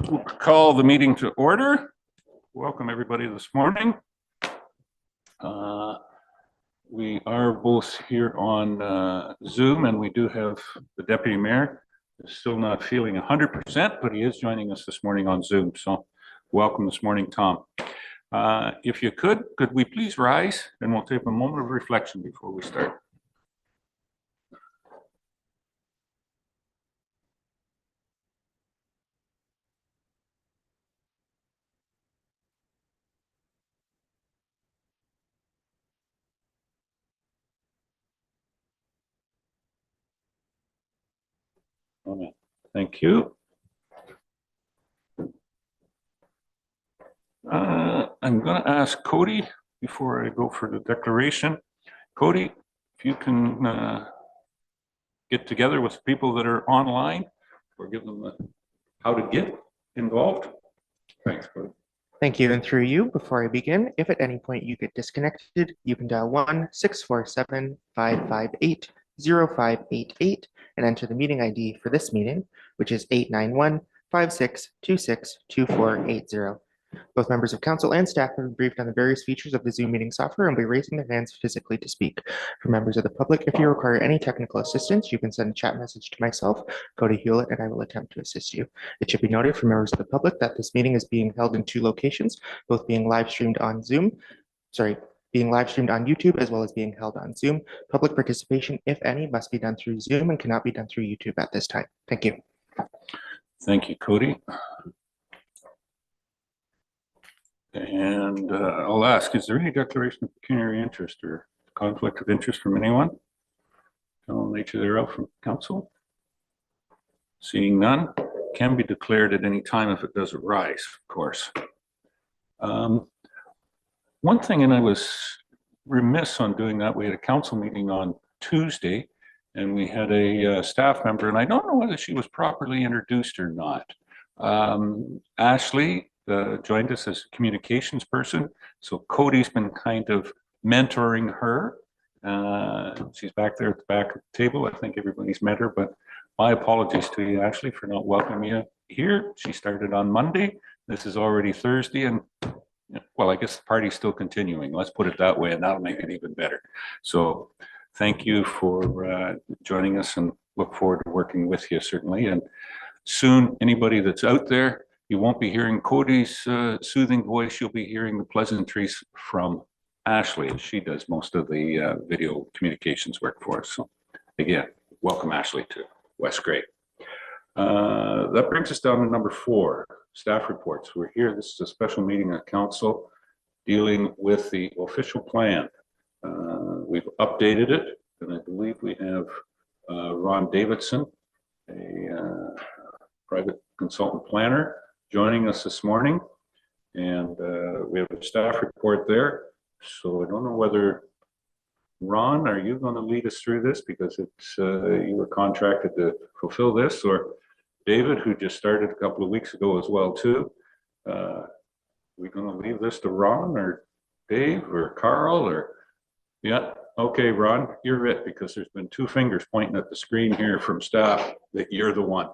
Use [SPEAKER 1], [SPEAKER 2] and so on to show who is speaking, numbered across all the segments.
[SPEAKER 1] We'll call the meeting to order. Welcome everybody this morning. We are both here on Zoom, and we do have the deputy mayor still not feeling 100%, but he is joining us this morning on Zoom. So welcome this morning, Tom. If you could we please rise, and we'll take a moment of reflection before we start. Thank you. I'm going to ask Cody before I go for the declaration. Cody, if you can get together with people that are online or give them how to get involved. Thanks, Cody.
[SPEAKER 2] Thank you. And through you, before I begin, if at any point you get disconnected, you can dial 1-647-558-0588 and enter the meeting ID for this meeting, which is 891-5626-2480. Both members of council and staff have been briefed on the various features of the Zoom meeting software and will be raising their hands physically to speak. For members of the public, if you require any technical assistance, you can send a chat message to myself, Cody Hewlett, and I will attempt to assist you. It should be noted for members of the public that this meeting is being held in 2 locations, both being live streamed on being live streamed on YouTube as well as being held on Zoom. Public participation, if any, must be done through Zoom and cannot be done through YouTube at this time. Thank you.
[SPEAKER 1] Thank you, Cody. And I'll ask, is there any declaration of pecuniary interest or conflict of interest from anyone? No nature thereof from council? Seeing none, can be declared at any time if it does arise, of course. One thing, and I was remiss on doing that, we had a council meeting on Tuesday, and we had a staff member, and I don't know whether she was properly introduced or not. Ashley joined us as a communications person. So Cody's been kind of mentoring her. She's back there at the back of the table. I think everybody's met her, but my apologies to you, Ashley, for not welcoming you here. She started on Monday. This is already Thursday, and well, I guess the party's still continuing. Let's put it that way, and that'll make it even better. So thank you for joining us, and look forward to working with you, certainly. And soon, anybody that's out there, you won't be hearing Cody's soothing voice. You'll be hearing the pleasantries from Ashley, as she does most of the video communications work for us. So again, welcome Ashley to West Grey. That brings us down to number 4, staff reports. We're here, this is a special meeting of council dealing with the official plan. We've updated it, and I believe we have Ron Davidson, a private consultant planner, joining us this morning, and we have a staff report there. So I don't know whether, Ron, are you going to lead us through this because it's you were contracted to fulfill this, or David, who just started a couple of weeks ago as well too. We going to leave this to Ron or Dave or Carl or yeah? Okay, Ron, you're it, because there's been 2 fingers pointing at the screen here from staff that you're the one.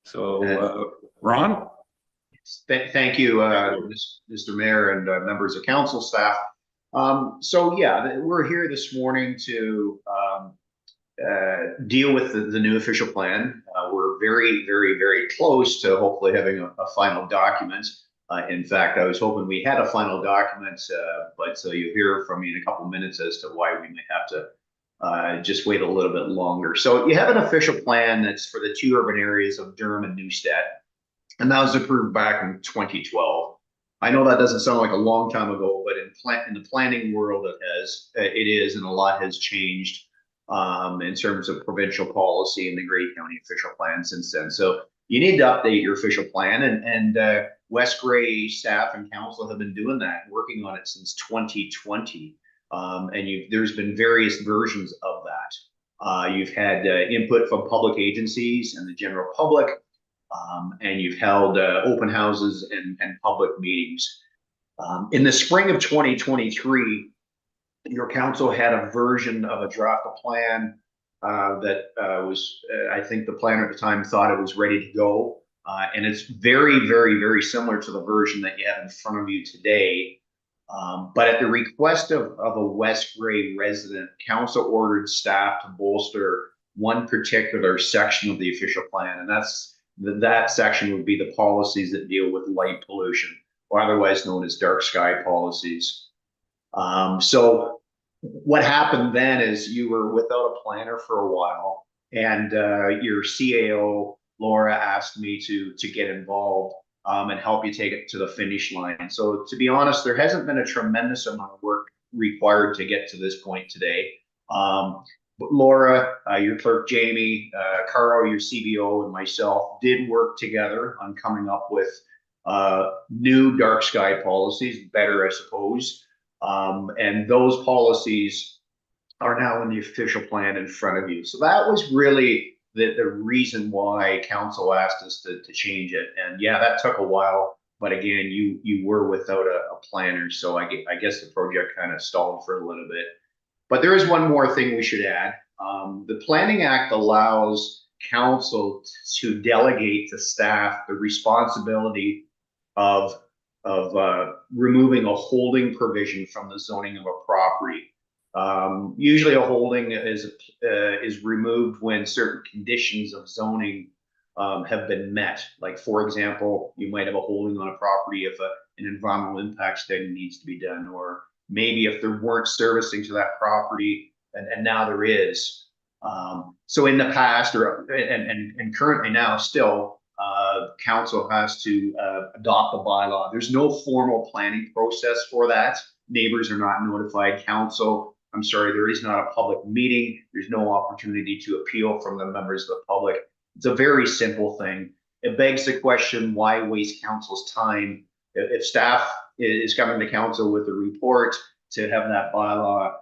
[SPEAKER 1] So Ron.
[SPEAKER 3] Thank you, Mr. Mayor and members of council staff. So yeah, we're here this morning to deal with the new official plan. We're very close to hopefully having a final document. In fact, I was hoping we had a final document, but so you'll hear from me in a couple minutes as to why we may have to just wait a little bit longer. So you have an official plan that's for the 2 urban areas of Durham and Neustadt. And that was approved back in 2012. I know that doesn't sound like a long time ago, but in the planning world, it is, and a lot has changed in terms of provincial policy and the Grey County official plan since then. So you need to update your official plan, and West Grey staff and council have been doing that, working on it since 2020. And there's been various versions of that. You've had input from public agencies and the general public. And you've held open houses and public meetings. In the spring of 2023, your council had a version of a draft plan that was, I think the planner at the time thought it was ready to go. And it's very, very, very similar to the version that you have in front of you today. But at the request of a West Grey resident, council ordered staff to bolster one particular section of the official plan, and that section would be the policies that deal with light pollution, or otherwise known as dark sky policies. So what happened then is you were without a planner for a while, and your CAO, Laura, asked me to get involved and help you take it to the finish line. So to be honest, there hasn't been a tremendous amount of work required to get to this point today. But Laura, your clerk, Jamie, Carl, your CBO, and myself did work together on coming up with new dark sky policies, better, I suppose. And those policies are now in the official plan in front of you. So that was really the reason why council asked us to change it. And yeah, that took a while, but again, you were without a planner. So I guess the project kind of stalled for a little bit. But there is one more thing we should add. The Planning Act allows council to delegate to staff the responsibility of removing a holding provision from the zoning of a property. Usually a holding is removed when certain conditions of zoning have been met. Like, for example, you might have a holding on a property if an environmental impact study needs to be done, or maybe if there weren't servicing to that property and now there is. So in the past, and currently now still, council has to adopt a bylaw. There's no formal planning process for that. Neighbors are not notified. I'm sorry, there is not a public meeting. There's no opportunity to appeal from the members of the public. It's a very simple thing. It begs the question, why waste council's time? If staff is coming to council with a report to have that bylaw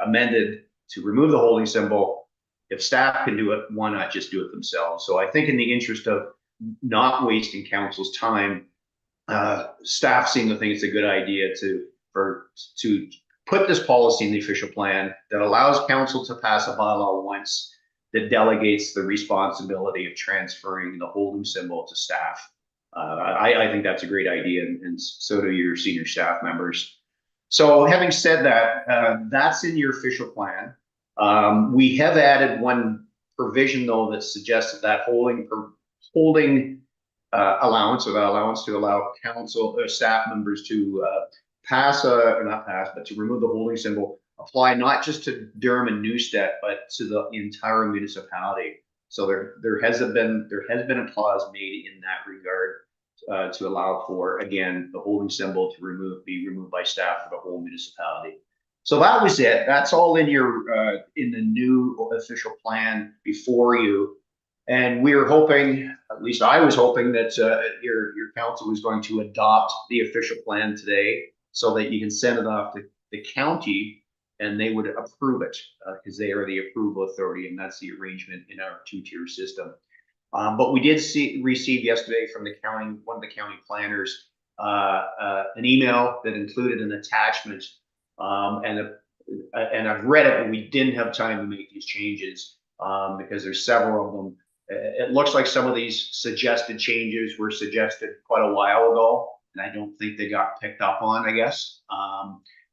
[SPEAKER 3] amended to remove the holding symbol, if staff can do it, why not just do it themselves? So I think in the interest of not wasting council's time, staff seem to think it's a good idea to put this policy in the official plan that allows council to pass a bylaw once that delegates the responsibility of transferring the holding symbol to staff. I think that's a great idea, and so do your senior staff members. So having said that, that's in your official plan. We have added one provision though that suggests that holding allowance, or that allowance to allow council or staff members to to remove the holding symbol, apply not just to Durham and Newstead, but to the entire municipality. So there has been a clause made in that regard to allow for, again, the holding symbol to be removed by staff for the whole municipality. So that was it. That's all in your in the new official plan before you. And we were hoping, at least I was hoping, that your council was going to adopt the official plan today, so that you can send it off to the county and they would approve it, because they are the approval authority, and that's the arrangement in our two-tier system. But we did receive yesterday from the county, one of the county planners, an email that included an attachment, and I've read it, but we didn't have time to make these changes because there's several of them. It looks like some of these suggested changes were suggested quite a while ago, and I don't think they got picked up on, I guess.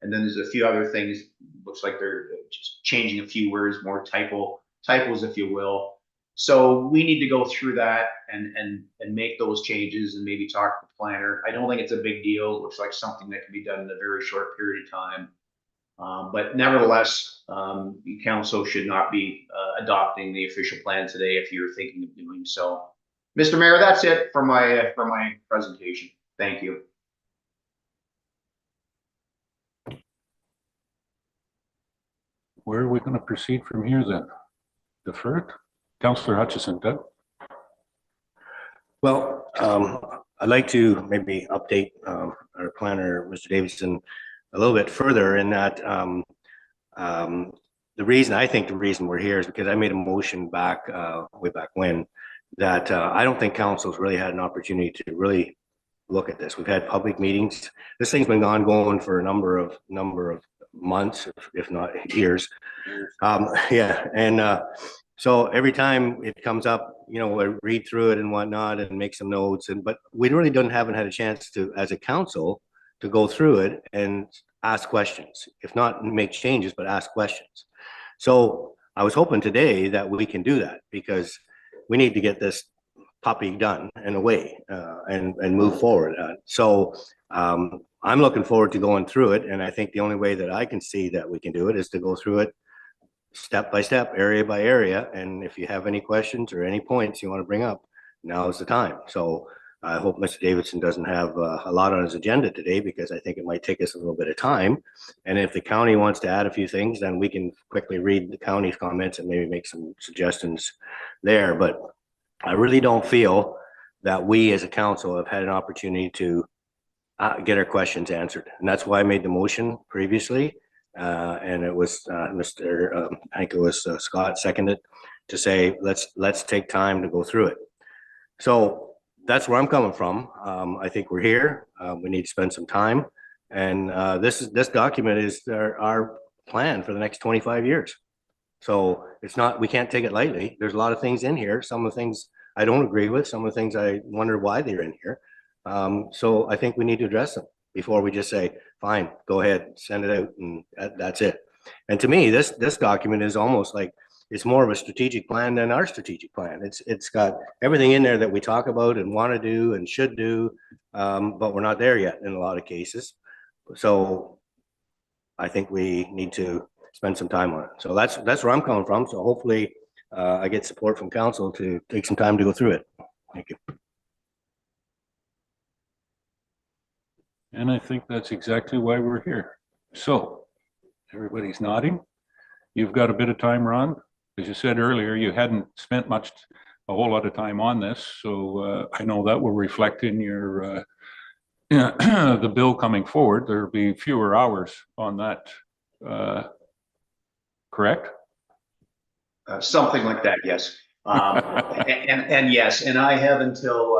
[SPEAKER 3] And then there's a few other things. Looks like they're just changing a few words, more typos, if you will. So we need to go through that and make those changes and maybe talk to the planner. I don't think it's a big deal. It looks like something that can be done in a very short period of time. But nevertheless, council should not be adopting the official plan today if you're thinking of doing so. Mr. Mayor, that's it for my presentation. Thank you.
[SPEAKER 1] Where are we going to proceed from here then? Defer it? Councillor Hutchison, Doug?
[SPEAKER 4] Well, I'd like to maybe update our planner, Mr. Davidson, a little bit further in that the reason we're here is because I made a motion back way back when that I don't think council's really had an opportunity to really look at this. We've had public meetings. This thing's been ongoing for a number of months, if not years. Yeah, and So every time it comes up, I read through it and whatnot and make some notes, but we really haven't had a chance to, as a council, to go through it and ask questions. If not make changes, but ask questions. So I was hoping today that we can do that, because we need to get this puppy done in a way, and move forward. I'm looking forward to going through it, and I think the only way that I can see that we can do it is to go through it step by step, area by area. And if you have any questions or any points you want to bring up, now is the time. So I hope Mr. Davidson doesn't have a lot on his agenda today, because I think it might take us a little bit of time. And if the county wants to add a few things, then we can quickly read the county's comments and maybe make some suggestions there. But I really don't feel that we as a council have had an opportunity to get our questions answered. And that's why I made the motion previously. And it was I think it was Scott seconded, to say, let's take time to go through it. So that's where I'm coming from. I think we're here. We need to spend some time. And this document is our plan for the next 25 years. So we can't take it lightly. There's a lot of things in here. Some of the things I don't agree with, some of the things I wonder why they're in here. So I think we need to address them before we just say, fine, go ahead, send it out, and that's it. And to me, this document is almost like it's more of a strategic plan than our strategic plan. It's got everything in there that we talk about and want to do and should do, but we're not there yet in a lot of cases. So I think we need to spend some time on it. So that's where I'm coming from. So hopefully I get support from council to take some time to go through it. Thank you.
[SPEAKER 1] And I think that's exactly why we're here. So everybody's nodding. You've got a bit of time, Ron. As you said earlier, you hadn't spent a whole lot of time on this. So I know that will reflect in your the bill coming forward. There'll be fewer hours on that. Correct?
[SPEAKER 3] Something like that, yes. And yes, and I have until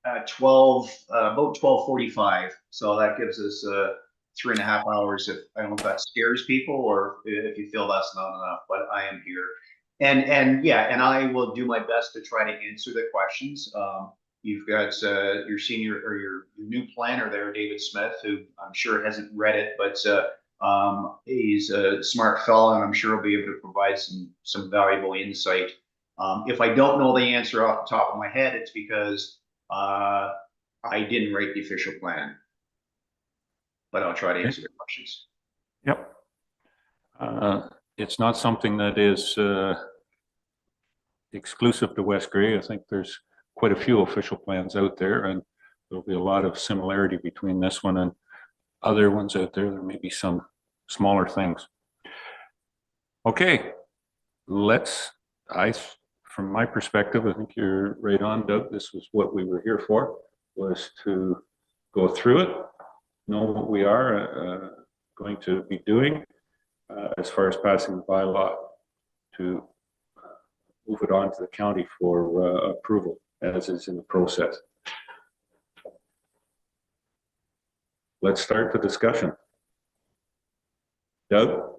[SPEAKER 3] about 12:45. So that gives us 3.5 hours. If I don't know if that scares people or if you feel that's not enough, but I am here. And yeah, and I will do my best to try to answer the questions. You've got your senior or your new planner there, David Smith, who I'm sure hasn't read it, but he's a smart fellow, and I'm sure he'll be able to provide some valuable insight. If I don't know the answer off the top of my head, it's because I didn't write the official plan, but I'll try to answer the questions.
[SPEAKER 1] Yep. It's not something that is exclusive to West Grey. I think there's quite a few official plans out there, and there'll be a lot of similarity between this one and other ones out there. There may be some smaller things. Okay, from my perspective, I think you're right on, Doug. This was what we were here for, was to go through it, know what we are going to be doing as far as passing the bylaw, to move it on to the county for approval as is in the process. Let's start the discussion. Doug?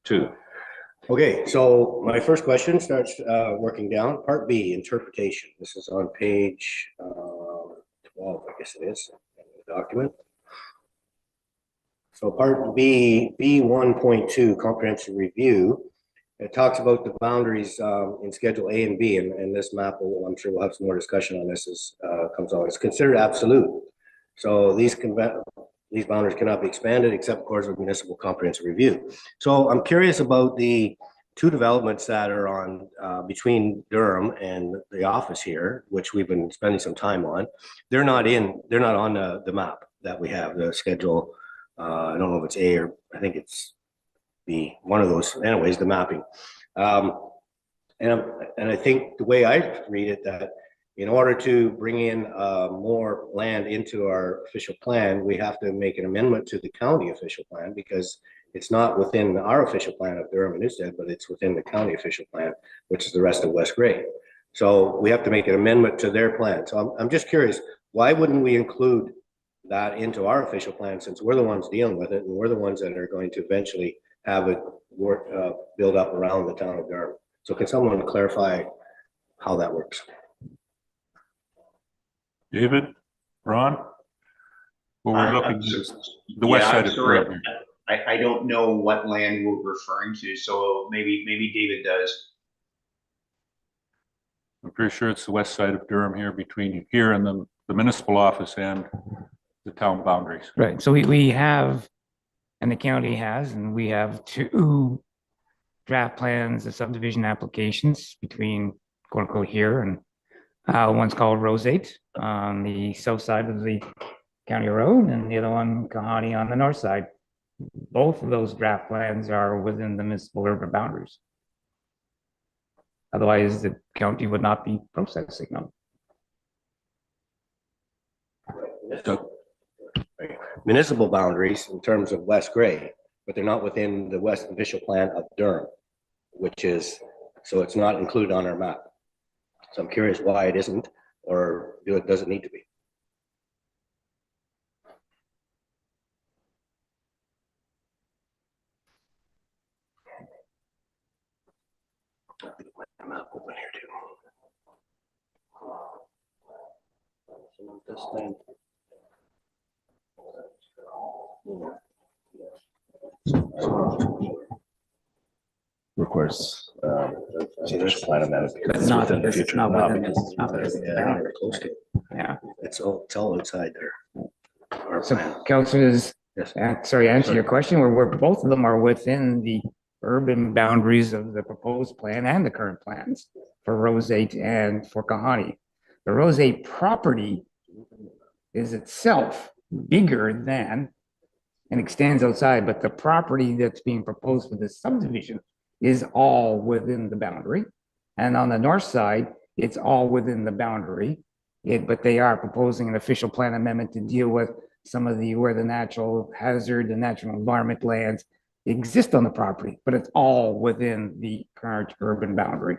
[SPEAKER 1] 2.
[SPEAKER 4] Okay, so my first question starts working down. Part B, interpretation. This is on page 12, I guess it is, in the document. So part B, B1.2, comprehensive review. It talks about the boundaries in Schedule A and B, and this map, I'm sure we'll have some more discussion on this as comes on. It's considered absolute. So these boundaries cannot be expanded except, of course, with municipal comprehensive review. So I'm curious about the 2 developments that are on between Durham and the office here, which we've been spending some time on. They're not on the map that we have, the schedule. I don't know if it's A or I think it's B, one of those. Anyways, the mapping. And I think the way I read it, that in order to bring in more land into our official plan, we have to make an amendment to the county official plan, because it's not within our official plan of Durham and Newstead, but it's within the county official plan, which is the rest of West Grey. So we have to make an amendment to their plan. So I'm just curious, why wouldn't we include that into our official plan, since we're the ones dealing with it and we're the ones that are going to eventually have it build up around the town of Durham? So can someone clarify how that works?
[SPEAKER 1] David, Ron? Well, we're looking at the west
[SPEAKER 3] Yeah,
[SPEAKER 1] side
[SPEAKER 3] I'm
[SPEAKER 1] of
[SPEAKER 3] sorry.
[SPEAKER 1] Durham.
[SPEAKER 3] I don't know what land we're referring to, so maybe David does.
[SPEAKER 1] I'm pretty sure it's the west side of Durham here, between here and the municipal office and the town boundaries.
[SPEAKER 5] Right, so we have, and the county has, and we have two draft plans, the subdivision applications between quote unquote here and one's called Rosate on the south side of the county road and the other one Kahani on the north side. Both of those draft plans are within the municipal urban boundaries. Otherwise, the county would not be processing them.
[SPEAKER 1] Doug?
[SPEAKER 4] Municipal boundaries in terms of West Gray, but they're not within the West official plan of Durham, which is, so it's not included on our map. So I'm curious why it isn't, or does it need to be? Map open here too. This thing.
[SPEAKER 6] Requires
[SPEAKER 4] See, there's
[SPEAKER 6] plan amendment.
[SPEAKER 5] But
[SPEAKER 6] because
[SPEAKER 5] not
[SPEAKER 6] within the
[SPEAKER 5] because it's
[SPEAKER 6] future.
[SPEAKER 5] not
[SPEAKER 6] No,
[SPEAKER 5] within
[SPEAKER 6] because
[SPEAKER 5] this- not
[SPEAKER 6] it's
[SPEAKER 5] within the
[SPEAKER 6] within-
[SPEAKER 5] boundary.
[SPEAKER 4] We're close to.
[SPEAKER 5] Yeah.
[SPEAKER 4] It's all outside there. Our
[SPEAKER 5] So
[SPEAKER 4] plan.
[SPEAKER 5] councilors,
[SPEAKER 4] Yes.
[SPEAKER 5] sorry, answer your question, where both of them are within the urban boundaries of the proposed plan and the current plans for Rosate and for Kahani. The Rosate property is itself bigger than and extends outside, but the property that's being proposed for this subdivision is all within the boundary. And on the north side, it's all within the boundary. But they are proposing an official plan amendment to deal with some of where the natural hazard, the natural environment lands exist on the property, but it's all within the current urban boundary.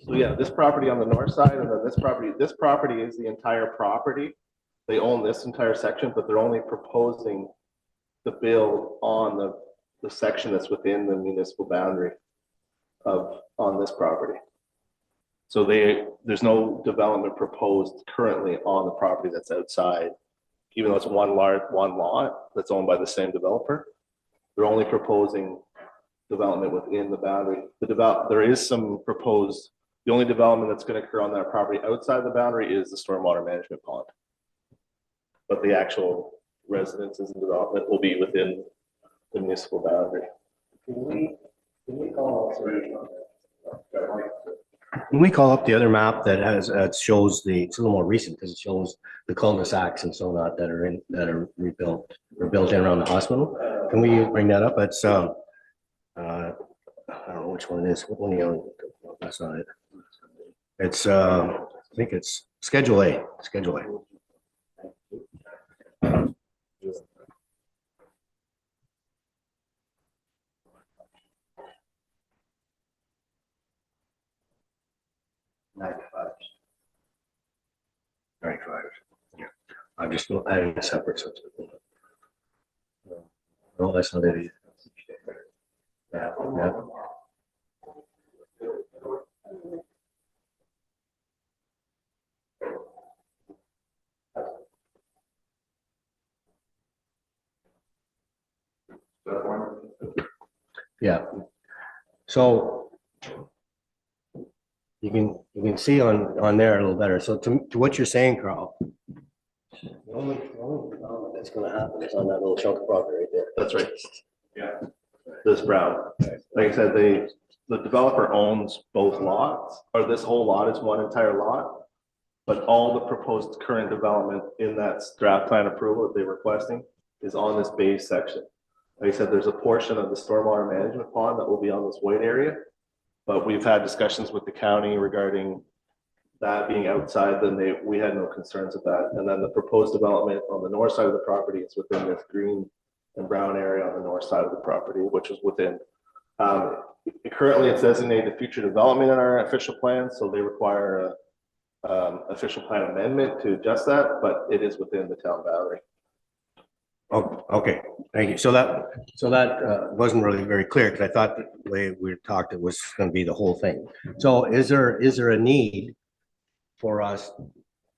[SPEAKER 6] So yeah, this property on the north side and then this property is the entire property. They own this entire section, but they're only proposing to build on the section that's within the municipal boundary on this property. So there's no development proposed currently on the property that's outside, even though it's one lot that's owned by the same developer. They're only proposing development within the boundary. There is some proposed, the only development that's going to occur on that property outside the boundary is the stormwater management pond. But the actual residences and development will be within the municipal boundary.
[SPEAKER 4] Can we call up the other map that shows it's a little more recent because it shows the cul-de-sacs and so on that are rebuilt or built in around the hospital? Can we bring that up? It's I don't know which one it is. What one are you on? That's not it. It's I think it's Schedule A. Schedule A. Right, yeah. I'm just adding a separate. No, that's not it either. Yeah, yeah. Yeah. So you can see on there a little better. So to what you're saying, Carl, the only development that's gonna happen is on that little chunk of property right there.
[SPEAKER 6] That's right. Yeah. This brown, like I said, the developer owns both lots, or this whole lot is one entire lot. But all the proposed current development in that draft plan approval that they're requesting is on this base section. Like I said, there's a portion of the stormwater management pond that will be on this white area. But we've had discussions with the county regarding that being outside, then we had no concerns with that. And then the proposed development on the north side of the property is within this green and brown area on the north side of the property, which is within. Currently, it's designated future development in our official plan, so they require a official plan amendment to adjust that, but it is within the town boundary.
[SPEAKER 4] Oh, okay, thank you. So that wasn't really very clear, because I thought the way we talked, it was going to be the whole thing. So is there a need for us?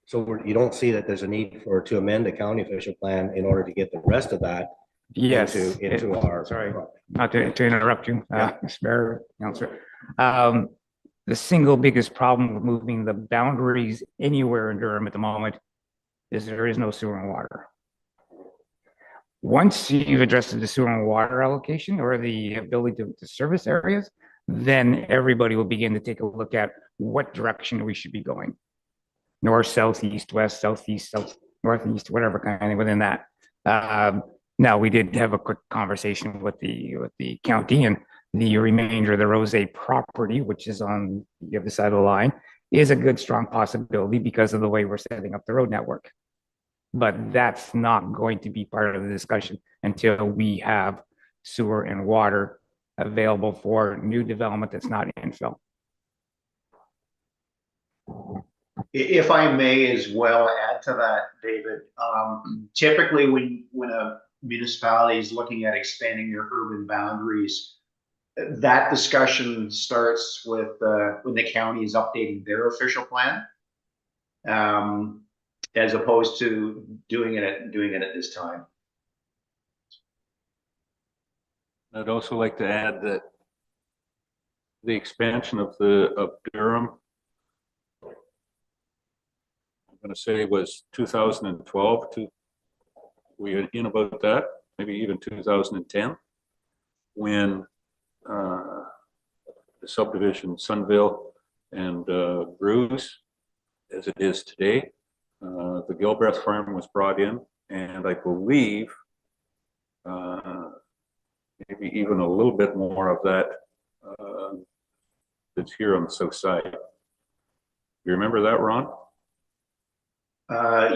[SPEAKER 4] So you don't see that there's a need to amend the county official plan in order to get the rest of that
[SPEAKER 5] Yes.
[SPEAKER 4] into our.
[SPEAKER 5] Sorry, not to interrupt you, Mr. Counselor. The single biggest problem with moving the boundaries anywhere in Durham at the moment is there is no sewer and water. Once you've addressed the sewer and water allocation or the ability to service areas, then everybody will begin to take a look at what direction we should be going. North, south, east, west, southeast, south, northeast, whatever kind of within that. Now, we did have a quick conversation with the county, and the remainder of the Rose property, which is on the other side of the line, is a good, strong possibility because of the way we're setting up the road network. But that's not going to be part of the discussion until we have sewer and water available for new development that's not infill.
[SPEAKER 3] If I may as well add to that, David, typically when a municipality is looking at expanding their urban boundaries, that discussion starts with when the county is updating their official plan, as opposed to doing it at this time.
[SPEAKER 1] I'd also like to add that the expansion of Durham, I'm going to say was 2012 we were in about that, maybe even 2010, when the subdivision Sunville and Bruce, as it is today, the Gilbreth farm was brought in, and I believe maybe even a little bit more of that that's here on the south side. You remember that, Ron?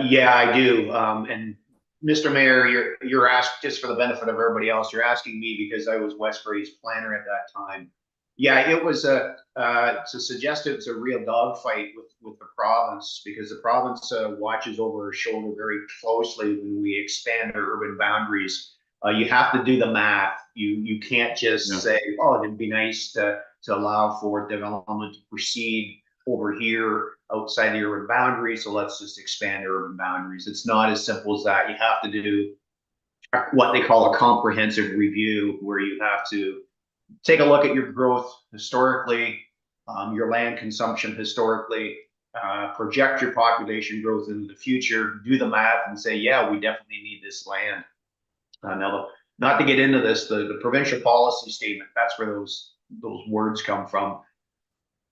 [SPEAKER 3] Yeah, I do. And Mr. Mayor, you're asked, just for the benefit of everybody else, you're asking me because I was Westbury's planner at that time. Yeah, it was to suggest it was a real dogfight with the province, because the province watches over our shoulder very closely when we expand our urban boundaries. You have to do the math. You can't just say, oh, it'd be nice to allow for development to proceed over here outside the urban boundaries, so let's just expand the urban boundaries. It's not as simple as that. You have to do what they call a comprehensive review, where you have to take a look at your growth historically, your land consumption historically, project your population growth into the future, do the math and say, yeah, we definitely need this land. Now, not to get into this, the provincial policy statement, that's where those words come from.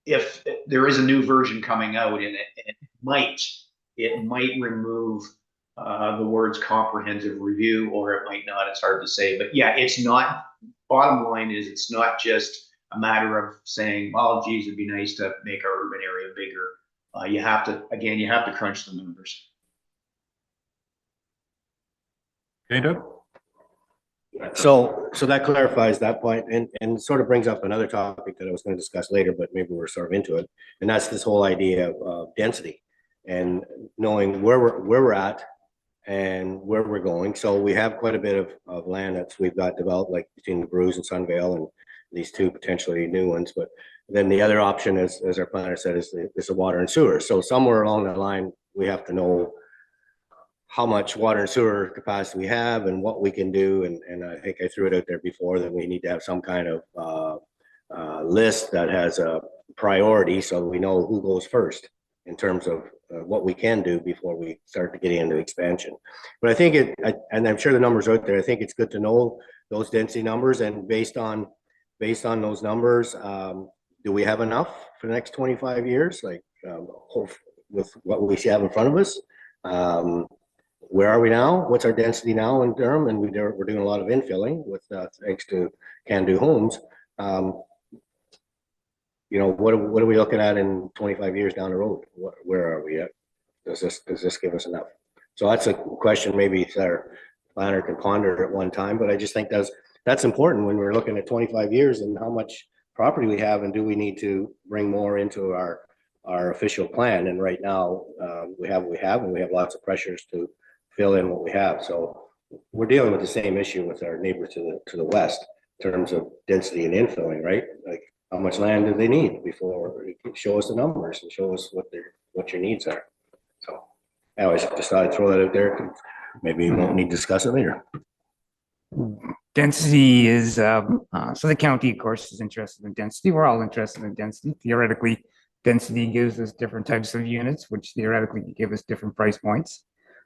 [SPEAKER 3] If there is a new version coming out, and it might remove the words comprehensive review, or it might not, it's hard to say. But yeah, it's not, bottom line is, it's not just a matter of saying, well, geez, it'd be nice to make our urban area bigger. You have to crunch the numbers.
[SPEAKER 1] Okay, Doug?
[SPEAKER 4] So that clarifies that point, and sort of brings up another topic that I was going to discuss later, but maybe we're sort of into it. And that's this whole idea of density and knowing where we're at and where we're going. So we have quite a bit of land that we've got developed, like between the Bruce and Sunvale these two potentially new ones. But then the other option is, as our planner said, is the water and sewer. So somewhere along the line, we have to know how much water and sewer capacity we have and what we can do. And I think I threw it out there before that we need to have some kind of list that has a priority so we know who goes first in terms of what we can do before we start to get into expansion. But I think and I'm sure the numbers are out there. I think it's good to know those density numbers, and based on those numbers, do we have enough for the next 25 years? Like with what we have in front of us, where are we now? What's our density now in Durham? And we're doing a lot of infilling with thanks to Can-Do Homes. You know, what are we looking at in 25 years down the road? Where are we at? Does this give us enough? So that's a question maybe our planner can ponder at one time, but I just think that's important when we're looking at 25 years and how much property we have, and do we need to bring more into our official plan? And right now, we have what we have, and we have lots of pressures to fill in what we have. So we're dealing with the same issue with our neighbor to the west in terms of density and infilling, right? Like, how much land do they need before show us the numbers and show us what your needs are? So anyways, just thought I'd throw that out there. Maybe we won't need to discuss it later.
[SPEAKER 5] Density is, so the county, of course, is interested in density. We're all interested in density. Theoretically, density gives us different types of units, which theoretically give us different price points.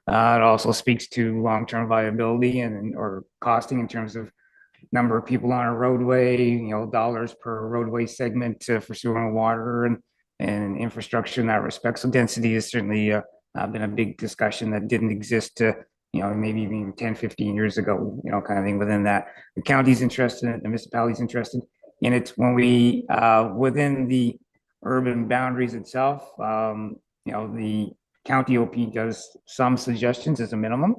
[SPEAKER 5] It also speaks to long-term viability or costing in terms of number of people on a roadway, dollars per roadway segment for sewer and water and infrastructure in that respect. So density has certainly been a big discussion that didn't exist maybe even 10, 15 years ago, kind of thing within that. The county's interested in it, the municipality's interested in it. When we, within the urban boundaries itself, the county OP does some suggestions as a minimum,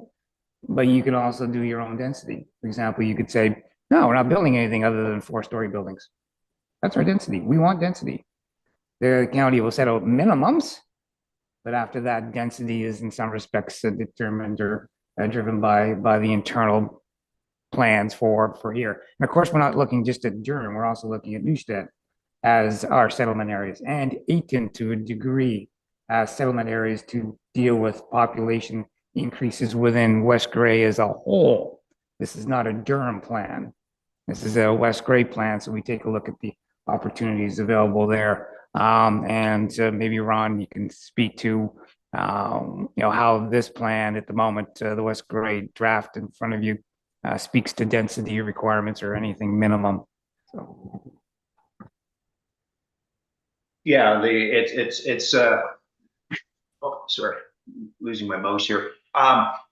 [SPEAKER 5] but you can also do your own density. For example, you could say, no, we're not building anything other than 4-story buildings. That's our density. We want density. The county will set out minimums, but after that, density is in some respects determined or driven by the internal plans for here. And of course, we're not looking just at Durham. We're also looking at Neustadt as our settlement areas, and Aitken to a degree as settlement areas to deal with population increases within West Grey as a whole. This is not a Durham plan. This is a West Grey plan. So we take a look at the opportunities available there. And maybe Ron, you can speak to how this plan at the moment, the West Grey draft in front of you, speaks to density requirements or anything minimum. So.
[SPEAKER 3] Yeah, oh, sorry, losing my mouse here.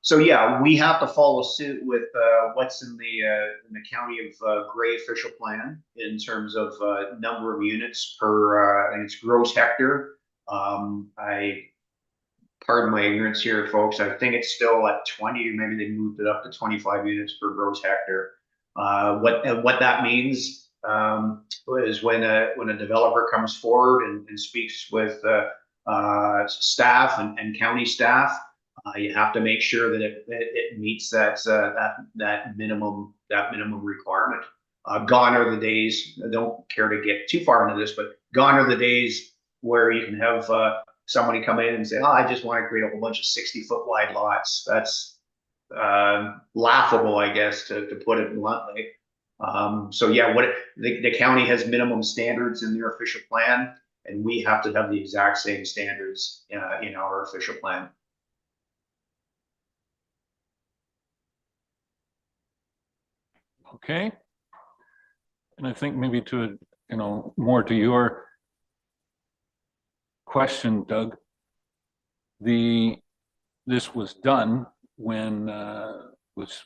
[SPEAKER 3] So yeah, we have to follow suit with what's in the county of Grey official plan in terms of number of units per, I think it's gross hectare. Pardon my ignorance here, folks. I think it's still at 20, maybe they moved it up to 25 units per gross hectare. What that means is when a developer comes forward and speaks with staff and county staff, you have to make sure that it meets that minimum requirement. Gone are the days. I don't care to get too far into this, but gone are the days where you can have somebody come in and say, "Oh, I just want to create a whole bunch of 60-foot wide lots." That's laughable, I guess, to put it bluntly. So yeah, the county has minimum standards in their official plan, and we have to have the exact same standards in our official plan.
[SPEAKER 1] Okay. And I think maybe to, more to your question, Doug, this was done when was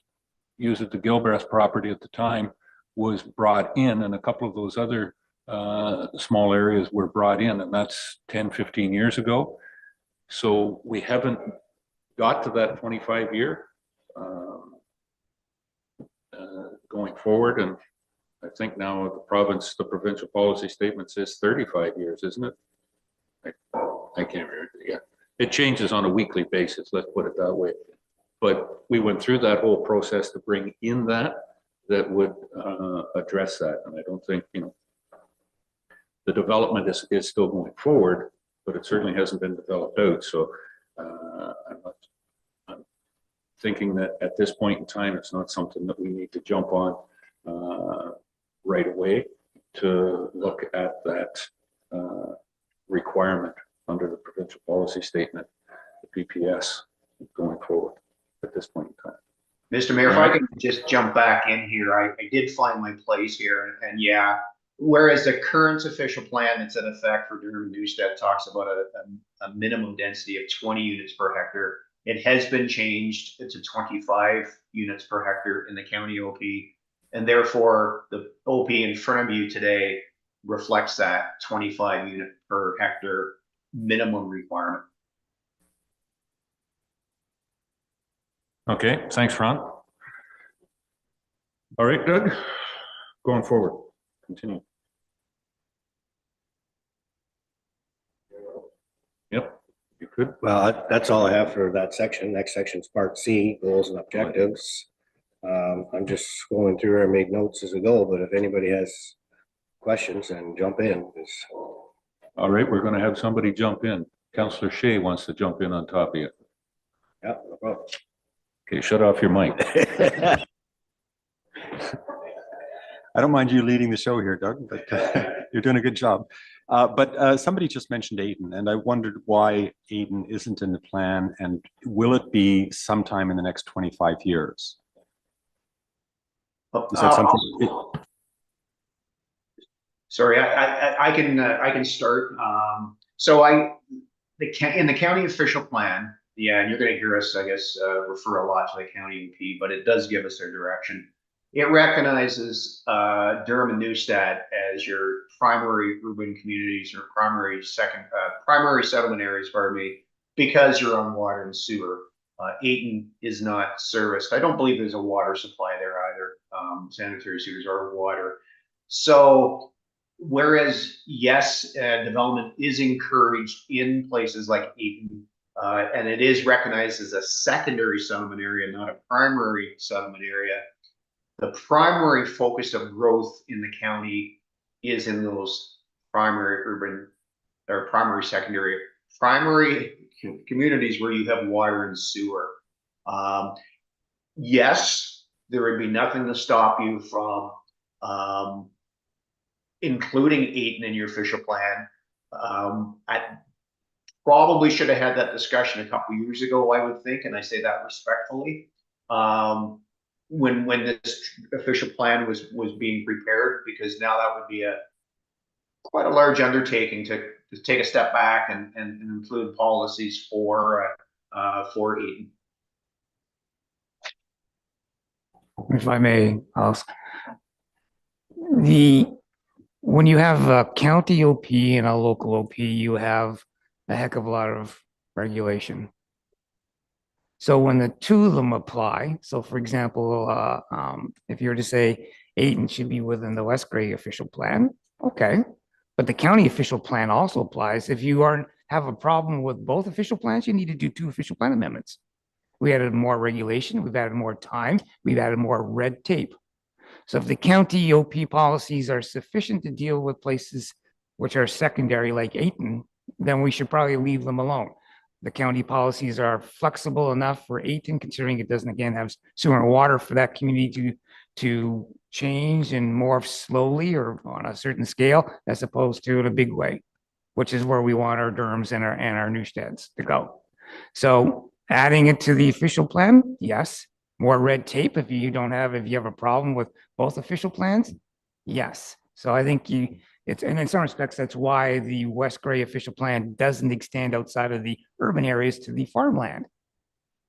[SPEAKER 1] used at the Gilbreth property at the time was brought in, and a couple of those other small areas were brought in, and that's 10, 15 years ago. So we haven't got to that 25-year going forward. And I think now the provincial policy statement says 35 years, isn't it? I can't remember. Yeah, it changes on a weekly basis, let's put it that way. But we went through that whole process to bring in that. that would address that. And I don't think, the development is still going forward, but it certainly hasn't been developed out. So I'm thinking that at this point in time, it's not something that we need to jump on right away to look at that requirement under the provincial policy statement, the PPS, going forward at this point in time.
[SPEAKER 3] Mr. Mayor, if I can just jump back in here, I did find my place here, and yeah, whereas the current official plan that's in effect for Durham and Newstead talks about a minimum density of 20 units per hectare, it has been changed to 25 units per hectare in the county OP, and therefore the OP in front of you today reflects that 25 unit per hectare minimum requirement.
[SPEAKER 1] Okay, thanks, Ron. All right, Doug, going forward, continue. Yep, you could.
[SPEAKER 4] Well, that's all I have for that section. Next section is part C, goals and objectives. I'm just going through and make notes as I go, but if anybody has questions, then jump in.
[SPEAKER 1] All right, we're gonna have somebody jump in. Councillor Shea wants to jump in on top of you.
[SPEAKER 4] Yeah, no problem.
[SPEAKER 1] Okay, shut off your mic.
[SPEAKER 7] I don't mind you leading the show here, Doug, but you're doing a good job. But somebody just mentioned Ayton, and I wondered why Ayton isn't in the plan, and will it be sometime in the next 25 years? Is that something?
[SPEAKER 3] Sorry, I can start. In the county official plan, yeah, and you're going to hear us, I guess, refer a lot to the county OP, but it does give us their direction. It recognizes Durham and Newstead as your primary urban communities or primary settlement areas, pardon me, because you're on water and sewer. Ayton is not serviced. I don't believe there's a water supply there either. Sanitary sewers are water. So whereas, yes, development is encouraged in places like Ayton, and it is recognized as a secondary settlement area, not a primary settlement area, the primary focus of growth in the county is in those primary urban or primary communities where you have water and sewer. Yes, there would be nothing to stop you from including Ayton in your official plan. I probably should have had that discussion a couple of years ago, I would think, and I say that respectfully. When this official plan was being prepared, because now that would be quite a large undertaking to take a step back and include policies for Ayton.
[SPEAKER 5] If I may ask, when you have a county OP and a local OP, you have a heck of a lot of regulation. So when the two of them apply, so for example, if you were to say Ayton should be within the West Grey official plan, okay. But the county official plan also applies. If you have a problem with both official plans, you need to do two official plan amendments. We added more regulation, we've added more time, we've added more red tape. So if the county OP policies are sufficient to deal with places which are secondary like Ayton, then we should probably leave them alone. The county policies are flexible enough for Ayton, considering it doesn't again have sewer and water for that community to change and morph slowly or on a certain scale, as opposed to in a big way, which is where we want our Durhams and our Newsteads to go. So adding it to the official plan, yes. More red tape if you have a problem with both official plans, yes. So I think and in some respects, that's why the West Grey official plan doesn't extend outside of the urban areas to the farmland.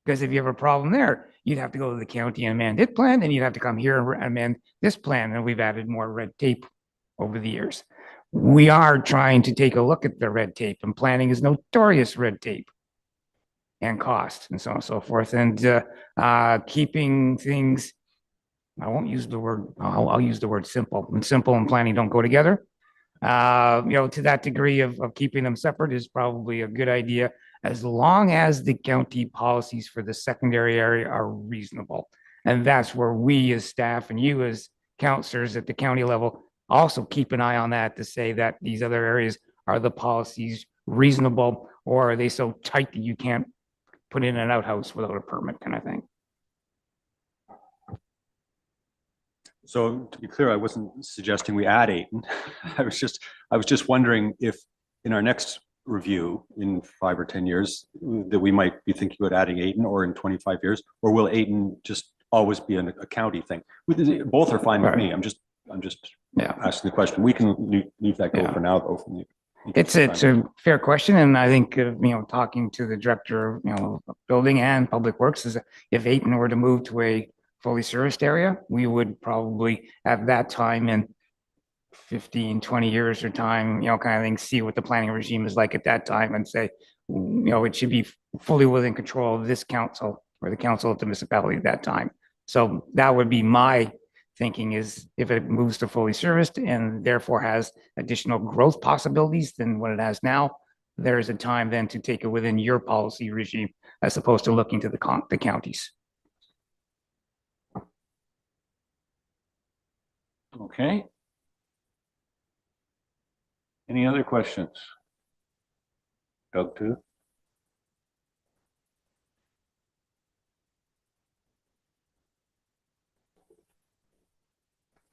[SPEAKER 5] Because if you have a problem there, you'd have to go to the county and amend its plan, then you'd have to come here and amend this plan, and we've added more red tape over the years. We are trying to take a look at the red tape, and planning is notorious red tape and cost and so on and so forth, and keeping things, I'll use the word simple, and simple and planning don't go together. To that degree of keeping them separate is probably a good idea, as long as the county policies for the secondary area are reasonable. And that's where we as staff and you as counselors at the county level also keep an eye on that to say that these other areas, are the policies reasonable, or are they so tight that you can't put in an outhouse without a permit kind of thing?
[SPEAKER 7] So to be clear, I wasn't suggesting we add Ayton. I was just wondering if in our next review in 5 or 10 years that we might be thinking about adding Ayton, or in 25 years, or will Ayton just always be a county thing? Both are fine with me. I'm just
[SPEAKER 5] Yeah.
[SPEAKER 7] asking the question. We can leave that go
[SPEAKER 5] Yeah.
[SPEAKER 7] for now, though. From the,
[SPEAKER 5] It's a fair question, and I think talking to the director of building and public works is if Ayton were to move to a fully serviced area, we would probably at that time in 15, 20 years or time, kind of thing, see what the planning regime is like at that time and say, it should be fully within control of this council or the council of the municipality at that time. So that would be my thinking, is if it moves to fully serviced and therefore has additional growth possibilities than what it has now, there is a time then to take it within your policy regime as opposed to looking to the counties.
[SPEAKER 1] Okay. Any other questions? Doug, too?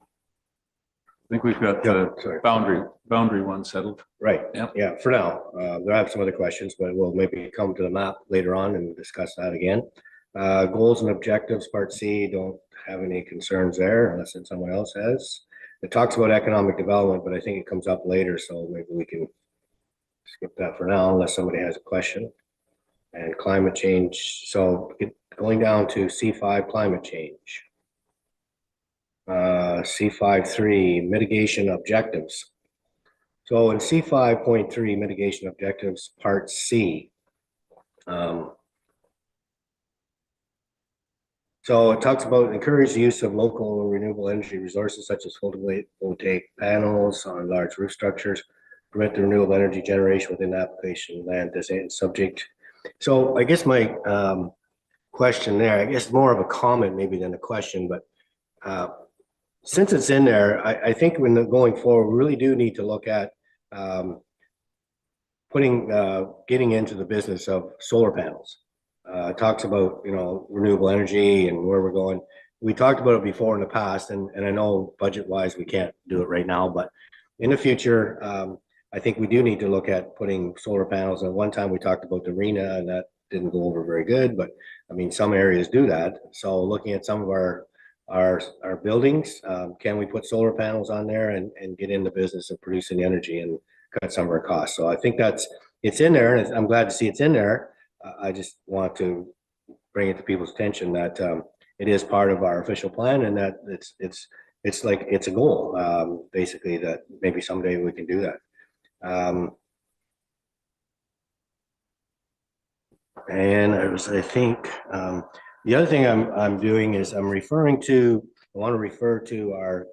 [SPEAKER 1] I think we've got the
[SPEAKER 4] Sorry.
[SPEAKER 1] boundary one settled.
[SPEAKER 4] Right.
[SPEAKER 1] Yep.
[SPEAKER 4] Yeah, for now. There have some other questions, but we'll maybe come to the map later on and discuss that again. Goals and objectives, part C, don't have any concerns there unless someone else has. It talks about economic development, but I think it comes up later, so maybe we can skip that for now unless somebody has a question. And climate change, so going down to C5, climate change. C5.3, mitigation objectives. So in C5.3, mitigation objectives, part C. So it talks about encourage the use of local renewable energy resources such as photovoltaic panels on large roof structures, permit the renewable energy generation within application land designated subject. So I guess my question there, I guess more of a comment maybe than a question, but since it's in there, I think when going forward, we really do need to look at getting into the business of solar panels. It talks about, renewable energy and where we're going. We talked about it before in the past, and I know budget-wise we can't do it right now, but in the future, I think we do need to look at putting solar panels. And one time we talked about the arena, and that didn't go over very good, but I mean, some areas do that. So looking at some of our buildings, can we put solar panels on there and get in the business of producing energy and cut some of our costs? So I think it's in there, and I'm glad to see it's in there. I just want to bring it to people's attention that it is part of our official plan, and that it's like it's a goal, basically, that maybe someday we can do that. And I think the other thing I'm doing is I want to refer to our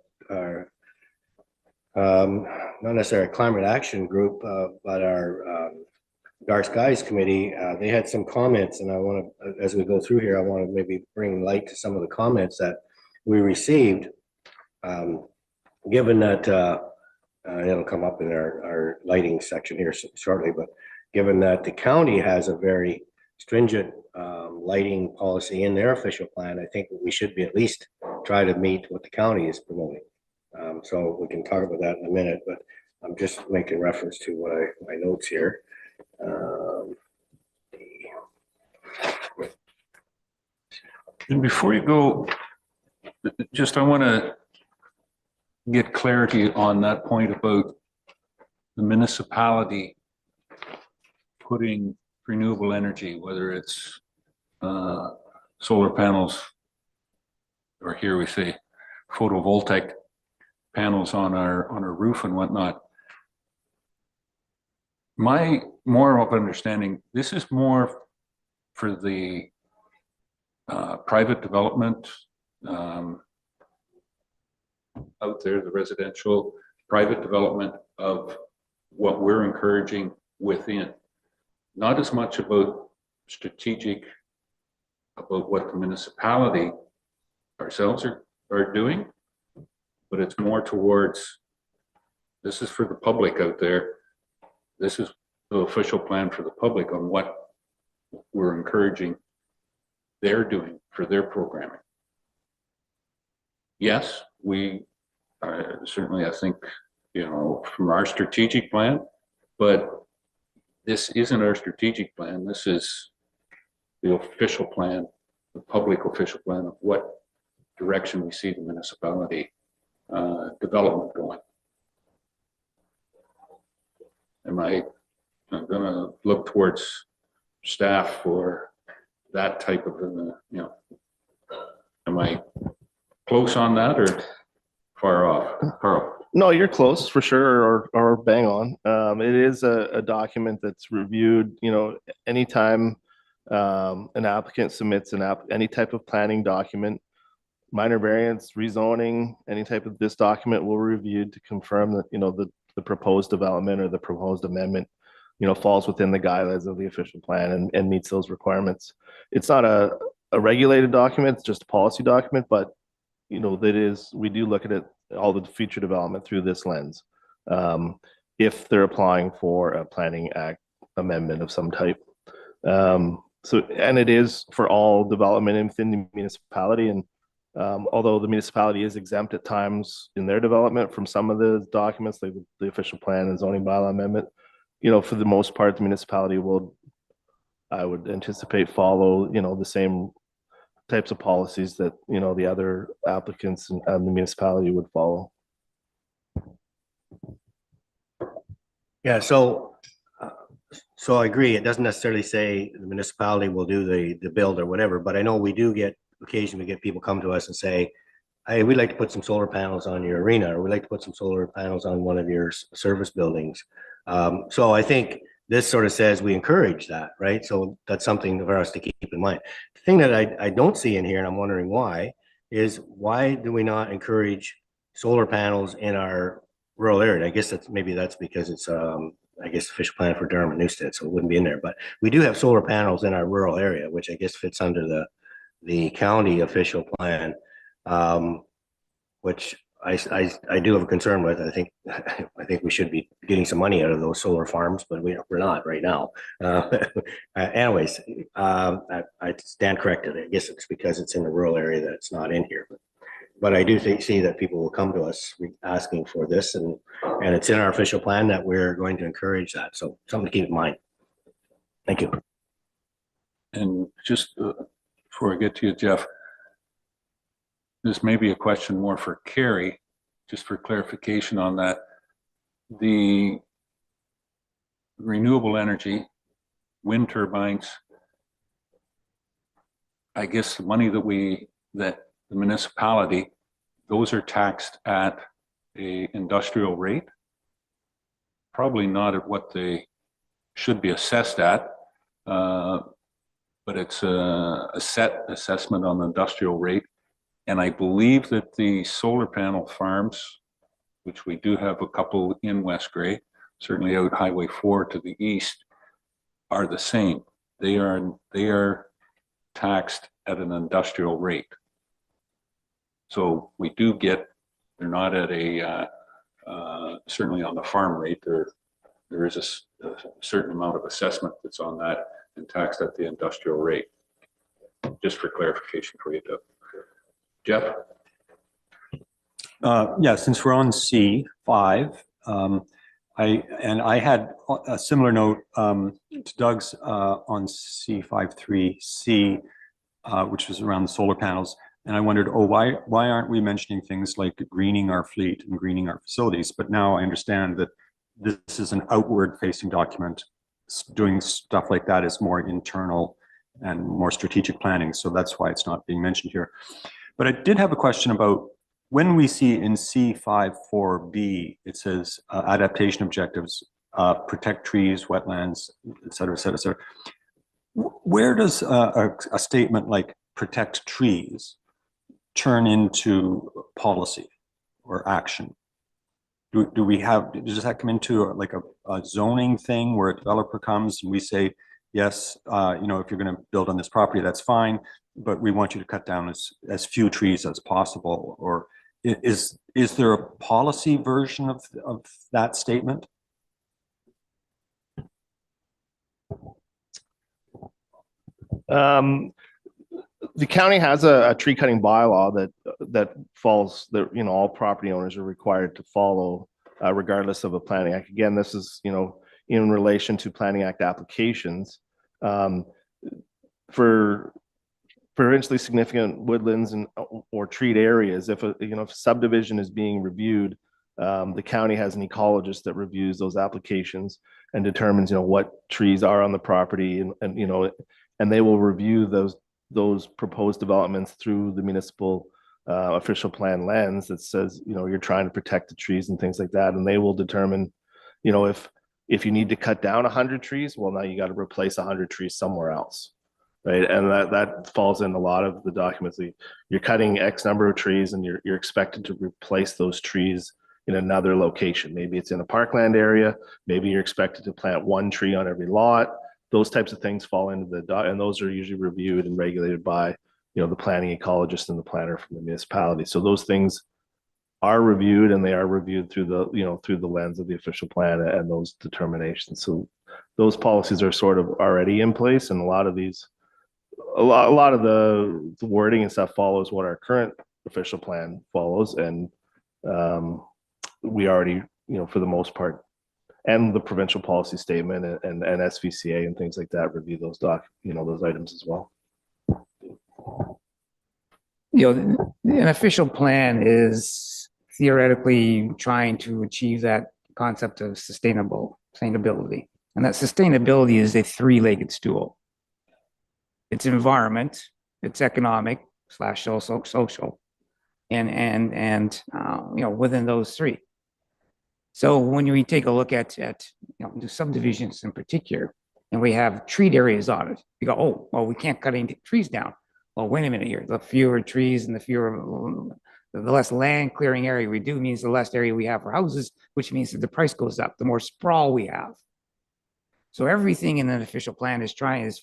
[SPEAKER 4] not necessarily a climate action group, but our Dark Skies Committee. They had some comments, and I want to, as we go through here, I want to maybe bring light to some of the comments that we received. Given that it'll come up in our lighting section here shortly, but given that the county has a very stringent lighting policy in their official plan, I think we should be at least try to meet what the county is promoting. So we can talk about that in a minute, but I'm just making reference to what my notes here.
[SPEAKER 1] And before you go, I want to get clarity on that point about the municipality putting renewable energy, whether it's solar panels, or here we say photovoltaic panels on our roof and whatnot. My more of understanding, this is more for the private development out there, the residential private development of what we're encouraging within. Not as much about strategic, about what the municipality ourselves are doing, but it's more towards, this is for the public out there. This is the official plan for the public on what we're encouraging they're doing for their programming. Yes, we certainly, I think, from our strategic plan, but this isn't our strategic plan. This is the official plan, the public official plan of what direction we see the municipality development going. I'm gonna look towards staff for that type of, am I close on that or far off? Carl?
[SPEAKER 6] No, you're close for sure, or bang on. It is a document that's reviewed, anytime an applicant submits any type of planning document, minor variance, rezoning, any type of this document will be reviewed to confirm that, the proposed development or the proposed amendment, falls within the guidelines of the official plan and meets those requirements. It's not a regulated document, it's just a policy document, but we do look at it, all the future development through this lens. If they're applying for a planning act amendment of some type. And it is for all development within the municipality. And although the municipality is exempt at times in their development from some of the documents, like the official plan and zoning bylaw amendment, for the most part, the municipality will, I would anticipate, follow, the same types of policies that, the other applicants and the municipality would follow.
[SPEAKER 4] Yeah, so I agree. It doesn't necessarily say the municipality will do the build or whatever, but I know we do occasionally get people come to us and say, hey, we'd like to put some solar panels on your arena, or we'd like to put some solar panels on one of your service buildings. So I think this sort of says we encourage that, right? So that's something for us to keep in mind. The thing that I don't see in here, and I'm wondering why, is why do we not encourage solar panels in our rural area? I guess maybe that's because it's I guess official plan for Durham and Newstead, so it wouldn't be in there. But we do have solar panels in our rural area, which I guess fits under the county official plan, which I do have a concern with. I think we should be getting some money out of those solar farms, but we're not right now. Anyways, I stand corrected. I guess it's because it's in the rural area that it's not in here. But I do see that people will come to us asking for this, and it's in our official plan that we're going to encourage that. So something to keep in mind. Thank you.
[SPEAKER 1] And just before I get to you, Jeff, this may be a question more for Carrie, just for clarification on that. The renewable energy, wind turbines, I guess the money that the municipality, those are taxed at a industrial rate, probably not at what they should be assessed at, but it's a set assessment on the industrial rate. And I believe that the solar panel farms, which we do have a couple in West Grey, certainly out Highway 4 to the east, are the same. They are taxed at an industrial rate. So we do get, they're not at a, certainly on the farm rate, there is a certain amount of assessment that's on that and taxed at the industrial rate. Just for clarification for you, Doug. Jeff?
[SPEAKER 7] Yeah, since we're on C5, I had a similar note to Doug's on C53C, which was around the solar panels. And I wondered, why aren't we mentioning things like greening our fleet and greening our facilities? But now I understand that this is an outward facing document. Doing stuff like that is more internal and more strategic planning. So that's why it's not being mentioned here. But I did have a question about when we see in C54B, it says adaptation objectives, protect trees, wetlands, et cetera, et cetera, et cetera. Where does a statement like protect trees turn into policy or action? Does that come into like a zoning thing where a developer comes and we say, yes, if you're going to build on this property, that's fine. but we want you to cut down as few trees as possible, or is there a policy version of that statement?
[SPEAKER 6] The county has a tree cutting bylaw that falls, that, you know, all property owners are required to follow, regardless of a planning act. Again, this is, you know, in relation to planning act applications. For provincially significant woodlands and or treed areas, if if subdivision is being reviewed, the county has an ecologist that reviews those applications and determines, you know, what trees are on the property, and you know, and they will review those proposed developments through the municipal official plan lens that says, you know, you're trying to protect the trees and things like that, and they will determine, you know, if you need to cut down 100 trees, well, now you got to replace 100 trees somewhere else, right? And that falls in a lot of the documents. You're cutting X number of trees, and you're expected to replace those trees in another location. Maybe it's in a parkland area. Maybe you're expected to plant 1 tree on every lot. Those types of things fall into and those are usually reviewed and regulated by, you know, the planning ecologist and the planner from the municipality. So those things are reviewed, and they are reviewed through the, you know, through the lens of the official plan and those determinations. So those policies are sort of already in place, and a lot of the wording and stuff follows what our current official plan follows, and we already, you know, for the most part, and the provincial policy statement and SVCA and things like that review those those items as well.
[SPEAKER 5] You know, an official plan is theoretically trying to achieve that concept of sustainability. And that sustainability is a 3-legged stool. It's environment, it's economic / social, and you know, within those 3. So when we take a look at you know, the subdivisions in particular, and we have treed areas on it, you go, oh, well, we can't cut any trees down. Well, wait a minute here. The fewer trees and the less land clearing area we do means the less area we have for houses, which means that the price goes up, the more sprawl we have. So everything in an official plan is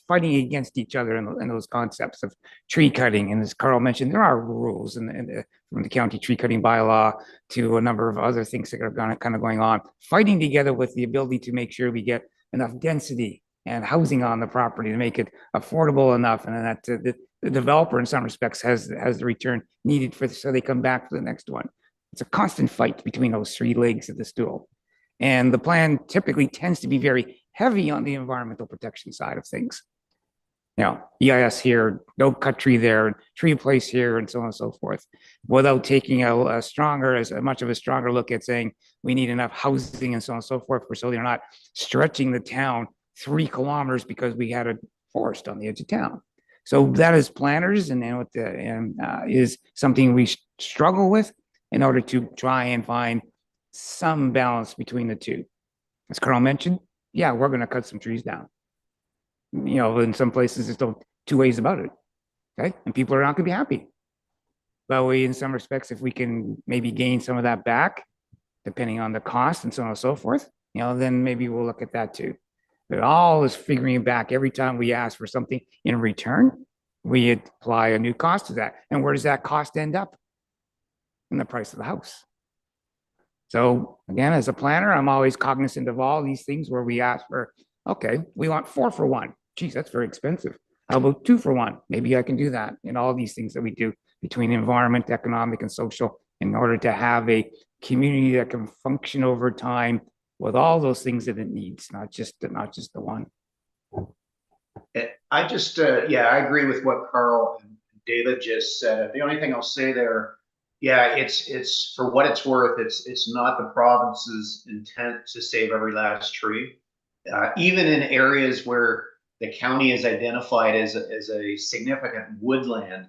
[SPEAKER 5] fighting against each other in those concepts of tree cutting. And as Carl mentioned, there are rules from the county tree cutting bylaw to a number of other things that are kind of going on, fighting together with the ability to make sure we get enough density and housing on the property to make it affordable enough, and then that the developer in some respects has the return needed so they come back for the next one. It's a constant fight between those 3 legs of the stool. And the plan typically tends to be very heavy on the environmental protection side of things. You know, EIS here, no cut tree there, tree place here, and so on and so forth, without taking as much of a stronger look at saying we need enough housing and so on and so forth, so they're not stretching the town 3 kilometers because we had a forest on the edge of town. So that is planners, and is something we struggle with in order to try and find some balance between the 2. As Carl mentioned, yeah, we're going to cut some trees down. You know, in some places, there's 2 ways about it. Okay. And people are not going to be happy. But in some respects, if we can maybe gain some of that back, depending on the cost and so on and so forth, you know, then maybe we'll look at that too. But all is figuring back every time we ask for something in return, we apply a new cost to that. And where does that cost end up? In the price of the house. So again, as a planner, I'm always cognizant of all these things where we ask for, okay, we want 4 for 1. Geez, that's very expensive. How about 2 for 1? Maybe I can do that. And all these things that we do between environment, economic, and social in order to have a community that can function over time with all those things that it needs, not just the one.
[SPEAKER 3] I just, I agree with what Carl and David just said. The only thing I'll say there, yeah, it's for what it's worth. It's not the province's intent to save every last tree. Even in areas where the county is identified as a significant woodland,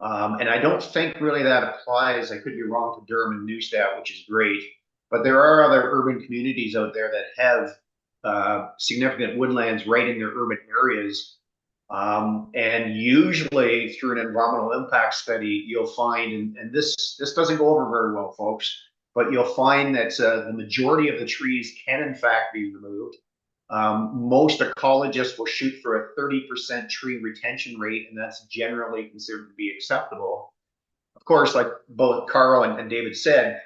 [SPEAKER 3] and I don't think really that applies. I could be wrong to Durham and Neustadt, which is great, but there are other urban communities out there that have significant woodlands right in their urban areas. And usually through an environmental impact study, you'll find, and this doesn't go over very well, folks, but you'll find that the majority of the trees can in fact be removed. Most ecologists will shoot for a 30% tree retention rate, and that's generally considered to be acceptable. Of course, like both Carl and David said,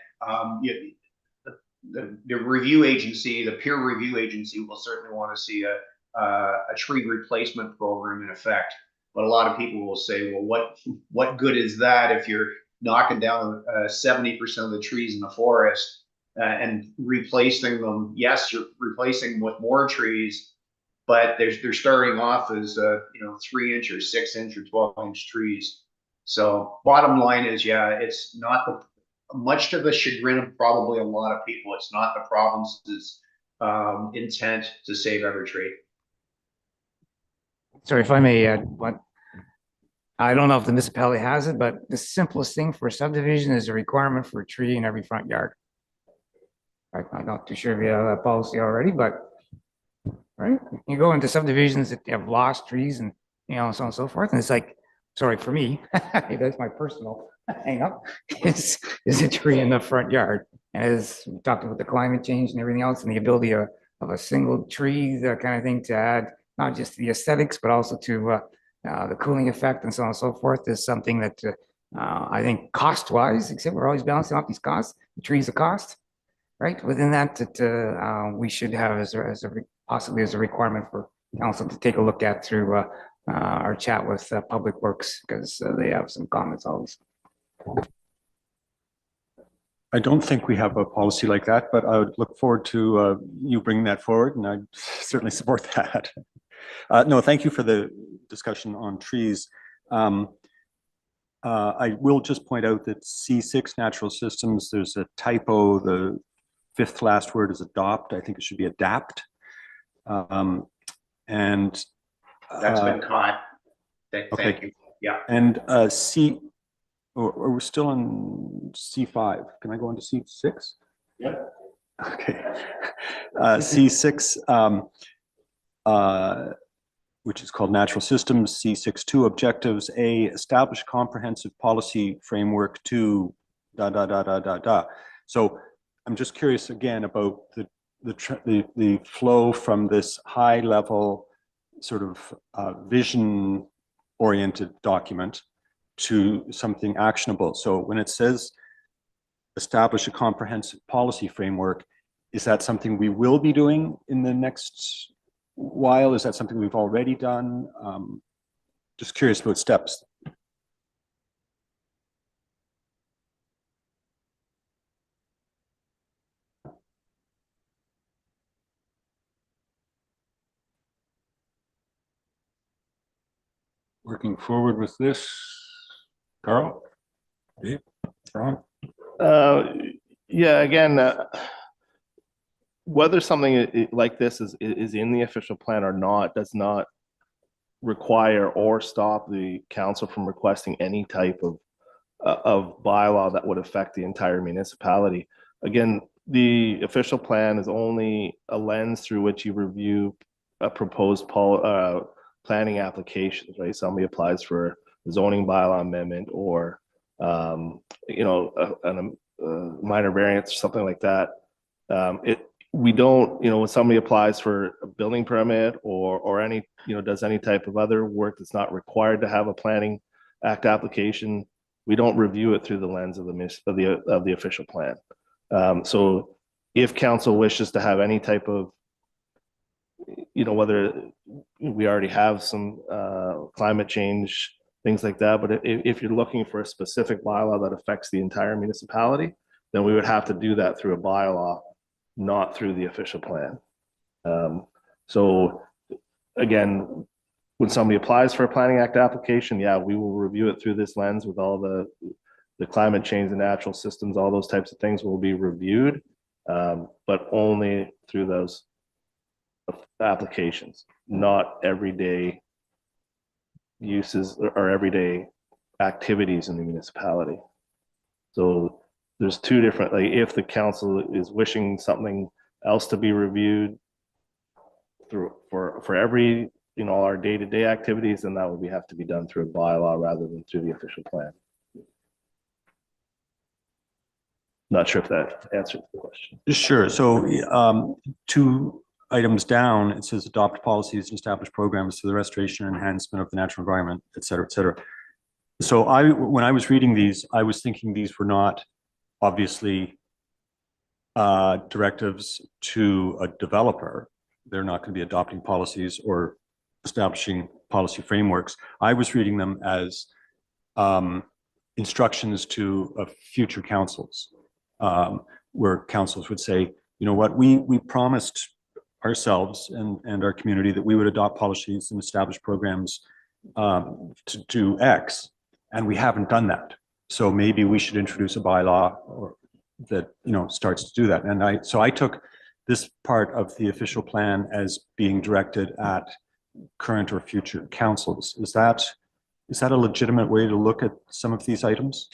[SPEAKER 3] the review agency, the peer review agency, will certainly want to see a tree replacement program in effect. But a lot of people will say, well, what good is that if you're knocking down 70% of the trees in the forest and replacing them? Yes, you're replacing with more trees, but they're starting off as 3-inch or 6-inch or 12-inch trees. So bottom line is, yeah, it's not much to the chagrin of probably a lot of people, it's not the province's intent to save every tree.
[SPEAKER 5] Sorry, if I may add one. I don't know if the municipality has it, but the simplest thing for subdivision is a requirement for a tree in every front yard. I'm not too sure if you have that policy already, but right, you go into subdivisions that have lost trees and so on and so forth, and it's like, sorry for me, that's my personal hang up, is a tree in the front yard. And as we talked about the climate change and everything else, and the ability of a single tree, that kind of thing, to add not just the aesthetics, but also to the cooling effect and so on and so forth, is something that I think cost-wise, except we're always balancing out these costs, the tree's a cost, right? Within that, we should have possibly as a requirement for council to take a look at through our chat with Public Works, because they have some comments always.
[SPEAKER 7] I don't think we have a policy like that, but I would look forward to you bringing that forward, and I certainly support that. No, thank you for the discussion on trees. I will just point out that C6 natural systems, there's a typo. The fifth last word is adopt. I think it should be adapt. And
[SPEAKER 3] That's been caught. Thank
[SPEAKER 7] okay.
[SPEAKER 3] you. Yeah.
[SPEAKER 7] And we're still on C5. Can I go on to C6?
[SPEAKER 6] Yeah.
[SPEAKER 7] Okay. C6, which is called natural systems. C6.2 objectives. A, establish comprehensive policy framework to ... So I'm just curious again about the flow from this high level sort of vision oriented document to something actionable. So when it says establish a comprehensive policy framework, is that something we will be doing in the next while? Is that something we've already done? Just curious about steps.
[SPEAKER 1] Working forward with this, Carl? Dave? Ron?
[SPEAKER 6] Yeah, again, whether something like this is in the official plan or not does not require or stop the council from requesting any type of bylaw that would affect the entire municipality. Again, the official plan is only a lens through which you review a proposed planning applications, right? Somebody applies for a zoning bylaw amendment or a minor variance or something like that. We don't, when somebody applies for a building permit or any, does any type of other work that's not required to have a planning act application, we don't review it through the lens of the official plan. So if council wishes to have any type of, whether we already have some climate change, things like that, but if you're looking for a specific bylaw that affects the entire municipality, then we would have to do that through a bylaw, not through the official plan. So again, when somebody applies for a planning act application, yeah, we will review it through this lens with all the climate change and natural systems, all those types of things will be reviewed, but only through those applications, not everyday uses or everyday activities in the municipality. So there's two different, like if the council is wishing something else to be reviewed for every, our day-to-day activities, then that would have to be done through a bylaw rather than through the official plan. Not sure if that answers the question.
[SPEAKER 7] Sure. So to items down, it says adopt policies and establish programs for the restoration and enhancement of the natural environment, et cetera, et cetera. So when I was reading these, I was thinking these were not obviously directives to a developer. They're not going to be adopting policies or establishing policy frameworks. I was reading them as instructions to future councils, where councils would say, you know what, we promised ourselves and our community that we would adopt policies and establish programs to do X, and we haven't done that. So maybe we should introduce a bylaw or that, you know, starts to do that. And I took this part of the official plan as being directed at current or future councils. Is that a legitimate way to look at some of these items?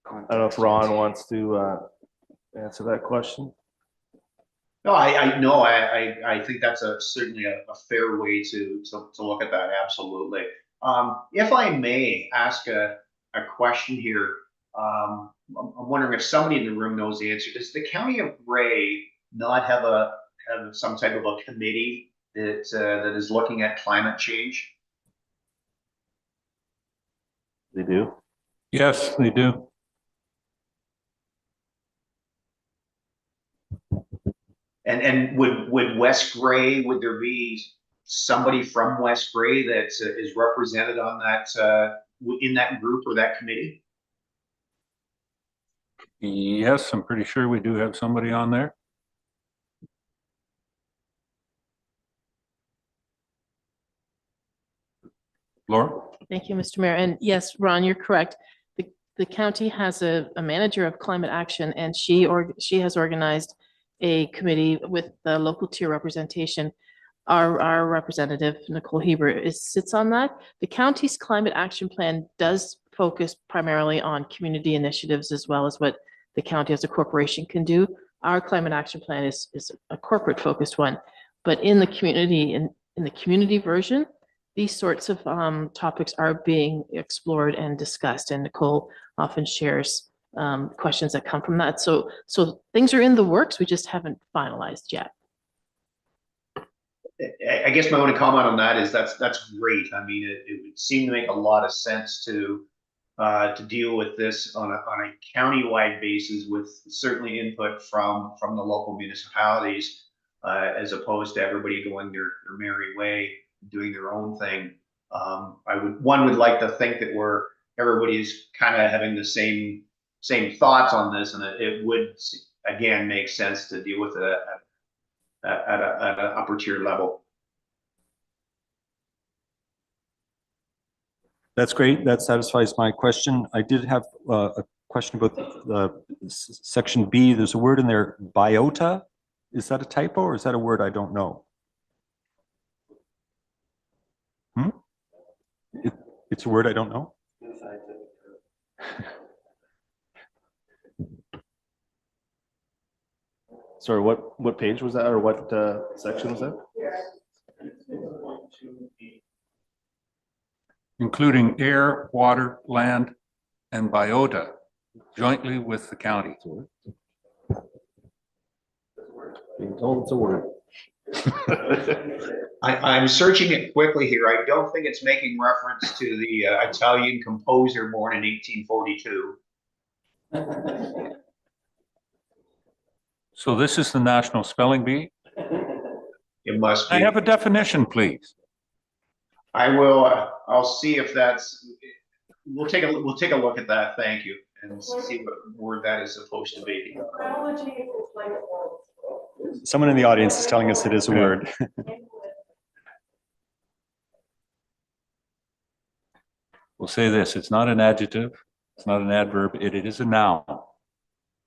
[SPEAKER 6] I don't know if Ron wants to answer that question.
[SPEAKER 3] No, I think that's certainly a fair way to look at that. Absolutely. If I may ask a question here, I'm wondering if somebody in the room knows the answer. Does the County of Bray not have some type of a committee that is looking at climate change?
[SPEAKER 6] They do.
[SPEAKER 1] Yes, they do.
[SPEAKER 3] And would West Gray, would there be somebody from West Gray that is represented on that in that group or that committee?
[SPEAKER 1] Yes, I'm pretty sure we do have somebody on there. Laura?
[SPEAKER 8] Thank you, Mr. Mayor. And yes, Ron, you're correct. The county has a manager of climate action, and she has organized a committee with the local tier representation. Our representative, Nicole Heber, sits on that. The county's climate action plan does focus primarily on community initiatives as well as what the county as a corporation can do. Our climate action plan is a corporate focused one, but in the community version, these sorts of topics are being explored and discussed, and Nicole often shares questions that come from that. So things are in the works. We just haven't finalized yet.
[SPEAKER 3] I guess my only comment on that is that's great. I mean, it would seem to make a lot of sense to deal with this on a county-wide basis with certainly input from the local municipalities, as opposed to everybody going their merry way, doing their own thing. One would like to think that everybody's kind of having the same thoughts on this, and it would again make sense to deal with it at an upper tier level.
[SPEAKER 7] That's great. That satisfies my question. I did have a question about the section B. There's a word in there, biota. Is that a typo or is that a word I don't know? It's a word I don't know.
[SPEAKER 6] Sorry, what page was that, or what section was that?
[SPEAKER 1] Including air, water, land, and biota, jointly with the county.
[SPEAKER 6] Being told it's a word.
[SPEAKER 3] I'm searching it quickly here. I don't think it's making reference to the Italian composer born in 1842.
[SPEAKER 1] So this is the National Spelling Bee.
[SPEAKER 3] It must be.
[SPEAKER 1] I have a definition, please.
[SPEAKER 3] I will. I'll see if that's. We'll take a look at that. Thank you, and see what word that is supposed to be.
[SPEAKER 7] Someone in the audience is telling us it is a word.
[SPEAKER 1] We'll say this, it's not an adjective, it's not an adverb, it is a noun.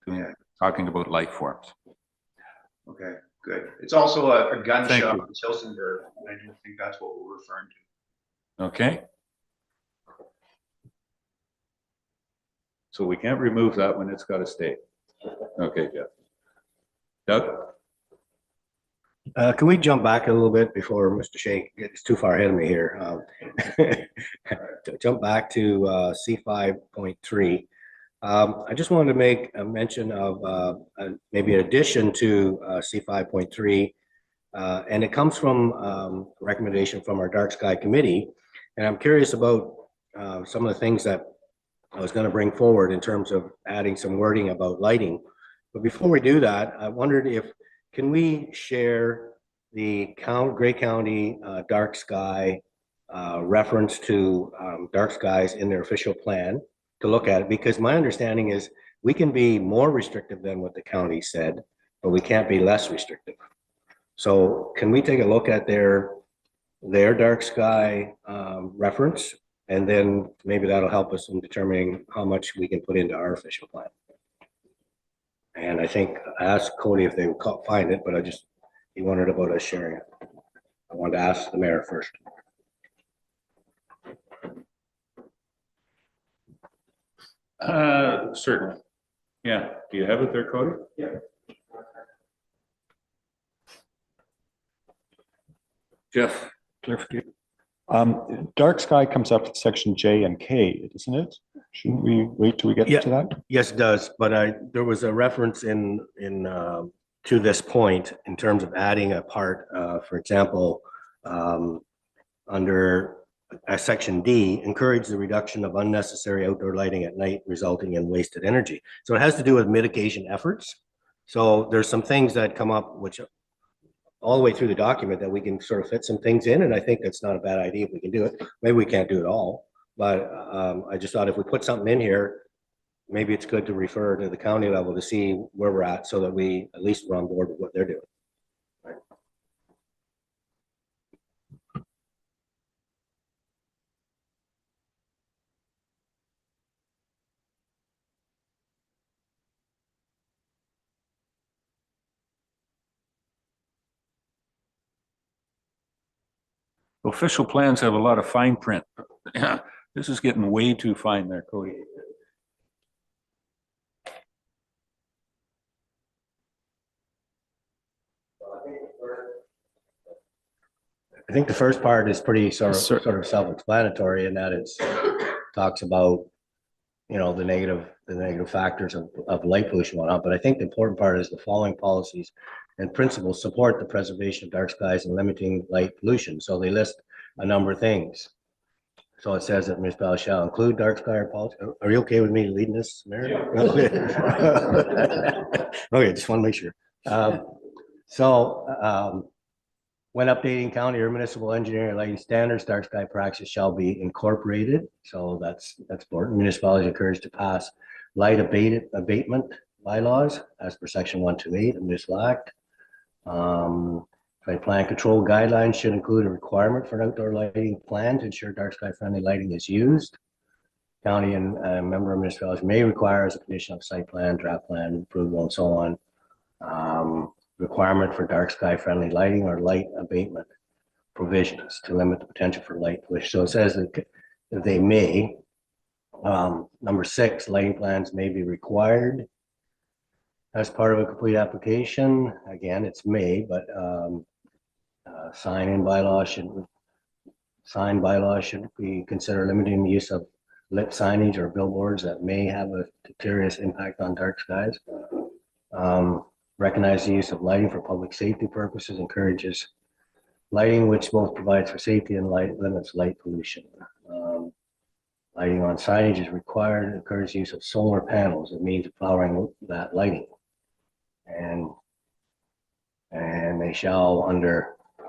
[SPEAKER 3] Yeah.
[SPEAKER 1] Talking about life forms.
[SPEAKER 3] Okay, good. It's also a gun
[SPEAKER 1] Thank
[SPEAKER 3] shop
[SPEAKER 1] you.
[SPEAKER 3] in Tilsonburg. I don't think that's what we're referring to.
[SPEAKER 1] Okay. So we can't remove that when it's got to stay. Okay, Jeff. Doug?
[SPEAKER 4] Can we jump back a little bit before Mr. Shea gets too far ahead of me here? Jump back to C5.3. I just wanted to make a mention of maybe an addition to C 5.3. And it comes from recommendation from our Dark Sky Committee. And I'm curious about some of the things that I was going to bring forward in terms of adding some wording about lighting. But before we do that, I wondered can we share the Grey County Dark Sky reference to dark skies in their official plan to look at it? Because my understanding is we can be more restrictive than what the county said, but we can't be less restrictive. So can we take a look at their dark sky reference, and then maybe that'll help us in determining how much we can put into our official plan. And I think I asked Cody if they would find it, but he wondered about us sharing it. I wanted to ask the mayor first.
[SPEAKER 1] Certainly. Yeah. Do you have it there, Cody?
[SPEAKER 6] Yeah.
[SPEAKER 1] Jeff.
[SPEAKER 7] Dark sky comes up in section J and K, isn't it? Shouldn't we wait till we get
[SPEAKER 4] Yeah.
[SPEAKER 7] to that?
[SPEAKER 4] Yes, it does. But there was a reference in to this point in terms of adding a part, for example, under section D, encourage the reduction of unnecessary outdoor lighting at night resulting in wasted energy. So it has to do with mitigation efforts. So there's some things that come up which all the way through the document that we can sort of fit some things in. And I think that's not a bad idea if we can do it. Maybe we can't do it all, but I just thought if we put something in here, maybe it's good to refer to the county level to see where we're at so that we at least we're on board with what they're doing. Right.
[SPEAKER 1] Official plans have a lot of fine print. Yeah, this is getting way too fine there, Cody.
[SPEAKER 4] I think the first part is pretty sort of self-explanatory in that it's talks about, the negative factors of light pollution and whatnot. But I think the important part is the following policies and principles support the preservation of dark skies and limiting light pollution. So they list a number of things. So it says that municipalities shall include dark sky policy. Are you okay with me leading this, Mayor? Okay, just want to make sure. When updating county or municipal engineering lighting standards, dark sky practice shall be incorporated. So that's important. Municipalities encouraged to pass light abatement bylaws as per section 128 of the Municipal Act. Site plan control guidelines should include a requirement for an outdoor lighting plan to ensure dark sky friendly lighting is used. County and member municipalities may require as a condition of site plan, draft plan, approval, and so on. Requirement for dark sky friendly lighting or light abatement provisions to limit the potential for light pollution. So it says that they may. Number 6, lighting plans may be required as part of a complete application. Again, it's may, but sign bylaw should be considered limiting the use of lit signage or billboards that may have a deleterious impact on dark skies. Recognize the use of lighting for public safety purposes, encourages lighting which both provides for safety and limits light pollution. Lighting on signage is required, encourages use of solar panels. It means powering that lighting. And they shall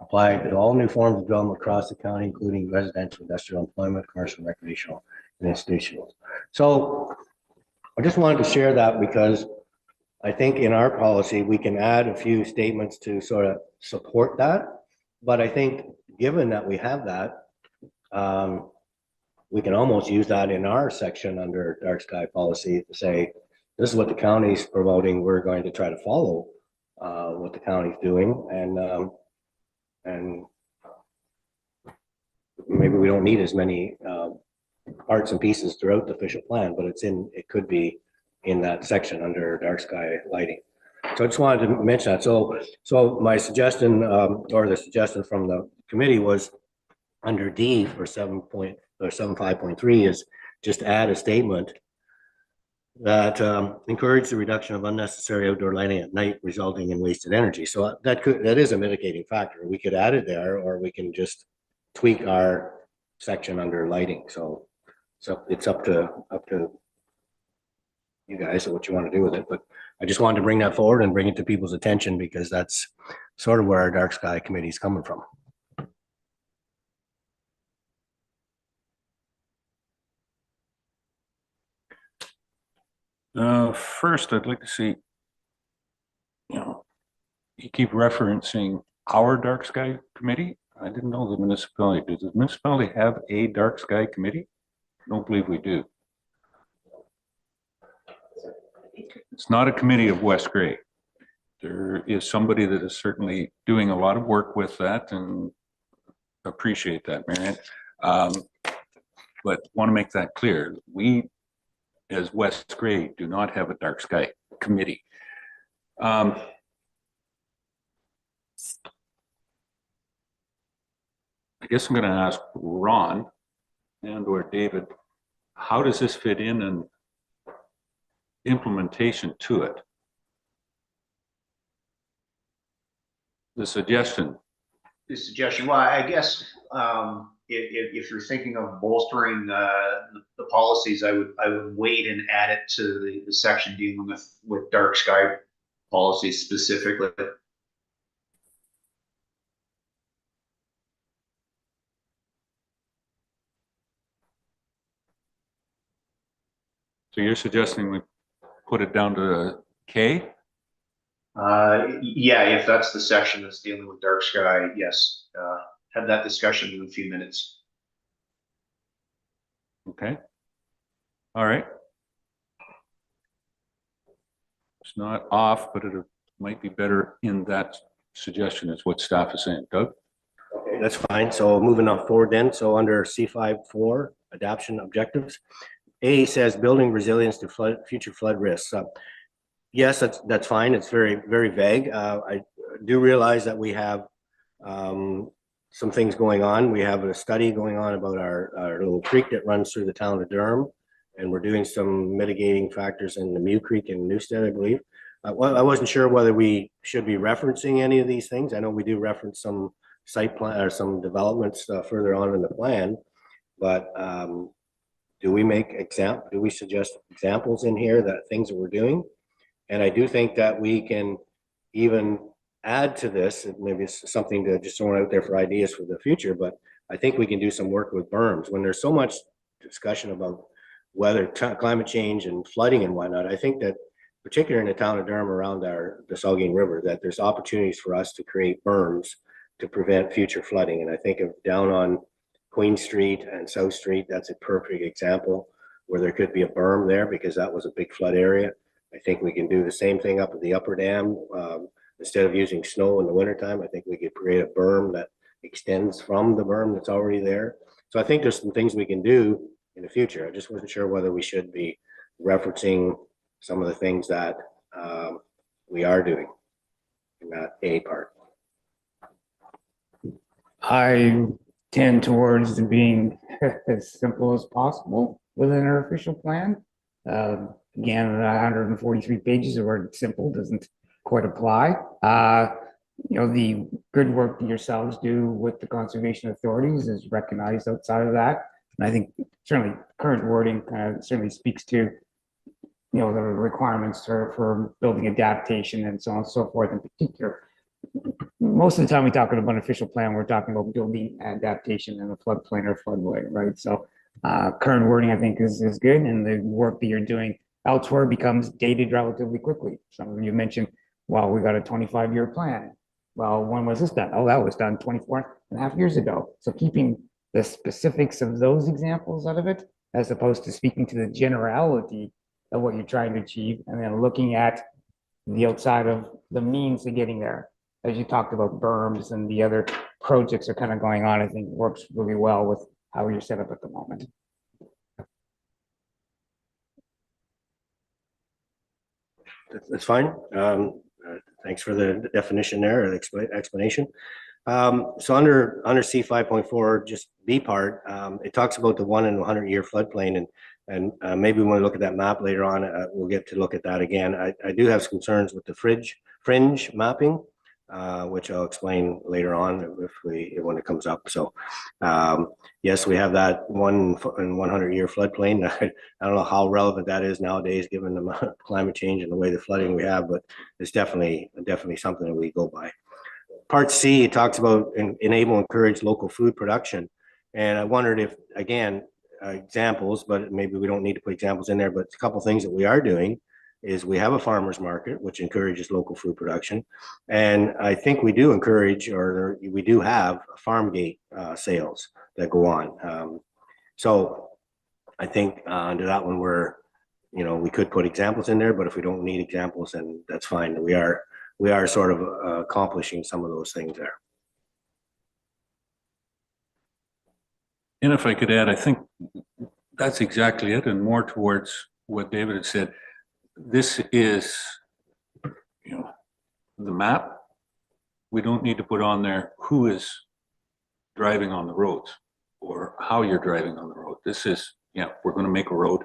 [SPEAKER 4] apply to all new forms of development across the county, including residential, industrial, employment, commercial, recreational, and institutional. So I just wanted to share that because I think in our policy, we can add a few statements to sort of support that. But I think given that we have that, we can almost use that in our section under dark sky policy to say, this is what the county's promoting. We're going to try to follow what the county's doing. And maybe we don't need as many parts and pieces throughout the official plan, but it could be in that section under dark sky lighting. So I just wanted to mention that. So my suggestion or the suggestion from the committee was under D for 7.5.3 is just add a statement that encourage the reduction of unnecessary outdoor lighting at night resulting in wasted energy. So that is a mitigating factor. We could add it there, or we can just tweak our section under lighting. So it's up to you guys and what you want to do with it. But I just wanted to bring that forward and bring it to people's attention because that's sort of where our dark sky committee is coming from.
[SPEAKER 1] First, I'd like to see, you keep referencing our dark sky committee. I didn't know the municipality. Does the municipality have a dark sky committee? I don't believe we do. It's not a committee of West Grey. There is somebody that is certainly doing a lot of work with that and appreciate that, Marianne. But want to make that clear. We, as West Grey, do not have a dark sky committee. I guess I'm going to ask Ron and or David, how does this fit in and implementation to it? The suggestion.
[SPEAKER 3] Well, I guess if you're thinking of bolstering the policies, I would wait and add it to the section dealing with dark sky policies specifically.
[SPEAKER 1] So you're suggesting we put it down to K?
[SPEAKER 3] Yeah, if that's the section that's dealing with dark sky, yes. Have that discussion in a few minutes.
[SPEAKER 1] Okay. All right. It's not off, but it might be better in that suggestion is what staff is saying. Doug?
[SPEAKER 4] Okay, that's fine. So moving on forward then. So under C5.4 adaptation objectives, A says building resilience to future flood risks. Yes, that's fine. It's very, very vague. I do realize that we have some things going on. We have a study going on about our little creek that runs through the town of Durham, and we're doing some mitigating factors in the Mew Creek in Newstead, I believe. Well, I wasn't sure whether we should be referencing any of these things. I know we do reference some site plan or some developments further on in the plan, but do we suggest examples in here that things that we're doing? And I do think that we can even add to this, and maybe it's something to just throw out there for ideas for the future, but I think we can do some work with berms. When there's so much discussion about weather, climate change and flooding and whatnot, I think that particularly in the town of Durham around the Saugeen River, that there's opportunities for us to create berms to prevent future flooding. And I think of down on Queen Street and South Street, that's a perfect example where there could be a berm there because that was a big flood area. I think we can do the same thing up at the upper dam. Instead of using snow in the wintertime, I think we could create a berm that extends from the berm that's already there. So I think there's some things we can do in the future. I just wasn't sure whether we should be referencing some of the things that we are doing in that A part.
[SPEAKER 5] I tend towards being as simple as possible within our official plan. Again, 143 pages, the word simple doesn't quite apply. The good work that yourselves do with the conservation authorities is recognized outside of that. And I think certainly current wording certainly speaks to, the requirements for building adaptation and so on and so forth in particular. Most of the time we talk about an official plan, we're talking about building adaptation in a floodplain or floodway, right? So current wording, I think, is good, and the work that you're doing elsewhere becomes dated relatively quickly. Some of you mentioned, well, we got a 25-year plan. Well, when was this done? Oh, that was done 24 and a half years ago. So keeping the specifics of those examples out of it, as opposed to speaking to the generality of what you're trying to achieve, and then looking at the outside of the means of getting there. As you talked about berms and the other projects are kind of going on, I think works really well with how you're set up at the moment.
[SPEAKER 4] That's fine. Thanks for the definition there, or explanation. So under C 5.4, just B part, it talks about the 1 in 100-year floodplain, and maybe when we look at that map later on, we'll get to look at that again. I do have some concerns with the fringe mapping, which I'll explain later on when it comes up. So yes, we have that 1 in 100-year floodplain. I don't know how relevant that is nowadays, given the amount of climate change and the way the flooding we have, but it's definitely something that we go by. Part C, it talks about enable, encourage local food production. And I wondered if, again, examples, but maybe we don't need to put examples in there, but a couple of things that we are doing is we have a farmer's market, which encourages local food production. And I think we do encourage, or we do have farm gate sales that go on. So I think under that one, we could put examples in there, but if we don't need examples, then that's fine. We are sort of accomplishing some of those things there.
[SPEAKER 1] And if I could add, I think that's exactly it, and more towards what David had said. This is, the map. We don't need to put on there who is driving on the roads or how you're driving on the road. This is, we're going to make a road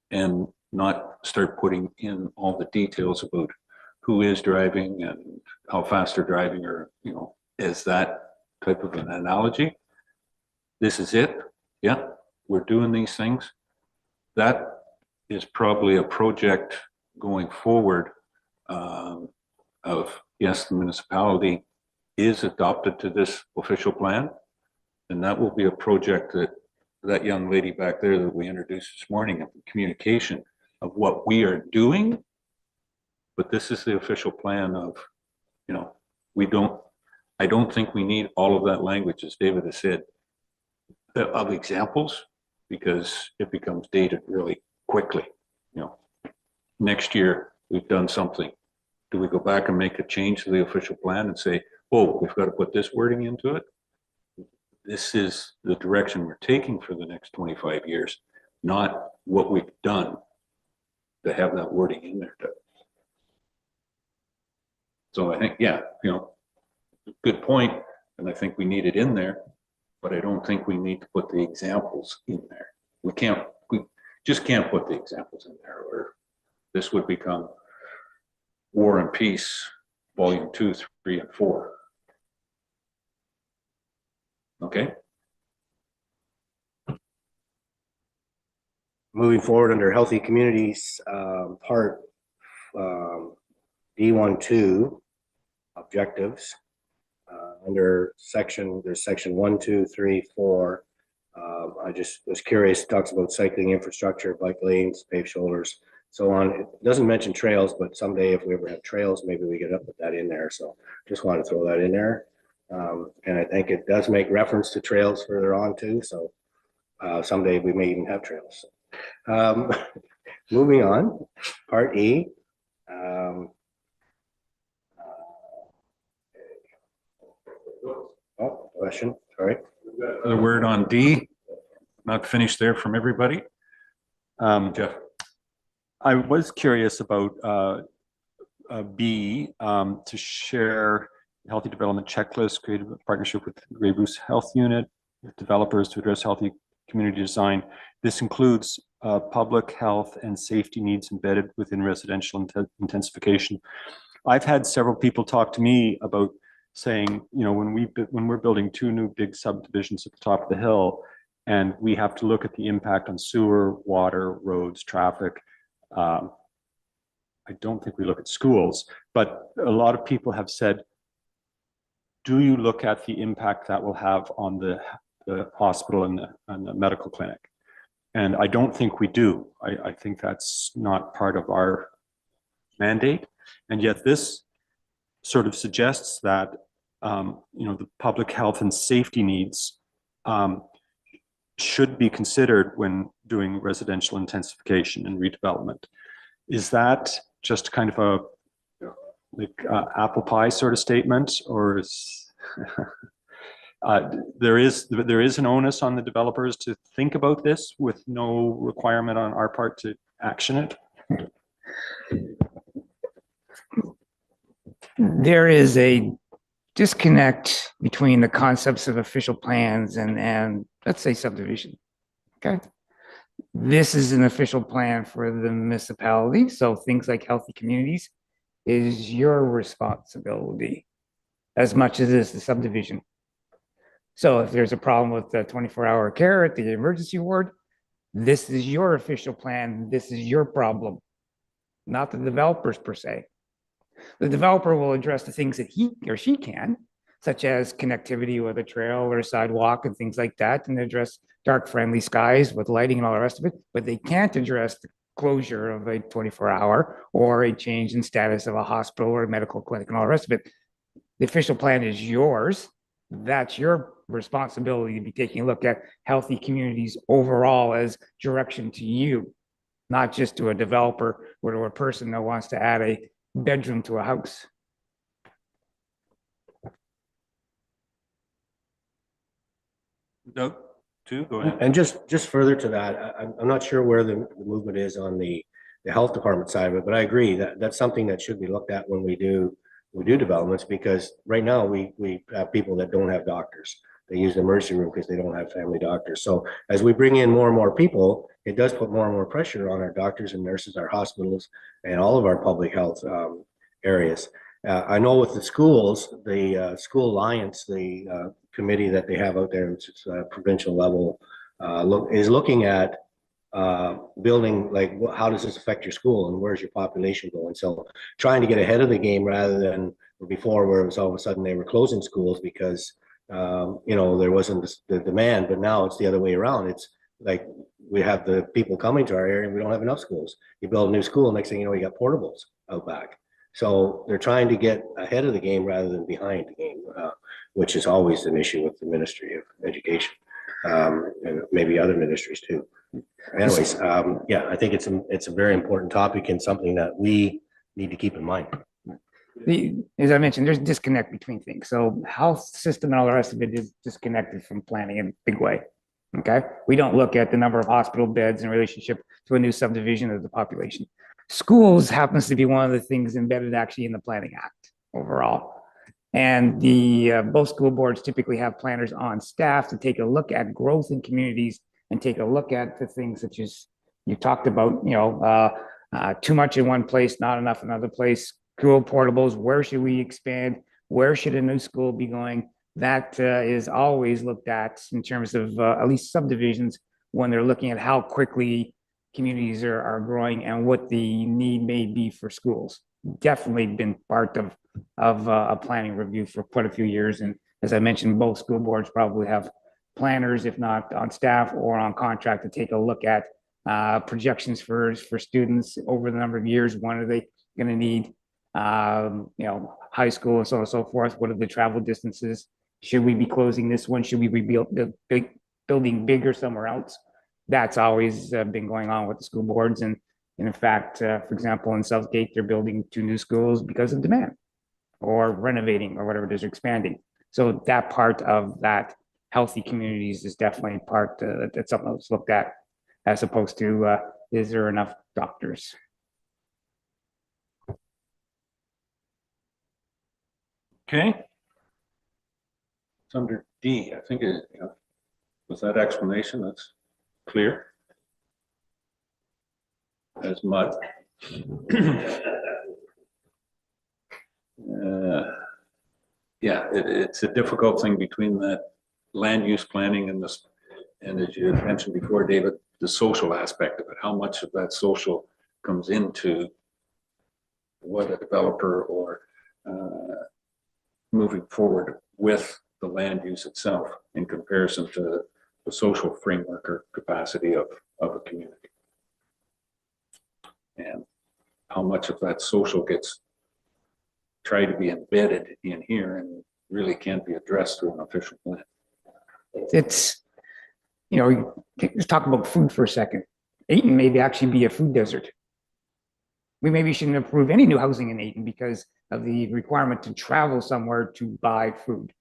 [SPEAKER 1] and not start putting in all the details about who is driving and how fast they're driving, or, as that type of an analogy. This is it. Yeah, we're doing these things. That is probably a project going forward of, yes, the municipality is adopted to this official plan. And that will be a project that young lady back there that we introduced this morning, of communication of what we are doing. But this is the official plan of, I don't think we need all of that language, as David has said, of examples, because it becomes dated really quickly. Next year we've done something. Do we go back and make a change to the official plan and say, oh, we've got to put this wording into it? This is the direction we're taking for the next 25 years, not what we've done to have that wording in there. So I think, good point. And I think we need it in there, but I don't think we need to put the examples in there. We just can't put the examples in there, or this would become War and Peace, Volume 2, 3, and 4. Okay.
[SPEAKER 4] Moving forward under healthy communities, part D12 objectives. Under there's section 1, 2, 3, 4. I just was curious. It talks about cycling infrastructure, bike lanes, paved shoulders, so on. It doesn't mention trails, but someday if we ever have trails, maybe we get up with that in there. So just want to throw that in there. And I think it does make reference to trails further on too. So someday we may even have trails. Moving on, part E. Question, sorry.
[SPEAKER 1] The word on D, not finished there from everybody. Jeff.
[SPEAKER 7] I was curious about B, to share healthy development checklist, created a partnership with Grey Goose Health Unit, with developers to address healthy community design. This includes public health and safety needs embedded within residential intensification. I've had several people talk to me about saying, when we're building 2 new big subdivisions at the top of the hill, and we have to look at the impact on sewer, water, roads, traffic. I don't think we look at schools, but a lot of people have said, do you look at the impact that will have on the hospital and the medical clinic? And I don't think we do. I think that's not part of our mandate. And yet this sort of suggests that, the public health and safety needs should be considered when doing residential intensification and redevelopment. Is that just kind of a apple pie sort of statement, or is there is an onus on the developers to think about this with no requirement on our part to action it?
[SPEAKER 5] There is a disconnect between the concepts of official plans and let's say subdivision. Okay. This is an official plan for the municipality. So things like healthy communities is your responsibility as much as it is the subdivision. So if there's a problem with the 24-hour care at the emergency ward, this is your official plan. This is your problem, not the developers per se. The developer will address the things that he or she can, such as connectivity with a trail or a sidewalk and things like that, and address dark friendly skies with lighting and all the rest of it, but they can't address the closure of a 24-hour or a change in status of a hospital or a medical clinic and all the rest of it. The official plan is yours. That's your responsibility to be taking a look at healthy communities overall as direction to you, not just to a developer or to a person that wants to add a bedroom to a house.
[SPEAKER 1] Doug, too, go ahead.
[SPEAKER 4] And just further to that, I'm not sure where the movement is on the health department side of it, but I agree that that's something that should be looked at when we do developments, because right now we have people that don't have doctors. They use the emergency room because they don't have family doctors. So as we bring in more and more people, it does put more and more pressure on our doctors and nurses, our hospitals, and all of our public health areas. I know with the schools, the School Alliance, the committee that they have out there, which is provincial level, is looking at building, like, how does this affect your school and where's your population going? So trying to get ahead of the game rather than before, where it was all of a sudden they were closing schools because there wasn't the demand, but now it's the other way around. It's like we have the people coming to our area and we don't have enough schools. You build a new school, next thing you know, you got portables out back. So they're trying to get ahead of the game rather than behind the game, which is always an issue with the Ministry of Education, and maybe other ministries too. Anyways, yeah, I think it's a very important topic and something that we need to keep in mind.
[SPEAKER 5] As I mentioned, there's disconnect between things. So health system and all the rest of it is disconnected from planning in a big way. Okay. We don't look at the number of hospital beds in relationship to a new subdivision of the population. Schools happens to be one of the things embedded actually in the Planning Act overall. And the both school boards typically have planners on staff to take a look at growth in communities and take a look at the things such as you talked about, too much in one place, not enough in another place, school portables, where should we expand? Where should a new school be going? That is always looked at in terms of at least subdivisions when they're looking at how quickly communities are growing and what the need may be for schools. Definitely been part of a planning review for quite a few years. And as I mentioned, both school boards probably have planners, if not on staff or on contract, to take a look at projections for students over the number of years. When are they going to need, high school and so on and so forth? What are the travel distances? Should we be closing this one? Should we be building bigger somewhere else? That's always been going on with the school boards. And in fact, for example, in Southgate, they're building 2 new schools because of demand, or renovating, or whatever it is, expanding. So that part of that healthy communities is definitely part that's something that's looked at, as opposed to is there enough doctors?
[SPEAKER 1] Okay. It's under D. I think with that explanation, that's clear as mud. Yeah, it's a difficult thing between that land use planning and this, and as you had mentioned before, David, the social aspect of it. How much of that social comes into what a developer or moving forward with the land use itself in comparison to the social framework or capacity of a community, and how much of that social gets tried to be embedded in here and really can't be addressed through an official plan.
[SPEAKER 5] It's, let's talk about food for a second. Ayton may actually be a food desert. We maybe shouldn't approve any new housing in Ayton because of the requirement to travel somewhere to buy food.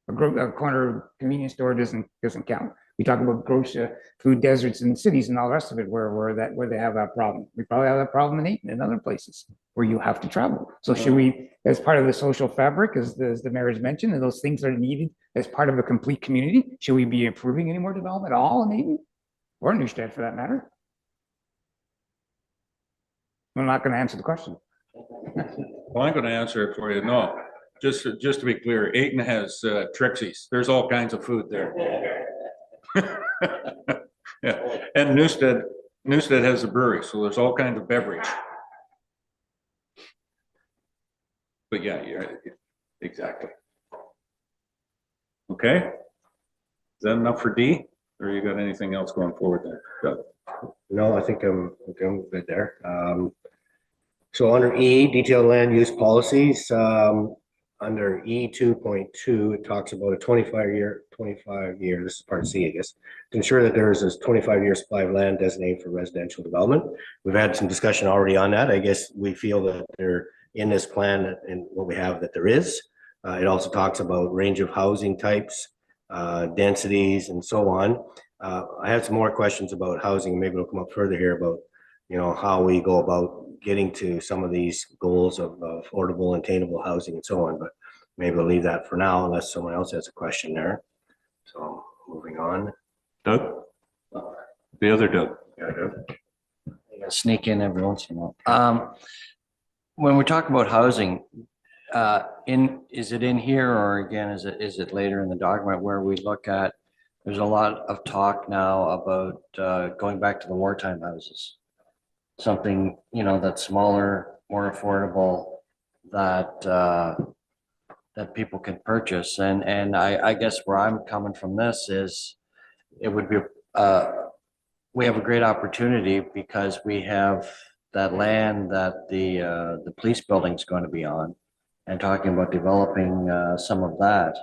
[SPEAKER 5] A corner convenience store doesn't count. We talk about grocery, food deserts in cities and all the rest of it where they have that problem. We probably have that problem in Ayton and other places where you have to travel. So should we, as part of the social fabric, as the mayor has mentioned, and those things are needed as part of a complete community, should we be improving any more development at all in Ayton? Or Neustadt for that matter? I'm not going to answer the question.
[SPEAKER 1] Well, I'm going to answer it for you. No, just to be clear, Ayton has Trixie's. There's all kinds of food there. Yeah, and Neustadt has a brewery, so there's all kinds of beverage. But yeah, exactly. Okay. Is that enough for D? Or you got anything else going forward there? Doug?
[SPEAKER 4] No, I think I'm good there. So under E, detailed land use policies, under E 2.2, it talks about a 25 year, this is part C, I guess, to ensure that there is a 25-year supply of land designated for residential development. We've had some discussion already on that. I guess we feel that they're in this plan and what we have that there is. It also talks about range of housing types, densities, and so on. I have some more questions about housing. Maybe it'll come up further here about, how we go about getting to some of these goals of affordable and attainable housing and so on, but maybe we'll leave that for now unless someone else has a question there. So moving on.
[SPEAKER 1] Doug? The other Doug.
[SPEAKER 4] Yeah, Doug.
[SPEAKER 9] I gotta sneak in every once in a while. When we talk about housing, is it in here, or again, is it later in the document where we look at, there's a lot of talk now about going back to the wartime houses. Something, that's smaller, more affordable, that that people can purchase. And I guess where I'm coming from this is it would be we have a great opportunity because we have that land that the police building is going to be on, and talking about developing some of that.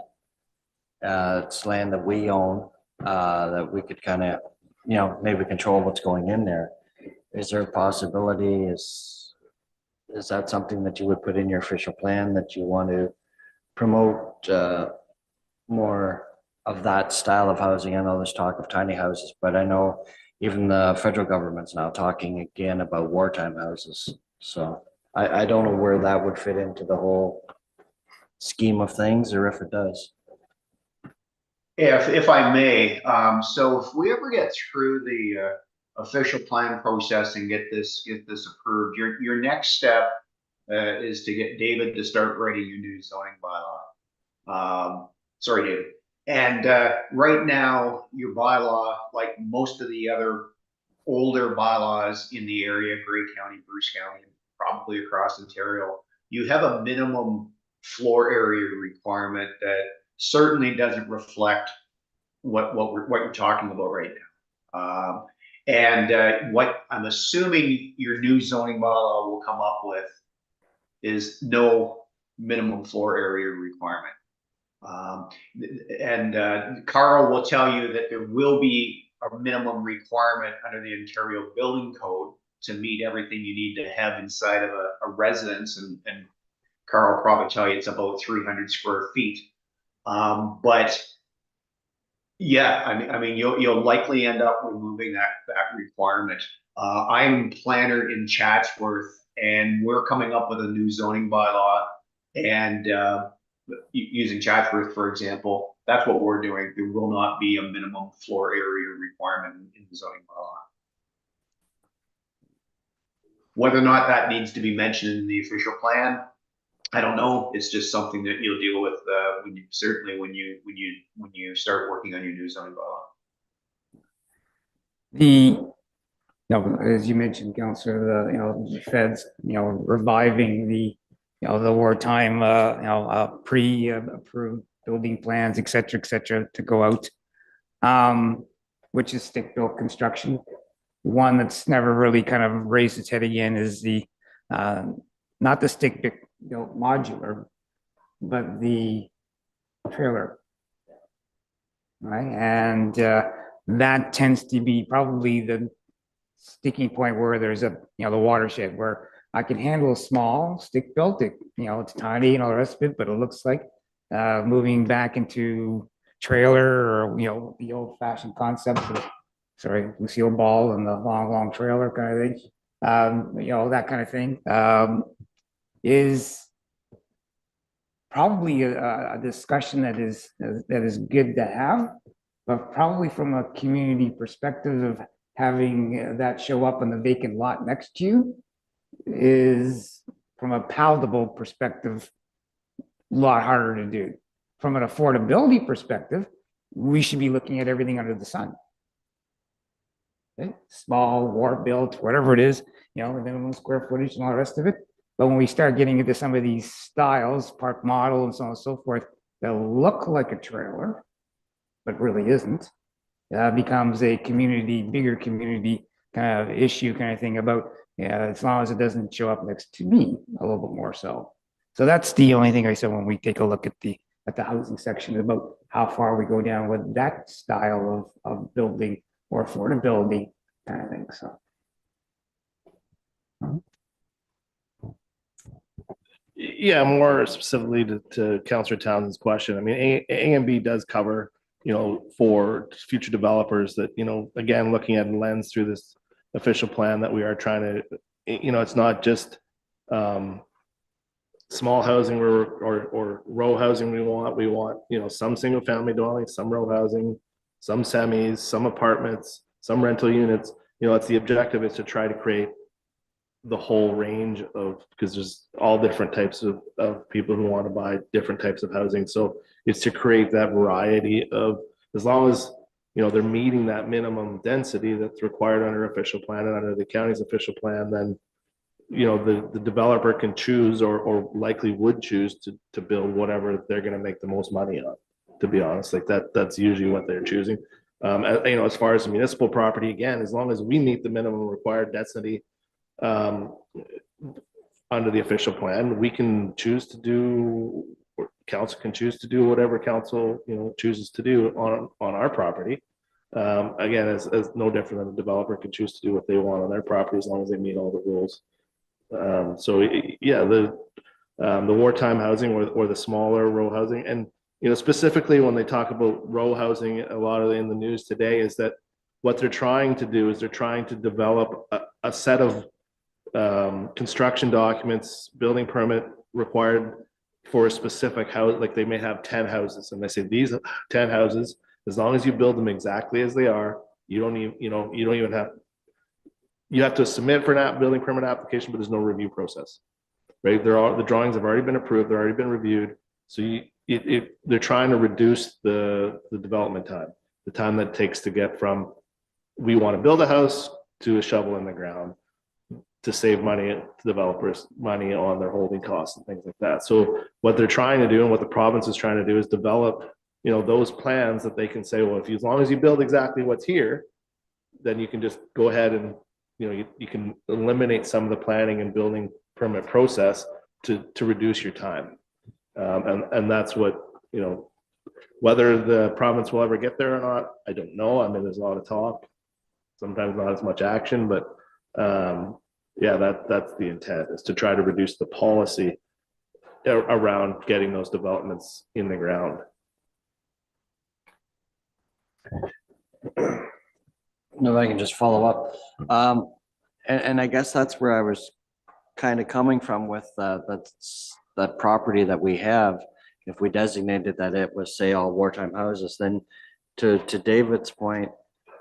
[SPEAKER 9] It's land that we own, that we could kind of, maybe control what's going in there. Is there a possibility, is that something that you would put in your official plan, that you want to promote more of that style of housing? I know there's talk of tiny houses, but I know even the federal government's now talking again about wartime houses. So I don't know where that would fit into the whole scheme of things, or if it does.
[SPEAKER 3] If I may, so if we ever get through the official plan process and get this approved, your next step is to get David to start writing your new zoning bylaw. Sorry, David. And right now, your bylaw, like most of the other older bylaws in the area, Grey County, Bruce County, and probably across Ontario, you have a minimum floor area requirement that certainly doesn't reflect what you're talking about right now. And what I'm assuming your new zoning bylaw will come up with is no minimum floor area requirement. Carl will tell you that there will be a minimum requirement under the Ontario Building Code to meet everything you need to have inside of a residence, and Carl will probably tell you it's about 300 square feet. But yeah, I mean, you'll likely end up removing that requirement. I'm planner in Chatsworth, and we're coming up with a new zoning bylaw, and using Chatsworth, for example, that's what we're doing. There will not be a minimum floor area requirement in the zoning bylaw. Whether or not that needs to be mentioned in the official plan, I don't know. It's just something that you'll deal with when you start working on your new zoning bylaw.
[SPEAKER 5] As you mentioned, Councillor, the feds, reviving the wartime, pre-approved building plans, et cetera, to go out, which is stick-built construction. One that's never really kind of raised its head again is not the stick-built modular, but the trailer, right? And that tends to be probably the sticking point where there's the watershed where I can handle a small stick built, it's tiny and all the rest of it, but it looks like moving back into trailer or, the old fashioned concept of, sorry, Lucille Ball and the long trailer kind of thing. That kind of thing, is probably a discussion that is good to have, but probably from a community perspective of having that show up on the vacant lot next to you is, from a palatable perspective, a lot harder to do. From an affordability perspective, we should be looking at everything under the sun. Okay? Small, war built, whatever it is, the minimum square footage and all the rest of it. But when we start getting into some of these styles, park model and so on and so forth, that look like a trailer, but really isn't, becomes a bigger community kind of issue kind of thing about, as long as it doesn't show up next to me a little bit more so. So that's the only thing I said when we take a look at the housing section about how far we go down with that style of building or affordability kind of thing, so.
[SPEAKER 6] Yeah, more specifically to Councillor Townsend's question. I mean, A&B does cover, for future developers that, again, looking at a lens through this official plan that we are trying to, it's not just small housing or row housing we want, some single family dwellings, some row housing, some semis, some apartments, some rental units. It's the objective is to try to create the whole range of, because there's all different types of people who want to buy different types of housing. So it's to create that variety of, as long as, they're meeting that minimum density that's required under official plan and under the county's official plan, then, the developer can choose or likely would choose to build whatever they're going to make the most money on, to be honest. Like that's usually what they're choosing. As far as the municipal property, again, as long as we meet the minimum required density under the official plan, we can choose to do, or council can choose to do whatever council chooses to do on our property. Again, as no different than the developer can choose to do what they want on their property as long as they meet all the rules. So yeah, the wartime housing or the smaller row housing, and specifically when they talk about row housing, a lot of in the news today is that what they're trying to do is they're trying to develop a set of construction documents, building permit required for a specific house. Like they may have 10 houses and they say these 10 houses, as long as you build them exactly as they are, you don't even have, you have to submit for an building permit application, but there's no review process, right? The drawings have already been approved. They've already been reviewed. So they're trying to reduce the development time, the time that it takes to get from, we want to build a house to a shovel in the ground, to save money to developers, money on their holding costs and things like that. So what they're trying to do and what the province is trying to do is develop, those plans that they can say, well, as long as you build exactly what's here, then you can just go ahead and, you can eliminate some of the planning and building permit process to reduce your time. And that's what, whether the province will ever get there or not, I don't know. I mean, there's a lot of talk, sometimes not as much action, but yeah, that's the intent, is to try to reduce the policy around getting those developments in the ground.
[SPEAKER 9] No, I can just follow up. And I guess that's where I was kind of coming from with that property that we have. If we designated that it was, say, all wartime houses, then to David's point,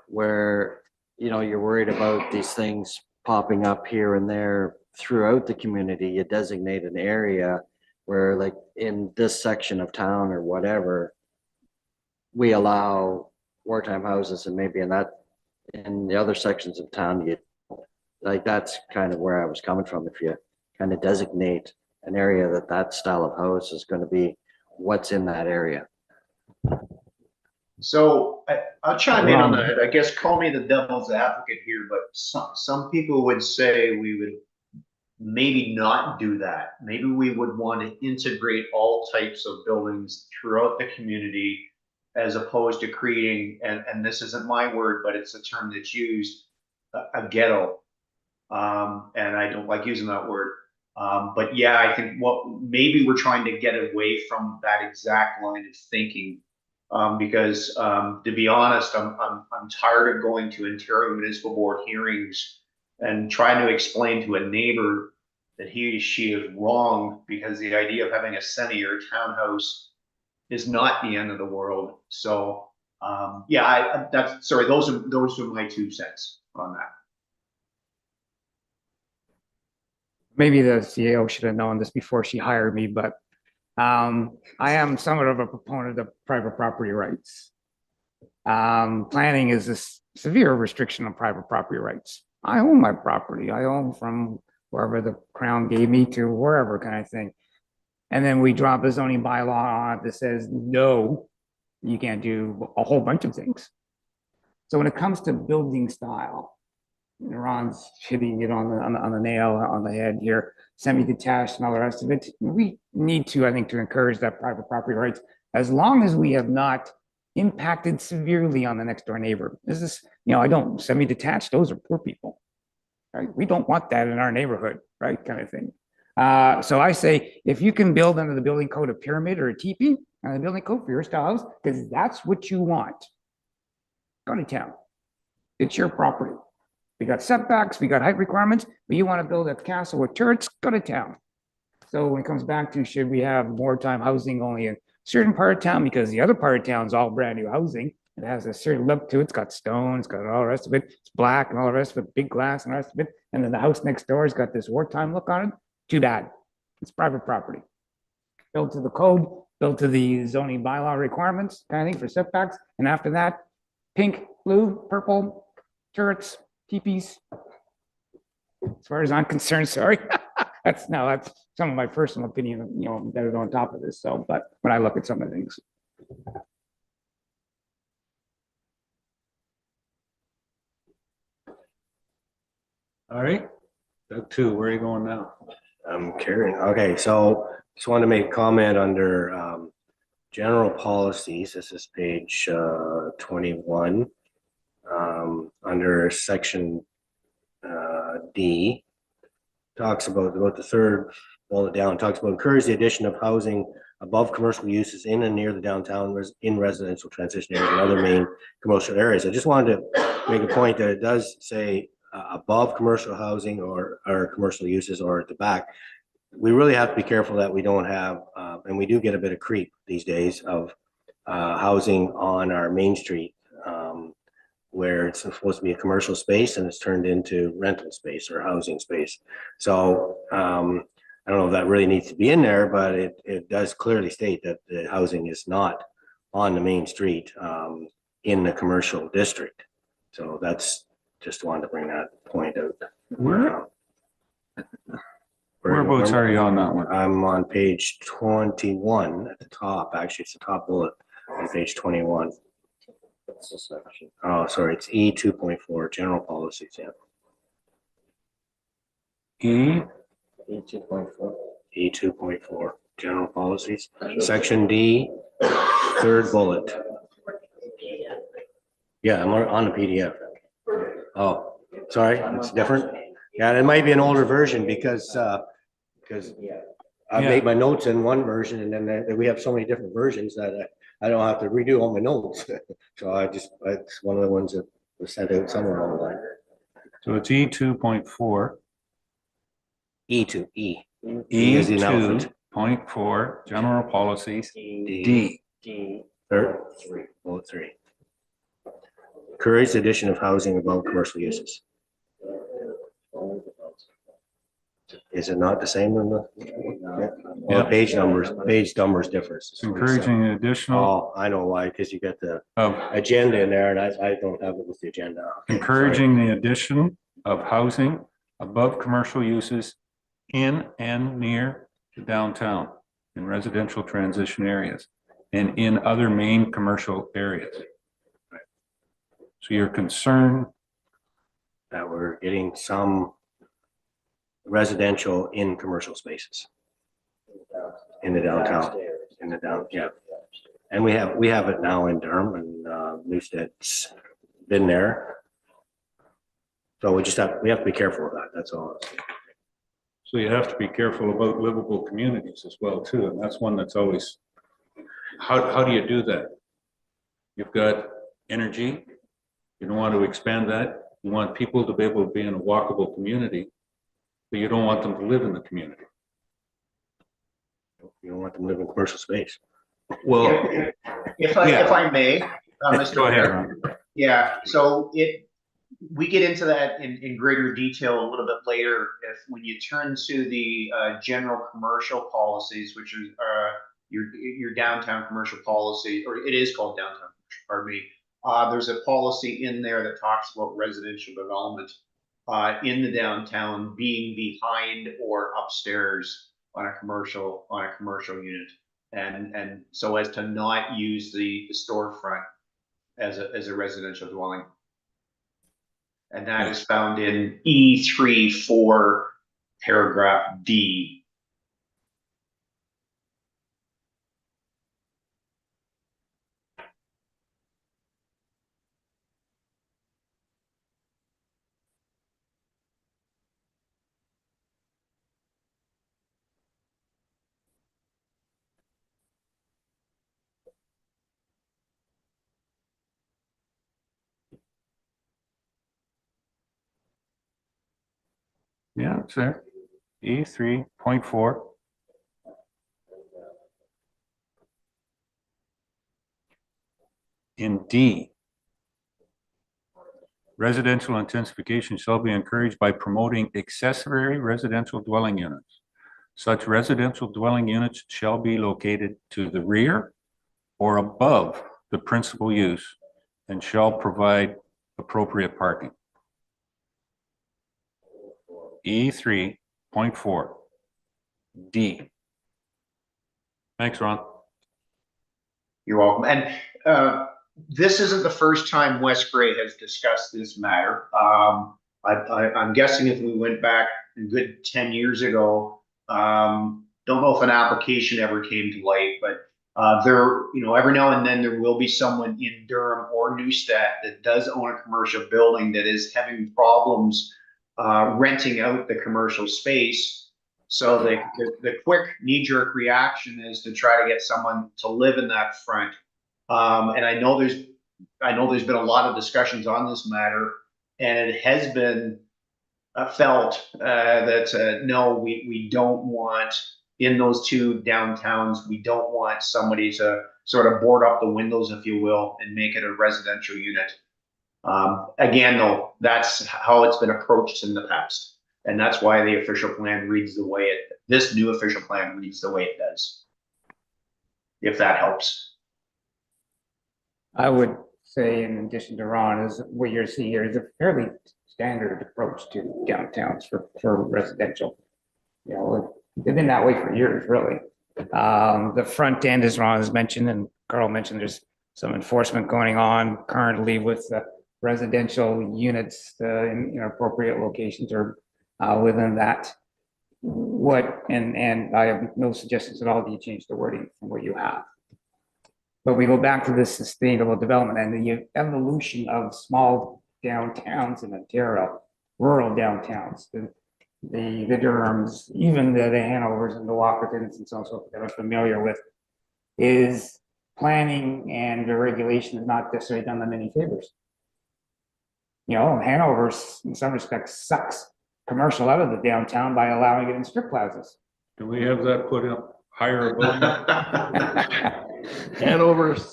[SPEAKER 9] where, you're worried about these things popping up here and there throughout the community, you designate an area where, like in this section of town or whatever, we allow wartime houses, and maybe in the other sections of town, that's kind of where I was coming from. If you kind of designate an area that style of house is going to be what's in that area.
[SPEAKER 3] So I'll chime in on that. I guess call me the devil's advocate here, but some people would say we would maybe not do that. Maybe we would want to integrate all types of buildings throughout the community, as opposed to creating, and this isn't my word, but it's a term that's used, a ghetto. And I don't like using that word. But yeah, I think maybe we're trying to get away from that exact line of thinking because to be honest, I'm tired of going to Ontario Municipal Board hearings and trying to explain to a neighbor that he or she is wrong because the idea of having a semi or townhouse is not the end of the world. So yeah, those are my 2 cents on that.
[SPEAKER 5] Maybe the CEO should have known this before she hired me, but I am somewhat of a proponent of private property rights. Planning is a severe restriction on private property rights. I own my property. I own from wherever the crown gave me to wherever kind of thing. And then we drop a zoning bylaw on it that says, no, you can't do a whole bunch of things. So when it comes to building style, Ron's hitting it on the nail on the head here, semi-detached and all the rest of it. We need to, I think, to encourage that private property rights, as long as we have not impacted severely on the next door neighbor. This is, I don't, semi-detached, those are poor people, right? We don't want that in our neighborhood, right? Kind of thing. So I say, if you can build under the building code a pyramid or a teepee on the building code for your style house, because that's what you want, go to town. It's your property. We got setbacks, we got height requirements, but you want to build a castle with turrets, go to town. So when it comes back to, should we have more time housing only in certain part of town, because the other part of town is all brand new housing. It has a certain look to it. It's got stones, got all the rest of it. It's black and all the rest of it, big glass and the rest of it. And then the house next door has got this wartime look on it. Too bad. It's private property. Built to the code, built to the zoning bylaw requirements, kind of thing for setbacks. And after that, pink, blue, purple, turrets, teepees. As far as I'm concerned, sorry. That's some of my personal opinion, that is on top of this. So, but when I look at some of the things.
[SPEAKER 1] All right, Doug 2, where are you going now?
[SPEAKER 4] I'm carrying. Okay, so just want to make a comment under general policies. This is page 21. Under section D, talks about the third bullet down, talks about encourage the addition of housing above commercial uses in and near the downtown in residential transition areas and other main commercial areas. I just wanted to make a point that it does say above commercial housing or commercial uses or at the back. We really have to be careful that we don't have, and we do get a bit of creep these days of housing on our main street, where it's supposed to be a commercial space and it's turned into rental space or housing space. So I don't know if that really needs to be in there, but it does clearly state that the housing is not on the main street in the commercial district. So that's just wanted to bring that point out.
[SPEAKER 1] Whereabouts are you on that one?
[SPEAKER 4] I'm on page 21 at the top. Actually, it's the top bullet on page 21. Oh, sorry, it's E 2.4, general policies, yeah.
[SPEAKER 1] E
[SPEAKER 9] 2.4.
[SPEAKER 4] E 2.4, general policies, section D, third bullet. Yeah, I'm on the PDF. Oh, sorry, it's different. Yeah, it might be an older version because I made my notes in one version and then we have so many different versions that I don't have to redo all my notes. So it's one of the ones that was sent out somewhere online.
[SPEAKER 1] So it's E 2.4.
[SPEAKER 4] E2, E.
[SPEAKER 1] E
[SPEAKER 4] is the elephant.
[SPEAKER 1] 2.4, general policies,
[SPEAKER 4] D.
[SPEAKER 1] D.
[SPEAKER 4] Third, bullet 3. Encourage the addition of housing above commercial uses. Is it not the same in the? Well, page numbers differs.
[SPEAKER 1] It's encouraging additional,
[SPEAKER 4] Oh, I know why, because you got the
[SPEAKER 1] of
[SPEAKER 4] agenda in there and I don't have it with the agenda.
[SPEAKER 1] encouraging the addition of housing above commercial uses in and near the downtown in residential transition areas and in other main commercial areas. So you're concerned
[SPEAKER 4] That we're getting some residential in commercial spaces. In the downtown, yeah. And we have it now in Durham and at least it's been there. So we have to be careful of that, that's all.
[SPEAKER 1] So you have to be careful about livable communities as well too, and that's one that's always, how do you do that? You've got energy. You don't want to expand that. You want people to be able to be in a walkable community, but you don't want them to live in the community.
[SPEAKER 4] You don't want them to live in commercial space.
[SPEAKER 3] Well, if I may, Mr.
[SPEAKER 1] Go ahead,
[SPEAKER 3] Mayor.
[SPEAKER 1] Ron.
[SPEAKER 3] Yeah, so we get into that in greater detail a little bit later when you turn to the general commercial policies, which are your downtown commercial policy, or it is called downtown commercial, pardon me. There's a policy in there that talks about residential development in the downtown being behind or upstairs on a commercial unit, and so as to not use the storefront as a residential dwelling. And that is found in E3(4) paragraph D.
[SPEAKER 1] Yeah, it's there. E3.4. In D, residential intensification shall be encouraged by promoting accessory residential dwelling units. Such residential dwelling units shall be located to the rear or above the principal use and shall provide appropriate parking. E3.4 D. Thanks, Ron.
[SPEAKER 3] You're welcome. And this isn't the first time West Gray has discussed this matter. I'm guessing if we went back a good 10 years ago, don't know if an application ever came to light, but every now and then there will be someone in Durham or Neustadt that does own a commercial building that is having problems renting out the commercial space. So the quick knee-jerk reaction is to try to get someone to live in that front. And I know there's been a lot of discussions on this matter, and it has been felt that no, we don't want, in those two downtowns, we don't want somebody to sort of board up the windows, if you will, and make it a residential unit. Again, though, that's how it's been approached in the past. And that's why the official plan reads the way this new official plan reads the way it does. If that helps.
[SPEAKER 5] I would say, in addition to Ron, is what you're seeing here is a fairly standard approach to downtowns for residential. You know, they've been that way for years, really. The front end, as Ron has mentioned, and Carl mentioned, there's some enforcement going on currently with residential units in appropriate locations or within that. And I have no suggestions at all that you change the wording from what you have. But we go back to this sustainable development and the evolution of small downtowns in Ontario, rural downtowns, the Durhams, even the Hanovers and the Walkertons and so on and so forth that I'm familiar with, is planning and the regulation has not necessarily done them any favors. You know, Hanover, in some respects, sucks commercial out of the downtown by allowing it in strip plazas.
[SPEAKER 1] Do we have that put up higher?
[SPEAKER 6] Hanover.
[SPEAKER 5] Is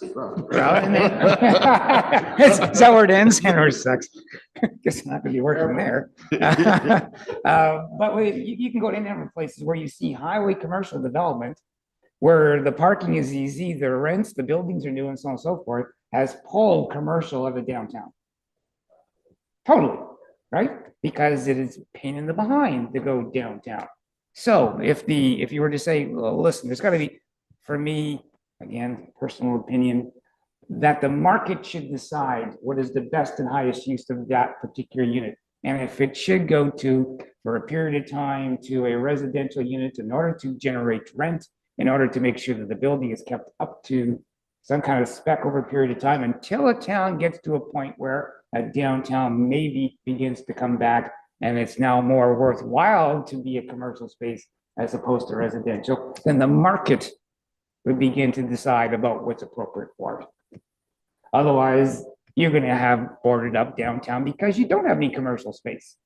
[SPEAKER 5] that where it ends? Hanover sucks. Guess I'm not going to be working there. But you can go to any number of places where you see highway commercial development, where the parking is easy, the rents, the buildings are new, and so on and so forth, has pulled commercial out of downtown. Totally, right? Because it is a pain in the behind to go downtown. So if you were to say, well, listen, there's got to be, for me, again, personal opinion, that the market should decide what is the best and highest use of that particular unit. And if it should go for a period of time, to a residential unit in order to generate rent, in order to make sure that the building is kept up to some kind of spec over a period of time, until a town gets to a point where a downtown maybe begins to come back and it's now more worthwhile to be a commercial space as opposed to residential, then the market would begin to decide about what's appropriate for it. Otherwise, you're gonna have boarded up downtown because you don't have any commercial space.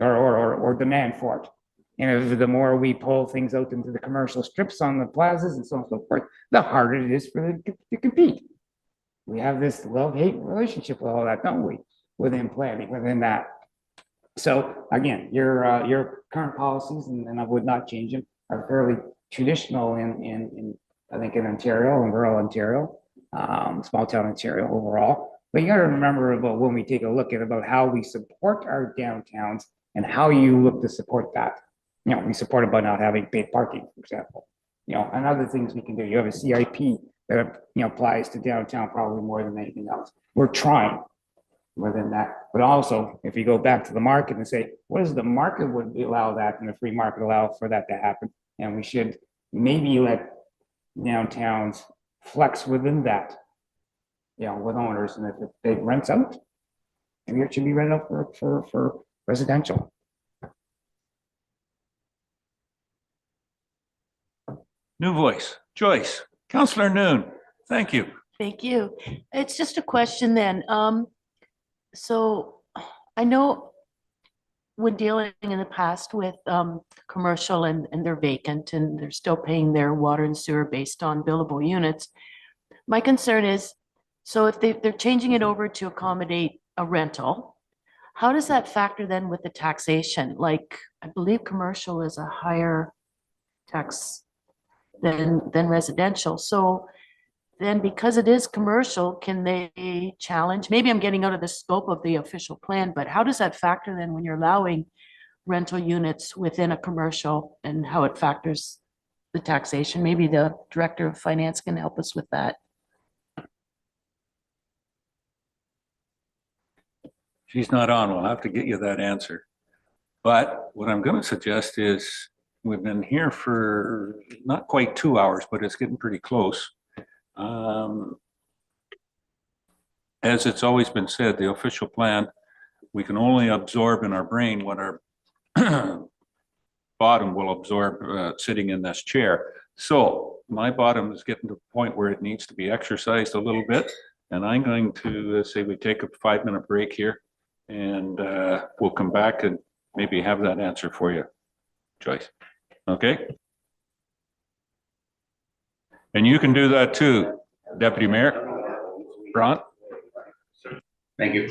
[SPEAKER 5] Or demand for it. And if the more we pull things out into the commercial strips on the plazas and so on and so forth, the harder it is for them to compete. We have this love-hate relationship with all that, don't we? Within planning, within that. So again, your current policies, and I would not change them, are fairly traditional in I think in Ontario and rural Ontario, small town Ontario overall. But you got to remember about when we take a look at about how we support our downtowns and how you look to support that. You know, we support it by not having paid parking, for example. You know, and other things we can do. You have a CIP that applies to downtown probably more than anything else. We're trying within that. But also, if you go back to the market and say, what does the market would allow that and the free market allow for that to happen? And we should maybe let downtowns flex within that, with owners. And if it rents out, maybe it should be rented out for residential.
[SPEAKER 1] New voice, Joyce, Councillor Noon, thank you.
[SPEAKER 10] Thank you. It's just a question then. So I know when dealing in the past with commercial and they're vacant and they're still paying their water and sewer based on billable units. My concern is, so if they're changing it over to accommodate a rental, how does that factor then with the taxation? Like, I believe commercial is a higher tax than residential. So then because it is commercial, can they challenge? Maybe I'm getting out of the scope of the official plan, but how does that factor then when you're allowing rental units within a commercial and how it factors the taxation? Maybe the director of finance can help us with that.
[SPEAKER 1] She's not on. We'll have to get you that answer. But what I'm going to suggest is we've been here for not quite 2 hours, but it's getting pretty close. As it's always been said, the official plan, we can only absorb in our brain what our bottom will absorb sitting in this chair. So my bottom is getting to the point where it needs to be exercised a little bit. And I'm going to say we take a 5-minute break here and we'll come back and maybe have that answer for you, Joyce. Okay? And you can do that too, Deputy Mayor. Ron?
[SPEAKER 3] Thank you.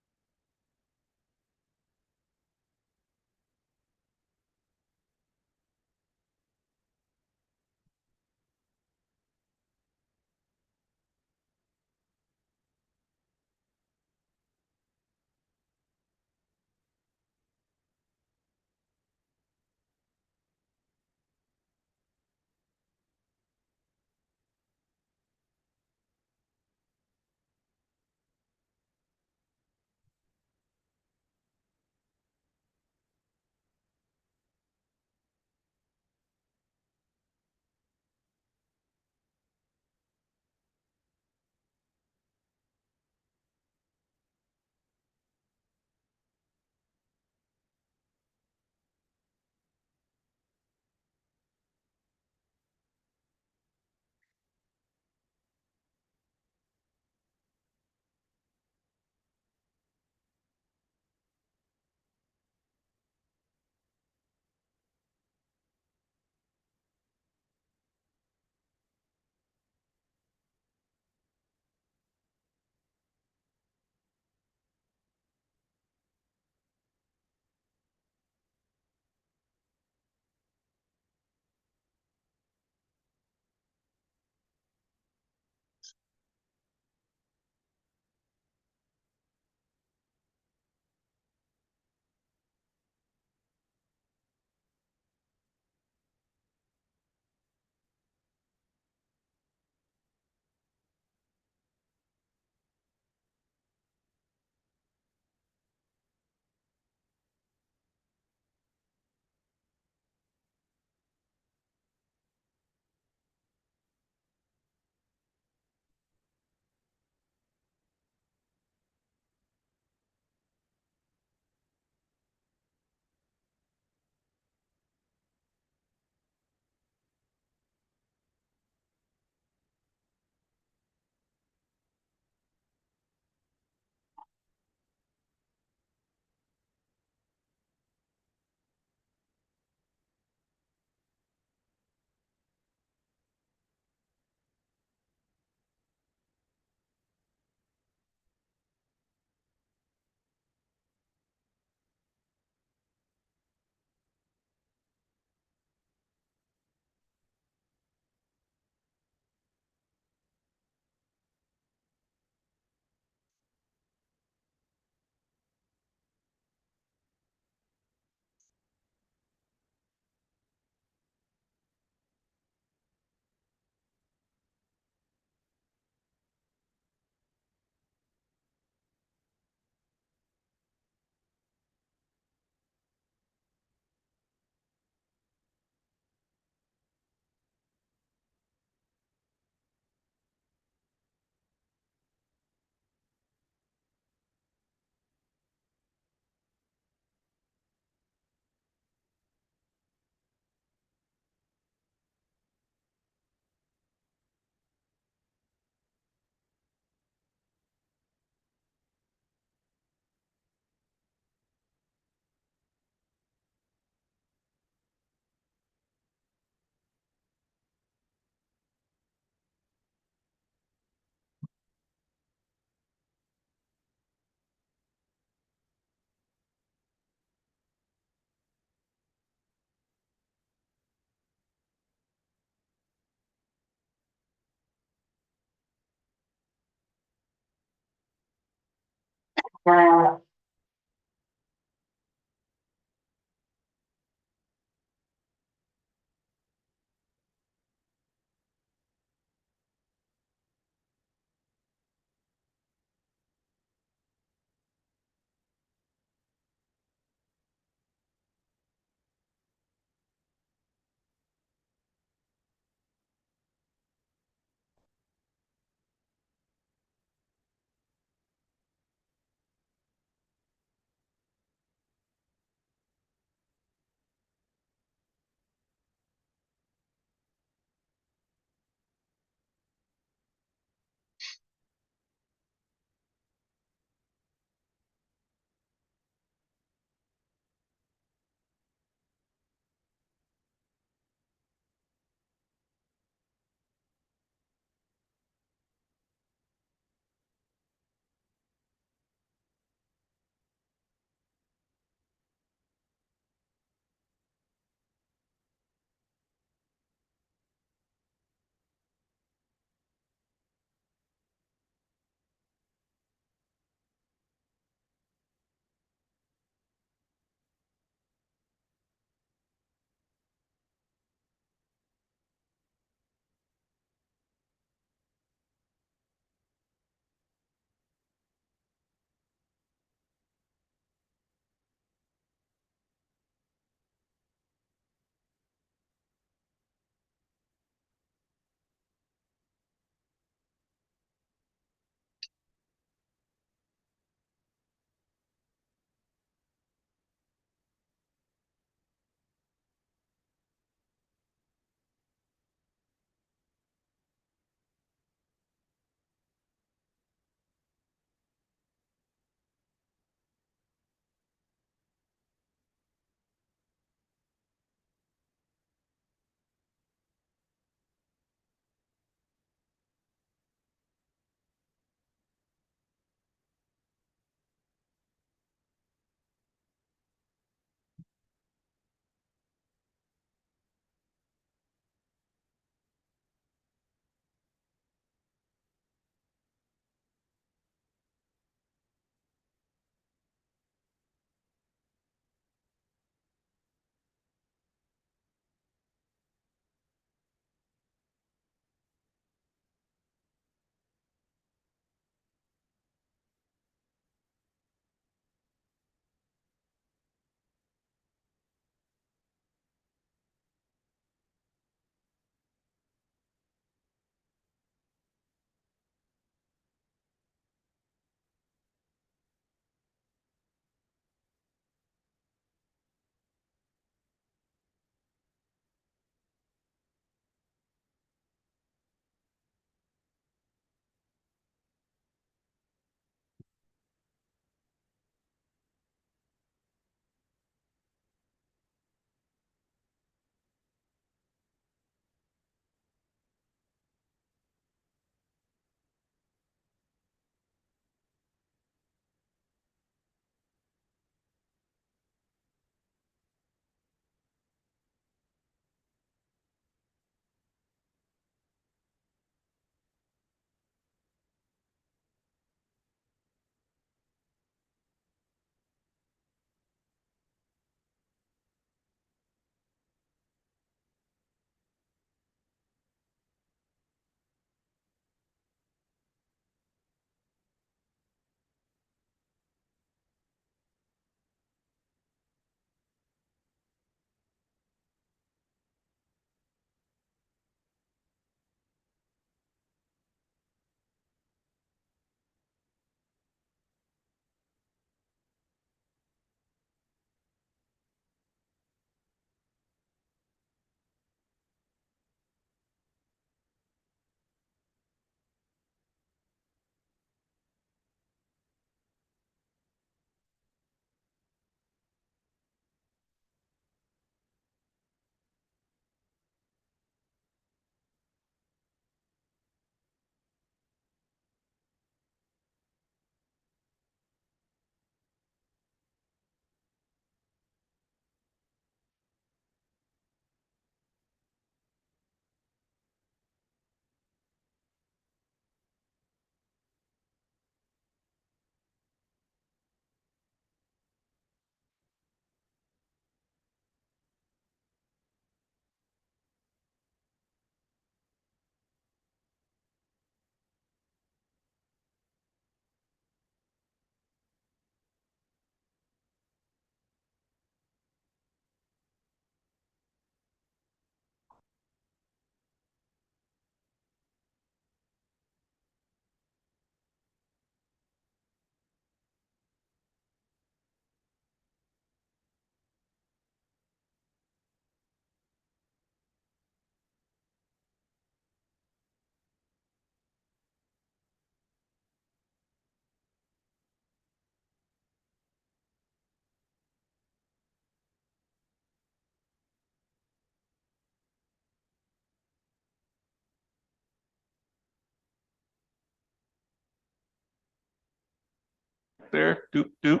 [SPEAKER 1] there? Doop, doop.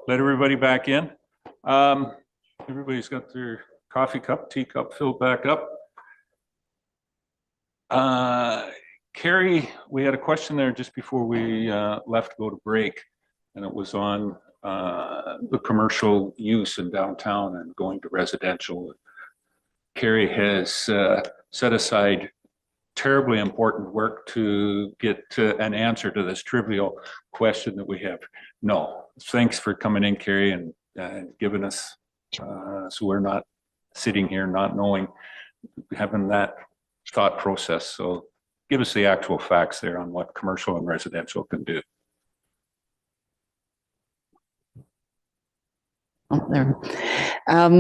[SPEAKER 1] Let everybody back in. Everybody's got their coffee cup, teacup filled back up. Carrie, we had a question there just before we left to go to break, and it was on the commercial use in downtown and going to residential. Carrie has set aside terribly important work to get an answer to this trivial question that we have. No, thanks for coming in, Carrie, and giving us, so we're not sitting here not knowing, having that thought process. So give us the actual facts there on what commercial and residential can do.
[SPEAKER 11] Oh, there.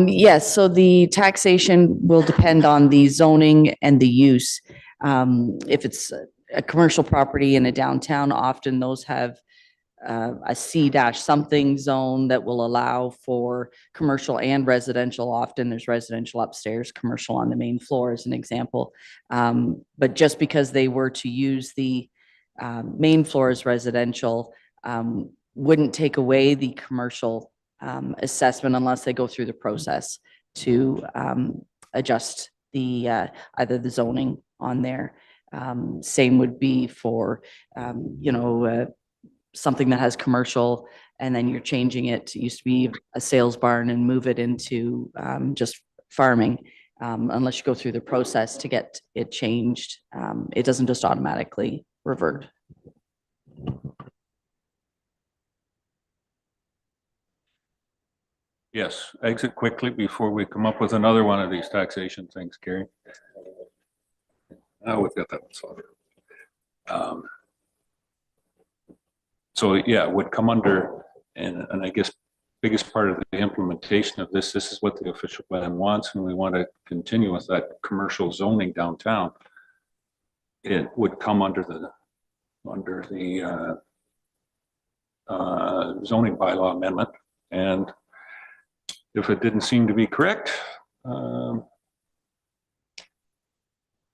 [SPEAKER 11] Yes, so the taxation will depend on the zoning and the use. If it's a commercial property in a downtown, often those have a C-something zone that will allow for commercial and residential. Often there's residential upstairs, commercial on the main floor as an example. But just because they were to use the main floor as residential wouldn't take away the commercial assessment unless they go through the process to adjust the either the zoning on there. Same would be for something that has commercial and then you're changing it. It used to be a sales barn and move it into just farming. Unless you go through the process to get it changed, it doesn't just automatically revert.
[SPEAKER 1] Yes, exit quickly before we come up with another one of these taxation things, Gary. Oh, we've got that one solved. So yeah, it would come under, and I guess biggest part of the implementation of this is what the official plan wants, and we want to continue with that commercial zoning downtown. It would come under the zoning bylaw amendment, and if it didn't seem to be correct,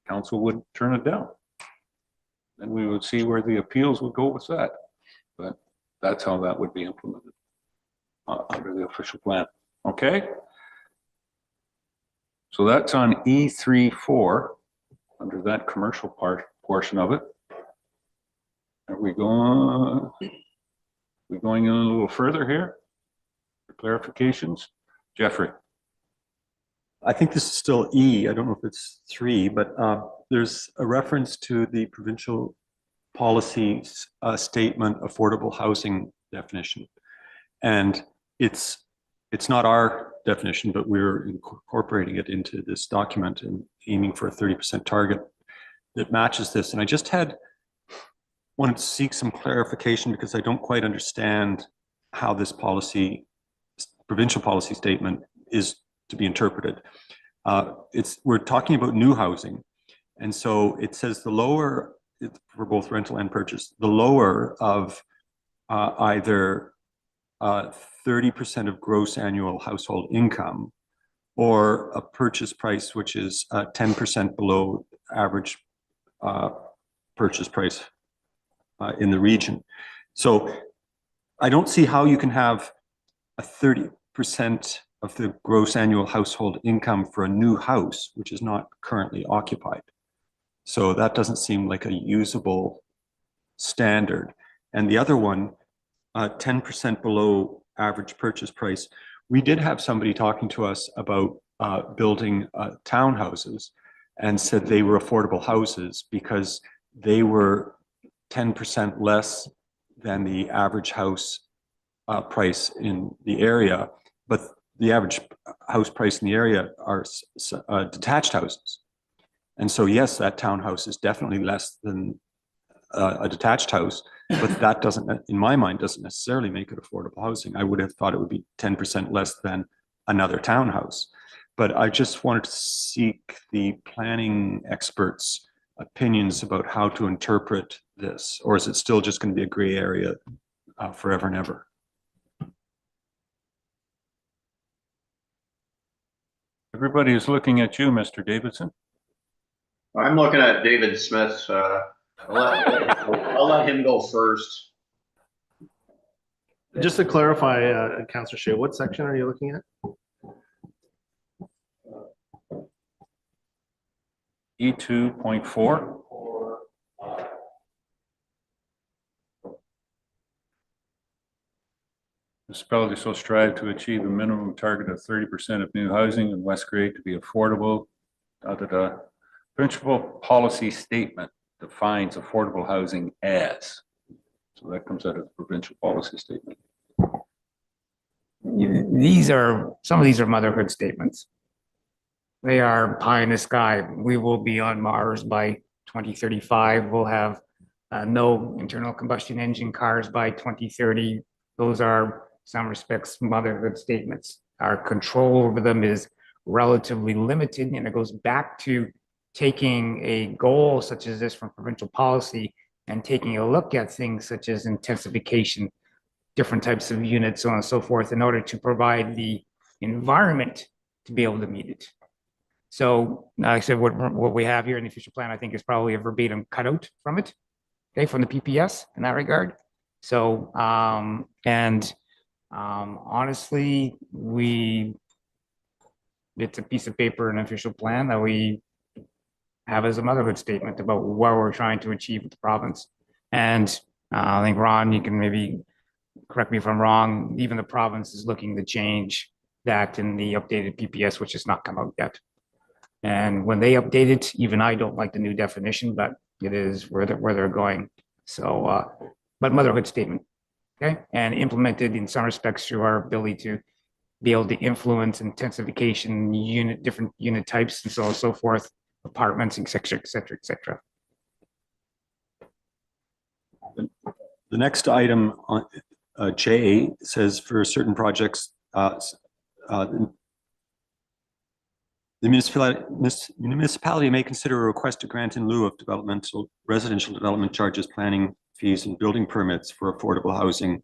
[SPEAKER 1] council would turn it down. And we would see where the appeals would go with that. But that's how that would be implemented under the official plan. Okay. So that's on E34 under that commercial portion of it. Are we going a little further here for clarifications? Jeffrey.
[SPEAKER 7] I think this is still E. I don't know if it's 3, but there's a reference to the provincial policy statement affordable housing definition. And it's not our definition, but we're incorporating it into this document and aiming for a 30% target that matches this. And I just wanted to seek some clarification because I don't quite understand how this provincial policy statement is to be interpreted. We're talking about new housing. And so it says the lower, for both rental and purchase, the lower of either 30% of gross annual household income or a purchase price which is 10% below average purchase price in the region. So I don't see how you can have a 30% of the gross annual household income for a new house, which is not currently occupied. So that doesn't seem like a usable standard. And the other one, 10% below average purchase price. We did have somebody talking to us about building townhouses and said they were affordable houses because they were 10% less than the average house price in the area, but the average house price in the area are detached houses. And so, yes, that townhouse is definitely less than a detached house, but that doesn't, in my mind, doesn't necessarily make it affordable housing. I would have thought it would be 10% less than another townhouse. But I just wanted to seek the planning experts' opinions about how to interpret this, or is it still just going to be a gray area forever and ever?
[SPEAKER 1] Everybody is looking at you, Mr. Davidson.
[SPEAKER 3] I'm looking at David Smith. I'll let him go first.
[SPEAKER 6] Just to clarify, Councillor Shea, what section are you looking at?
[SPEAKER 1] E2.4. Municipalities shall strive to achieve a minimum target of 30% of new housing in West Grade to be affordable. Principal policy statement defines affordable housing as. So that comes out of the provincial policy statement.
[SPEAKER 5] Some of these are motherhood statements. They are pie in the sky. We will be on Mars by 2035. We'll have no internal combustion engine cars by 2030. Those are, in some respects, motherhood statements. Our control over them is relatively limited, and it goes back to taking a goal such as this from provincial policy and taking a look at things such as intensification, different types of units, so on and so forth, in order to provide the environment to be able to meet it. So like I said, what we have here in the official plan, I think, is probably a verbatim cutout from it, okay, from the PPS in that regard. So, honestly, it's a piece of paper, an official plan that we have as a motherhood statement about what we're trying to achieve with the province. And I think, Ron, you can maybe correct me if I'm wrong, even the province is looking to change that in the updated PPS, which has not come out yet. And when they update it, even I don't like the new definition, but it is where they're going. So, but motherhood statement, okay? And implemented in some respects through our ability to be able to influence intensification, different unit types and so on and so forth, apartments, et cetera, et cetera, et cetera.
[SPEAKER 7] The next item on J says for certain projects, the municipality may consider a request to grant in lieu of residential development charges, planning fees, and building permits for affordable housing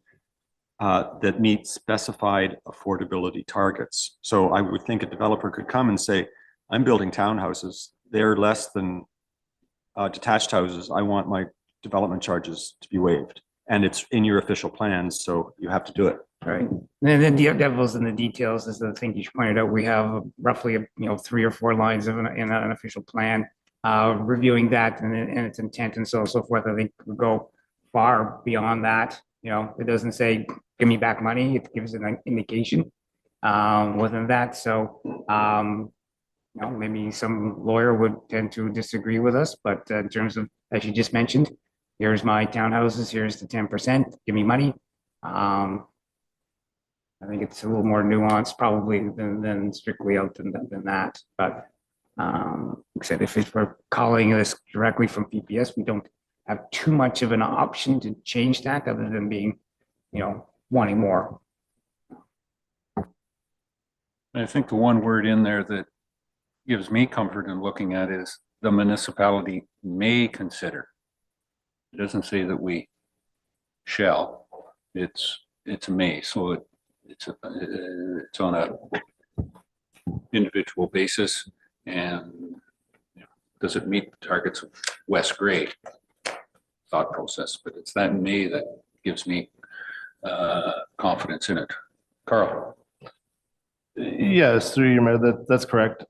[SPEAKER 7] that meet specified affordability targets. So I would think a developer could come and say, I'm building townhouses. They're less than detached houses. I want my development charges to be waived. And it's in your official plans, so you have to do it.
[SPEAKER 5] Right. And then the devil's in the details is the thing you pointed out. We have roughly, 3 or 4 lines in an official plan, reviewing that and its intent and so on and so forth. I think we go far beyond that. It doesn't say, give me back money. It gives an indication within that. So, maybe some lawyer would tend to disagree with us, but in terms of, as you just mentioned, here's my townhouses, here's the 10%, give me money. I think it's a little more nuanced probably than strictly out than that. But like I said, if we're calling this directly from PPS, we don't have too much of an option to change that other than being, wanting more.
[SPEAKER 1] I think the one word in there that gives me comfort in looking at is the municipality may consider. It doesn't say that we shall. It's a may. So it's on a individual basis, and does it meet the targets of West Grade thought process? But it's that may that gives me confidence in it. Carl.
[SPEAKER 6] Yes, through your mayor, that's correct.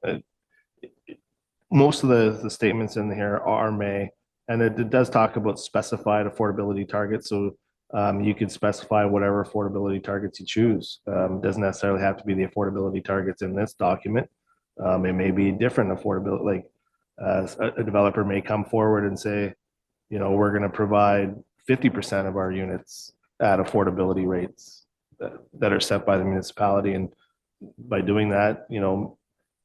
[SPEAKER 6] Most of the statements in here are may, and it does talk about specified affordability targets. So you could specify whatever affordability targets you choose. It doesn't necessarily have to be the affordability targets in this document. It may be different affordability, like a developer may come forward and say, we're going to provide 50% of our units at affordability rates that are set by the municipality. And by doing that,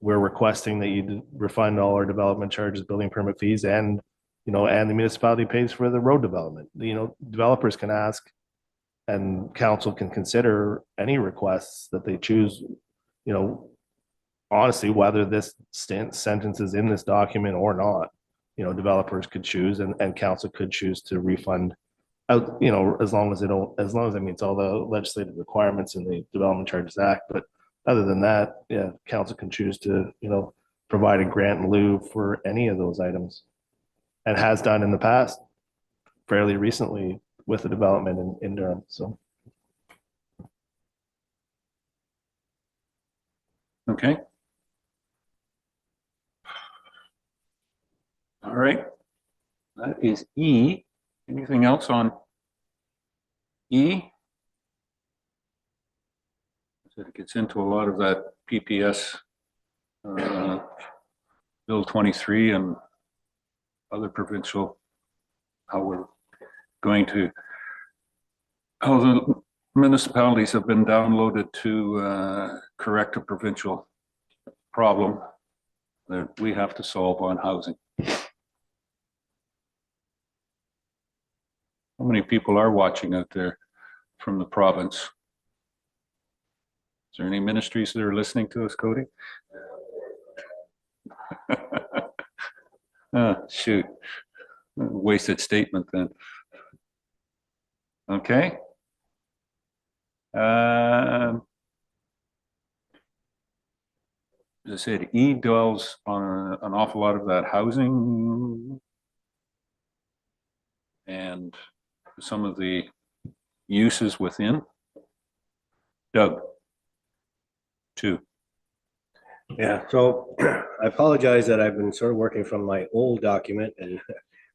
[SPEAKER 6] we're requesting that you refund all our development charges, building permit fees, and and the municipality pays for the road development. Developers can ask and council can consider any requests that they choose, honestly, whether this sentence is in this document or not, developers could choose and council could choose to refund out, as long as it meets all the legislative requirements in the Development Charges Act. But other than that, yeah, council can choose to, provide a grant in lieu for any of those items, and has done in the past fairly recently with the development in Durham. So
[SPEAKER 1] Okay. All right. That is E. Anything else on E? So it gets into a lot of that PPS, Bill 23 and other provincial, how we're going to, how the municipalities have been downloaded to correct a provincial problem that we have to solve on housing. How many people are watching out there from the province? Is there any ministries that are listening to us, Cody? Shoot. Wasted statement then. Okay. As I said, E dwells on an awful lot of that housing and some of the uses within. Doug, 2.
[SPEAKER 4] Yeah, so I apologize that I've been sort of working from my old document and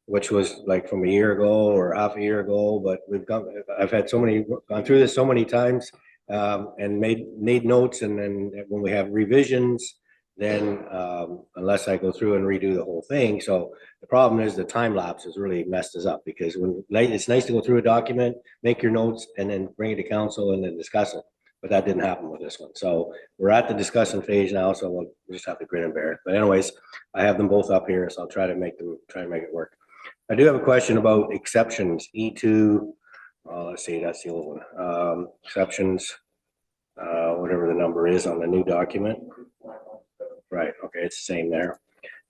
[SPEAKER 4] which was like from a year ago or half a year ago, but I've had gone through this so many times and made notes, and then when we have revisions, then unless I go through and redo the whole thing. So the problem is the time lapse has really messed us up, because it's nice to go through a document, make your notes, and then bring it to council and then discuss it. But that didn't happen with this one. So we're at the discussion phase now, so we'll just have to grin and bear it. But anyways, I have them both up here, so I'll try to make it work. I do have a question about exceptions, E2, let's see, that's the old one. Exceptions, whatever the number is on the new document. Right, okay, it's the same there.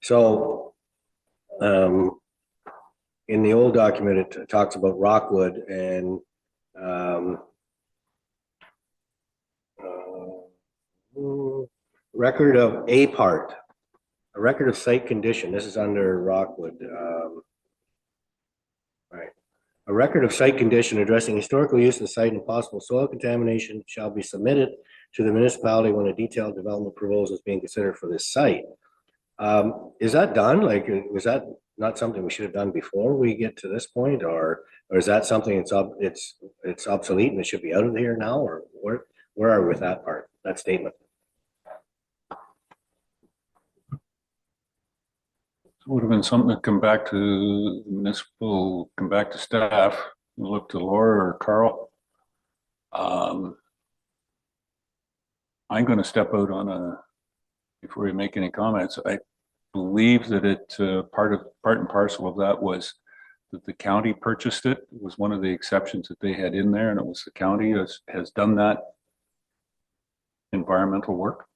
[SPEAKER 4] So in the old document, it talks about Rockwood and record of a part, a record of site condition. This is under Rockwood. Right. A record of site condition addressing historical use of the site and possible soil contamination shall be submitted to the municipality when a detailed development proposal is being considered for this site. Is that done? Like, was that not something we should have done before we get to this point, or is that something it's obsolete and it should be out of here now, or where are we with that part, that statement?
[SPEAKER 1] Would have been something to come back to municipal, come back to staff, look to Laura or Carl. I'm going to step out on before we make any comments. I believe that part and parcel of that was that the county purchased it. It was one of the exceptions that they had in there, and it was the county has done that environmental work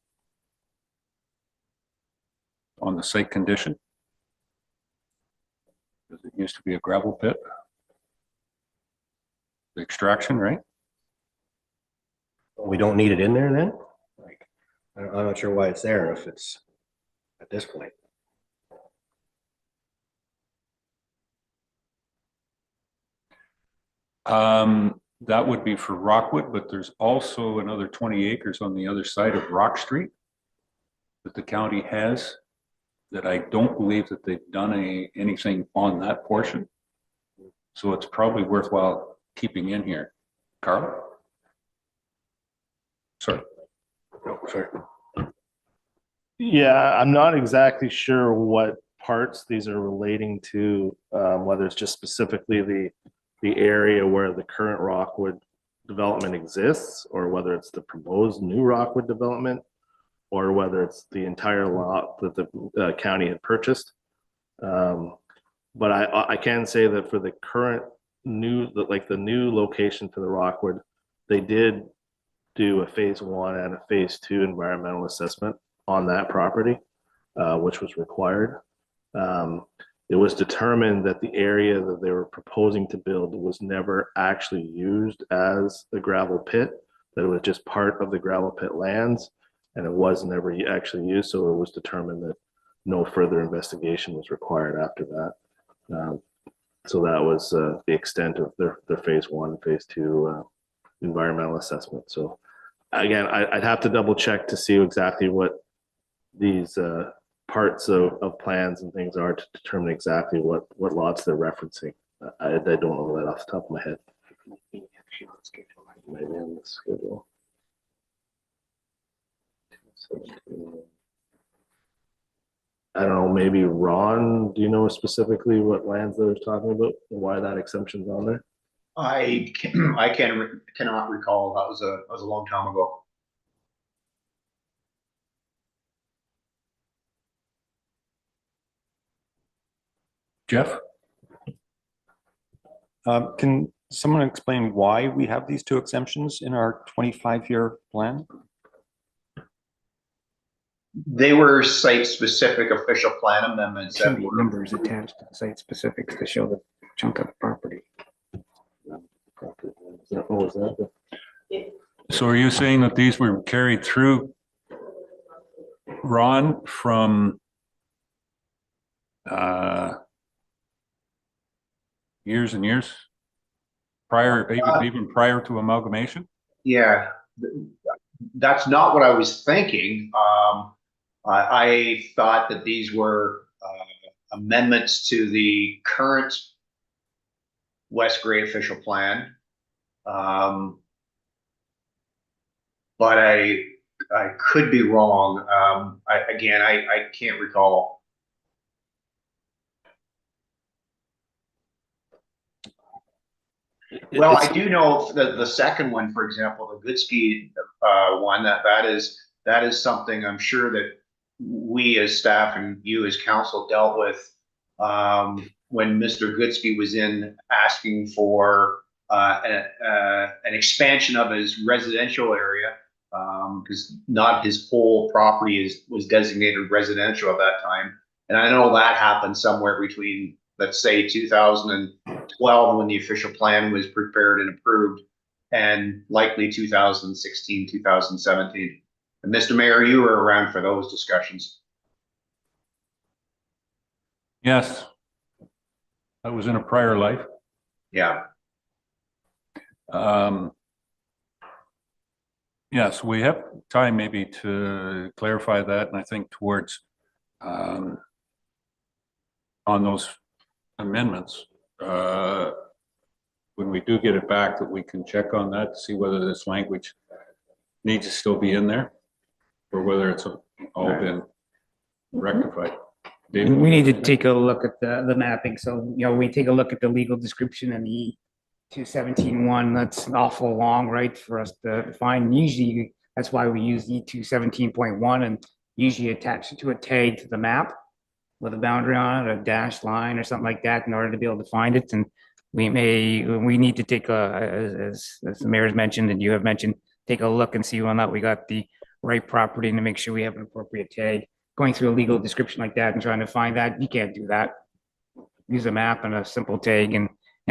[SPEAKER 1] on the site condition. It used to be a gravel pit. The extraction, right?
[SPEAKER 4] We don't need it in there then? Like, I'm not sure why it's there if it's at this point.
[SPEAKER 1] That would be for Rockwood, but there's also another 20 acres on the other side of Rock Street that the county has, that I don't believe that they've done anything on that portion. So it's probably worthwhile keeping in here. Carl? Sorry.
[SPEAKER 4] No, sorry.
[SPEAKER 6] Yeah, I'm not exactly sure what parts these are relating to, whether it's just specifically the area where the current Rockwood development exists, or whether it's the proposed new Rockwood development, or whether it's the entire lot that the county had purchased. But I can say that for the current the new location for the Rockwood, they did do a phase 1 and a phase 2 environmental assessment on that property, which was required. It was determined that the area that they were proposing to build was never actually used as a gravel pit, that it was just part of the gravel pit lands, and it was never actually used. So it was determined that no further investigation was required after that. So that was the extent of their phase 1 and phase 2 environmental assessment. So again, I'd have to double check to see exactly what these parts of plans and things are to determine exactly what lots they're referencing. I don't know that off the top of my head. Maybe on the schedule. I don't know, maybe Ron, do you know specifically what lands they're talking about and why that exemption's on there?
[SPEAKER 3] I cannot recall. That was a long time ago.
[SPEAKER 1] Jeff?
[SPEAKER 7] Can someone explain why we have these two exemptions in our 25-year plan?
[SPEAKER 3] They were site-specific official plan amendments that
[SPEAKER 5] Should be
[SPEAKER 3] were
[SPEAKER 5] numbers attached to the site specifics to show the chunk of the property.
[SPEAKER 6] Oh, is that
[SPEAKER 1] So are you saying that these were carried through, Ron, from years and years prior, even prior to amalgamation?
[SPEAKER 3] Yeah, that's not what I was thinking. I thought that these were amendments to the current West Gray official plan. But I could be wrong. I can't recall. Well, I do know the second one, for example, the Goodsky one, that is something I'm sure that we as staff and you as council dealt with when Mr. Goodsky was in asking for an expansion of his residential area, because not his whole property was designated residential at that time. And I know that happened somewhere between, let's say, 2012, when the official plan was prepared and approved, and likely 2016, 2017. And Mr. Mayor, you were around for those discussions.
[SPEAKER 1] Yes. That was in a prior life.
[SPEAKER 3] Yeah.
[SPEAKER 1] Yes, we have time maybe to clarify that, and I think towards on those amendments, when we do get it back, that we can check on that to see whether this language needs to still be in there or whether it's all been rectified. David?
[SPEAKER 5] We need to take a look at the mapping. So, we take a look at the legal description and the 217.1, that's awful long, right, for us to find. Usually, that's why we use E217.1 and usually attach it to a tag to the map with a boundary on it, a dashed line or something like that in order to be able to find it. And we need to take as the mayor's mentioned and you have mentioned, take a look and see whether or not we got the right property and to make sure we have an appropriate tag. Going through a legal description like that and trying to find that, you can't do that. Use a map and a simple tag and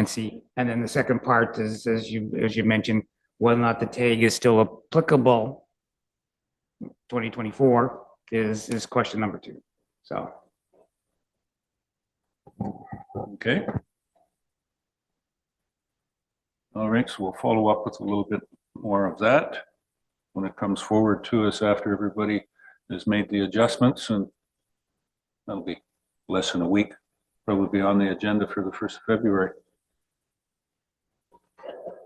[SPEAKER 5] see. And then the second part is, as you mentioned, whether or not the tag is still applicable 2024 is question number 2. So.
[SPEAKER 1] Okay. All right, so we'll follow up with a little bit more of that when it comes forward to us after everybody has made the adjustments, and that'll be less than a week, probably be on the agenda for the 1st of February.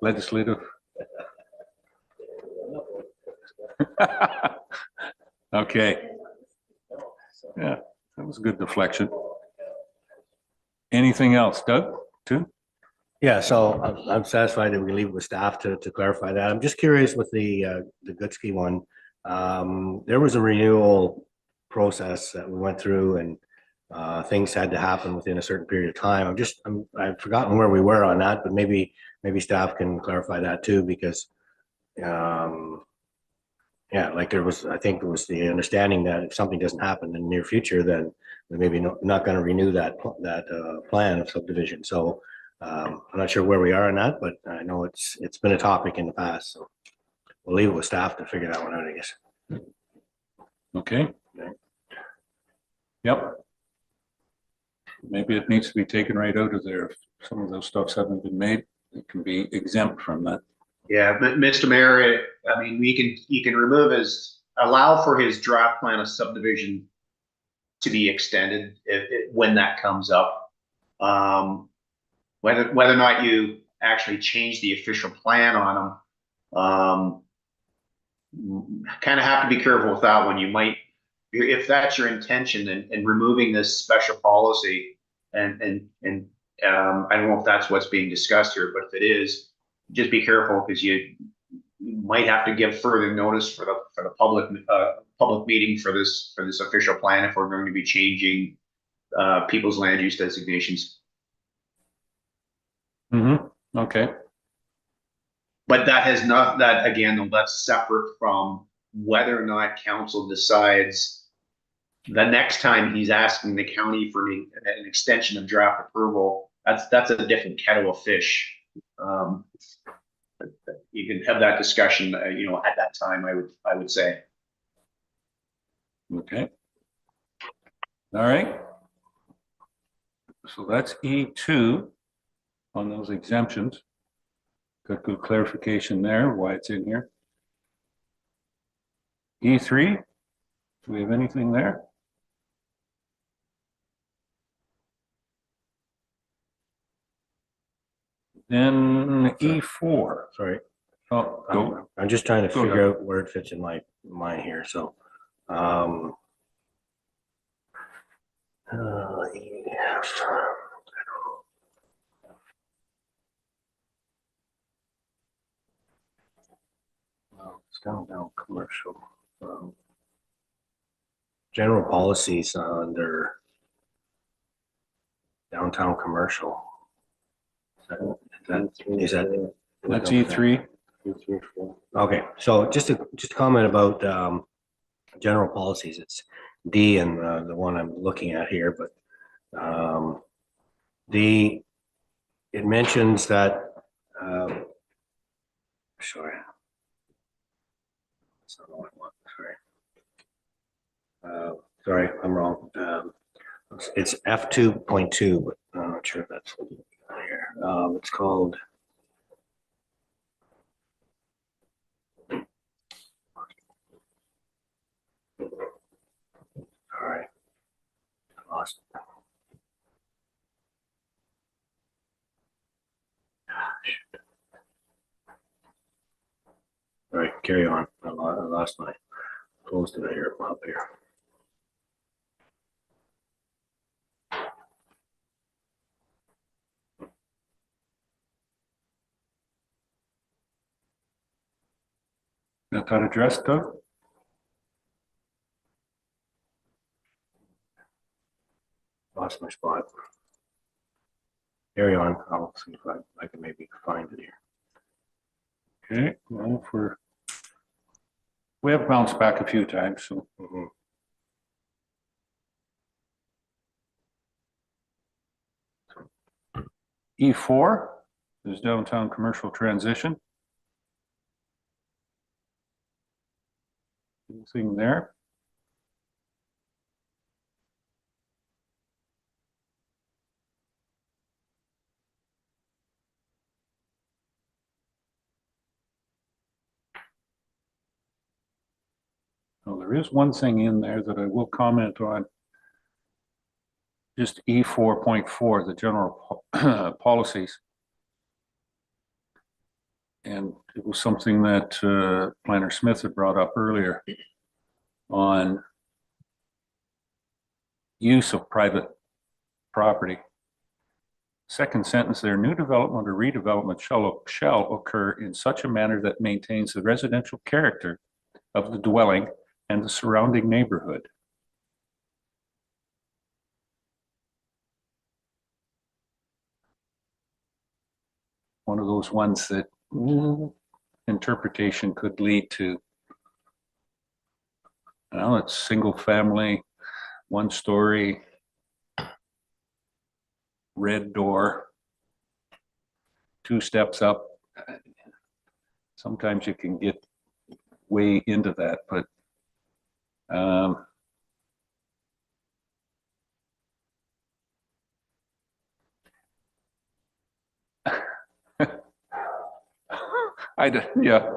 [SPEAKER 1] Legislative. Okay. Yeah, that was a good deflection. Anything else, Doug, too?
[SPEAKER 4] Yeah, so I'm satisfied that we leave it with staff to clarify that. I'm just curious with the Goodsky one. There was a renewal process that we went through and things had to happen within a certain period of time. I've forgotten where we were on that, but maybe staff can clarify that too, because yeah, like I think it was the understanding that if something doesn't happen in the near future, then we're maybe not going to renew that plan of subdivision. So I'm not sure where we are on that, but I know it's been a topic in the past. So we'll leave it with staff to figure that one out, I guess.
[SPEAKER 1] Okay. Yep. Maybe it needs to be taken right out of there. If some of those stuffs haven't been made, it can be exempt from that
[SPEAKER 3] Yeah, but Mr. Mayor, I mean, you can allow for his draft plan of subdivision to be extended when that comes up. Whether or not you actually change the official plan on them, kind of have to be careful with that one. You might, if that's your intention in removing this special policy, and I don't know if that's what's being discussed here, but if it is, just be careful because you might have to give further notice for the public meeting for this official plan if we're going to be changing people's land use designations.
[SPEAKER 1] Okay,
[SPEAKER 3] But that has not, that again, that's separate from whether or not council decides the next time he's asking the county for an extension of draft approval. That's a different kettle of fish. You can have that discussion, at that time, I would say.
[SPEAKER 1] okay. All right. So that's E2 on those exemptions. Got good clarification there, why it's in here. E3, do we have anything there? Then E4.
[SPEAKER 4] Sorry.
[SPEAKER 1] Oh, go.
[SPEAKER 4] I'm just trying to
[SPEAKER 1] Go
[SPEAKER 4] figure
[SPEAKER 1] ahead.
[SPEAKER 4] out where it fits in my mind here, so. EF. Well, it's down commercial. General policies under downtown commercial. Is that?
[SPEAKER 1] That's E3.
[SPEAKER 4] Okay, so just a comment about general policies. It's D and the one I'm looking at here, but it mentions that sorry. That's not what I want. Sorry. Sorry, I'm wrong. It's F2.2, but I'm not sure if that's here. It's called. All right. Lost. All right, carry on. I lost my closed it here up here.
[SPEAKER 1] Got that addressed, Doug?
[SPEAKER 4] Lost my spot. Carry on. I'll see if I can maybe find it here.
[SPEAKER 1] Okay, well, we have bounced back a few times, so. E4 is downtown commercial transition. Anything there? Well, there is one thing in there that I will comment on. Just E4.4, the general policies. And it was something that Planner Smith had brought up earlier on use of private property. Second sentence there, new development or redevelopment shall occur in such a manner that maintains the residential character of the dwelling and the surrounding neighborhood. One of those ones that interpretation could lead to, well, it's single family, 1 story, red door, 2 steps up. Sometimes you can get way into that, but Yeah,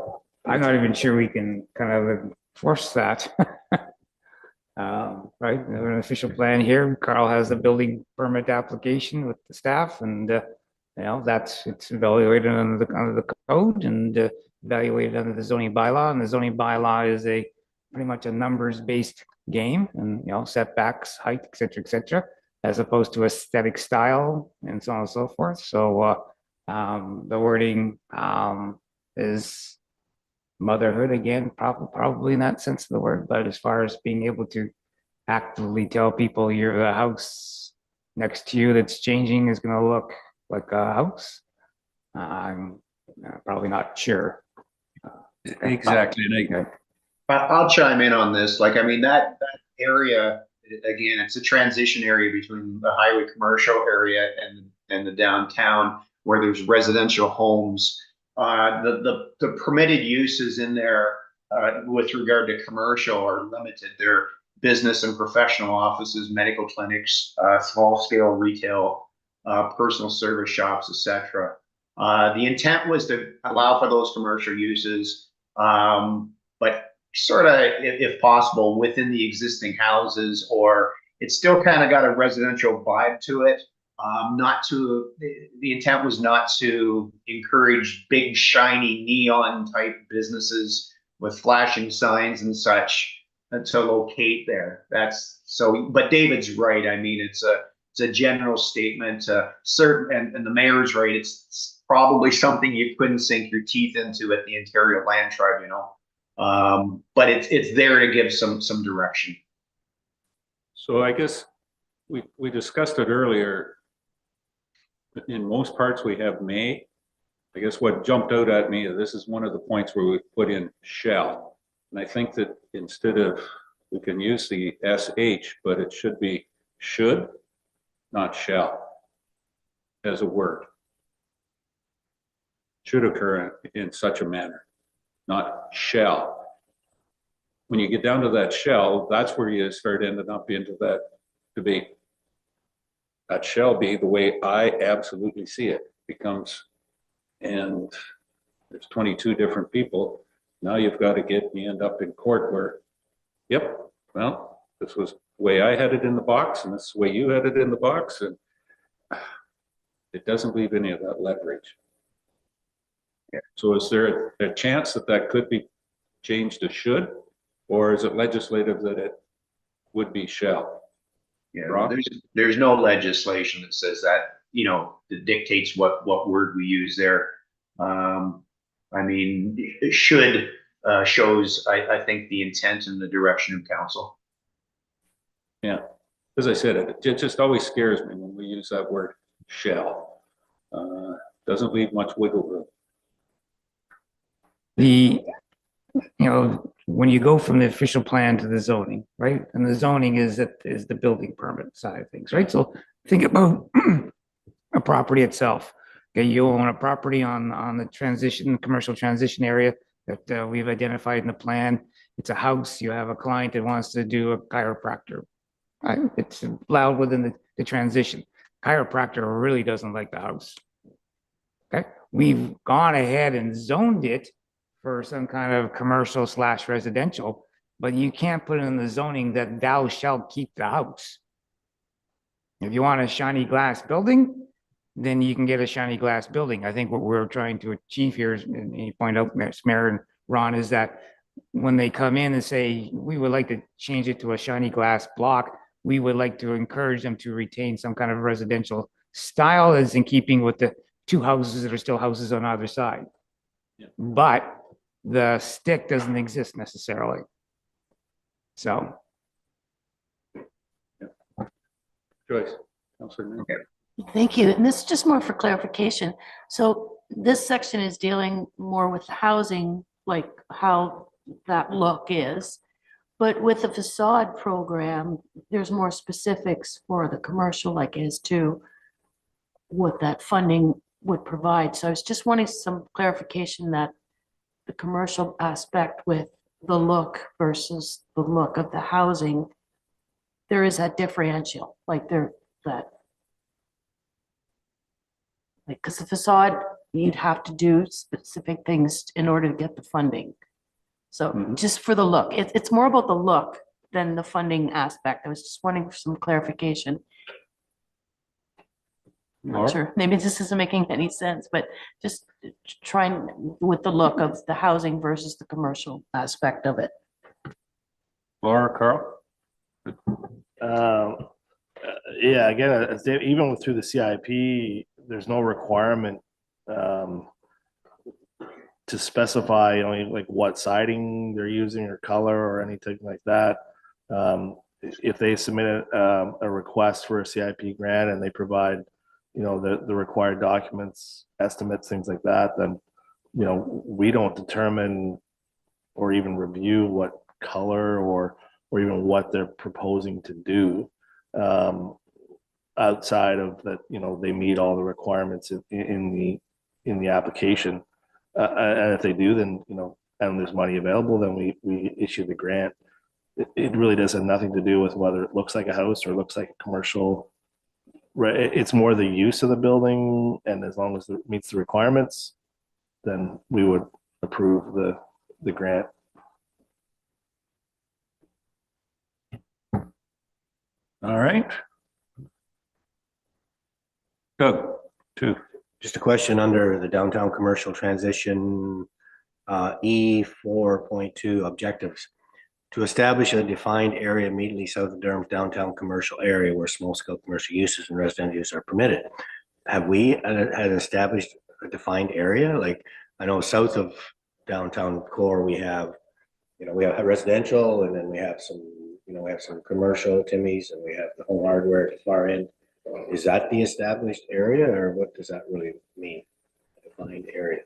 [SPEAKER 5] I'm not even sure we can kind of enforce that. Right, we have an official plan here. Carl has the building permit application with the staff and, it's evaluated under the code and evaluated under the zoning bylaw. And the zoning bylaw is pretty much a numbers-based game and, setbacks, height, et cetera, as opposed to aesthetic style and so on and so forth. So, the wording, is motherhood again, probably in that sense of the word, but as far as being able to actively tell people the house next to you that's changing is going to look like a house, I'm probably not sure.
[SPEAKER 1] exactly. And
[SPEAKER 3] I'll chime in on this. Like, I mean, that area, again, it's a transition area between the highway commercial area and the downtown where there's residential homes. The permitted uses in there with regard to commercial are limited. They're business and professional offices, medical clinics, small scale retail, personal service shops, etc. The intent was to allow for those commercial uses, but sort of, if possible, within the existing houses, or it's still kind of got a residential vibe to it. The intent was not to encourage big, shiny neon type businesses with flashing signs and such to locate there. That's so, but David's right. I mean, it's a general statement, certain, and the mayor's right. It's probably something you couldn't sink your teeth into at the Ontario Land Tribunal. But it's there to give some direction.
[SPEAKER 1] so I guess we discussed it earlier. In most parts, we have may. I guess what jumped out at me, this is one of the points where we put in shall. And I think that instead of, we can use the SH, but it should be should, not shall, as a word. Should occur in such a manner, not shall. When you get down to that shall, that's where you start ending up into that debate. That shall be the way I absolutely see it becomes, and there's 22 different people. Now you've got to you end up in court where, yep, well, this was the way I had it in the box and this is the way you had it in the box. And it doesn't leave any of that leverage. Yeah. So is there a chance that could be changed to should, or is it legislative that it would be shall?
[SPEAKER 3] Yeah, there's no legislation that says that, that dictates what word we use there. I mean, it should shows, I think, the intent and the direction of council.
[SPEAKER 1] Yeah, as I said, it just always scares me when we use that word shall. Doesn't leave much wiggle room.
[SPEAKER 5] When you go from the official plan to the zoning, right? And the zoning is the building permit side of things, right? So think about a property itself. Okay, you own a property on the commercial transition area that we've identified in the plan. It's a house. You have a client that wants to do a chiropractor. Right? It's allowed within the transition. Chiropractor really doesn't like the house. Okay, we've gone ahead and zoned it for some kind of commercial / residential, but you can't put in the zoning that thou shalt keep the house. If you want a shiny glass building, then you can get a shiny glass building. I think what we're trying to achieve here is, and you point out, Mayor and Ron, is that when they come in and say, we would like to change it to a shiny glass block, we would like to encourage them to retain some kind of residential style as in keeping with the two houses that are still houses on either side.
[SPEAKER 1] Yeah.
[SPEAKER 5] But the stick doesn't exist necessarily. So.
[SPEAKER 1] Joyce, Councilor.
[SPEAKER 3] Okay.
[SPEAKER 10] Thank you. And this is just more for clarification. So this section is dealing more with the housing, like how that look is. But with the facade program, there's more specifics for the commercial, like as to what that funding would provide. So I was just wanting some clarification that the commercial aspect with the look versus the look of the housing, there is that differential, like because the facade you'd have to do specific things in order to get the funding. So
[SPEAKER 7] Mhm.
[SPEAKER 10] just for the look, it's more about the look than the funding aspect. I was just wanting for some clarification.
[SPEAKER 1] Laura?
[SPEAKER 10] Not sure, maybe this isn't making any sense, but just trying with the look of the housing versus the commercial aspect of it.
[SPEAKER 1] Laura, Carl?
[SPEAKER 6] Yeah, again, even through the CIP, there's no requirement to specify, like what siding they're using or color or anything like that. If they submit a request for a CIP grant and they provide, the required documents, estimates, things like that, then, we don't determine or even review what color or even what they're proposing to do. Outside of that, they meet all the requirements in the application. And if they do, then, and there's money available, then we issue the grant. It really does have nothing to do with whether it looks like a house or looks like a commercial. Right, it's more the use of the building, and as long as it meets the requirements, then we would approve the grant.
[SPEAKER 1] All right. Doug, 2.
[SPEAKER 4] Just a question under the downtown commercial transition, E 4.2 objectives. To establish a defined area immediately south of Durham's downtown commercial area where small scale commercial uses and residential use are permitted. Have we had established a defined area? Like, I know south of downtown core, we have residential, and then we have some, we have some commercial Timmy's, and we have the home hardware at the far end. Is that the established area, or what does that really mean? Defined area.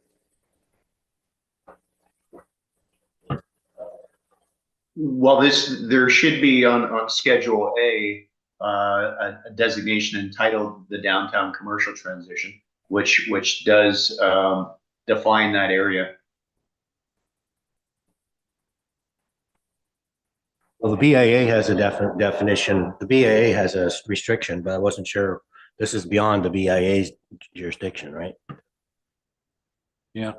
[SPEAKER 3] Well, there should be on Schedule A, a designation entitled the downtown commercial transition, which does define that area.
[SPEAKER 4] Well, the BIA has a definition. The BIA has a restriction, but I wasn't sure. This is beyond the BIA's jurisdiction, right?
[SPEAKER 1] Yeah.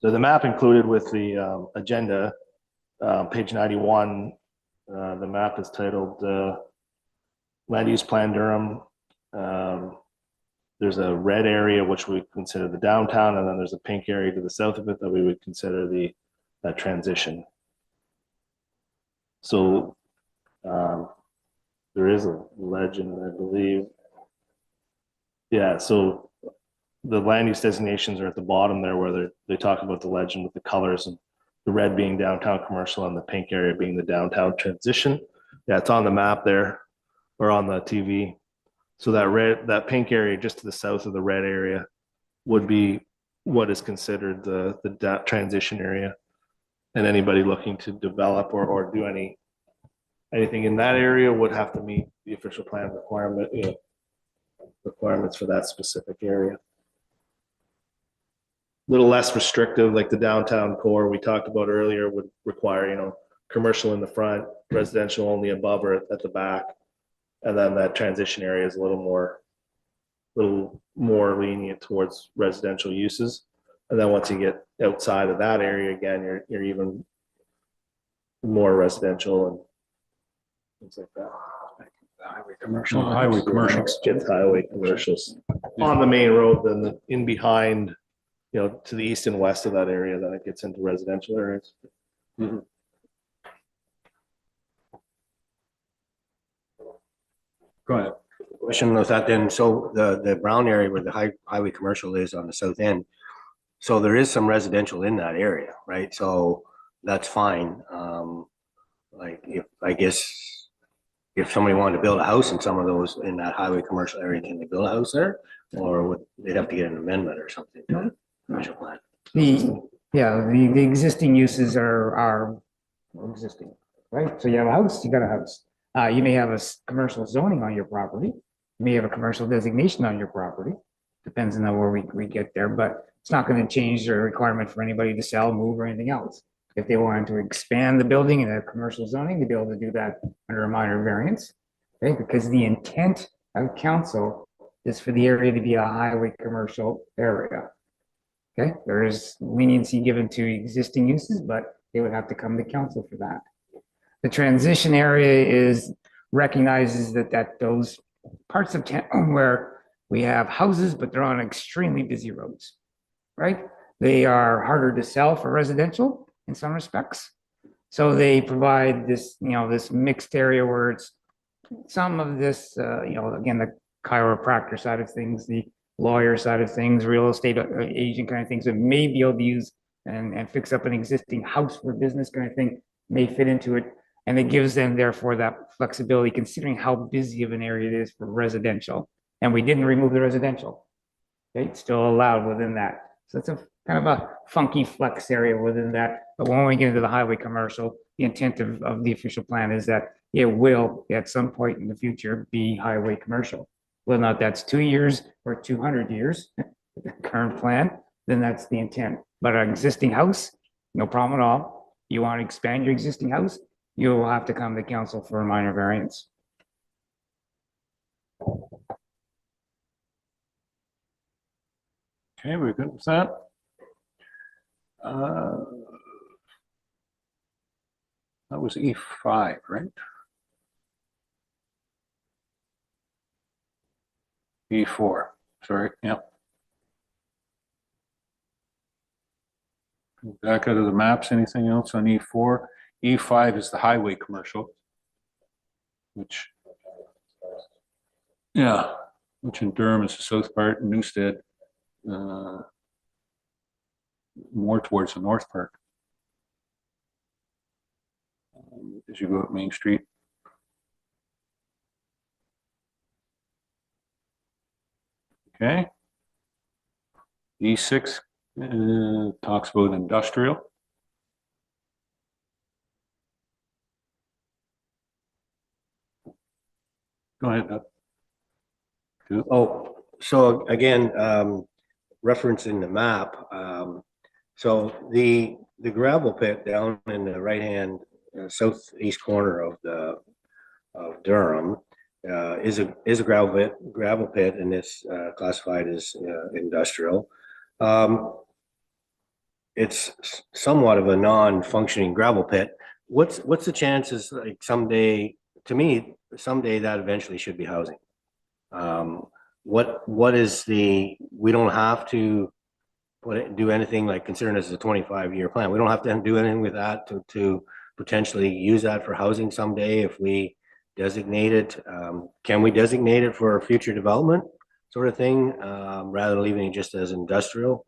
[SPEAKER 6] So the map included with the agenda, page 91, the map is titled Land Use Plan Durham. There's a red area, which we consider the downtown, and then there's a pink area to the south of it that we would consider the transition. So there is a legend, I believe. Yeah, so the land use designations are at the bottom there where they talk about the legend with the colors, and the red being downtown commercial and the pink area being the downtown transition. Yeah, it's on the map there or on the TV. So that pink area just to the south of the red area would be what is considered the transition area. And anybody looking to develop or do anything in that area would have to meet the official plan requirements for that specific area. Little less restrictive, like the downtown core we talked about earlier would require, commercial in the front, residential only above or at the back. And then that transition area is a little more lenient towards residential uses. And then once you get outside of that area, again, you're even more residential and things like that.
[SPEAKER 1] Highway commercial.
[SPEAKER 6] Gets highway commercials on the main road, then in behind, to the east and west of that area, then it gets into residential areas.
[SPEAKER 1] Mm-hmm. Go ahead.
[SPEAKER 4] Question with that then, so the brown area where the highway commercial is on the south end, so there is some residential in that area, right? So that's fine. Like if somebody wanted to build a house in some of those in that highway commercial area, can they build a house there? Or they'd have to get an amendment or something to the commercial plan?
[SPEAKER 5] The existing uses are existing, right? So you have a house, you got a house. You may have a commercial zoning on your property. You may have a commercial designation on your property. Depends on where we get there, but it's not going to change the requirement for anybody to sell, move, or anything else. If they wanted to expand the building in a commercial zoning, they'd be able to do that under a minor variance, right? Because the intent of council is for the area to be a highway commercial area. Okay, there is leniency given to existing uses, but they would have to come to council for that. The transition area recognizes that those parts of town where we have houses, but they're on extremely busy roads, right? They are harder to sell for residential in some respects. So they provide this, this mixed area where it's some of this, again, the chiropractor side of things, the lawyer side of things, real estate agent kind of things that may be able to use and fix up an existing house for business kind of thing may fit into it. And it gives them therefore that flexibility considering how busy of an area it is for residential. And we didn't remove the residential. Okay, it's still allowed within that. So it's a kind of a funky flex area within that. But when we get into the highway commercial, the intent of the official plan is that it will at some point in the future be highway commercial. Whether or not that's 2 years or 200 years, the current plan, then that's the intent. But an existing house, no problem at all. You want to expand your existing house, you will have to come to council for a minor variance.
[SPEAKER 1] Okay, we're good with that. That was E5, right? E4, sorry, yep. Back out of the maps, anything else on E4? E5 is the highway commercial, which in Durham is the south part, and Newstead more towards the north part as you go up Main Street. Okay. E6 talks about industrial. Go ahead, Doug.
[SPEAKER 4] Oh, so again, referencing the map, so the gravel pit down in the right-hand southeast corner of Durham is a gravel pit, and it's classified as industrial. It's somewhat of a non-functioning gravel pit. What's the chances, like someday, to me, someday that eventually should be housing? What is we don't have to do anything like considering this as a 25-year plan. We don't have to do anything with that to potentially use that for housing someday if we designate it. Can we designate it for future development sort of thing rather than leaving it just as industrial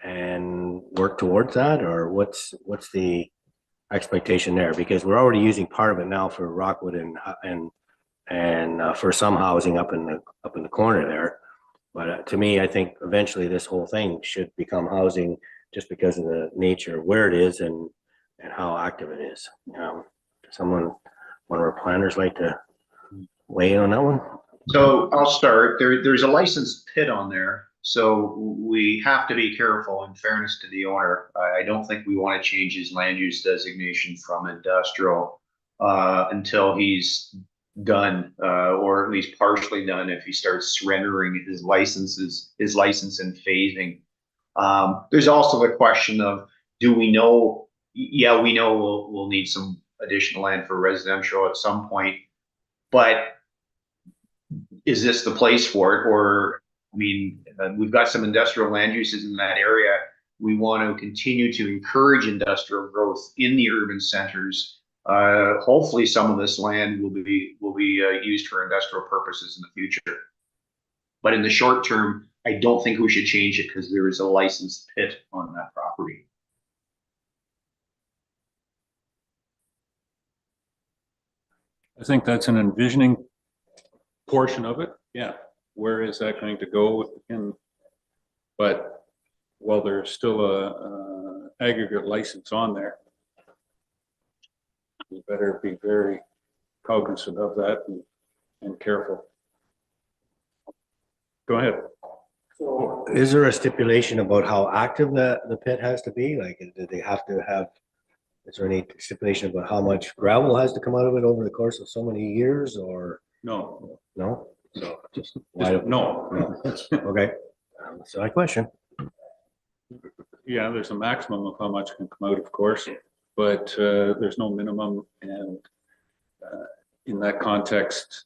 [SPEAKER 4] and work towards that? Or what's the expectation there? Because we're already using part of it now for Rockwood and for some housing up in the corner there. But to me, I think eventually this whole thing should become housing just because of the nature of where it is and how active it is. One of our planners like to weigh in on that one?
[SPEAKER 3] So I'll start. There's a licensed pit on there, so we have to be careful in fairness to the owner. I don't think we want to change his land use designation from industrial until he's done, or at least partially done, if he starts surrendering his license and phasing. There's also the question of, do we know? Yeah, we know we'll need some additional land for residential at some point, but is this the place for it? Or, I mean, we've got some industrial land uses in that area. We want to continue to encourage industrial growth in the urban centers. Hopefully some of this land will be used for industrial purposes in the future. But in the short term, I don't think we should change it because there is a licensed pit on that property.
[SPEAKER 1] I think that's an envisioning portion of it. Yeah. Where is that going to go? But while there's still a aggregate license on there, we better be very cognizant of that and careful. Go ahead.
[SPEAKER 4] So is there a stipulation about how active the pit has to be? Like, do they have to have, is there any stipulation about how much gravel has to come out of it over the course of so many years, or?
[SPEAKER 1] No.
[SPEAKER 4] No? So just, why don't,
[SPEAKER 1] No.
[SPEAKER 4] no, okay. So my question.
[SPEAKER 1] Yeah, there's a maximum of how much can come out, of course, but there's no minimum. And in that context,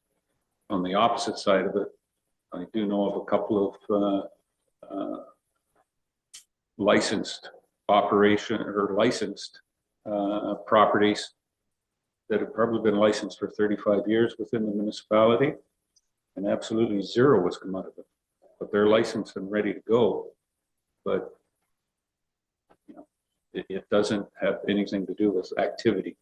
[SPEAKER 1] on the opposite side of it, I do know of a couple of licensed operation or licensed properties that have probably been licensed for 35 years within the municipality, and absolutely zero has come out of it. But they're licensed and ready to go. But you know, it doesn't have anything to do with activity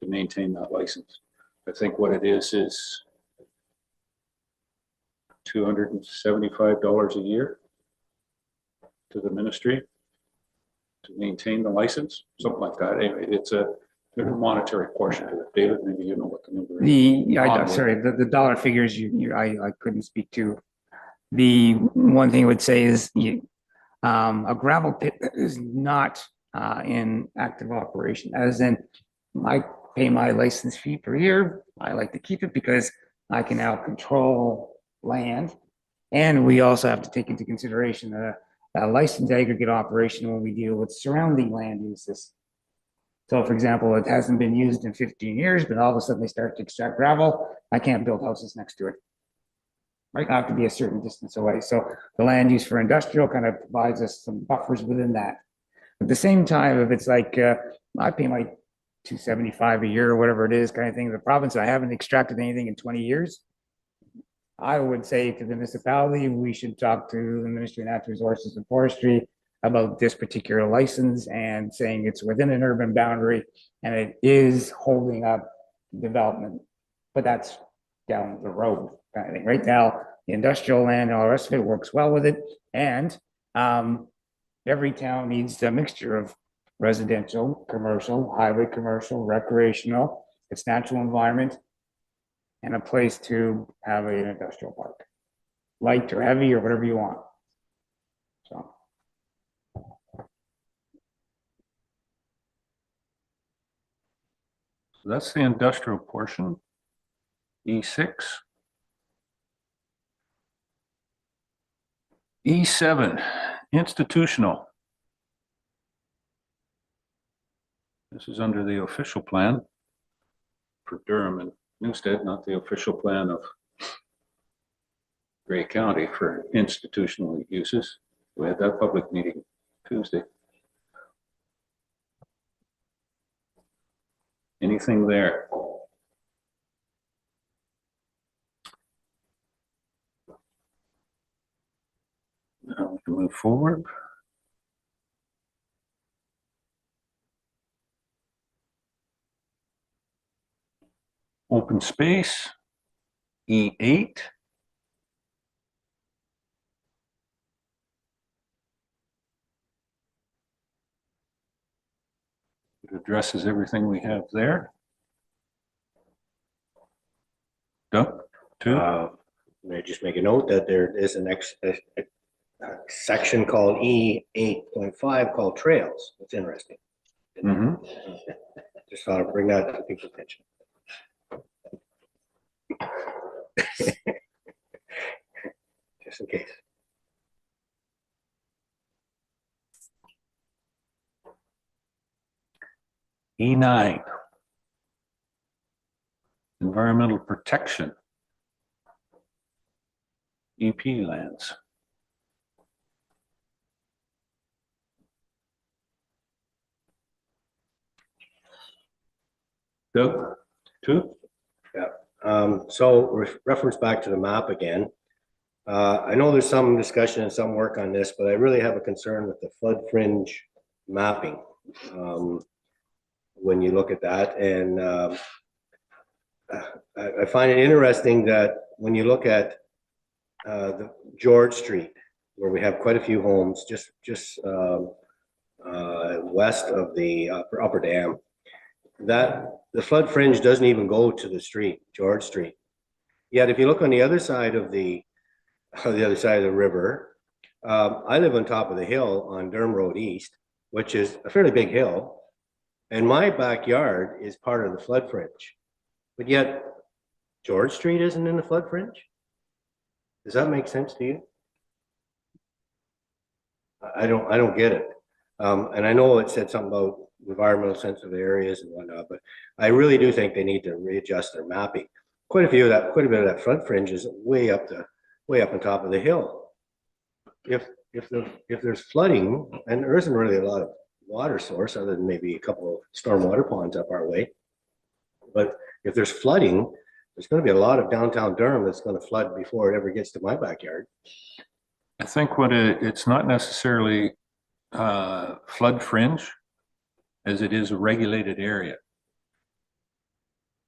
[SPEAKER 1] to maintain that license. I think what it is $275 a year to the ministry to maintain the license, something like that. Anyway, there's a monetary portion to it. David, maybe you know what the number is.
[SPEAKER 5] Sorry, the dollar figures I couldn't speak to. The one thing I would say is a gravel pit is not in active operation, as in I pay my license fee per year. I like to keep it because I can now control land. And we also have to take into consideration a licensed aggregate operation when we deal with surrounding land uses. So for example, it hasn't been used in 15 years, but all of a sudden they start to extract gravel. I can't build houses next to it. Right, I have to be a certain distance away. So the land use for industrial kind of provides us some buffers within that. At the same time, if it's like I pay my $275 a year or whatever it is kind of thing in the province, I haven't extracted anything in 20 years. I would say to the municipality, we should talk to the Ministry of Natural Resources and Forestry about this particular license and saying it's within an urban boundary and it is holding up development. But that's down the road kind of thing. Right now, the industrial land and all the rest of it works well with it. And every town needs a mixture of residential, commercial, highway commercial, recreational, its natural environment, and a place to have an industrial park, light or heavy or whatever you want. So.
[SPEAKER 1] So that's the industrial portion. E6. E7, institutional. This is under the official plan for Durham and Newstead, not the official plan of Grey County for institutional uses. We had that public meeting Tuesday. Anything there? Now we can move forward. Open space, E8. It addresses everything we have there. Doug, two.
[SPEAKER 4] May I just make a note that there is a section called E8.5 called trails. It's interesting. Just thought I'd bring that to people's attention. Just in case.
[SPEAKER 1] E9. Environmental protection. EP lands. Doug, two.
[SPEAKER 4] So reference back to the map again. I know there's some discussion and some work on this, but I really have a concern with the flood fringe mapping. When you look at that, and I find it interesting that when you look at the George Street, where we have quite a few homes just west of the upper dam, that the flood fringe doesn't even go to the street, George Street. Yet if you look on the other side of the river, I live on top of the hill on Durham Road East, which is a fairly big hill, and my backyard is part of the flood fringe. But yet George Street isn't in the flood fringe? Does that make sense to you? I don't get it. And I know it said something about environmental sensitive areas and whatnot, but I really do think they need to readjust their mapping. Quite a bit of that flood fringe is way up on top of the hill. If there's flooding, and there isn't really a lot of water source other than maybe a couple of stormwater ponds up our way, but if there's flooding, there's going to be a lot of downtown Durham that's going to flood before it ever gets to my backyard.
[SPEAKER 1] I think it's not necessarily flood fringe as it is a regulated area.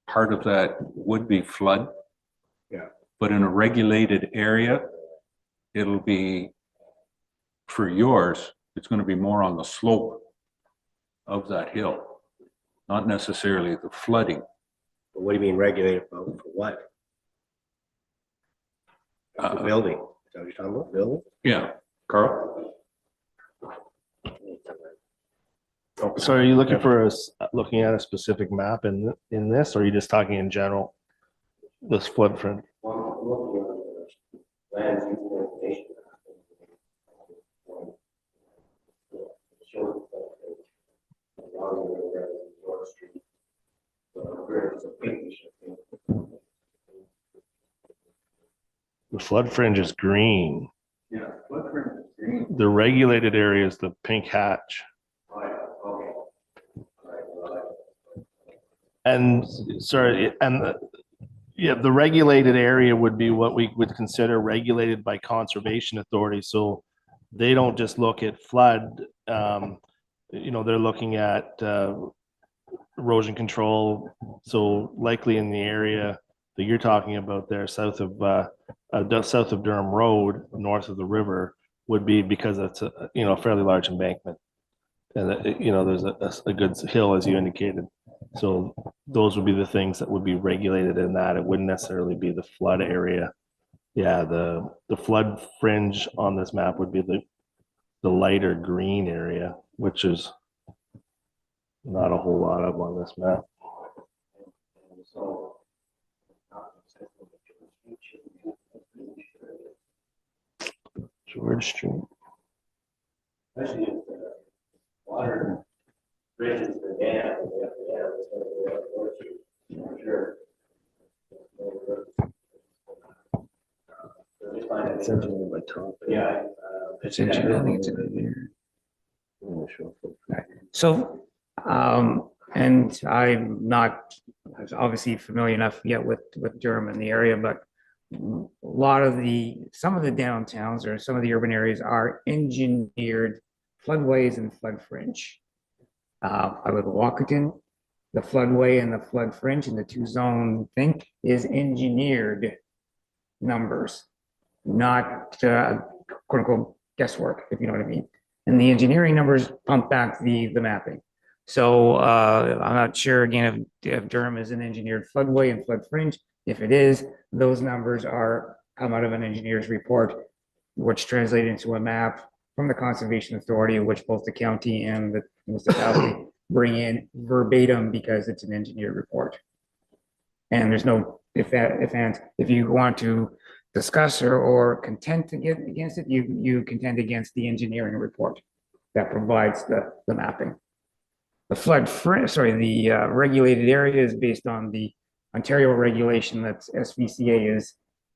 [SPEAKER 1] Part of that would be flood.
[SPEAKER 4] Yeah.
[SPEAKER 1] But in a regulated area, it'll be, for yours, it's going to be more on the slope of that hill, not necessarily the flooding.
[SPEAKER 4] But what do you mean regulated for what? The building. Is that what you're talking about? Building?
[SPEAKER 1] Yeah, Carl?
[SPEAKER 6] So are you looking for looking at a specific map in this, or are you just talking in general? This footprint? The flood fringe is green.
[SPEAKER 1] Yeah, flood fringe is green.
[SPEAKER 6] The regulated area is the pink hatch. And sorry, and yeah, the regulated area would be what we would consider regulated by conservation authority. So they don't just look at flood, you know, they're looking at erosion control. So likely in the area that you're talking about there, south of Durham Road, north of the river, would be because it's a, you know, a fairly large embankment. And, you know, there's a good hill, as you indicated. So those would be the things that would be regulated in that. It wouldn't necessarily be the flood area. Yeah, the flood fringe on this map would be the lighter green area, which is not a whole lot of on this map. George Street.
[SPEAKER 4] Water bridges the dam. Sure.
[SPEAKER 5] It's engineered by top.
[SPEAKER 4] Yeah.
[SPEAKER 5] It's engineered, I think it's engineered. So, and I'm not obviously familiar enough yet with Durham and the area, but some of the downtowns or some of the urban areas are engineered floodways and flood fringe. I live in Walkerton. The floodway and the flood fringe and the two zone thing is engineered numbers, not quote unquote guesswork, if you know what I mean. And the engineering numbers pump back the mapping. So I'm not sure again if Durham is an engineered floodway and flood fringe. If it is, those numbers come out of an engineer's report, which translate into a map from the Conservation Authority, which both the county and the municipality bring in verbatim because it's an engineered report. And there's no if you want to discuss or contend against it, you contend against the engineering report that provides the mapping. The regulated area is based on the Ontario regulation that SVCA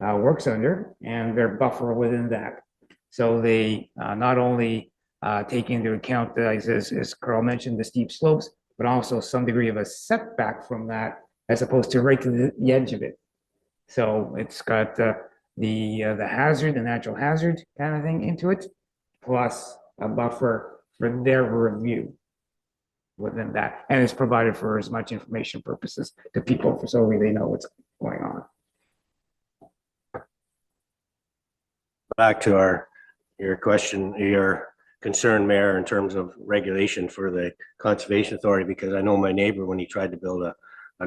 [SPEAKER 5] works under, and they're buffer within that. So they not only take into account, as Carl mentioned, the steep slopes, but also some degree of a setback from that, as opposed to right to the edge of it. So it's got the hazard, the natural hazard kind of thing into it, plus a buffer for their review within that. And it's provided for as much information purposes to people so they know what's going on.
[SPEAKER 4] Back to your question, your concern, Mayor, in terms of regulation for the Conservation Authority, because I know my neighbor, when he tried to build a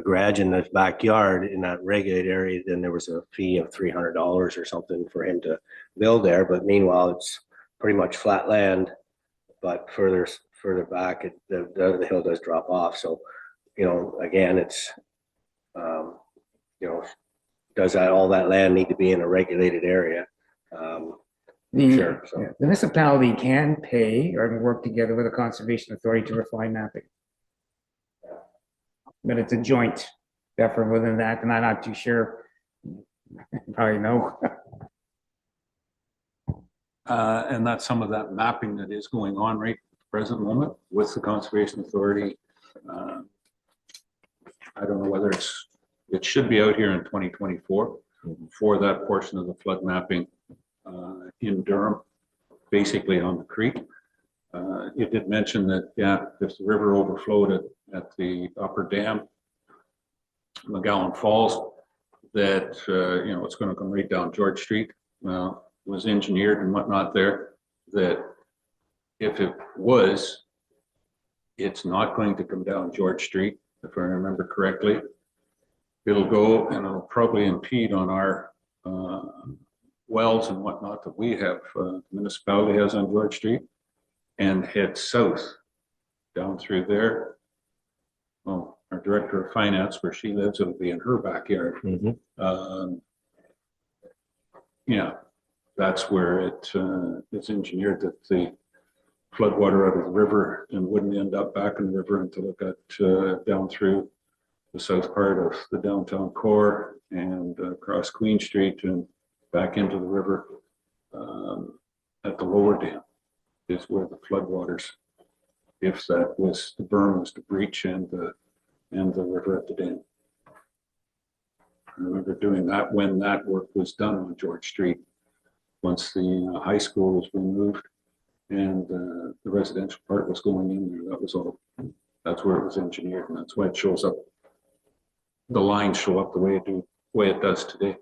[SPEAKER 4] garage in his backyard in that regulated area, then there was a fee of $300 or something for him to build there. But meanwhile, it's pretty much flat land, but further back, the hill does drop off. So, you know, again, it's, you know, does that, all that land need to be in a regulated area?
[SPEAKER 5] The
[SPEAKER 4] Sure, so.
[SPEAKER 5] the municipality can pay or work together with a conservation authority to refine mapping. But it's a joint effort within that, and I'm not too sure. Probably know.
[SPEAKER 1] And that's some of that mapping that is going on right at the present moment with the Conservation Authority. I don't know whether it should be out here in 2024 for that portion of the flood mapping in Durham, basically on the creek. You did mention that, yeah, if the river overflowed at the upper dam, McGowan Falls, that, you know, it's going to come right down George Street. Was engineered and whatnot there, that if it was, it's not going to come down George Street, if I remember correctly. It'll go and it'll probably impede on our wells and whatnot that we have, the municipality has on George Street, and head south down through there. Oh, our director of finance, where she lives, it'll be in her backyard. Yeah, that's where it's engineered that the floodwater out of the river and wouldn't end up back in the river until it got down through the south part of the downtown core and across Queen Street and back into the river at the lower dam is where the floodwaters, if that was, the berm was to breach and the river at the dam. I remember doing that when that work was done on George Street. Once the high school was removed and the residential part was going in there, that was all, that's where it was engineered, and that's why it shows up. The lines show up the way it does today.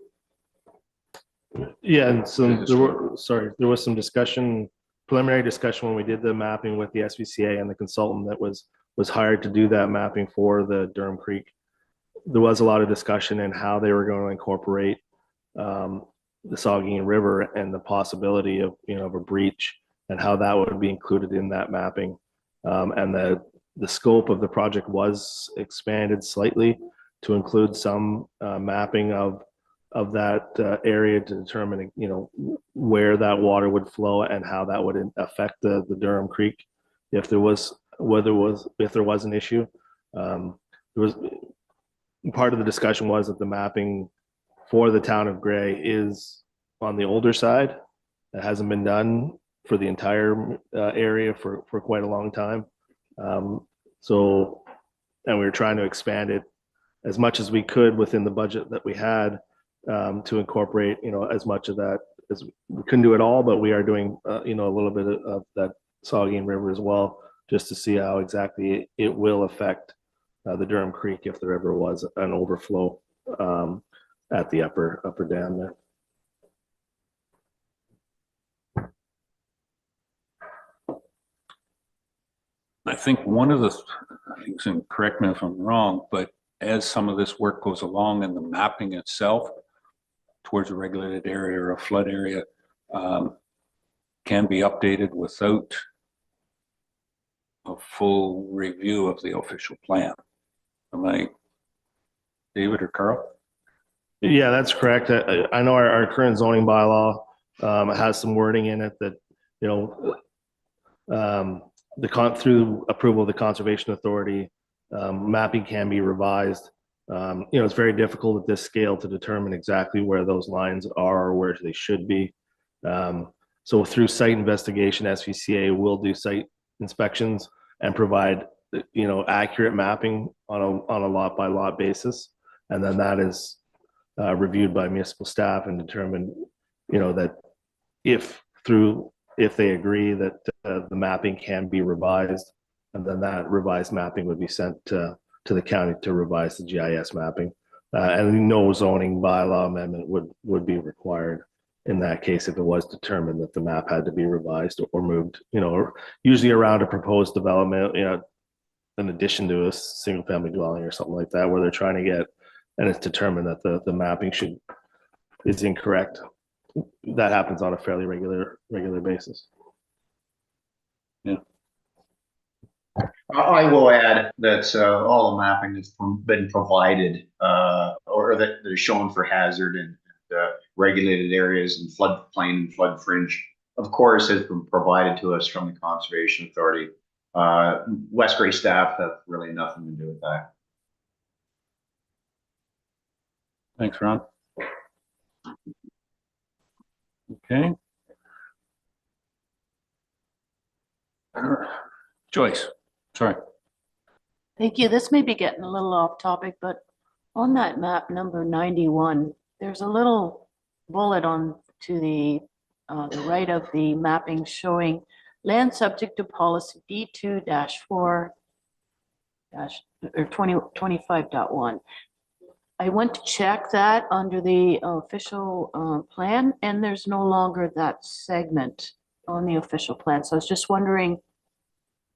[SPEAKER 6] Yeah, and so there was some discussion, preliminary discussion when we did the mapping with the SVCA and the consultant that was hired to do that mapping for the Durham Creek. There was a lot of discussion in how they were going to incorporate the Saugeen River and the possibility of, you know, of a breach and how that would be included in that mapping. And the scope of the project was expanded slightly to include some mapping of that area to determine, you know, where that water would flow and how that would affect the Durham Creek if there was an issue. There was part of the discussion was that the mapping for the town of Gray is on the older side. It hasn't been done for the entire area for quite a long time. So, and we were trying to expand it as much as we could within the budget that we had to incorporate, you know, as much of that as we couldn't do it all, but we are doing, you know, a little bit of that Saugeen River as well, just to see how exactly it will affect the Durham Creek if there ever was an overflow at the upper dam there.
[SPEAKER 1] I think one of the things, and correct me if I'm wrong, but as some of this work goes along and the mapping itself towards a regulated area or a flood area can be updated without a full review of the official plan. Am I, David or Carl?
[SPEAKER 6] Yeah, that's correct. I know our current zoning bylaw has some wording in it that, you know, through approval of the Conservation Authority, mapping can be revised. You know, it's very difficult at this scale to determine exactly where those lines are or where they should be. So through site investigation, SVCA will do site inspections and provide, you know, accurate mapping on a lot by lot basis. And then that is reviewed by municipal staff and determined, you know, that if they agree that the mapping can be revised, and then that revised mapping would be sent to the county to revise the GIS mapping. And no zoning bylaw amendment would be required in that case if it was determined that the map had to be revised or moved, you know, or usually around a proposed development, you know, in addition to a single family dwelling or something like that, where they're trying to get, and it's determined that the mapping is incorrect. That happens on a fairly regular basis.
[SPEAKER 1] Yeah.
[SPEAKER 3] I will add that all the mapping that's been provided or that is shown for hazard and regulated areas and floodplain and flood fringe, of course, has been provided to us from the Conservation Authority. West Gray staff have really nothing to do with that.
[SPEAKER 1] Thanks, Ron. Okay. Joyce, sorry.
[SPEAKER 10] Thank you. This may be getting a little off topic, but on that map number 91, there's a little bullet on to the right of the mapping showing land subject to policy D2-4 or 2025.1. I went to check that under the official plan, and there's no longer that segment on the official plan. So I was just wondering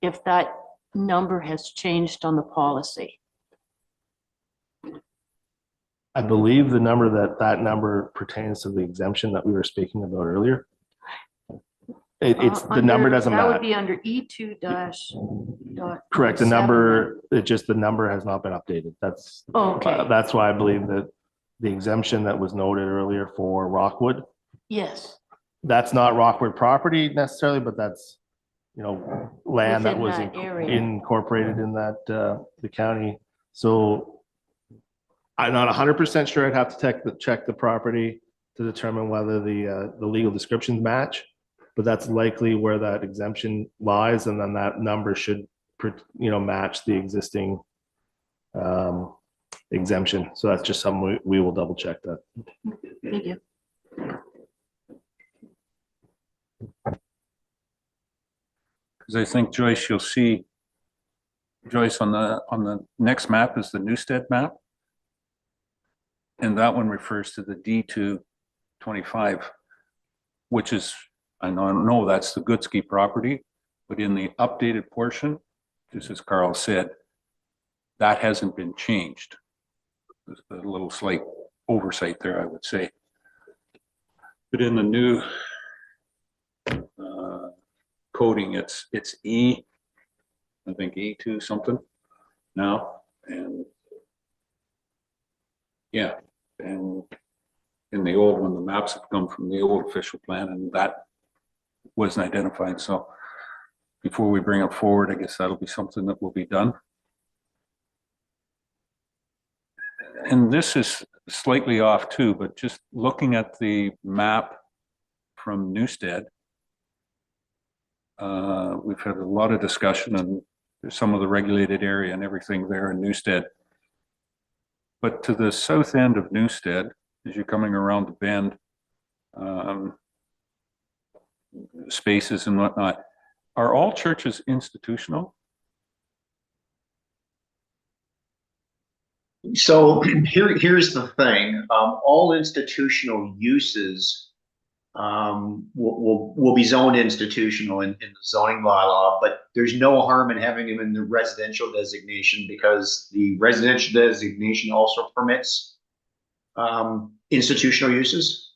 [SPEAKER 10] if that number has changed on the policy.
[SPEAKER 6] I believe the number that number pertains to the exemption that we were speaking about earlier. It's the number doesn't
[SPEAKER 10] That would
[SPEAKER 6] matter.
[SPEAKER 10] be under E2
[SPEAKER 6] Correct. The number, the number has not been updated. That's
[SPEAKER 10] Okay.
[SPEAKER 6] That's why I believe that the exemption that was noted earlier for Rockwood,
[SPEAKER 10] Yes,
[SPEAKER 6] that's not Rockwood property necessarily, but that's, you know, land that
[SPEAKER 10] Within
[SPEAKER 6] was
[SPEAKER 10] that area.
[SPEAKER 6] incorporated in that, the county. So I'm not 100% sure. I'd have to check the property to determine whether the legal descriptions match, but that's likely where that exemption lies. And then that number should, you know, match the existing exemption. So that's just something we will double check that.
[SPEAKER 10] thank you.
[SPEAKER 1] Because I think, Joyce, you'll see, Joyce, on the next map is the Newstead map. And that one refers to the D225, which is, I know that's the Goodsky property, but in the updated portion, just as Carl said, that hasn't been changed. There's a little slight oversight there, I would say. But in the new coding, it's E, I think E2 something now, and yeah, and in the old one, the maps have come from the old official plan, and that wasn't identified. So before we bring it forward, I guess that'll be something that will be done. And this is slightly off too, but just looking at the map from Newstead, we've had a lot of discussion and some of the regulated area and everything there in Newstead. But to the south end of Newstead, as you're coming around the bend, spaces and whatnot, are all churches institutional?
[SPEAKER 3] So here's the thing. All institutional uses will be zoned institutional in the zoning bylaw, but there's no harm in having them in the residential designation because the residential designation also permits institutional uses.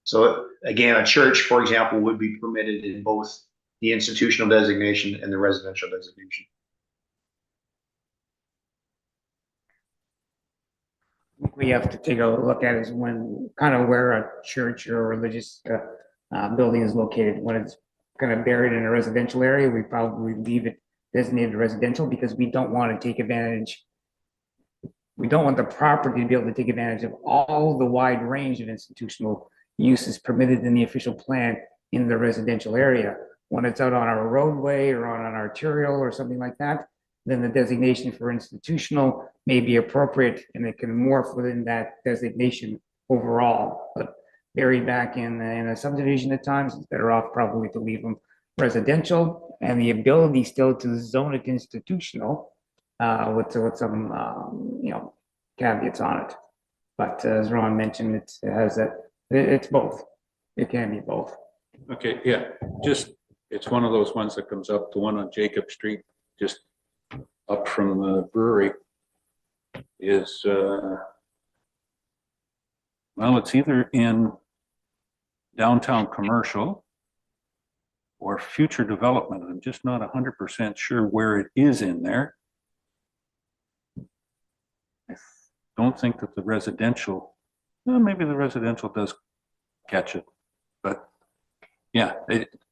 [SPEAKER 3] So again, a church, for example, would be permitted in both the institutional designation and the residential designation.
[SPEAKER 5] We have to take a look at is when, kind of where a church or religious building is located. When it's kind of buried in a residential area, we probably leave it designated residential because we don't want to take advantage. We don't want the property to be able to take advantage of all the wide range of institutional uses permitted in the official plan in the residential area. When it's out on a roadway or on an arterial or something like that, then the designation for institutional may be appropriate and it can morph within that designation overall. But buried back in a subdivision at times, it's better off probably to leave them residential and the ability still to zone it institutional with some you know, caveats on it. But as Ron mentioned, it has that, it's both. It can be both.
[SPEAKER 1] Okay, yeah, just, it's one of those ones that comes up, the one on Jacob Street, just up from the brewery is, well, it's either in downtown commercial or future development. I'm just not 100% sure where it is in there. I don't think that the residential, well, maybe the residential does catch it, but yeah,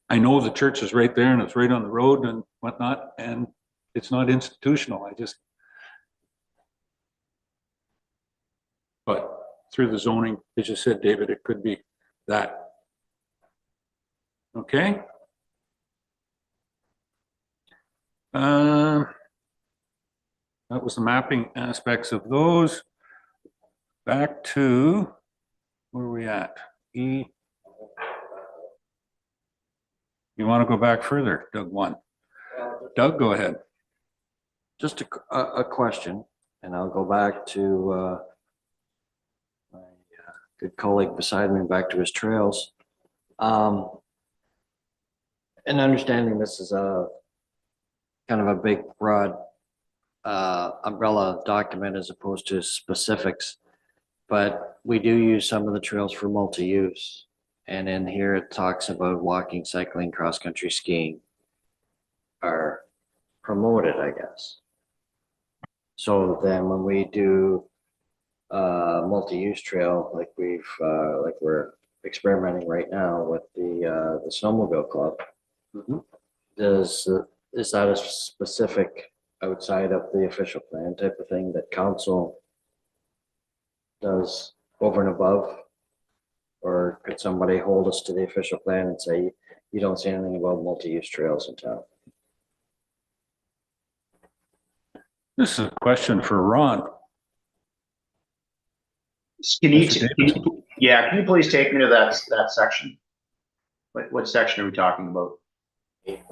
[SPEAKER 1] I know the church is right there and it's right on the road and whatnot, and it's not institutional. But through the zoning, as you said, David, it could be that. Okay. That was the mapping aspects of those. Back to, where are we at? E. You want to go back further, Doug 1? Doug, go ahead.
[SPEAKER 9] Just a question, and I'll go back to my good colleague beside me, back to his trails. And understanding this is a kind of a big, broad umbrella document as opposed to specifics, but we do use some of the trails for multi-use. And in here, it talks about walking, cycling, cross-country skiing are promoted, I guess. So then when we do multi-use trail, like we're experimenting right now with the snowmobile club, is that a specific outside of the official plan type of thing that council does over and above? Or could somebody hold us to the official plan and say, you don't say anything about multi-use trails in town?
[SPEAKER 1] This is a question for Ron.
[SPEAKER 3] Can you,
[SPEAKER 1] Mr.
[SPEAKER 3] can you please take me to that section? What section are we talking about?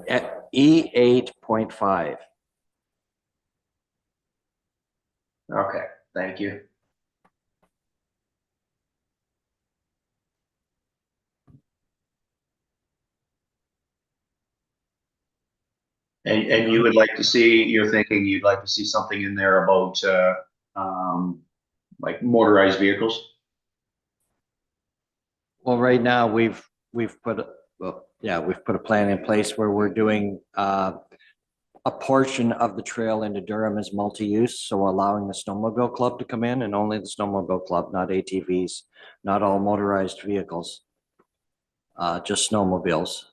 [SPEAKER 9] At E8.5.
[SPEAKER 3] Okay, thank you. And you would like to see, you're thinking you'd like to see something in there about like motorized vehicles?
[SPEAKER 9] Well, right now we've put a plan in place where we're doing a portion of the trail into Durham is multi-use, so allowing the snowmobile club to come in, and only the snowmobile club, not ATVs, not all motorized vehicles, just snowmobiles.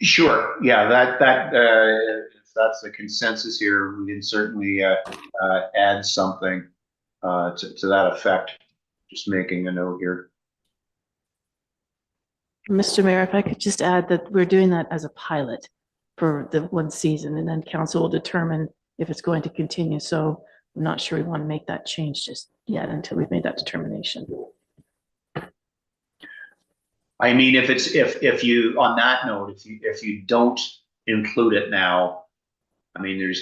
[SPEAKER 3] Sure. Yeah, if that's the consensus here, we can certainly add something to that effect. Just making a note here.
[SPEAKER 8] Mr. Mayor, if I could just add that we're doing that as a pilot for the one season, and then council will determine if it's going to continue. So I'm not sure we want to make that change just yet until we've made that determination.
[SPEAKER 3] I mean, if you, on that note, if you don't include it now, I mean,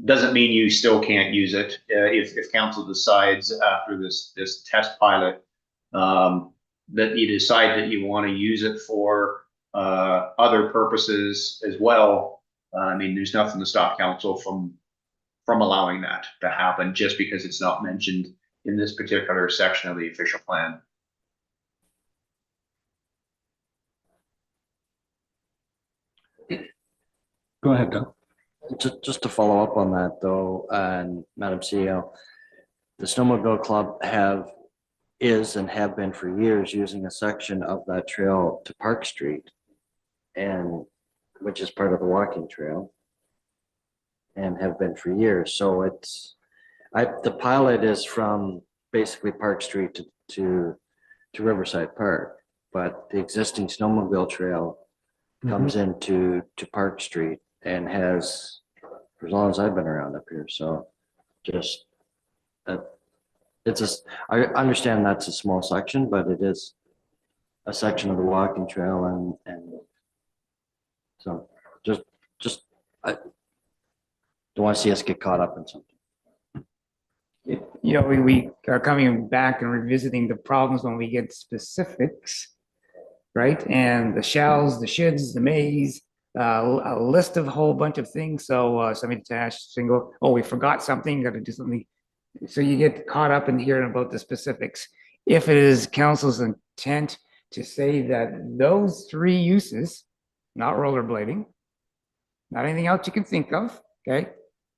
[SPEAKER 3] doesn't mean you still can't use it. If council decides after this test pilot that you decide that you want to use it for other purposes as well, I mean, there's nothing to stop council from allowing that to happen just because it's not mentioned in this particular section of the official plan.
[SPEAKER 1] Go ahead, Doug.
[SPEAKER 9] Just to follow up on that though, and Madam CEO, the Snowmobile Club is and have been for years using a section of that trail to Park Street, and which is part of the walking trail, and have been for years. So the pilot is from basically Park Street to Riverside Park, but the existing snowmobile trail comes into Park Street and has for as long as I've been around up here. So just I understand that's a small section, but it is a section of the walking trail, and so just I don't want to see us get caught up in something.
[SPEAKER 5] You know, we are coming back and revisiting the problems when we get specifics, right? And the shalls, the shoulds, the mays, a list of a whole bunch of things. So somebody attached single, oh, we forgot something, got to do something. So you get caught up in hearing about the specifics. if it is council's intent to say that those three uses, not rollerblading, not anything else you can think of, okay?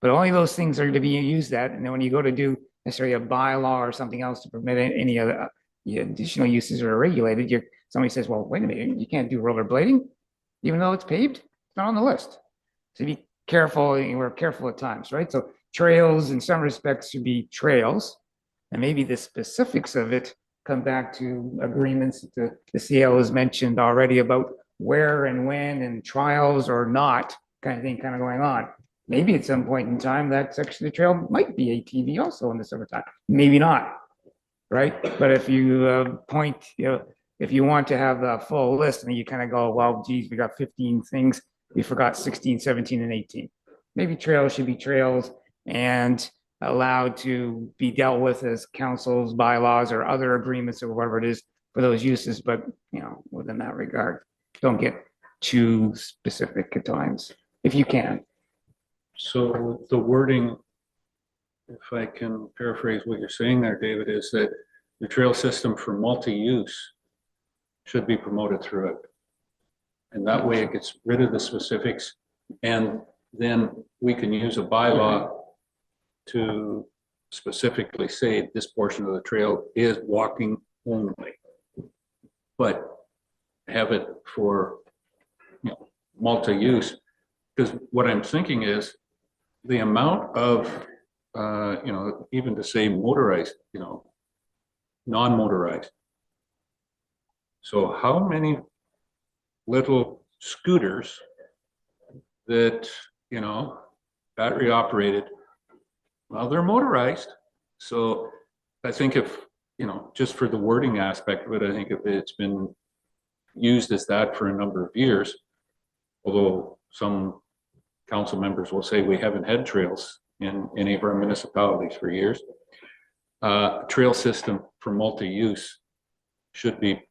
[SPEAKER 5] But only those things are to be used that, and then when you go to do necessarily a bylaw or something else to permit any other additional uses that are regulated, somebody says, well, wait a minute, you can't do rollerblading, even though it's paved, it's not on the list. So be careful, and we're careful at times, right? So trails in some respects should be trails, and maybe the specifics of it come back to agreements that the CL has mentioned already about where and when and trials or not kind of thing kind of going on. Maybe at some point in time, that section of the trail might be ATV also in the summertime, maybe not, right? But if you if you want to have the full list and you kind of go, well, geez, we got 15 things, we forgot 16, 17, and 18. Maybe trails should be trails and allowed to be dealt with as council's bylaws or other agreements or whatever it is for those uses, but within that regard, don't get too specific at times, if you can.
[SPEAKER 1] So the wording, if I can paraphrase what you're saying there, David, is that the trail system for multi-use should be promoted through it. And that way it gets rid of the specifics, and then we can use a bylaw to specifically say this portion of the trail is walking only. But have it for multi-use, because what I'm thinking is the amount of even to say motorized, non-motorized. So how many little scooters that battery operated, well, they're motorized. So I think if just for the wording aspect of it, I think if it's been used as that for a number of years, although some council members will say we haven't had trails in any of our municipalities for years, trail system for multi-use should be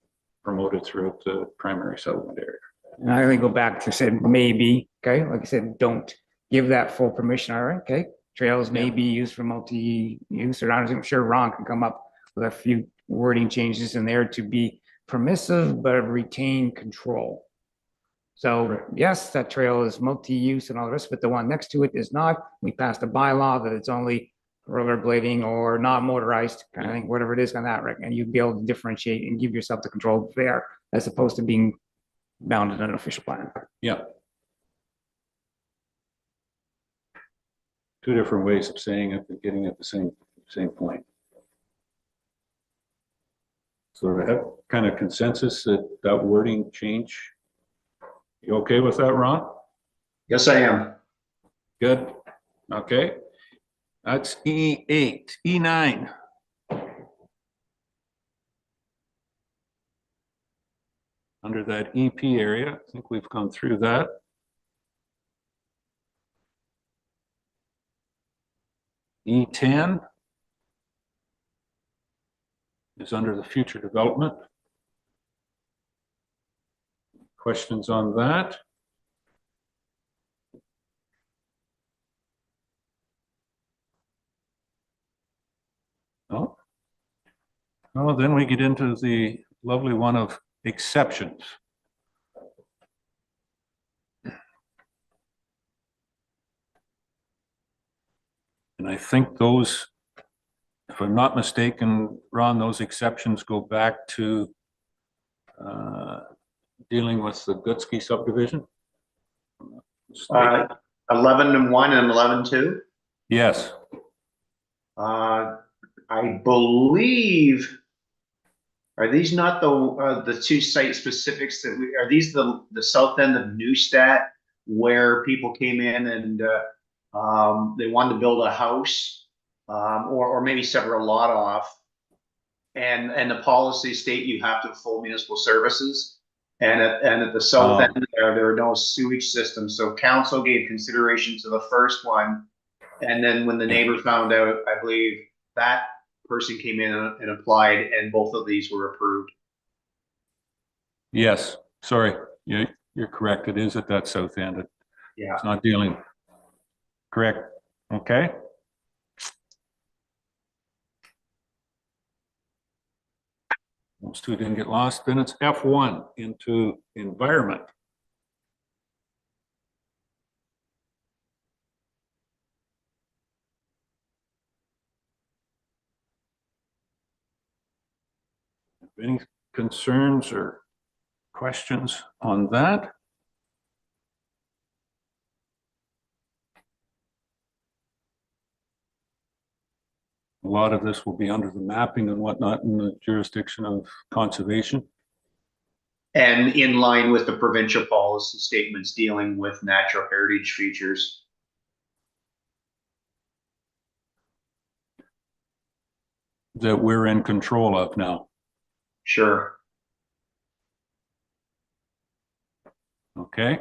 [SPEAKER 1] promoted throughout the primary settlement area.
[SPEAKER 5] And I only go back to say maybe, okay, like I said, don't give that full permission, all right, okay? Trails may be used for multi-use, or I'm sure Ron can come up with a few wording changes in there to be permissive, but retain control. So yes, that trail is multi-use and all the rest, but the one next to it is not. We passed a bylaw that it's only rollerblading or not motorized kind of thing, whatever it is on that, right? And you'd be able to differentiate and give yourself the control there as opposed to being bound in an official plan.
[SPEAKER 1] Yeah. Two different ways of saying it, but getting at the same point. So to have kind of consensus that wording change. You okay with that, Ron?
[SPEAKER 3] Yes, I am.
[SPEAKER 1] Good. Okay. That's E8, E9. Under that EP area, I think we've gone through that. E10 is under the future development. Questions on that? No? Oh, then we get into the lovely one of exceptions. And I think those, if I'm not mistaken, Ron, those exceptions go back to dealing with the Goodsky subdivision?
[SPEAKER 3] 11-1 and 11-2.
[SPEAKER 1] Yes.
[SPEAKER 3] I believe, are these not the two site specifics that are these the south end of Neustadt where people came in and they wanted to build a house or maybe separate a lot off, and the policy state you have to have full municipal services, and at the south end there are no sewage systems, so council gave consideration to the first one, and then when the neighbor found out, I believe that person came in and applied, and both of these were approved.
[SPEAKER 1] Yes, sorry, you're correct. It is at that south end.
[SPEAKER 3] Yeah.
[SPEAKER 1] It's not dealing. Correct. Okay. Those two didn't get lost. Then it's F1 into environment. Any concerns or questions on that? A lot of this will be under the mapping and whatnot in the jurisdiction of conservation.
[SPEAKER 3] And in line with the provincial policy statements dealing with natural heritage features.
[SPEAKER 1] That we're in control of now.
[SPEAKER 3] Sure.
[SPEAKER 1] Okay.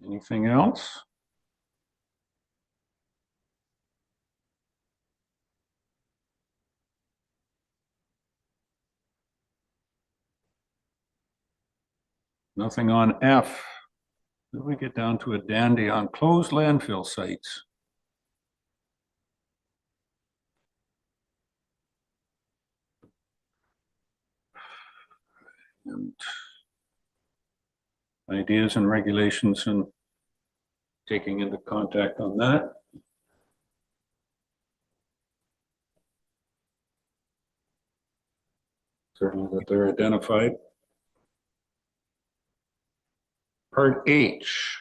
[SPEAKER 1] Anything else? Nothing on F. Then we get down to a dandy on closed landfill sites. And ideas and regulations and taking into contact on that. Certainly that they're identified. Part H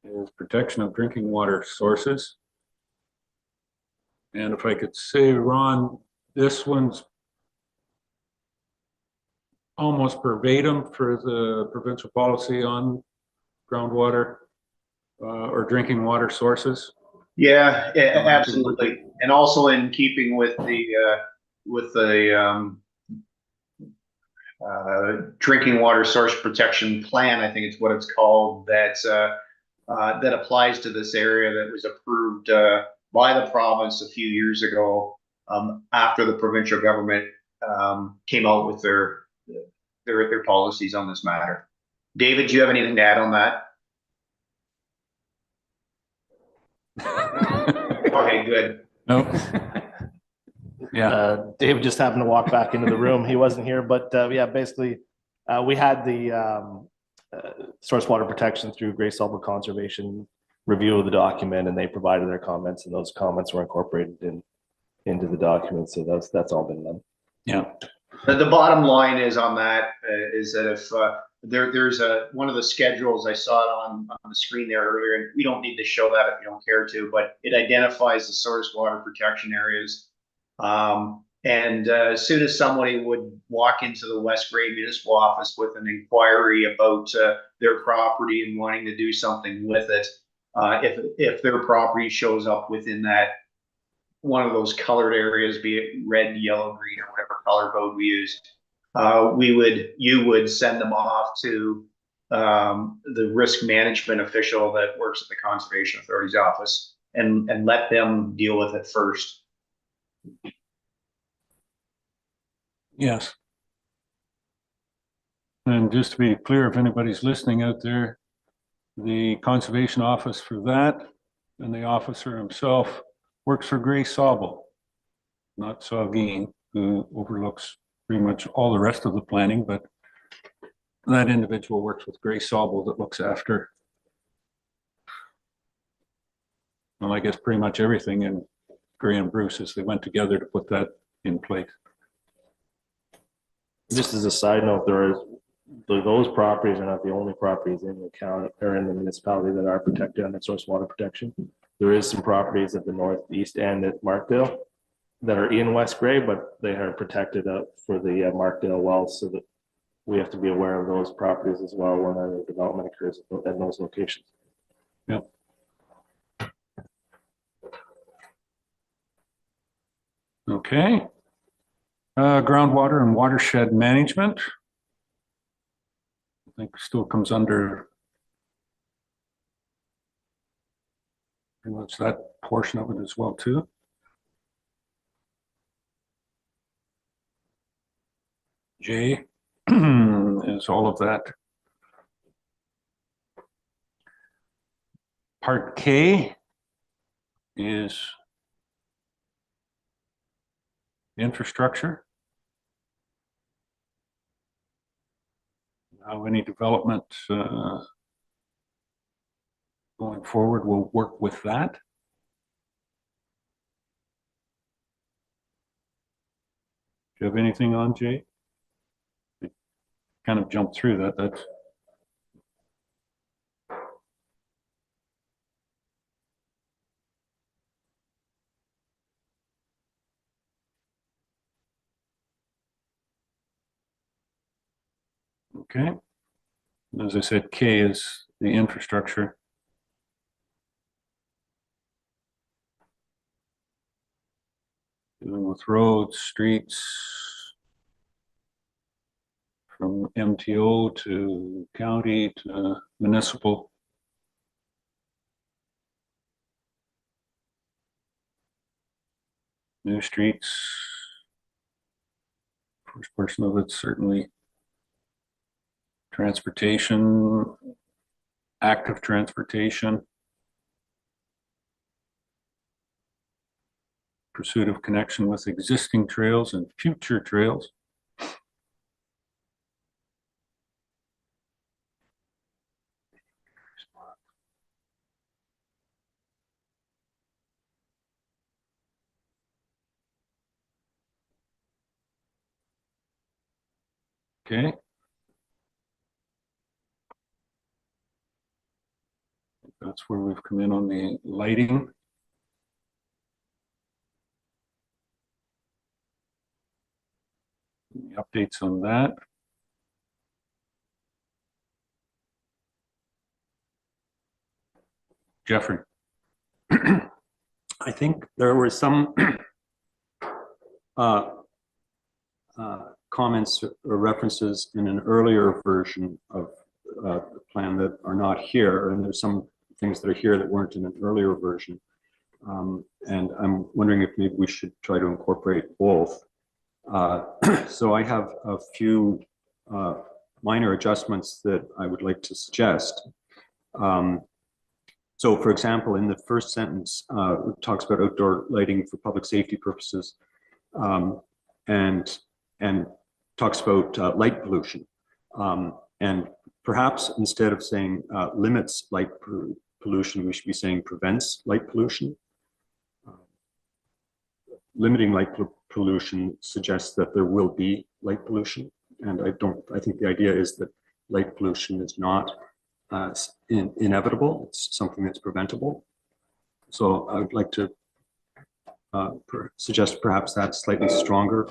[SPEAKER 1] is protection of drinking water sources. And if I could say, Ron, this one's almost verbatim for the provincial policy on groundwater or drinking water sources.
[SPEAKER 3] Yeah, absolutely. And also in keeping with the drinking water source protection plan, I think it's what it's called, that applies to this area that was approved by the province a few years ago after the provincial government came out with their policies on this matter. David, do you have anything to add on that? Okay, good.
[SPEAKER 1] Nope. Yeah.
[SPEAKER 6] David just happened to walk back into the room. He wasn't here, but yeah, basically, we had the source water protection through Grace Sabo Conservation review of the document, and they provided their comments, and those comments were incorporated into the document. So that's all been done.
[SPEAKER 1] Yeah.
[SPEAKER 3] The bottom line is on that is that if there's one of the schedules, I saw it on the screen there earlier, and we don't need to show that if you don't care to, but it identifies the source water protection areas. And as soon as somebody would walk into the West Grey Municipal Office with an inquiry about their property and wanting to do something with it, if their property shows up within that one of those colored areas, be it red, yellow, green, or whatever color code we use, you would send them off to the risk management official that works at the Conservation Authority's office and let them deal with it first.
[SPEAKER 1] Yes. And just to be clear, if anybody's listening out there, the conservation office for that and the officer himself works for Grace Sabo, not Saugeen, who overlooks pretty much all the rest of the planning, but that individual works with Grace Sabo that looks after, well, I guess pretty much everything in Gray and Bruce as they went together to put that in place.
[SPEAKER 6] Just as a side note, those properties are not the only properties in the county or in the municipality that are protected under source water protection. There is some properties at the northeast end at Markdale that are in West Grey, but they are protected up for the Markdale wells, so that we have to be aware of those properties as well when our development occurs at those locations.
[SPEAKER 1] Yep. Okay. Groundwater and watershed management. I think still comes under pretty much that portion of it as well too. J is all of that. Part K is infrastructure. Now, any development going forward will work with that. Do you have anything on, Jay? Kind of jumped through that. That's okay. As I said, K is the infrastructure. Dealing with roads, streets, from MTO to county to municipal. New streets. First portion of it, certainly. Transportation, active transportation. Pursuit of connection with existing trails and future trails. Okay. That's where we've come in on the lighting. Any updates on that? Jeffrey.
[SPEAKER 7] I think there were some comments or references in an earlier version of the plan that are not here, and there's some things that are here that weren't in an earlier version. And I'm wondering if maybe we should try to incorporate both. So I have a few minor adjustments that I would like to suggest. So for example, in the first sentence, it talks about outdoor lighting for public safety purposes, and talks about light pollution. And perhaps instead of saying limits light pollution, we should be saying prevents light pollution. Limiting light pollution suggests that there will be light pollution. And I think the idea is that light pollution is not inevitable. It's something that's preventable. So I would like to suggest perhaps that slightly stronger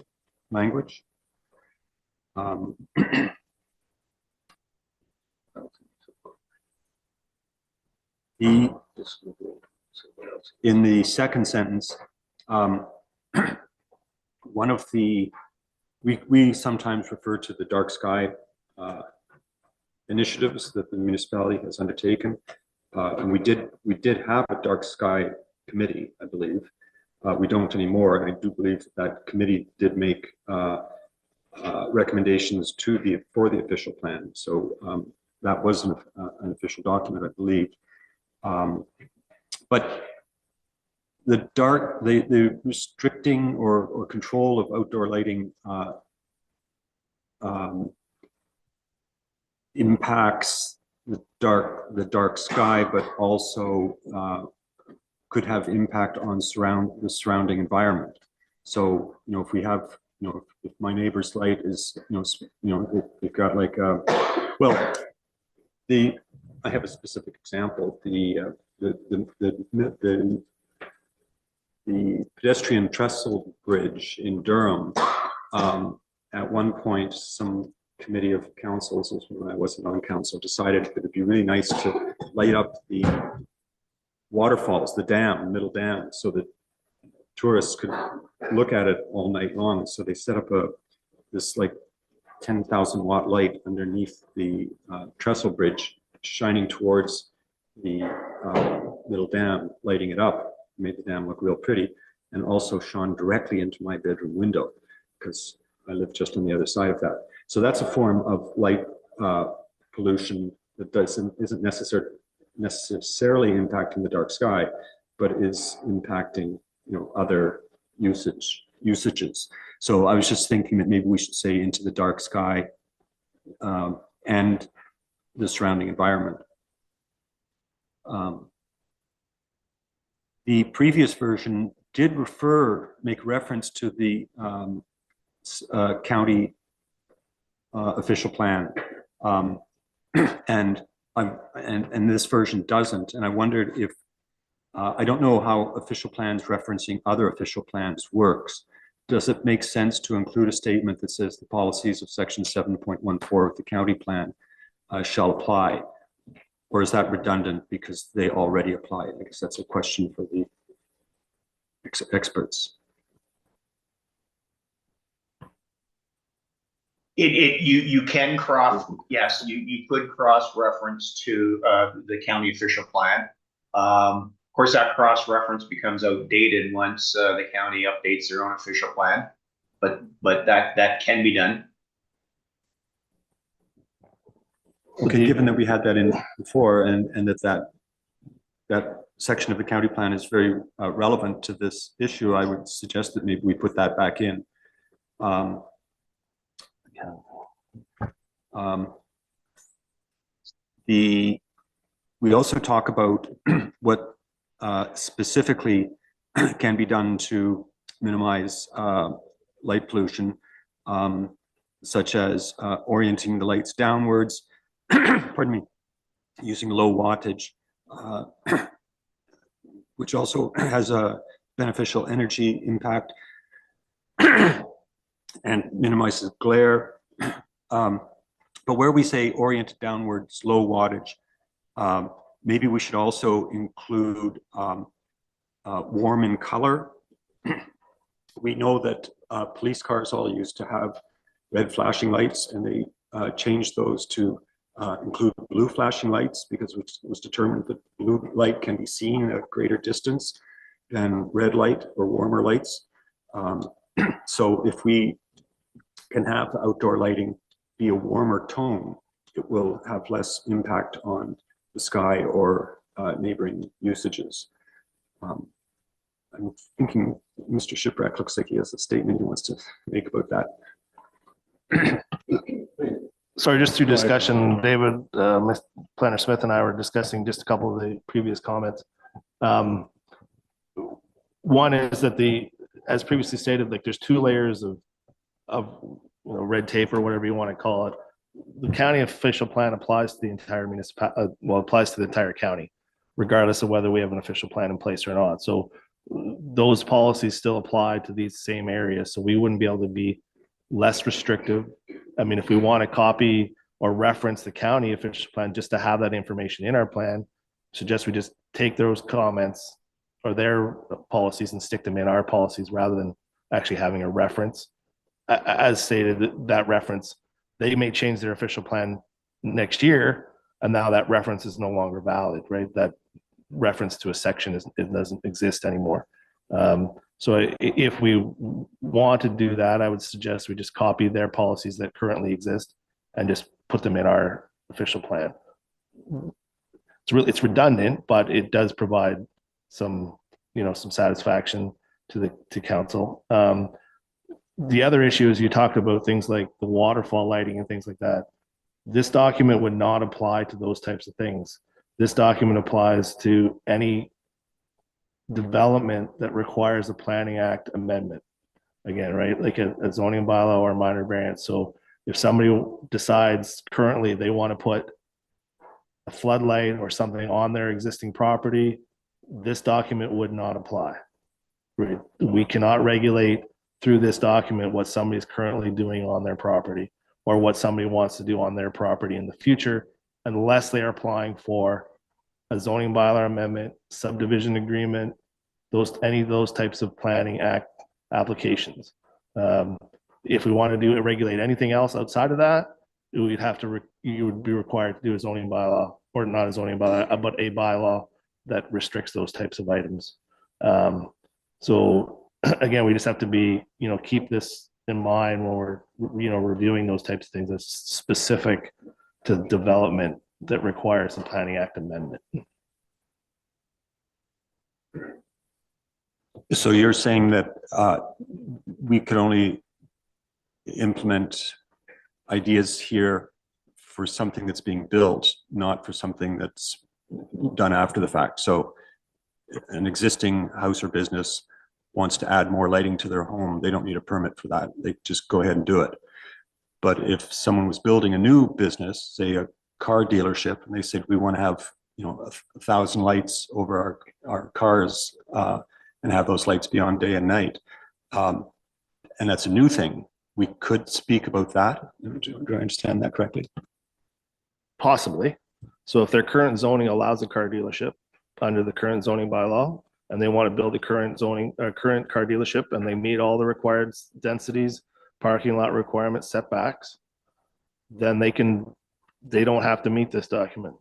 [SPEAKER 7] language. In the second sentence, one of the, we sometimes refer to the dark sky initiatives that the municipality has undertaken. And we did have a dark sky committee, I believe. We don't anymore. And I do believe that committee did make recommendations for the official plan. So that was an official document, I believe. But the restricting or control of outdoor lighting impacts the dark sky, but also could have impact on the surrounding environment. So, if we have, if my neighbor's light is, they've got like, I have a specific example. The pedestrian trestle bridge in Durham. At one point, some committee of councils, when I wasn't on council, decided that it'd be really nice to light up the waterfalls, the middle dam, so that tourists could look at it all night long. So they set up this like 10,000 watt light underneath the trestle bridge, shining towards the middle dam, lighting it up, made the dam look real pretty, and also shone directly into my bedroom window, because I live just on the other side of that. So that's a form of light pollution that isn't necessarily impacting the dark sky, but is impacting, other usages. So I was just thinking that maybe we should say into the dark sky and the surrounding environment. The previous version did make reference to the county official plan, and this version doesn't. And I wondered if I don't know how official plans referencing other official plans works. Does it make sense to include a statement that says the policies of section 7.14 of the county plan shall apply? Or is that redundant because they already apply? I guess that's a question for the experts.
[SPEAKER 3] You can cross, yes, you could cross reference to the county official plan. Of course, that cross reference becomes outdated once the county updates their own official plan, but that can be done.
[SPEAKER 7] Okay, given that we had that in before and that section of the county plan is very relevant to this issue, I would suggest that maybe we put that back in. We also talk about what specifically can be done to minimize light pollution, such as orienting the lights downwards, pardon me, using low wattage, which also has a beneficial energy impact and minimizes glare. But where we say oriented downwards, low wattage, maybe we should also include warm in color. We know that police cars all used to have red flashing lights, and they changed those to include blue flashing lights because it was determined that blue light can be seen at a greater distance than red light or warmer lights. So if we can have outdoor lighting be a warmer tone, it will have less impact on the sky or neighboring usages. I'm thinking Mr. Shipwreck looks like he has a statement he wants to make about that.
[SPEAKER 6] Sorry, just through discussion, David, Planner Smith and I were discussing just a couple of the previous comments. One is that as previously stated, like there's 2 layers of red tape or whatever you want to call it. The county official plan applies to the entire municipality, applies to the entire county, regardless of whether we have an official plan in place or not. So those policies still apply to these same areas. So we wouldn't be able to be less restrictive. I mean, if we want to copy or reference the county official plan just to have that information in our plan, suggest we just take those comments or their policies and stick them in our policies rather than actually having a reference. As stated, that reference, they may change their official plan next year, and now that reference is no longer valid, right? That reference to a section it doesn't exist anymore. So if we want to do that, I would suggest we just copy their policies that currently exist and just put them in our official plan. It's redundant, but it does provide some satisfaction to council. The other issue is you talked about things like the waterfall lighting and things like that. This document would not apply to those types of things. This document applies to any development that requires a Planning Act amendment. Again, right, like a zoning bylaw or minor variance. So if somebody decides currently they want to put a floodlight or something on their existing property, this document would not apply. Right? We cannot regulate through this document what somebody is currently doing on their property or what somebody wants to do on their property in the future, unless they are applying for a zoning bylaw amendment, subdivision agreement, any of those types of Planning Act applications. If we want to regulate anything else outside of that, you would be required to do a zoning bylaw, or not a zoning bylaw, but a bylaw that restricts those types of items. So again, we just have to keep this in mind when we're, reviewing those types of things that's specific to development that requires a Planning Act amendment.
[SPEAKER 7] So you're saying that we could only implement ideas here for something that's being built, not for something that's done after the fact. So an existing house or business wants to add more lighting to their home, they don't need a permit for that. They just go ahead and do it. But if someone was building a new business, say a car dealership, and they said, we want to have, 1,000 lights over our cars and have those lights be on day and night. And that's a new thing. We could speak about that. Do I understand that correctly?
[SPEAKER 6] Possibly. So if their current zoning allows a car dealership under the current zoning bylaw, and they want to build a current car dealership, and they meet all the required densities, parking lot requirements, setbacks, then they don't have to meet this document.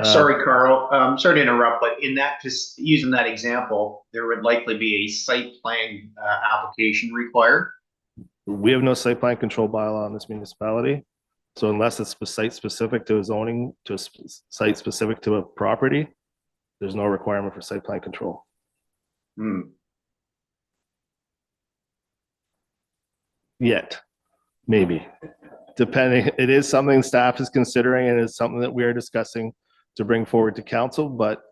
[SPEAKER 3] Sorry, Carl, sorry to interrupt, but in that, just using that example, there would likely be a site plan application required.
[SPEAKER 6] We have no site plan control bylaw in this municipality. So unless it's site specific to a zoning, to a site specific to a property, there's no requirement for site plan control. Yet, maybe, depending, it is something staff is considering, and it's something that we are discussing to bring forward to council, but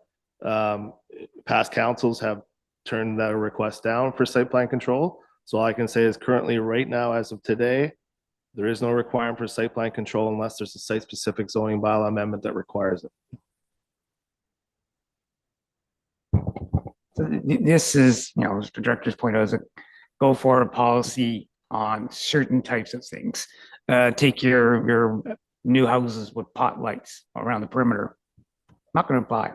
[SPEAKER 6] past councils have turned that request down for site plan control. So all I can say is currently, right now, as of today, there is no requirement for site plan control unless there's a site-specific zoning bylaw amendment that requires it.
[SPEAKER 5] So this is, as the director's point out, is a go for a policy on certain types of things. Take your new houses with pot lights around the perimeter. Not going to apply.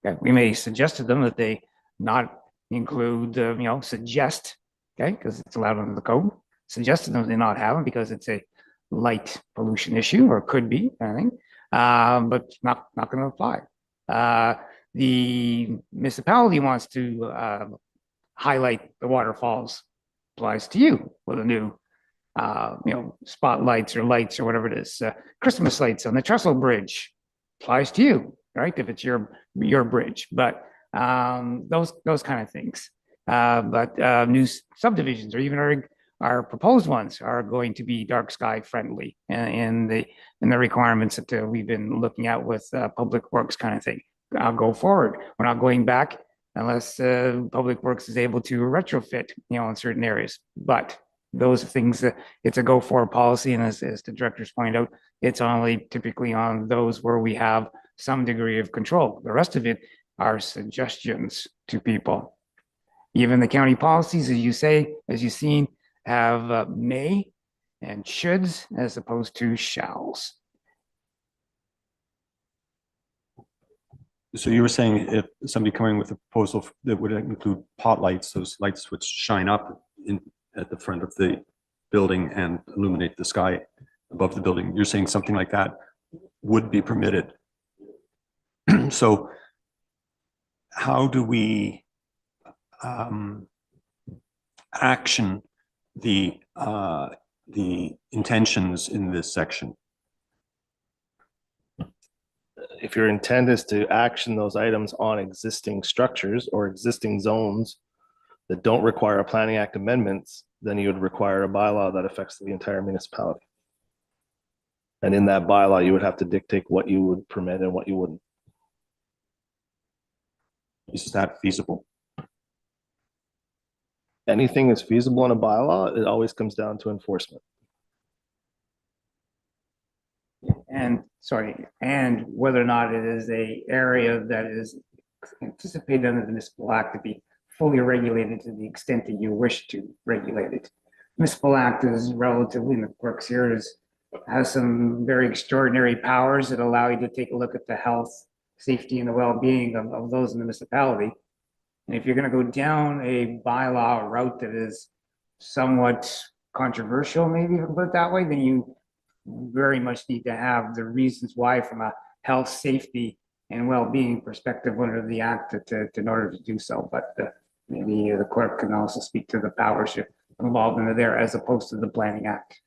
[SPEAKER 5] Okay, we may suggest to them that they not include, suggest, okay, because it's allowed under the code. Suggest to them they not have them because it's a light pollution issue, or could be, I think, but not going to apply. The municipality wants to highlight the waterfalls, applies to you with a new, spotlights or lights or whatever it is. Christmas lights on the Trestle Bridge applies to you, right? If it's your bridge, but those kind of things. But new subdivisions or even our proposed ones are going to be dark sky friendly in the requirements that we've been looking at with Public Works kind of thing. I'll go forward. We're not going back unless Public Works is able to retrofit, in certain areas. But those things, it's a go for policy, and as the directors pointed out, it's only typically on those where we have some degree of control. The rest of it are suggestions to people. Even the county policies, as you've seen, have may and shoulds as opposed to shalls.
[SPEAKER 7] So you were saying if somebody coming with a proposal that would include pot lights, those lights would shine up at the front of the building and illuminate the sky above the building. You're saying something like that would be permitted. So how do we action the intentions in this section?
[SPEAKER 6] If your intent is to action those items on existing structures or existing zones that don't require a Planning Act amendments, then you would require a bylaw that affects the entire municipality. And in that bylaw, you would have to dictate what you would permit and what you wouldn't.
[SPEAKER 7] Is that feasible?
[SPEAKER 6] Anything is feasible in a bylaw. It always comes down to enforcement.
[SPEAKER 5] And whether or not it is a area that is anticipated under the Municipal Act to be fully regulated to the extent that you wish to regulate it. Municipal Act is relatively, in the works here, has some very extraordinary powers that allow you to take a look at the health, safety, and the well-being of those in the municipality. And if you're going to go down a bylaw route that is somewhat controversial, maybe if I put it that way, then you very much need to have the reasons why from a health, safety, and well-being perspective under the act in order to do so. But maybe the clerk can also speak to the powers involved in there as opposed to the Planning Act.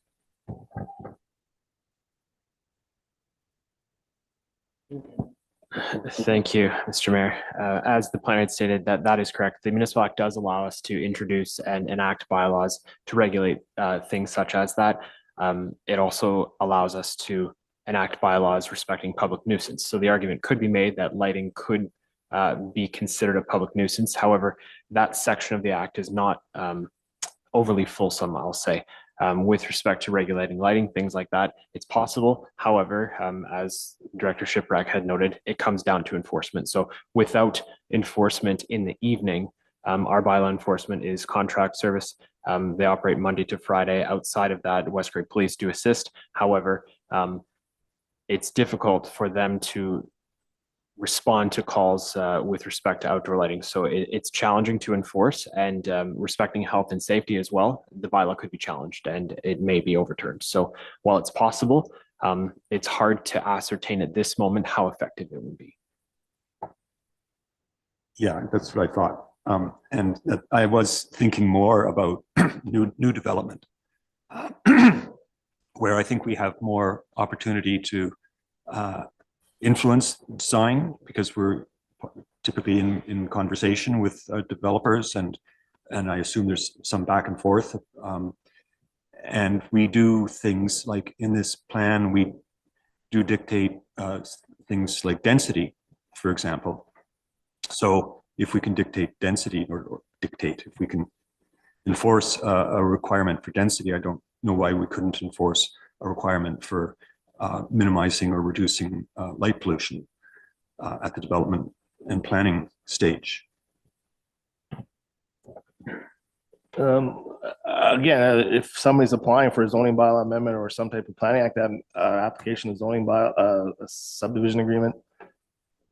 [SPEAKER 12] Thank you, Mr. Mayor. As the planner had stated, that is correct. The Municipal Act does allow us to introduce and enact bylaws to regulate things such as that. It also allows us to enact bylaws respecting public nuisance. So the argument could be made that lighting could be considered a public nuisance. However, that section of the act is not overly fulsome, I'll say. With respect to regulating lighting, things like that, it's possible. However, as Director Shiprack had noted, it comes down to enforcement. So without enforcement in the evening, our bylaw enforcement is contract service. They operate Monday to Friday. Outside of that, West Craig Police do assist. However, it's difficult for them to respond to calls with respect to outdoor lighting. So it's challenging to enforce, and respecting health and safety as well. The bylaw could be challenged and it may be overturned. So while it's possible, it's hard to ascertain at this moment how effective it would be.
[SPEAKER 7] Yeah, that's what I thought. And I was thinking more about new development, where I think we have more opportunity to influence design, because we're typically in conversation with developers, and I assume there's some back and forth. And we do things like in this plan, we do dictate things like density, for example. So if we can dictate density or dictate, if we can enforce a requirement for density, I don't know why we couldn't enforce a requirement for minimizing or reducing light pollution at the development and planning stage.
[SPEAKER 6] Again, if somebody's applying for a zoning bylaw amendment or some type of planning act, that application of zoning by a subdivision agreement,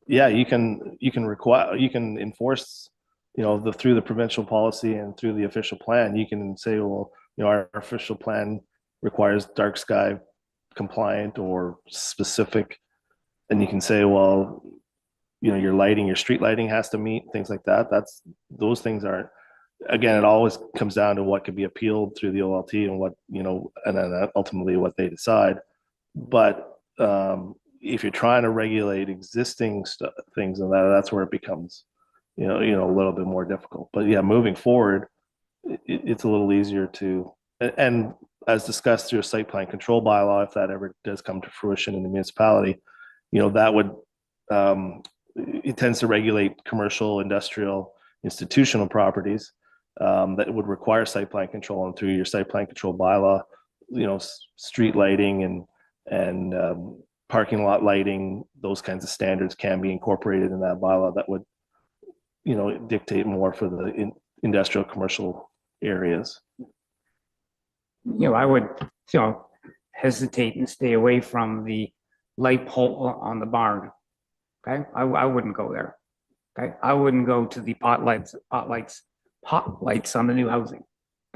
[SPEAKER 6] yeah, you can enforce, through the provincial policy and through the official plan. You can say, well, our official plan requires dark sky compliant or specific, and you can say, well, your lighting, your street lighting has to meet things like that. Those things aren't. Again, it always comes down to what could be appealed through the OLT and what and then ultimately what they decide. But if you're trying to regulate existing things, and that's where it becomes a little bit more difficult. But yeah, moving forward, it's a little easier to, and as discussed through a site plan control bylaw, if that ever does come to fruition in the municipality, that would, it tends to regulate commercial, industrial, institutional properties that would require site plan control, and through your site plan control bylaw, street lighting and parking lot lighting, those kinds of standards can be incorporated in that bylaw that would, dictate more for the industrial commercial areas.
[SPEAKER 5] I would, hesitate and stay away from the light pole on the barn. Okay, I wouldn't go there. Okay, I wouldn't go to the pot lights on the new housing.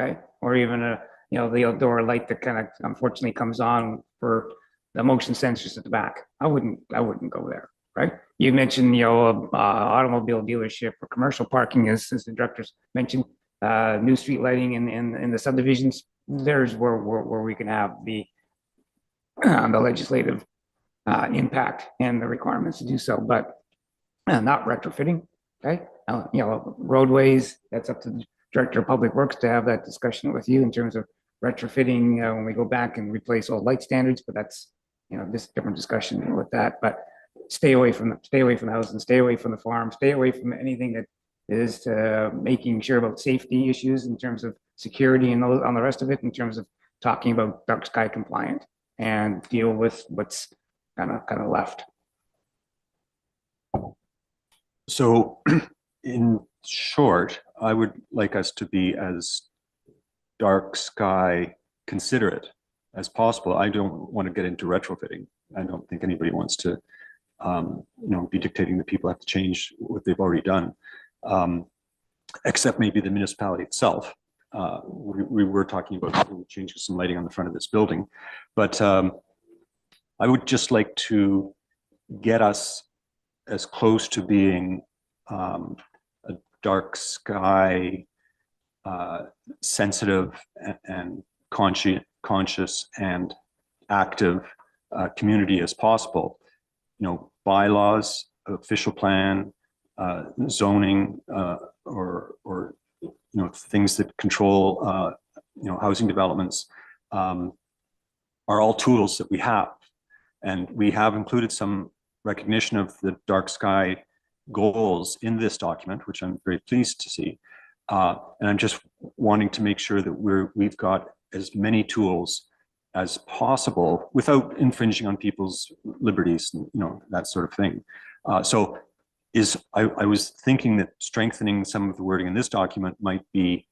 [SPEAKER 5] Okay, or even the outdoor light that kind of unfortunately comes on for the motion sensors at the back. I wouldn't go there. Right? You mentioned automobile dealership or commercial parking, as the directors mentioned, new street lighting in the subdivisions. There's where we can have the legislative impact and the requirements to do so, but not retrofitting. Okay, roadways, that's up to the Director of Public Works to have that discussion with you in terms of retrofitting when we go back and replace all light standards. But that's this different discussion with that. But stay away from the house, and stay away from the farm, stay away from anything that is making sure about safety issues in terms of security and on the rest of it, in terms of talking about dark sky compliant, and deal with what's kind of left.
[SPEAKER 7] So in short, I would like us to be as dark sky considerate as possible. I don't want to get into retrofitting. I don't think anybody wants to be dictating that people have to change what they've already done, except maybe the municipality itself. We were talking about changing some lighting on the front of this building, but I would just like to get us as close to being a dark sky sensitive and conscious and active community as possible. You know, bylaws, official plan, zoning, or you know, things that control you know, housing developments are all tools that we have. And we have included some recognition of the dark sky goals in this document, which I'm very pleased to see. And I'm just wanting to make sure that we've got as many tools as possible without infringing on people's liberties, you know, that sort of thing. So I was thinking that strengthening some of the wording in this document might be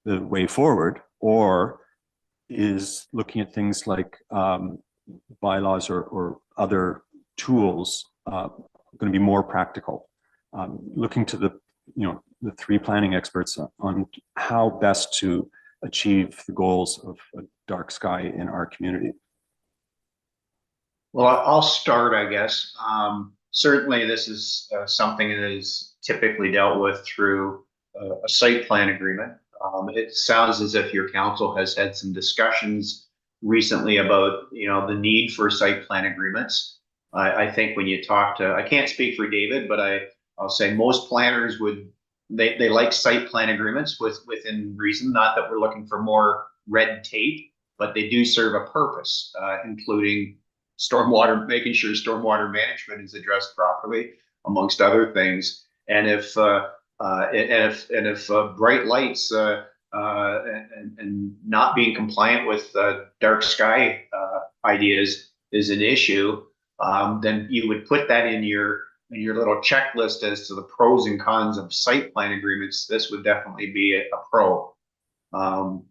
[SPEAKER 7] the way forward, or is looking at things like bylaws or other tools going to be more practical. Looking to the, you know, the three planning experts on how best to achieve the goals of a dark sky in our community.
[SPEAKER 3] Well, I'll start, I guess. Certainly, this is something that is typically dealt with through a site plan agreement. It sounds as if your council has had some discussions recently about, you know, the need for site plan agreements. I think when you talk to, I can't speak for David, but I'll say most planners would, they like site plan agreements within reason. Not that we're looking for more red tape, but they do serve a purpose, including stormwater, making sure stormwater management is addressed properly, amongst other things. And if bright lights and not being compliant with dark sky ideas is an issue, then you would put that in your little checklist as to the pros and cons of site plan agreements. This would definitely be a pro.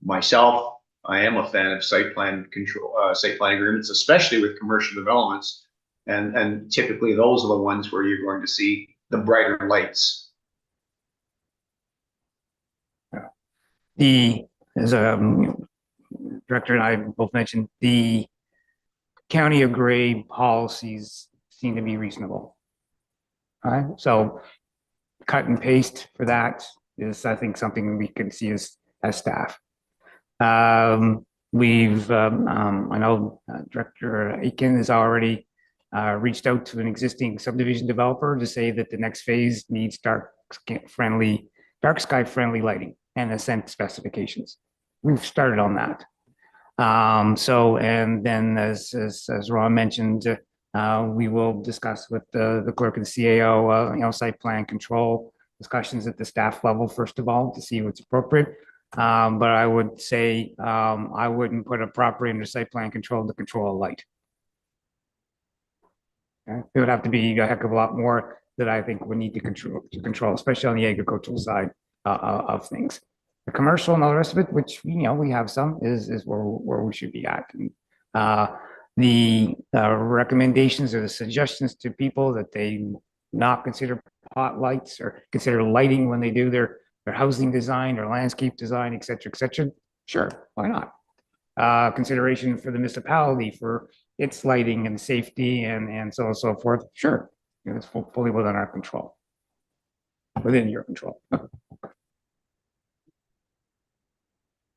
[SPEAKER 3] Myself, I am a fan of site plan agreements, especially with commercial developments, and typically those are the ones where you're going to see the brighter lights.
[SPEAKER 5] As Director and I both mentioned, the County of Gray policies seem to be reasonable. All right, so cut and paste for that is, I think, something we can see as staff. I know Director Aiken has already reached out to an existing subdivision developer to say that the next phase needs dark sky friendly lighting and ascent specifications. We've started on that. And then as Ron mentioned, we will discuss with the clerk and CAO, you know, site plan control discussions at the staff level, first of all, to see what's appropriate. But I would say I wouldn't put a property under site plan control to control a light. Okay? It would have to be a heck of a lot more that I think we need to control, especially on the agricultural side of things. The commercial and all the rest of it, which, you know, we have some, is where we should be at. And, the recommendations or the suggestions to people that they not consider pot lights or consider lighting when they do their housing design or landscape design, et cetera, sure, why not? Consideration for the municipality for its lighting and safety and so on and so forth, sure, it's fully within our control, within your control.
[SPEAKER 1] I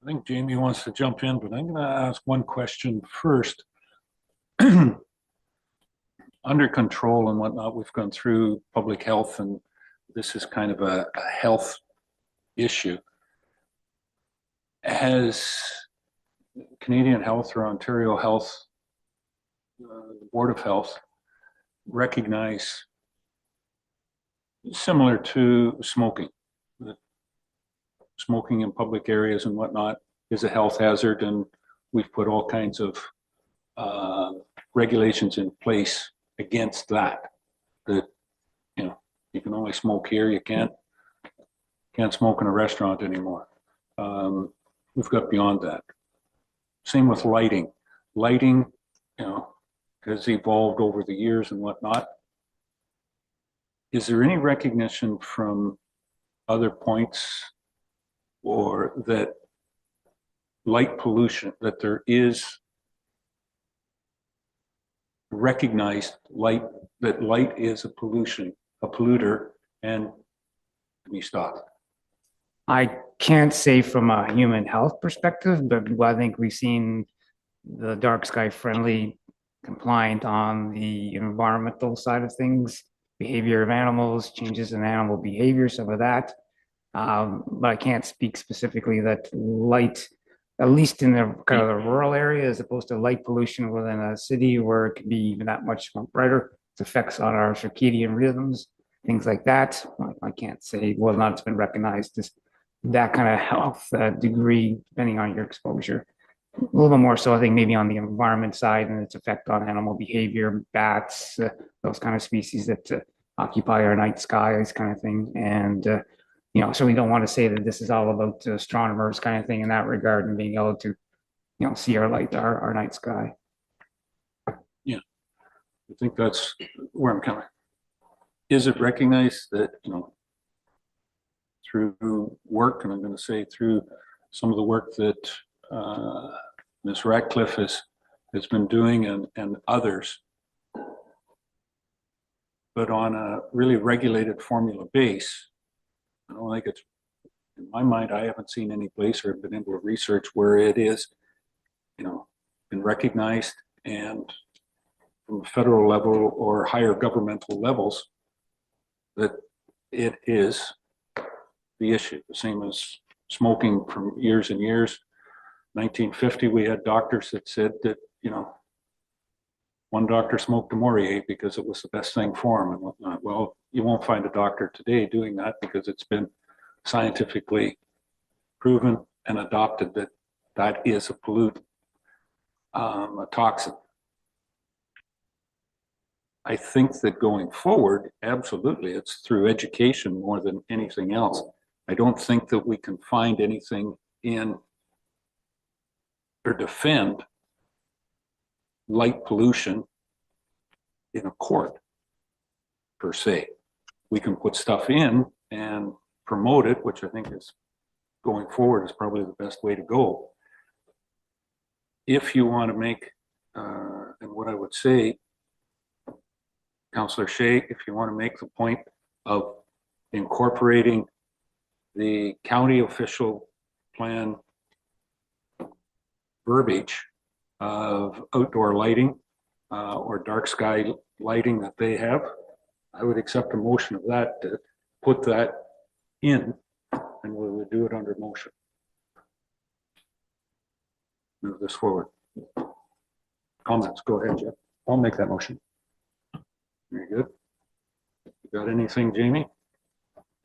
[SPEAKER 1] think Jamie wants to jump in, but I'm going to ask one question first. Under control and whatnot, we've gone through public health, and this is kind of a health issue. Has Canadian Health or Ontario Health, the Board of Health, recognize, similar to smoking, that smoking in public areas and whatnot is a health hazard, and we've put all kinds of regulations in place against that, you know, you can only smoke here, you can't smoke in a restaurant anymore. We've got beyond that. Same with lighting. Lighting, you know, has evolved over the years and whatnot. Is there any recognition from other points or that light pollution, that there is recognized light, that light is a polluter, and we stop?
[SPEAKER 5] I can't say from a human health perspective, but I think we've seen the dark sky friendly compliant on the environmental side of things, behavior of animals, changes in animal behavior, some of that. But I can't speak specifically that light, at least in the kind of the rural area, as opposed to light pollution within a city where it can be even that much brighter. Its effects on our circadian rhythms, things like that. I can't say whether or not it's been recognized as that kind of health degree, depending on your exposure. A little more so, I think, maybe on the environment side and its effect on animal behavior, bats, those kind of species that occupy our night skies, kind of thing. And so we don't want to say that this is all about astronomers, kind of thing, in that regard, and being able to, see our light, our night sky.
[SPEAKER 1] Yeah, I think that's where I'm coming. Is it recognized that through work, and I'm going to say through some of the work that Ms. Ratcliffe has been doing and others, but on a really regulated formula base, I don't think it's, in my mind, I haven't seen any place or been able to research where it is, been recognized and from the federal level or higher governmental levels that it is the issue, the same as smoking from years and years. 1950, we had doctors that said that, one doctor smoked a Morier because it was the best thing for him and whatnot. Well, you won't find a doctor today doing that because it's been scientifically proven and adopted that that is a pollutant, a toxin. I think that going forward, absolutely, it's through education more than anything else. I don't think that we can find anything in or defend light pollution in a court, per se. We can put stuff in and promote it, which I think is going forward is probably the best way to go. If you want to make, and what I would say, Councillor Shea, if you want to make the point of incorporating the county official plan verbiage of outdoor lighting or dark sky lighting that they have, I would accept a motion of that to put that in, and we would do it under motion. Move this forward. Comments, go ahead, Jeff. I'll make that motion. Very good. You got anything, Jamie?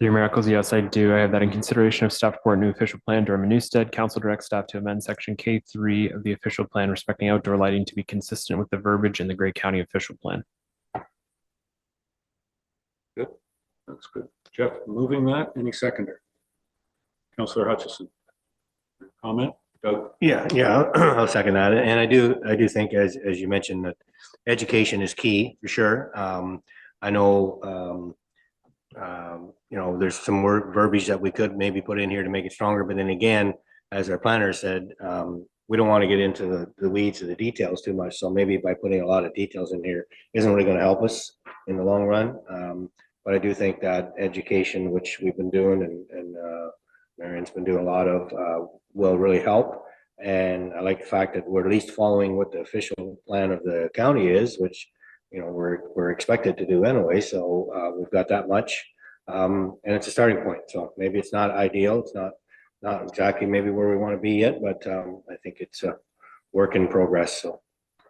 [SPEAKER 12] Through Miracles, yes, I do. I have that in consideration of staff report, new official plan, Durham and Newstead. Council directs staff to amend section K3 of the official plan respecting outdoor lighting to be consistent with the verbiage in the Grey County official plan.
[SPEAKER 1] Good. That's good. Jeff, moving that. Any seconder? Councillor Hutchison. Comment? Doug?
[SPEAKER 4] Yeah, I'll second that. And I do think, as you mentioned, that education is key for sure. I know, there's some verbiage that we could maybe put in here to make it stronger, but then again, as our planner said, we don't want to get into the weeds of the details too much. So maybe by putting a lot of details in here isn't really going to help us in the long run. But I do think that education, which we've been doing and Marion's been doing a lot of, will really help. And I like the fact that we're at least following what the official plan of the county is, which, we're expected to do anyway. So we've got that much. And it's a starting point. So maybe it's not ideal. It's not exactly maybe where we want to be yet, but I think it's a work in progress. So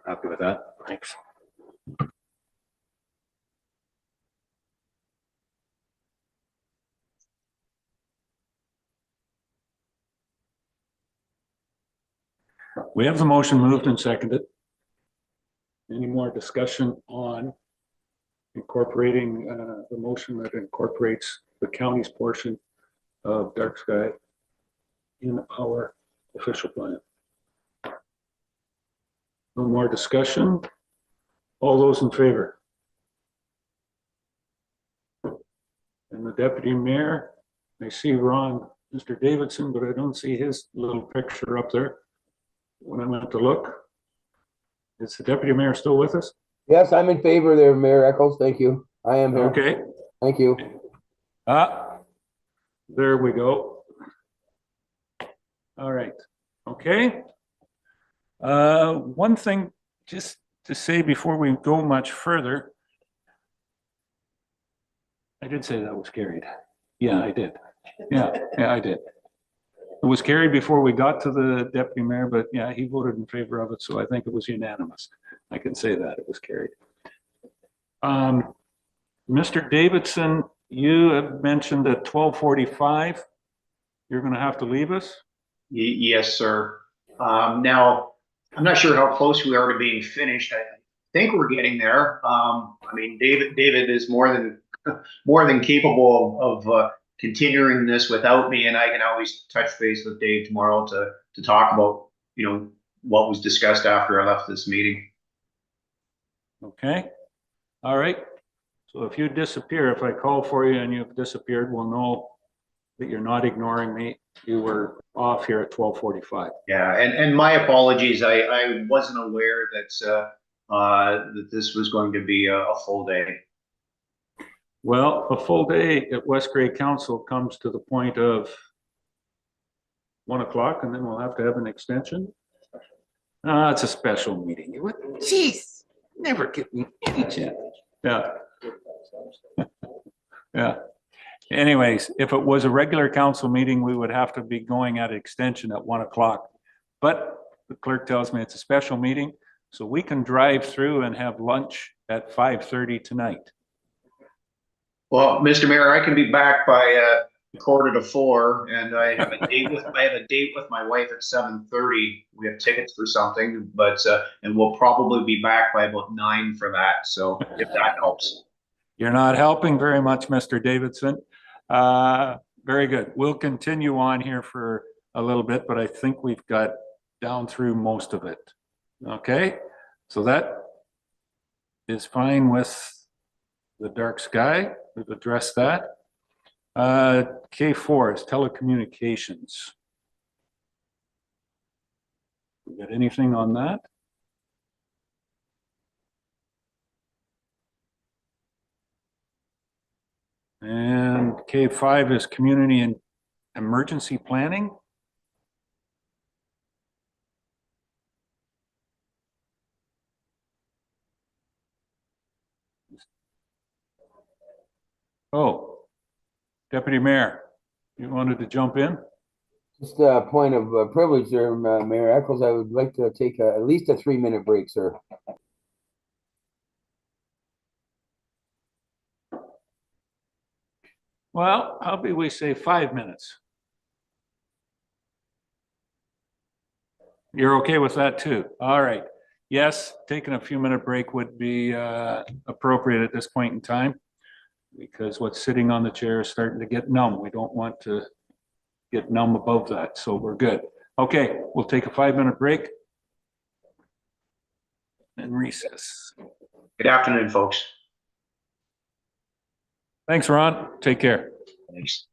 [SPEAKER 4] happy with that. Thanks.
[SPEAKER 1] We have the motion moved and seconded. Any more discussion on incorporating the motion that incorporates the county's portion of dark sky in our official plan? No more discussion. All those in favor? And the deputy mayor, I see Ron, Mr. Davidson, but I don't see his little picture up there. When I went to look, is the deputy mayor still with us?
[SPEAKER 13] Yes, I'm in favor there, Mayor Eccles. Thank you. I am here.
[SPEAKER 1] Okay.
[SPEAKER 13] Thank you.
[SPEAKER 1] There we go. All right, okay. One thing just to say before we go much further. I did say that was carried. Yeah, I did. Yeah, I did. It was carried before we got to the deputy mayor, but yeah, he voted in favor of it, so I think it was unanimous. I can say that it was carried. Mr. Davidson, you have mentioned at 12:45, you're gonna have to leave us?
[SPEAKER 3] Yes, sir. Now, I'm not sure how close we are to being finished. I think we're getting there. I mean, David is more than capable of continuing this without me, and I can always touch base with Dave tomorrow to talk about, what was discussed after I left this meeting.
[SPEAKER 1] Okay, all right. So if you disappear, if I call for you and you've disappeared, we'll know that you're not ignoring me. You were off here at 12:45.
[SPEAKER 3] Yeah, and my apologies. I wasn't aware that this was going to be a full day.
[SPEAKER 1] Well, a full day at West Grey Council comes to the point of 1 o'clock, and then we'll have to have an extension. It's a special meeting. Jeez, never give me any chance. Yeah. Yeah. Anyways, if it was a regular council meeting, we would have to be going at extension at 1 o'clock. But the clerk tells me it's a special meeting, so we can drive through and have lunch at 5:30 tonight.
[SPEAKER 3] Well, Mr. Mayor, I can be back by 3:45, and I have a date with my wife at 7:30. We have tickets for something, but and we'll probably be back by about 9 for that. So if that helps.
[SPEAKER 1] You're not helping very much, Mr. Davidson. Very good. We'll continue on here for a little bit, but I think we've got down through most of it. Okay, so that is fine with the dark sky. We've addressed that. K4 is telecommunications. We got anything on that? And K5 is community and emergency planning. Oh, Deputy Mayor, you wanted to jump in?
[SPEAKER 13] Just a point of privilege there, Mayor Eccles. I would like to take at least a 3-minute break, sir.
[SPEAKER 1] Well, how about we say 5 minutes? You're okay with that too? All right. Yes, taking a few minute break would be appropriate at this point in time because what's sitting on the chair is starting to get numb. We don't want to get numb above that, so we're good. Okay, we'll take a 5-minute break and recess.
[SPEAKER 3] Good afternoon, folks.
[SPEAKER 1] Thanks, Ron. Take care.
[SPEAKER 3] Thanks.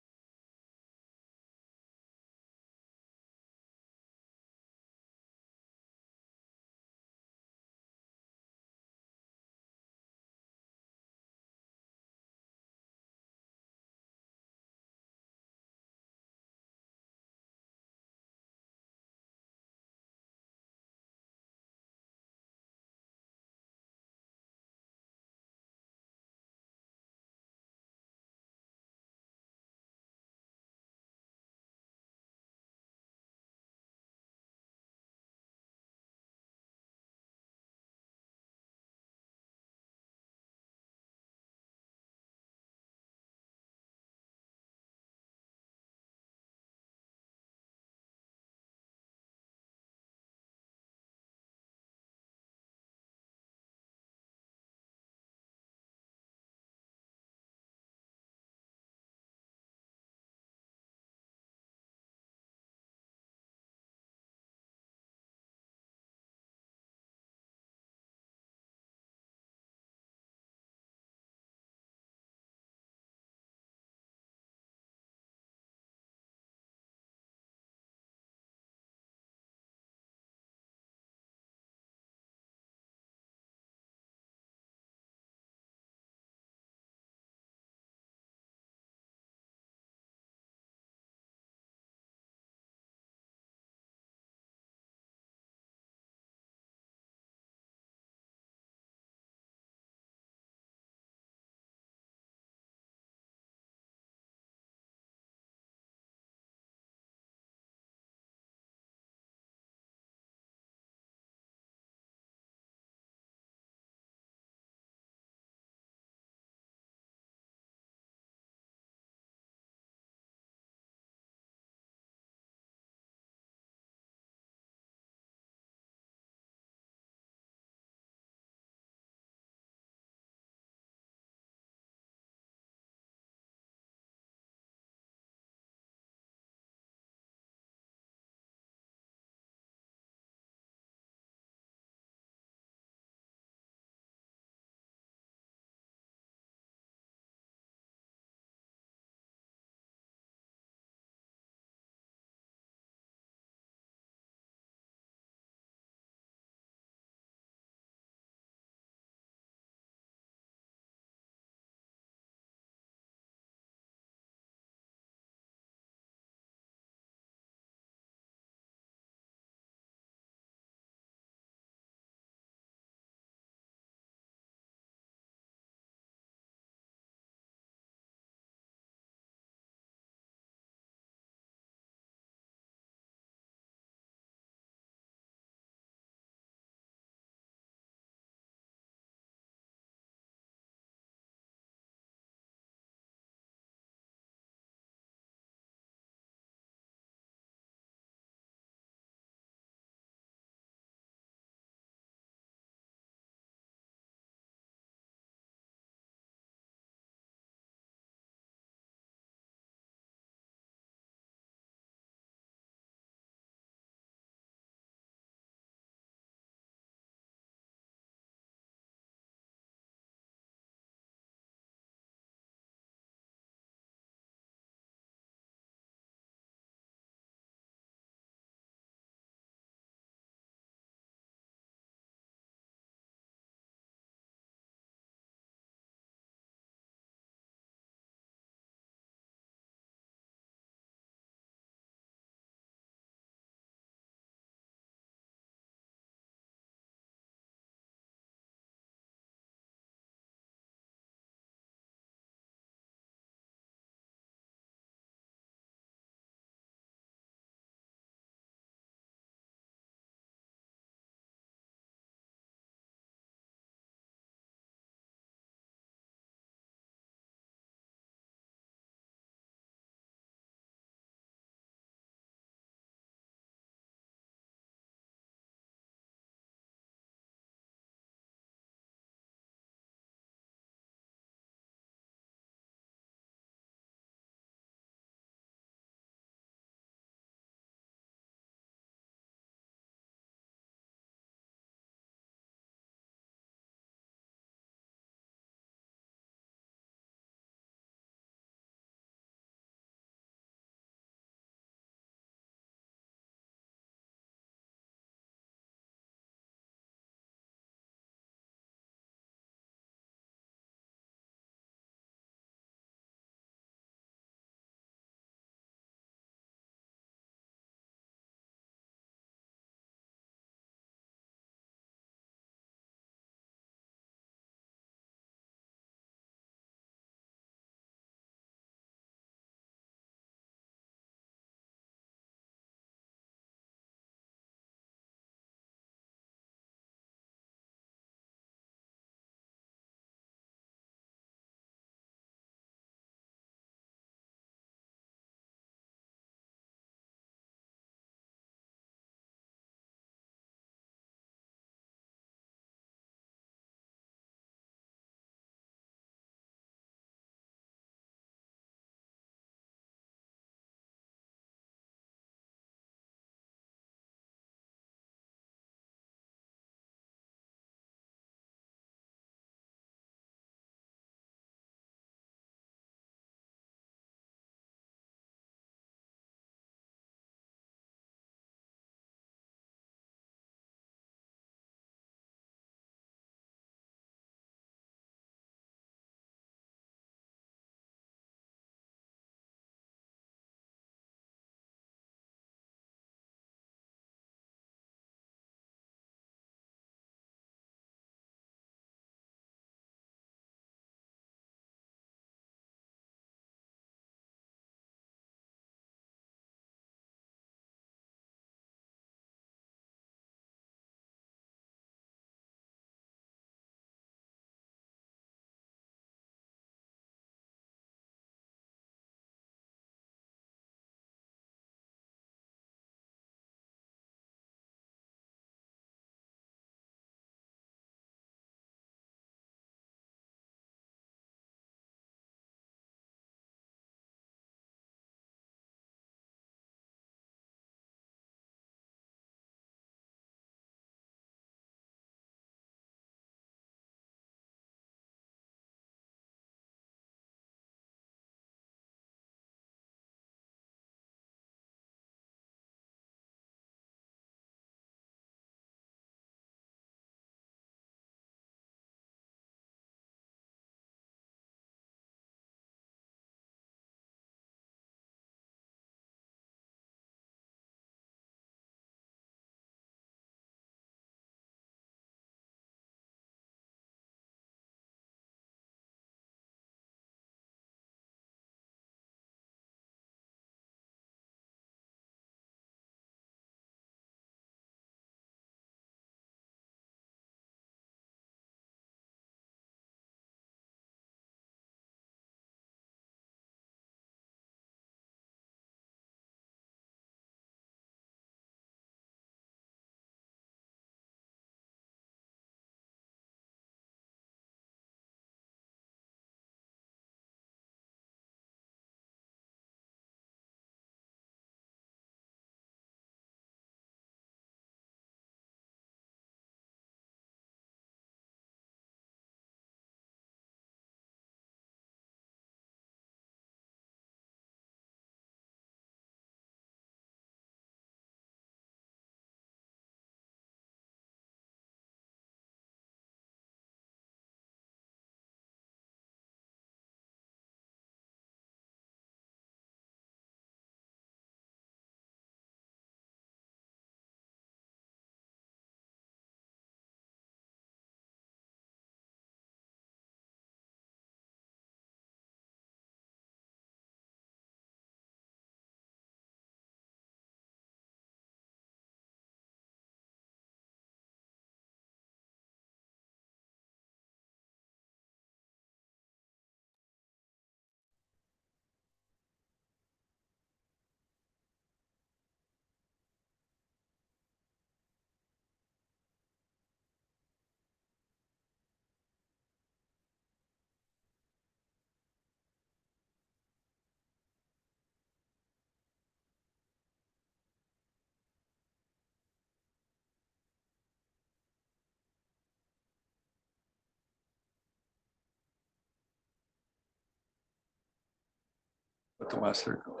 [SPEAKER 1] But the last third goes.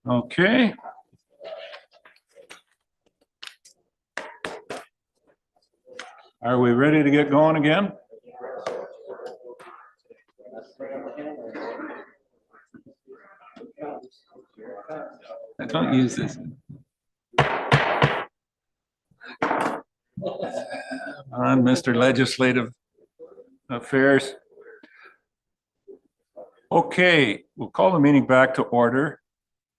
[SPEAKER 1] Okay. Are we ready to get going again? I don't use this. On Mr. Legislative Affairs. Okay, we'll call the meeting back to order.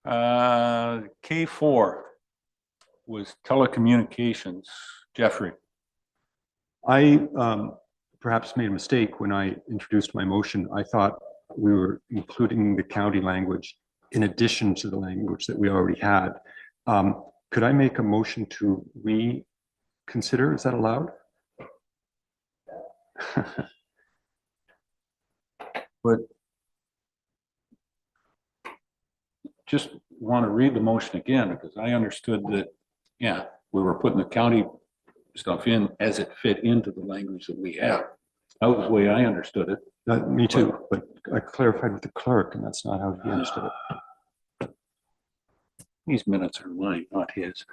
[SPEAKER 1] K4 was telecommunications. Jeffrey.
[SPEAKER 7] I perhaps made a mistake when I introduced my motion. I thought we were including the county language in addition to the language that we already had. Could I make a motion to reconsider? Is that allowed?
[SPEAKER 1] But just want to read the motion again, because I understood that, yeah, we were putting the county stuff in as it fit into the language that we have. That was the way I understood it.
[SPEAKER 7] Me too, but I clarified with the clerk and that's not how he understood it.
[SPEAKER 1] These minutes are mine, not his.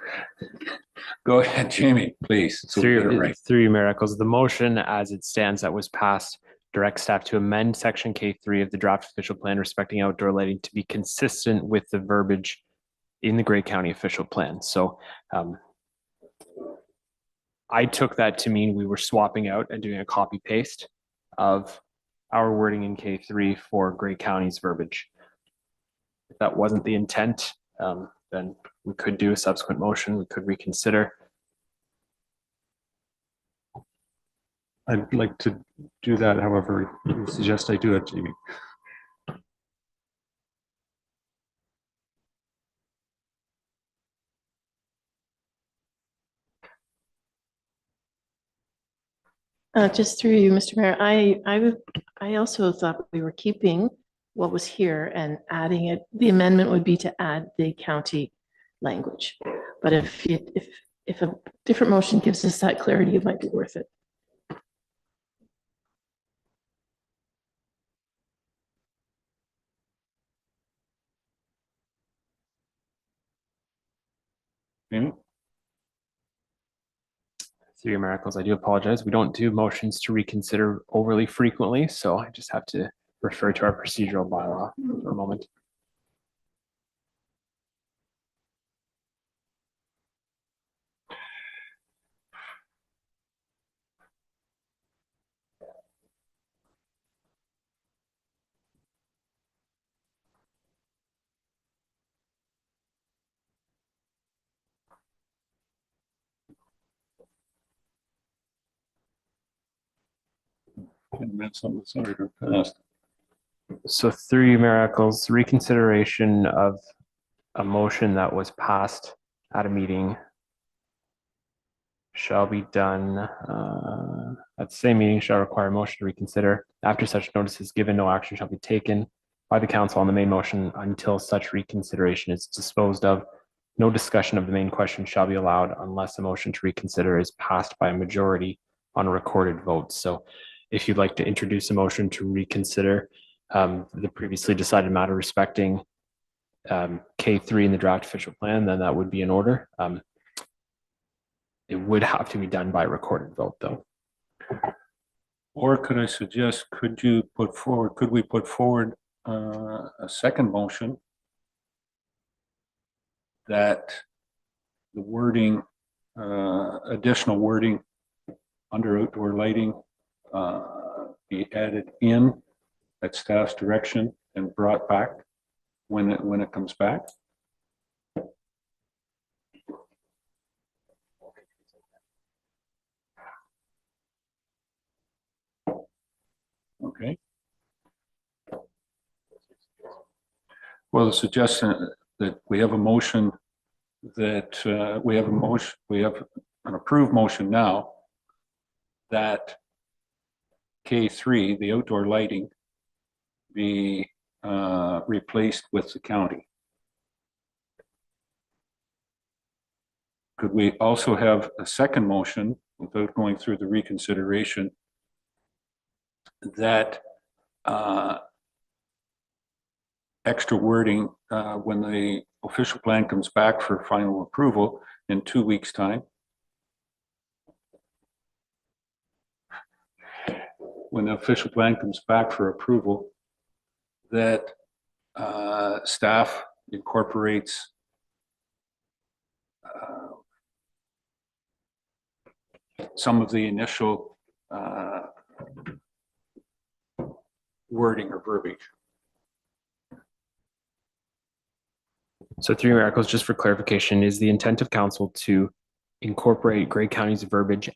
[SPEAKER 1] Go ahead, Jamie, please. So we get it right.
[SPEAKER 12] Through you, Mayor Eccles, the motion as it stands that was passed directs staff to amend section K3 of the draft official plan respecting outdoor lighting to be consistent with the verbiage in the Grey County official plan. So I took that to mean we were swapping out and doing a copy paste of our wording in K3 for Grey County's verbiage. If that wasn't the intent, then we could do a subsequent motion. We could reconsider.
[SPEAKER 7] I'd like to do that, however you suggest I do it, Jamie.
[SPEAKER 8] Just through you, Mr. Mayor, I also thought we were keeping what was here and adding it. The amendment would be to add the county language. But if a different motion gives us that clarity, it might be worth it.
[SPEAKER 1] Jamie?
[SPEAKER 12] Through your miracles, I do apologize. We don't do motions to reconsider overly frequently, so I just have to refer to our procedural bylaw for a moment.
[SPEAKER 1] And that's something that's already passed.
[SPEAKER 12] So through you, miracles, reconsideration of a motion that was passed at a meeting shall be done at the same meeting shall require a motion to reconsider. After such notice is given, no action shall be taken by the council on the main motion until such reconsideration is disposed of. No discussion of the main question shall be allowed unless a motion to reconsider is passed by a majority on a recorded vote. So if you'd like to introduce a motion to reconsider the previously decided matter respecting K3 in the draft official plan, then that would be in order. It would have to be done by recorded vote though.
[SPEAKER 1] Or could I suggest, could we put forward a second motion that the wording, additional wording under outdoor lighting be added in at staff's direction and brought back when it comes back? Okay. Well, the suggestion that we have a motion that we have an approved motion now that K3, the outdoor lighting, be replaced with the county. Could we also have a second motion without going through the reconsideration that extra wording when the official plan comes back for final approval in 2 weeks' time. When the official plan comes back for approval, that staff incorporates some of the initial wording or verbiage.
[SPEAKER 12] So through your articles, just for clarification, is the intent of council to incorporate Grey County's verbiage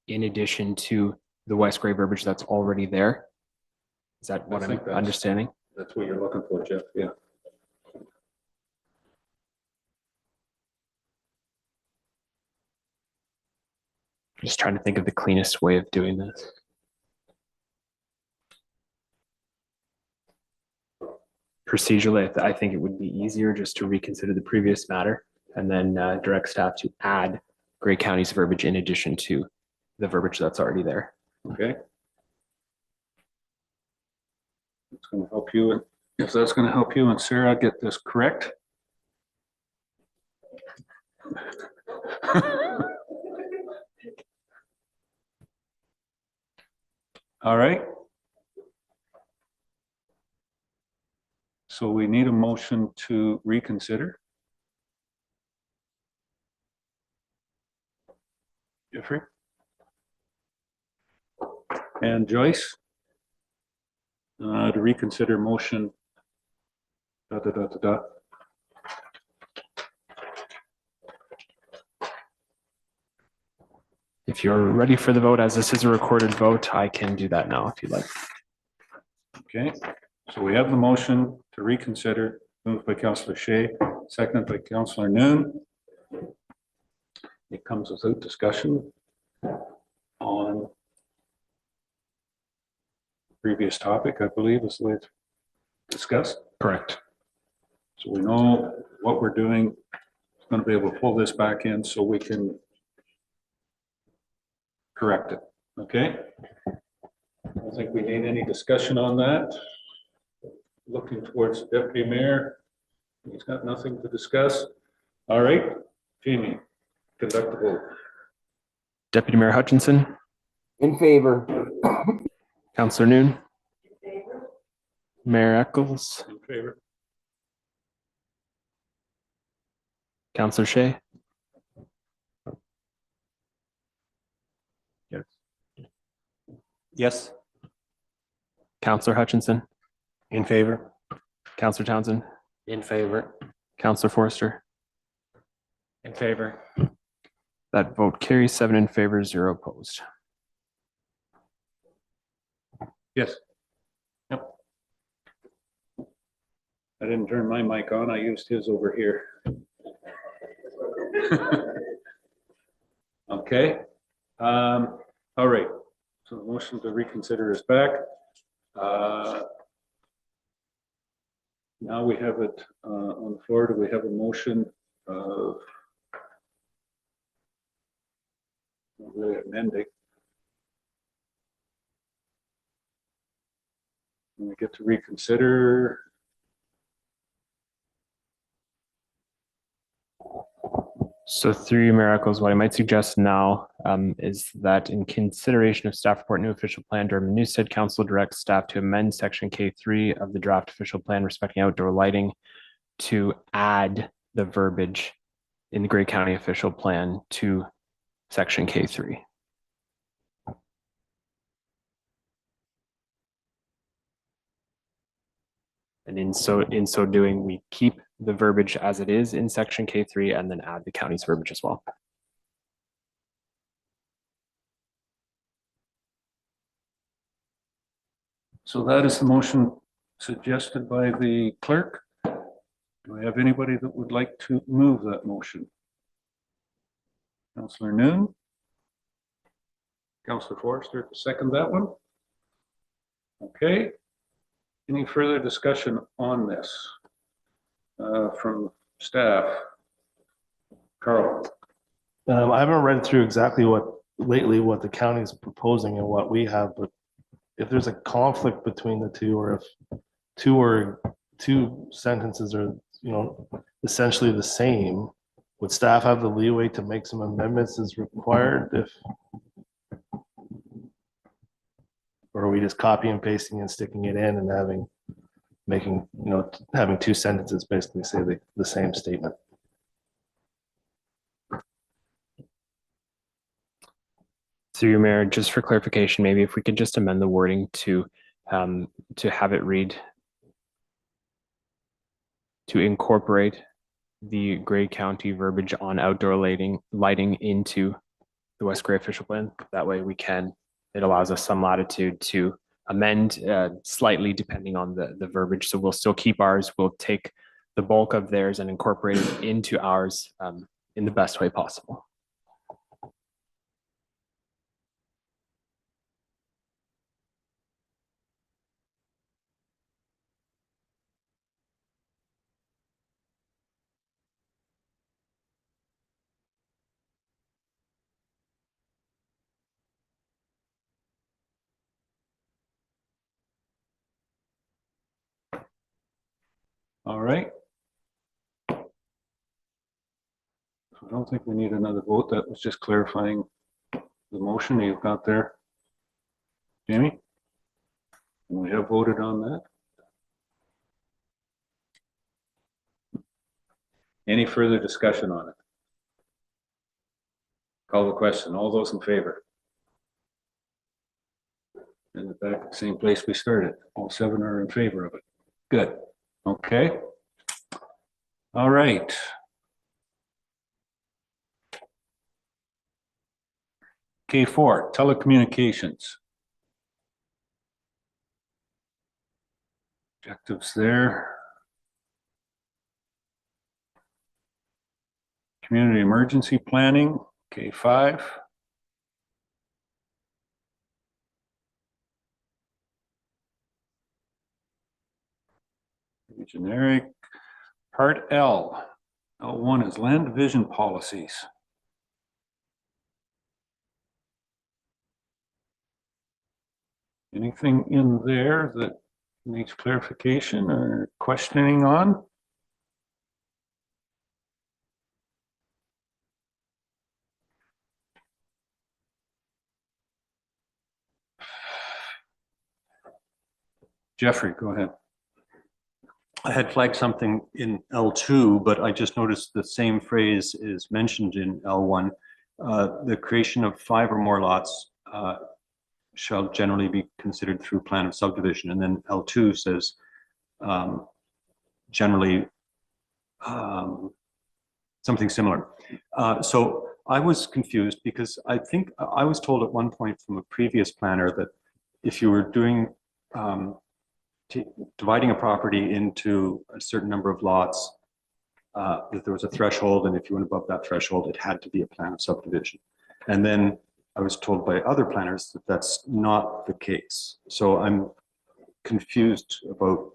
[SPEAKER 12] in addition to the West Grey verbiage that's already there? Is that what I'm understanding?
[SPEAKER 1] That's what you're looking for, Jeff, yeah.
[SPEAKER 12] Just trying to think of the cleanest way of doing this. Procedurally, I think it would be easier just to reconsider the previous matter and then direct staff to add Grey County's verbiage in addition to the verbiage that's already there.
[SPEAKER 1] Okay. It's going to help you, if that's going to help you and Sarah get this correct. All right. So we need a motion to reconsider. Jeffrey? And Joyce? To reconsider motion.
[SPEAKER 12] If you're ready for the vote, as this is a recorded vote, I can do that now if you'd like.
[SPEAKER 1] Okay, so we have the motion to reconsider, moved by Councillor Shea, seconded by Councillor Noon. It comes without discussion on previous topic, I believe, is the way it's discussed.
[SPEAKER 12] Correct.
[SPEAKER 1] So we know what we're doing. It's going to be able to pull this back in so we can correct it. Okay. I don't think we need any discussion on that. Looking towards the deputy mayor. He's got nothing to discuss. All right, Jamie, conduct the vote.
[SPEAKER 12] Deputy Mayor Hutchinson,
[SPEAKER 13] In favor.
[SPEAKER 12] Councillor Noon, Mayor Eccles,
[SPEAKER 1] In favor.
[SPEAKER 12] Councillor Shea,
[SPEAKER 7] Yes.
[SPEAKER 12] Councillor Hutchinson,
[SPEAKER 4] In favor?
[SPEAKER 12] Councillor Townsend,
[SPEAKER 9] In favor.
[SPEAKER 12] Councillor Forster.
[SPEAKER 9] In favor.
[SPEAKER 12] That vote carries 7 in favor, 0 opposed.
[SPEAKER 1] Yes. Yep. I didn't turn my mic on. I used his over here. Okay. All right. So the motion to reconsider is back. Now we have it on the floor. Do we have a motion of not really amending? We get to reconsider.
[SPEAKER 12] So through your miracles, what I might suggest now is that in consideration of staff report new official plan, Durham Newstead Council directs staff to amend section K3 of the draft official plan respecting outdoor lighting to add the verbiage in the Grey County official plan to section K3. And in so doing, we keep the verbiage as it is in section K3 and then add the county's verbiage as well.
[SPEAKER 1] So that is the motion suggested by the clerk. Do we have anybody that would like to move that motion? Councillor Noon? Councillor Forster to second that one? Okay. Any further discussion on this from staff? Carl?
[SPEAKER 6] I haven't read through exactly what the county's proposing and what we have, but if there's a conflict between the two, or if two sentences are, essentially the same, would staff have the leeway to make some amendments as required if, or are we just copy and pasting and sticking it in and having two sentences basically say the same statement?
[SPEAKER 12] Through your mayor, just for clarification, maybe if we could just amend the wording to have it read to incorporate the Gray County verbiage on outdoor lighting into the West Gray official plan. That way it allows us some latitude to amend slightly depending on the verbiage. So we'll still keep ours. We'll take the bulk of theirs and incorporate it into ours in the best way possible.
[SPEAKER 1] All right. So I don't think we need another vote. That was just clarifying the motion that you've got there. Jamie? We have voted on that. Any further discussion on it? Call the question. All those in favor? In the back, same place we started. All 7 are in favor of it. Good. Okay. All right. K4, telecommunications. Objectives there. Community emergency planning, K5. Generic. Part L. L1 is land division policies. Anything in there that needs clarification or questioning on? Jeffrey, go ahead.
[SPEAKER 7] I had flagged something in L2, but I just noticed the same phrase is mentioned in L1. The creation of 5 or more lots shall generally be considered through plan of subdivision. And then L2 says generally something similar. So I was confused because I think I was told at one point from a previous planner that if you were doing dividing a property into a certain number of lots, that there was a threshold, and if you went above that threshold, it had to be a plan of subdivision. And then I was told by other planners that that's not the case. So I'm confused about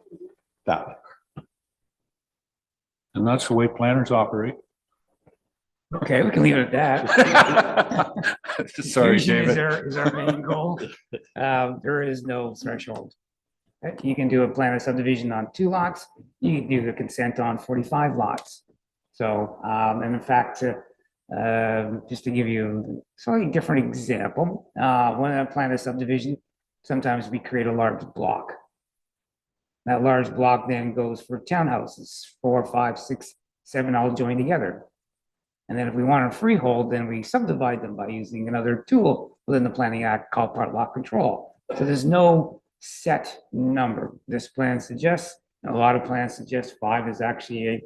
[SPEAKER 7] that.
[SPEAKER 1] And that's the way planners operate.
[SPEAKER 5] Okay, we can leave it at that.
[SPEAKER 1] Sorry,
[SPEAKER 5] Confusion
[SPEAKER 1] David.
[SPEAKER 5] is our main goal. There is no threshold. You can do a plan of subdivision on 2 lots. You can do the consent on 45 lots. So, and in fact, just to give you a slightly different example, when I plan a subdivision, sometimes we create a large block. That large block then goes for townhouses, 4, 5, 6, 7 all joined together. And then if we want a freehold, then we subdivide them by using another tool within the Planning Act called part lot control. So there's no set number. This plan suggests, and a lot of plans suggest 5 is actually a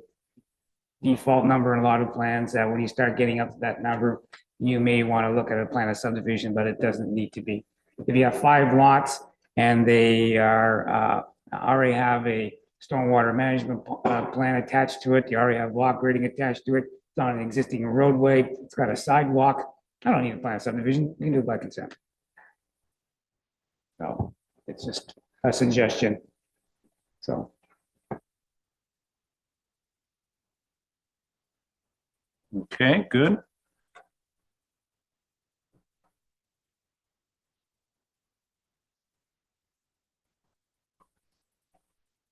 [SPEAKER 5] default number in a lot of plans. That when you start getting up to that number, you may want to look at a plan of subdivision, but it doesn't need to be. If you have 5 lots and they are already have a stormwater management plan attached to it, you already have block grading attached to it, it's on an existing roadway, it's got a sidewalk, I don't need a plan of subdivision, you can do it by consent. So it's just a suggestion. So.
[SPEAKER 1] Okay, good.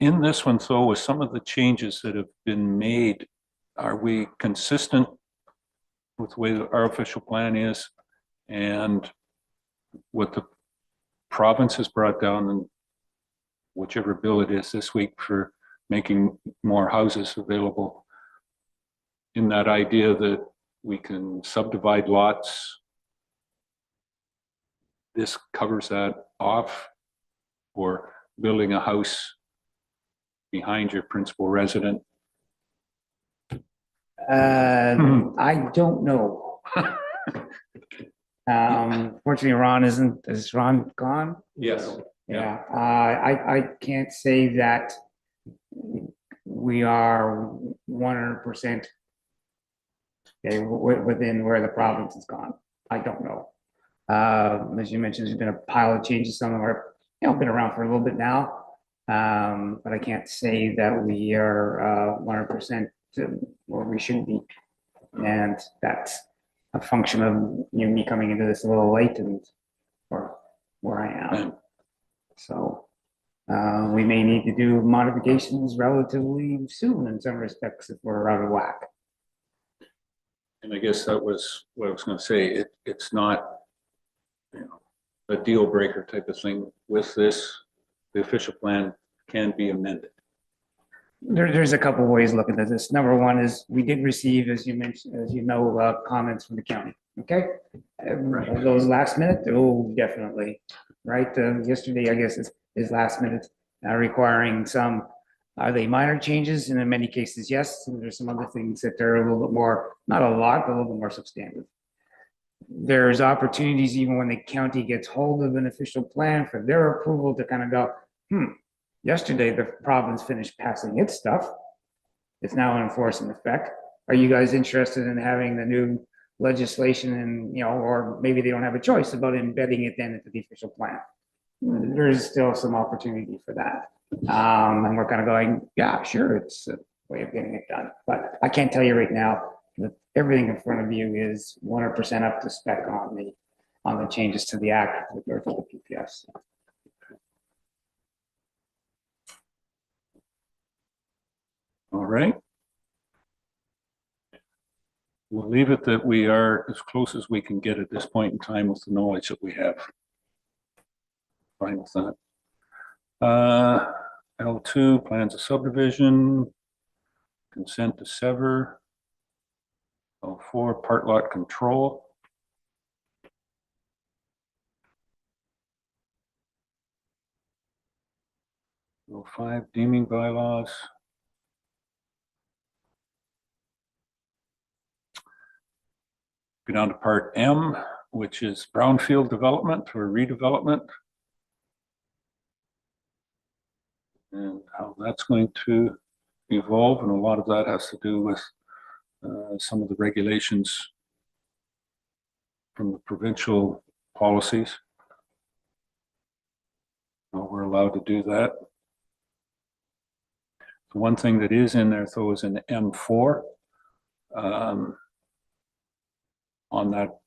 [SPEAKER 1] in this one, though, with some of the changes that have been made, are we consistent with the way that our official plan is and what the province has brought down and whichever bill it is this week for making more houses available, in that idea that we can subdivide lots? This covers that off, or building a house behind your principal resident?
[SPEAKER 5] I don't know. Fortunately, is Ron gone?
[SPEAKER 1] Yes.
[SPEAKER 5] Yeah, I can't say that we are 100% within where the province has gone. I don't know. As you mentioned, there's been a pile of changes. Some of them are, been around for a little bit now. But I can't say that we are 100% where we should be. And that's a function of me coming into this a little late and or where I am. So we may need to do modifications relatively soon in some respects if we're out of whack.
[SPEAKER 1] And I guess that was what I was going to say. It's not, a deal breaker type of thing with this. The official plan can be amended.
[SPEAKER 5] There's a couple ways looking at this. Number one is we did receive, as you mentioned, comments from the county. Okay, right. Those last minute, oh, definitely, right. Yesterday, I guess is last minute, requiring some. Are they minor changes? And in many cases, yes. And there's some other things that are a little bit more, not a lot, but a little bit more substantive. There's opportunities even when the county gets hold of an official plan for their approval to kind of go, yesterday the province finished passing its stuff. It's now in force in effect. Are you guys interested in having the new legislation and, or maybe they don't have a choice about embedding it then into the official plan? There's still some opportunity for that. And we're kind of going, yeah, sure, it's a way of getting it done. But I can't tell you right now that everything in front of you is 100% up to spec on the changes to the act with regard to the PPS.
[SPEAKER 1] All right. We'll leave it that we are as close as we can get at this point in time with the knowledge that we have. Fine with that. L2, plans of subdivision, consent to sever. L4, part lot control. L5, deeming bylaws. Go down to part M, which is brownfield development or redevelopment. And how that's going to evolve. And a lot of that has to do with some of the regulations from the provincial policies. We're allowed to do that. The one thing that is in there, though, is in M4. On that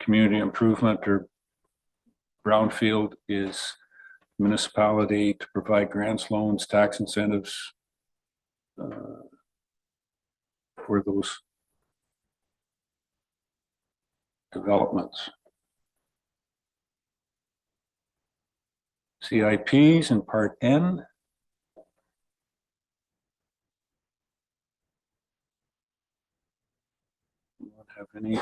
[SPEAKER 1] community improvement or brownfield is municipality to provide grants, loans, tax incentives for those developments. CIPs in part N. Don't have any.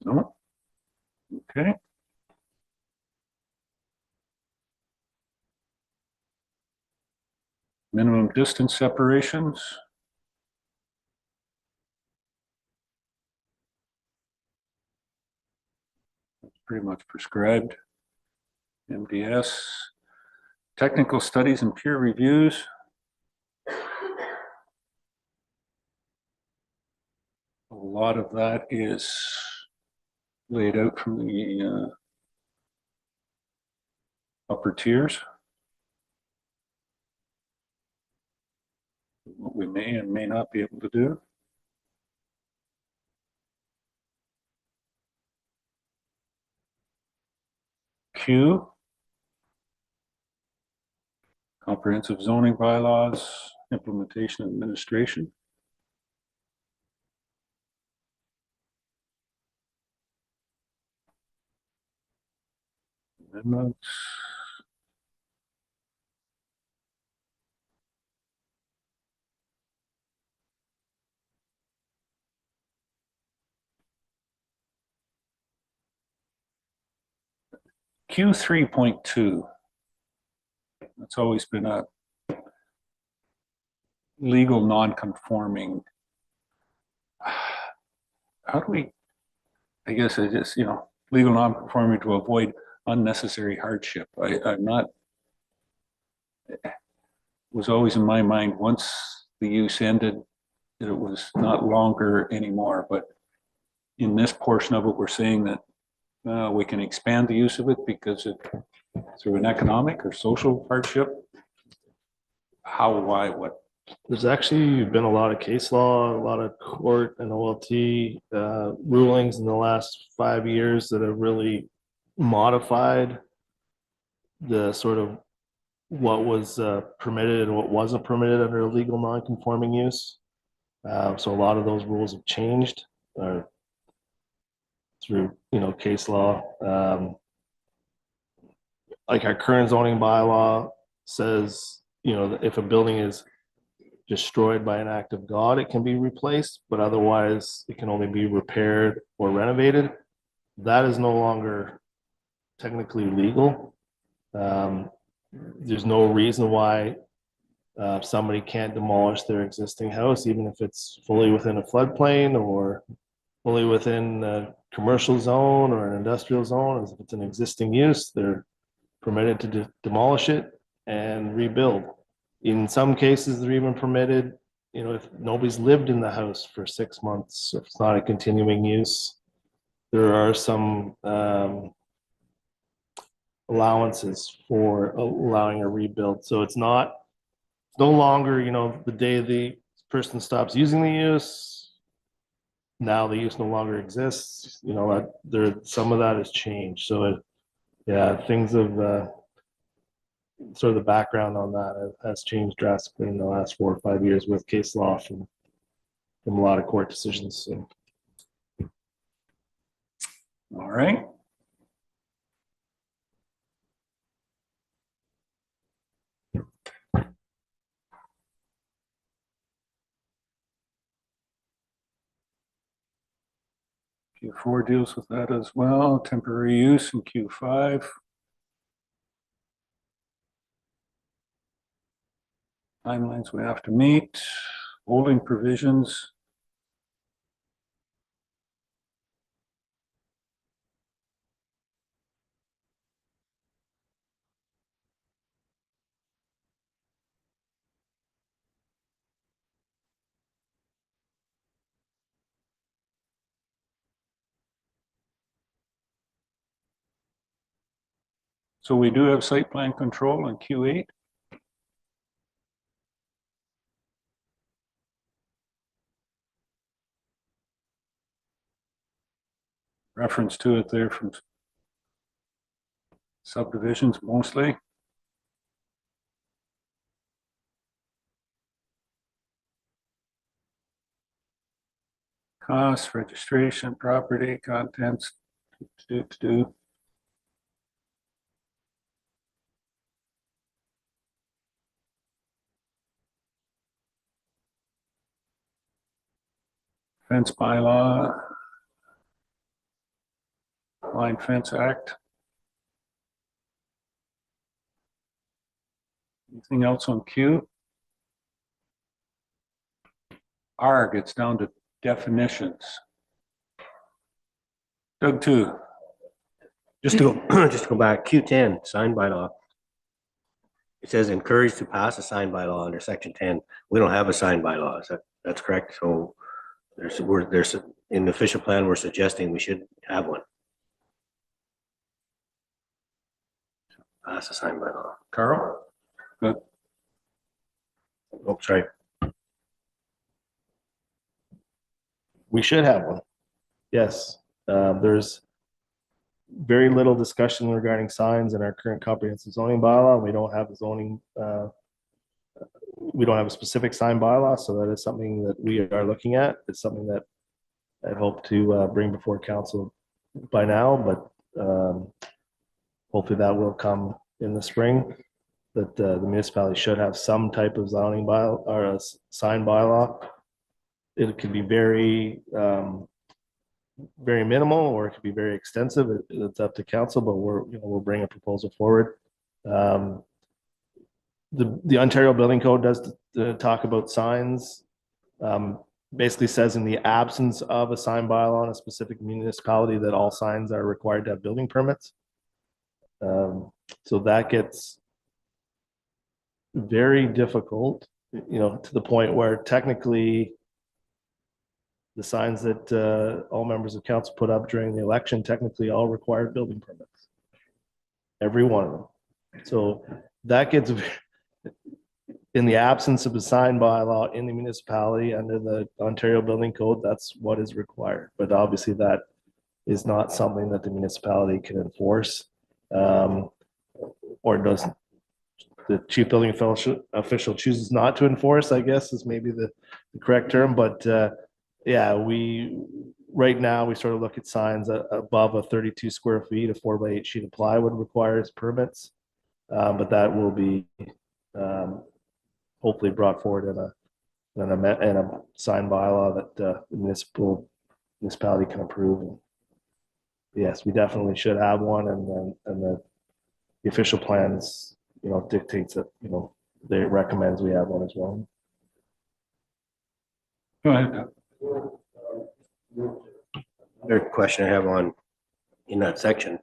[SPEAKER 1] No. Okay. Minimum distance separations. That's pretty much prescribed. MDS. Technical studies and peer reviews. A lot of that is laid out from the upper tiers. what we may and may not be able to do. Q, comprehensive zoning bylaws, implementation and administration. Amendments. Q 3.2. That's always been a legal non-conforming. How do we, I guess I just, legal non-conforming to avoid unnecessary hardship. I'm not, was always in my mind, once the use ended, that it was not longer anymore. But in this portion of it, we're saying that we can expand the use of it because it through an economic or social hardship. How, why, what?
[SPEAKER 6] There's actually been a lot of case law, a lot of court and OLT rulings in the last 5 years that have really modified the sort of what was permitted and what wasn't permitted under a legal non-conforming use. So a lot of those rules have changed through case law. Like our current zoning bylaw says, that if a building is destroyed by an act of God, it can be replaced, but otherwise it can only be repaired or renovated. That is no longer technically legal. There's no reason why somebody can't demolish their existing house, even if it's fully within a floodplain or fully within a commercial zone or an industrial zone. If it's an existing use, they're permitted to demolish it and rebuild. In some cases, they're even permitted, if nobody's lived in the house for 6 months, if it's not a continuing use. There are some allowances for allowing a rebuild. So it's no longer, the day the person stops using the use, now the use no longer exists. Some of that has changed. So things have sort of the background on that has changed drastically in the last 4 or 5 years with case law from a lot of court decisions. So.
[SPEAKER 1] All right. Q4 deals with that as well. Temporary use in Q5. Timelines we have to meet. Holding provisions. So we do have site plan control in Q8. Reference to it there from subdivisions mostly. Costs, registration, property, contents, to do. Fence bylaw. Line Fence Act. Anything else on Q? R gets down to definitions. Doug 2.
[SPEAKER 4] Just to go back, Q10, sign by law. It says encouraged to pass a sign by law under section 10. We don't have a sign by law. That's correct. So there's in the official plan, we're suggesting we should have one. Pass a sign by law.
[SPEAKER 1] Carl? Good.
[SPEAKER 4] Oh, sorry.
[SPEAKER 6] We should have one. Yes, there's very little discussion regarding signs in our current comprehensive zoning bylaw. We don't have a zoning, we don't have a specific sign bylaw, so that is something that we are looking at. It's something that I hope to bring before council by now, but hopefully that will come in the spring. That the municipality should have some type of zoning bylaw or a sign bylaw. It could be very very minimal, or it could be very extensive. It's up to council, but we'll bring a proposal forward. The Ontario Building Code does talk about signs. Basically says in the absence of a sign bylaw in a specific municipality that all signs are required to have building permits. So that gets very difficult, to the point where technically the signs that all members of council put up during the election technically all required building permits. Every one of them. So that gets, in the absence of a sign bylaw in the municipality under the Ontario Building Code, that's what is required. But obviously that is not something that the municipality can enforce, or does the chief building official chooses not to enforce, I guess is maybe the correct term. But yeah, right now we sort of look at signs above a 32 square feet, a 4x8 sheet of plywood requires permits. But that will be hopefully brought forward in a sign bylaw that the municipality can approve. Yes, we definitely should have one, and the official plans, dictates that, they recommends we have one as well.
[SPEAKER 1] Go ahead.
[SPEAKER 4] Another question I have in that section,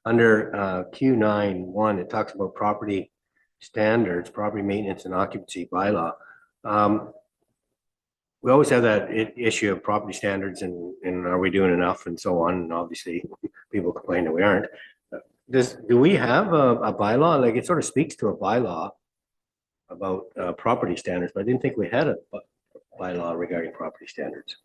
[SPEAKER 4] under Q9(1), it talks about property standards, property maintenance and occupancy bylaw. We always have that issue of property standards and are we doing enough and so on. And obviously people complain that we aren't. Do we have a bylaw? Like, it sort of speaks to a bylaw about property standards, but I didn't think we had a bylaw regarding property standards.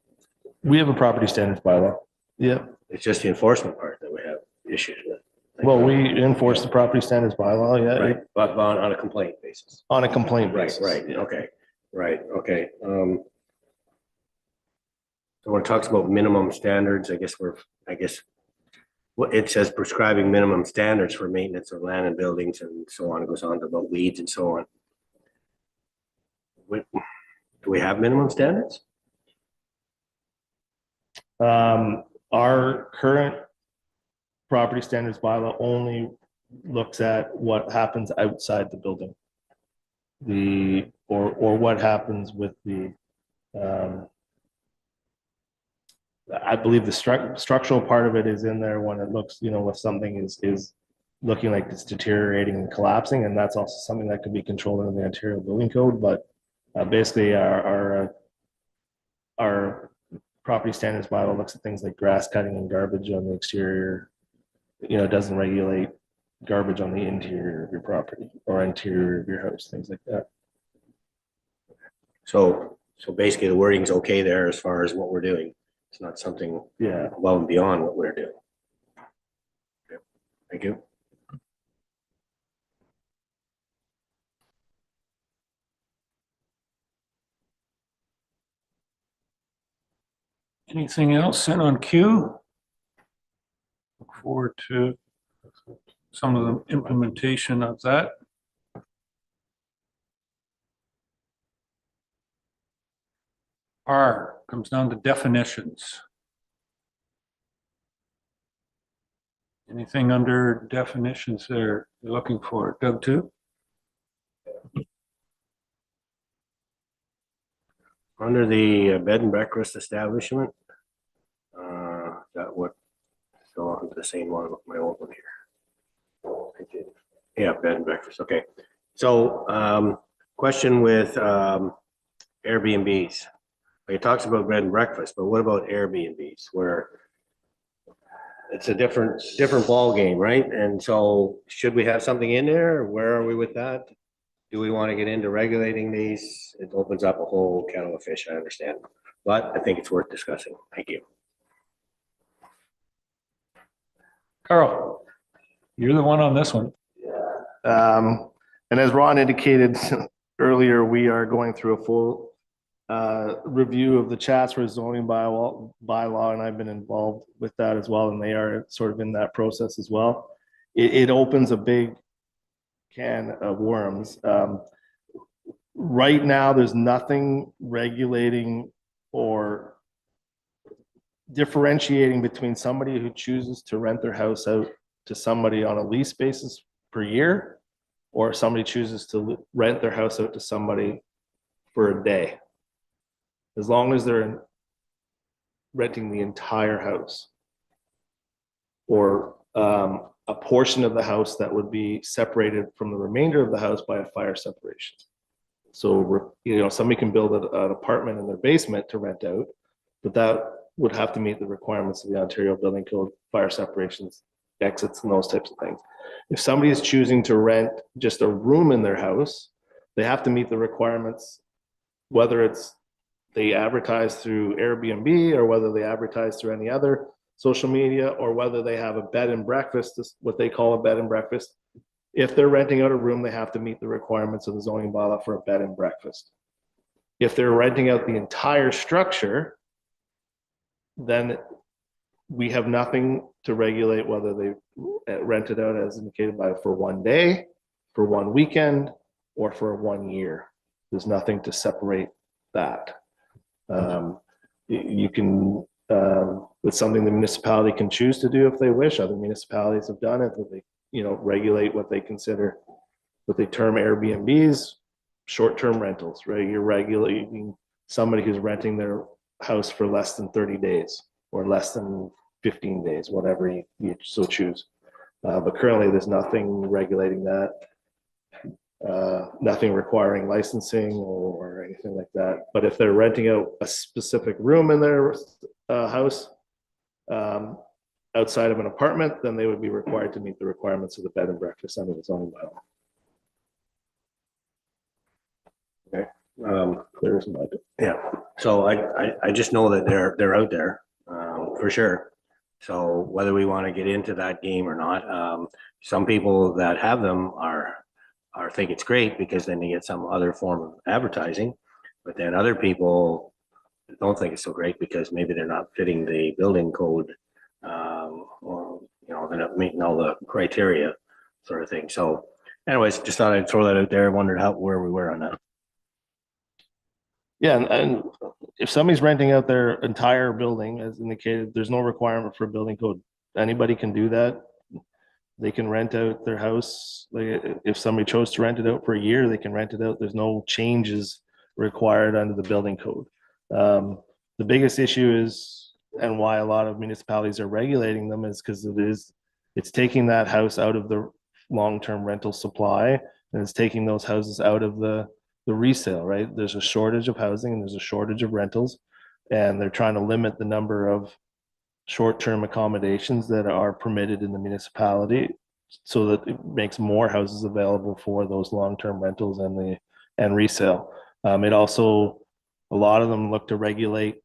[SPEAKER 6] We have a property standards bylaw. Yeah.
[SPEAKER 4] It's just the enforcement part that we have issues with.
[SPEAKER 6] Well, we enforce the property standards bylaw, yeah.
[SPEAKER 4] Right, but on a complaint basis.
[SPEAKER 6] On a complaint
[SPEAKER 4] Right,
[SPEAKER 6] basis.
[SPEAKER 4] right, okay, right, okay. So when it talks about minimum standards, I guess it says prescribing minimum standards for maintenance of land and buildings and so on. It goes on to about weeds and so on. Do we have minimum standards?
[SPEAKER 6] Our current property standards bylaw only looks at what happens outside the building. Or what happens with the, I believe the structural part of it is in there when it looks, if something is looking like it's deteriorating and collapsing, and that's also something that could be controlled under the Ontario Building Code. But basically our property standards bylaw looks at things like grass cutting and garbage on the exterior. It doesn't regulate garbage on the interior of your property or interior of your house, things like that.
[SPEAKER 4] So basically the wording's okay there as far as what we're doing. It's not something above and beyond what we're doing. Okay. Thank you.
[SPEAKER 1] Anything else sent on queue? Look forward to some of the implementation of that. R comes down to definitions. Anything under definitions there you're looking for? Doug, too?
[SPEAKER 4] Under the bed and breakfast establishment, that what, so on the same one with my old one here. Yeah, bed and breakfast, okay. So question with Airbnbs. It talks about bed and breakfast, but what about Airbnbs, where it's a different ball game, right? And so should we have something in there? Where are we with that? Do we want to get into regulating these? It opens up a whole kettle of fish, I understand. but I think it's worth discussing. Thank you.
[SPEAKER 1] Carl, you're the one on this one.
[SPEAKER 6] And as Ron indicated earlier, we are going through a full review of the Chatsworth zoning bylaw, and I've been involved with that as well, and they are sort of in that process as well. It opens a big can of worms. Right now, there's nothing regulating or differentiating between somebody who chooses to rent their house out to somebody on a lease basis per year, or somebody chooses to rent their house out to somebody for a day. As long as they're renting the entire house, or a portion of the house that would be separated from the remainder of the house by a fire separation. So, you know, somebody can build an apartment in their basement to rent out, but that would have to meet the requirements of the Ontario Building Code, fire separations, exits, and those types of things. If somebody is choosing to rent just a room in their house, they have to meet the requirements, whether it's they advertise through Airbnb or whether they advertise through any other social media, or whether they have a bed and breakfast, what they call a bed and breakfast. If they're renting out a room, they have to meet the requirements of the zoning bylaw for a bed and breakfast. If they're renting out the entire structure, then we have nothing to regulate whether they rent it out as indicated by for one day, for one weekend, or for 1 year. There's nothing to separate that. You can, it's something the municipality can choose to do if they wish. Other municipalities have done it, that they, you know, regulate what they consider, what they term Airbnbs, short-term rentals, right? You're regulating somebody who's renting their house for less than 30 days or less than 15 days, whatever you so choose. But currently there's nothing regulating that. Nothing requiring licensing or anything like that. But if they're renting out a specific room in their house outside of an apartment, then they would be required to meet the requirements of the bed and breakfast under the zoning bylaw.
[SPEAKER 4] Okay.
[SPEAKER 6] Clear as mud.
[SPEAKER 4] Yeah. So I just know that they're out there for sure. So whether we want to get into that game or not, some people that have them are think it's great because then they get some other form of advertising, but then other people don't think it's so great because maybe they're not fitting the building code, or you know, they're not meeting all the criteria, sort of thing. So anyways, just thought I'd throw that out there. Wondered where we were on that.
[SPEAKER 6] Yeah, and if somebody's renting out their entire building, as indicated, there's no requirement for a building code. Anybody can do that. They can rent out their house. If somebody chose to rent it out for a year, they can rent it out. There's no changes required under the building code. The biggest issue is, and why a lot of municipalities are regulating them, is because it's taking that house out of the long-term rental supply, and it's taking those houses out of the resale, right? There's a shortage of housing and there's a shortage of rentals, and they're trying to limit the number of short-term accommodations that are permitted in the municipality so that it makes more houses available for those long-term rentals and resale. It also, a lot of them look to regulate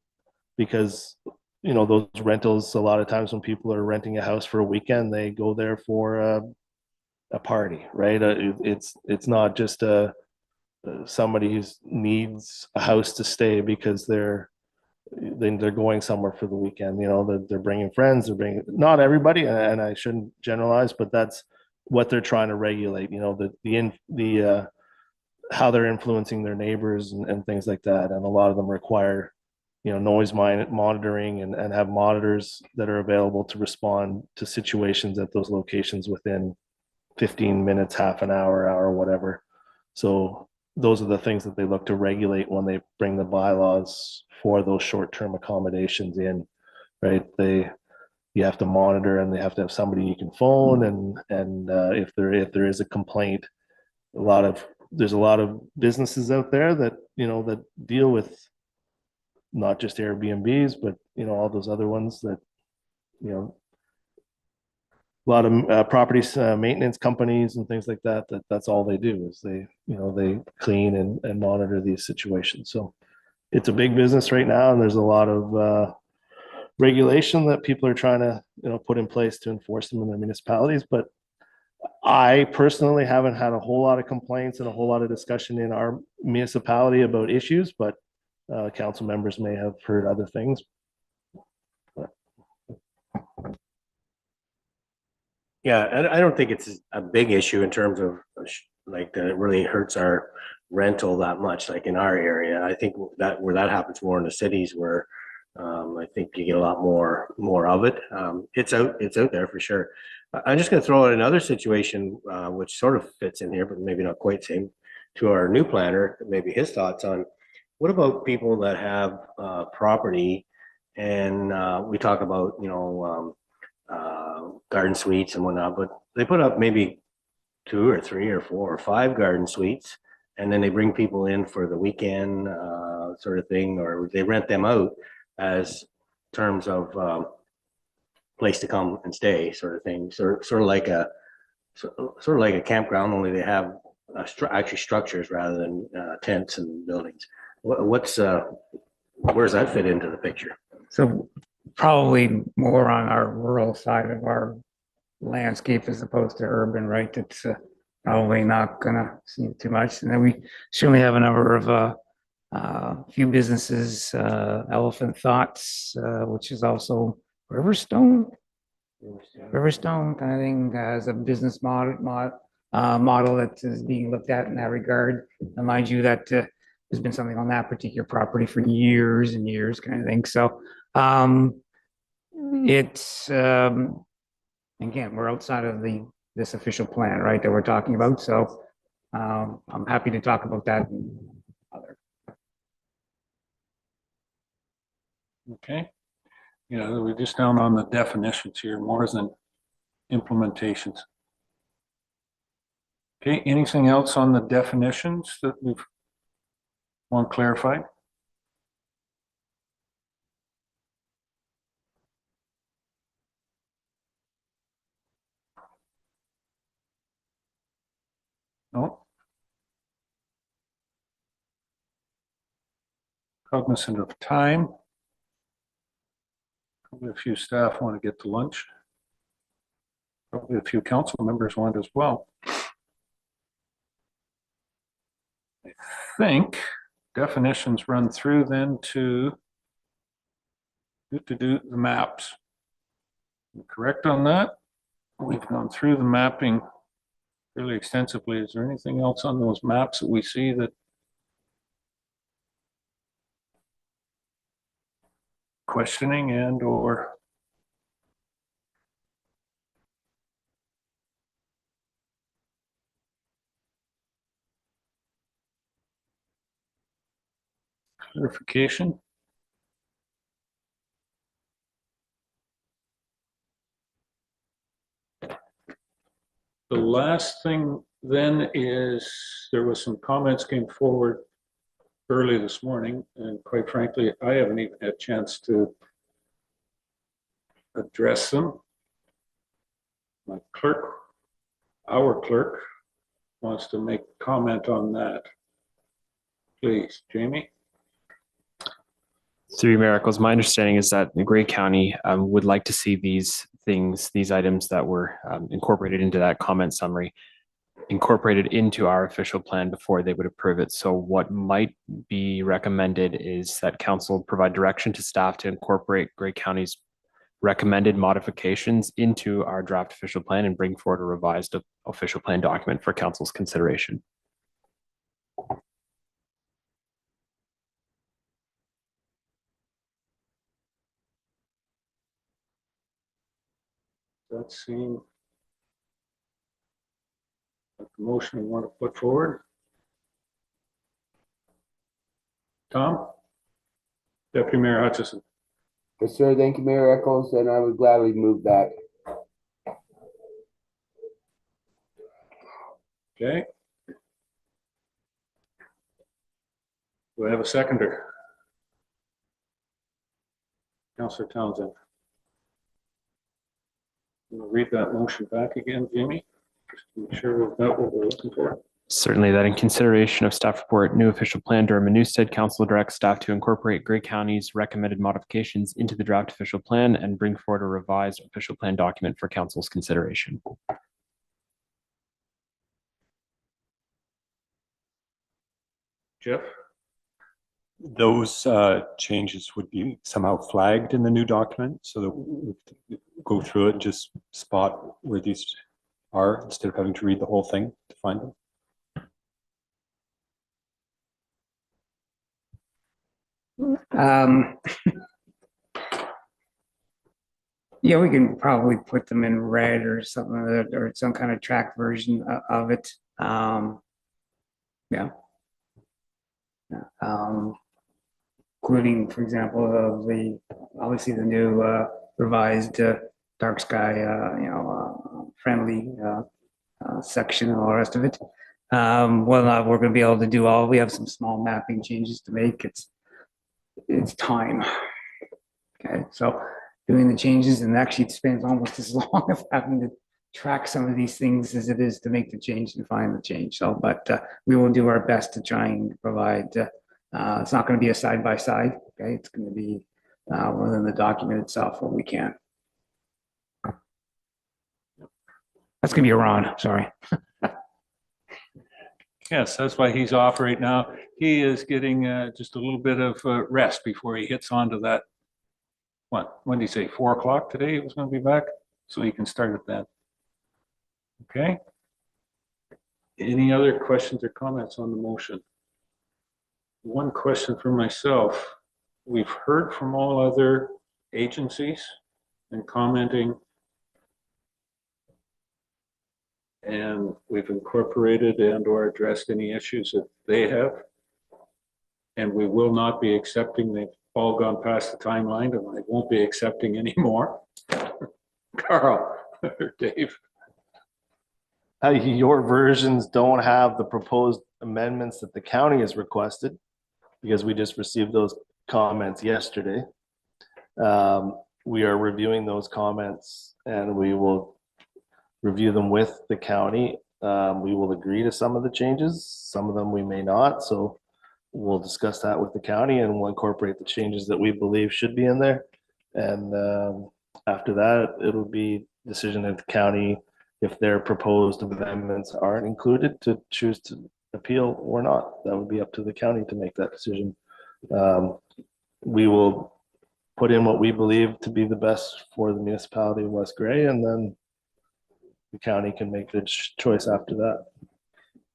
[SPEAKER 6] because, you know, those rentals, a lot of times when people are renting a house for a weekend, they go there for a party, right? It's not just somebody who needs a house to stay because they're going somewhere for the weekend. You know, they're bringing friends, they're bringing, not everybody, and I shouldn't generalize, but that's what they're trying to regulate. You know, the how they're influencing their neighbors and things like that. And a lot of them require, you know, noise monitoring and have monitors that are available to respond to situations at those locations within 15 minutes, half an hour, whatever. So those are the things that they look to regulate when they bring the bylaws for those short-term accommodations in, right? You have to monitor, and they have to have somebody you can phone, and if there is a complaint, there's a lot of businesses out there that, you know, that deal with not just Airbnbs, but, you know, all those other ones that, you know, a lot of properties maintenance companies and things like that's all they do is they clean and monitor these situations. So it's a big business right now, and there's a lot of regulation that people are trying to, put in place to enforce them in their municipalities. But I personally haven't had a whole lot of complaints and a whole lot of discussion in our municipality about issues, but council members may have heard other things.
[SPEAKER 4] Yeah, and I don't think it's a big issue in terms of like that it really hurts our rental that much, like in our area. I think that where that happens more in the cities where I think you get a lot more of it. It's out there for sure. I'm just going to throw out another situation which sort of fits in here, but maybe not quite same, to our new planner, maybe his thoughts on what about people that have property and we talk about, garden suites and whatnot, but they put up maybe 2 or 3 or 4 or 5 garden suites, and then they bring people in for the weekend sort of thing, or they rent them out as terms of place to come and stay sort of thing. Sort of like a campground, only they have actually structures rather than tents and buildings. Where's that fit into the picture?
[SPEAKER 5] So probably more on our rural side of our landscape as opposed to urban, right? It's probably not gonna seem too much. And then we certainly have a number of few businesses, Elephant Thoughts, which is also Riverstone kind of thing, as a business model that is being looked at in that regard. And mind you, that there's been something on that particular property for years and years, kind of thing. So it's again, we're outside of this official plan, right, that we're talking about. So I'm happy to talk about that.
[SPEAKER 1] Okay. We're just down on the definitions here more than implementations. Okay, anything else on the definitions that we want clarified? No. Cognizant of time. Probably a few staff want to get to lunch. Probably a few council members want as well. I think definitions run through then to do the maps. I'm correct on that? We've gone through the mapping really extensively. Is there anything else on those maps that we see that questioning and or clarification? The last thing then is there was some comments came forward early this morning, and quite frankly, I haven't even had a chance to address them. My clerk, our clerk, wants to make comment on that. Please, Jamie.
[SPEAKER 12] Through Mayor Eccles, my understanding is that the Grey County would like to see these items that were incorporated into that comment summary incorporated into our official plan before they would approve it. So what might be recommended is that council provide direction to staff to incorporate Grey County's recommended modifications into our draft official plan and bring forward a revised official plan document for council's consideration.
[SPEAKER 1] That seem like the motion we want to put forward? Tom? Deputy Mayor Hutchison.
[SPEAKER 13] Yes, sir. Thank you, Mayor Eccles, and I would gladly move that.
[SPEAKER 1] Okay. Do I have a seconder? Councillor Townsend. I'm going to read that motion back again, Jamie, just to make sure we've got what we're looking for.
[SPEAKER 12] Certainly, that in consideration of staff report, new official plan, Durham and Newstead, council directs staff to incorporate Grey County's recommended modifications into the draft official plan and bring forward a revised official plan document for council's consideration.
[SPEAKER 1] Jeff?
[SPEAKER 7] Those changes would be somehow flagged in the new document so that we go through it and just spot where these are instead of having to read the whole thing to find them.
[SPEAKER 5] Yeah, we can probably put them in red or something, or some kind of track version of it. Yeah. Including, for example, of the, obviously the new revised dark sky, friendly section and all the rest of it. Whether or not we're going to be able to do all, we have some small mapping changes to make. It's time. Okay, so doing the changes, and actually it spends almost as long as having to track some of these things as it is to make the change and find the change. So, but we will do our best to try and provide. It's not going to be a side by side. Okay, it's going to be within the document itself what we can. That's going to be Ron. Sorry.
[SPEAKER 1] Yes, that's why he's off right now. He is getting just a little bit of rest before he hits onto that. When did he say 4 o'clock today? He was going to be back, so he can start at that. Okay. Any other questions or comments on the motion? One question for myself. We've heard from all other agencies and commenting, and we've incorporated and or addressed any issues that they have. And we will not be accepting, they've all gone past the timeline, and I won't be accepting any more. Carl or Dave.
[SPEAKER 6] Your versions don't have the proposed amendments that the county has requested, because we just received those comments yesterday. We are reviewing those comments and we will review them with the county. We will agree to some of the changes, some of them we may not. So we'll discuss that with the county and we'll incorporate the changes that we believe should be in there. And after that, it'll be decision of the county if their proposed amendments aren't included to choose to appeal or not. That would be up to the county to make that decision. We will put in what we believe to be the best for the municipality of West Grey, and then the county can make the choice after that.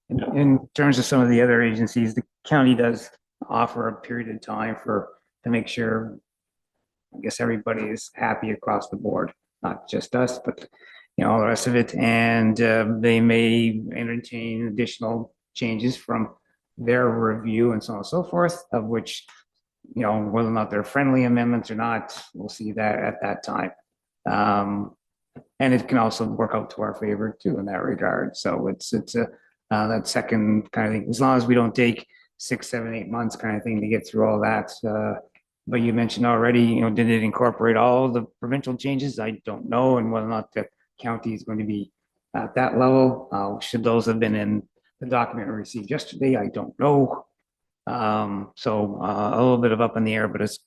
[SPEAKER 5] In terms of some of the other agencies, the county does offer a period of time to make sure, I guess, everybody is happy across the board, not just us, but all the rest of it. And they may entertain additional changes from their review and so on and so forth, of which, whether or not they're friendly amendments or not, we'll see that at that time. And it can also work out to our favor too in that regard. So it's a that second kind of thing, as long as we don't take 6, 7, 8 months kind of thing to get through all that. But you mentioned already, did it incorporate all the provincial changes? I don't know, and whether or not the county is going to be at that level. Should those have been in the document we received yesterday? I don't know. So a little bit of up in the air, but as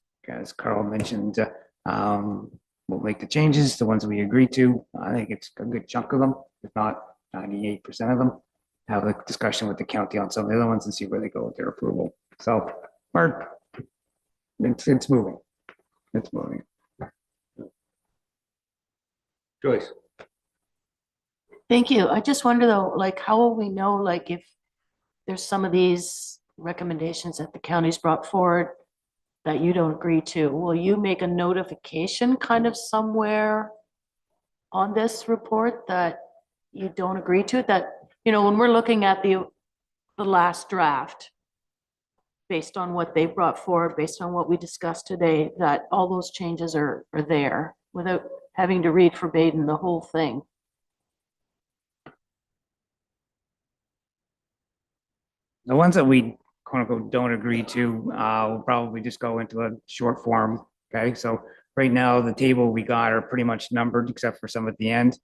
[SPEAKER 5] Carl mentioned, we'll make the changes, the ones we agree to. I think it's a good chunk of them, if not 98% of them. Have a discussion with the county on some of the other ones and see where they go with their approval. So it's moving. It's moving.
[SPEAKER 1] Joyce.
[SPEAKER 10] Thank you. I just wonder though, how will we know, if there's some of these recommendations that the county's brought forward that you don't agree to? Will you make a notification kind of somewhere on this report that you don't agree to? That, when we're looking at the last draft, based on what they brought forward, based on what we discussed today, that all those changes are there without having to read verbatim the whole thing.
[SPEAKER 5] The ones that we quote unquote don't agree to, we'll probably just go into a short form. Okay, so right now the table we got are pretty much numbered except for some at the end.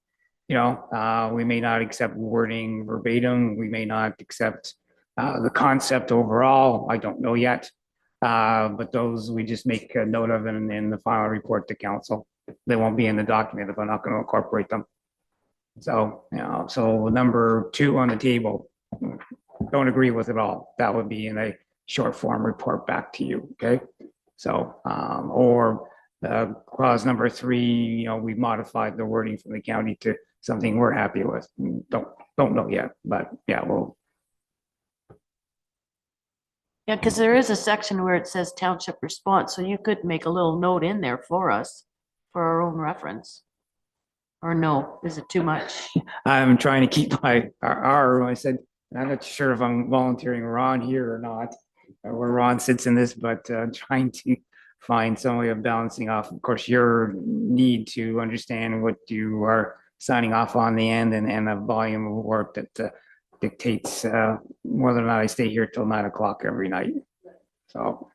[SPEAKER 5] we may not accept wording verbatim, we may not accept the concept overall, I don't know yet. But those we just make a note of in the final report to council. They won't be in the document if I'm not going to incorporate them. So, so number 2 on the table, don't agree with it all. That would be in a short form report back to you, okay? So, or clause number 3, we modified the wording from the county to something we're happy with. Don't know yet, but yeah, we'll.
[SPEAKER 10] Yeah, because there is a section where it says township response, so you could make a little note in there for us, for our own reference. Or no, is it too much?
[SPEAKER 5] I'm trying to keep I said, I'm not sure if I'm volunteering Ron here or not, where Ron sits in this, but trying to find some way of balancing off, of course, your need to understand what you are signing off on the end and the volume of work that dictates whether or not I stay here till 9 o'clock every night. So.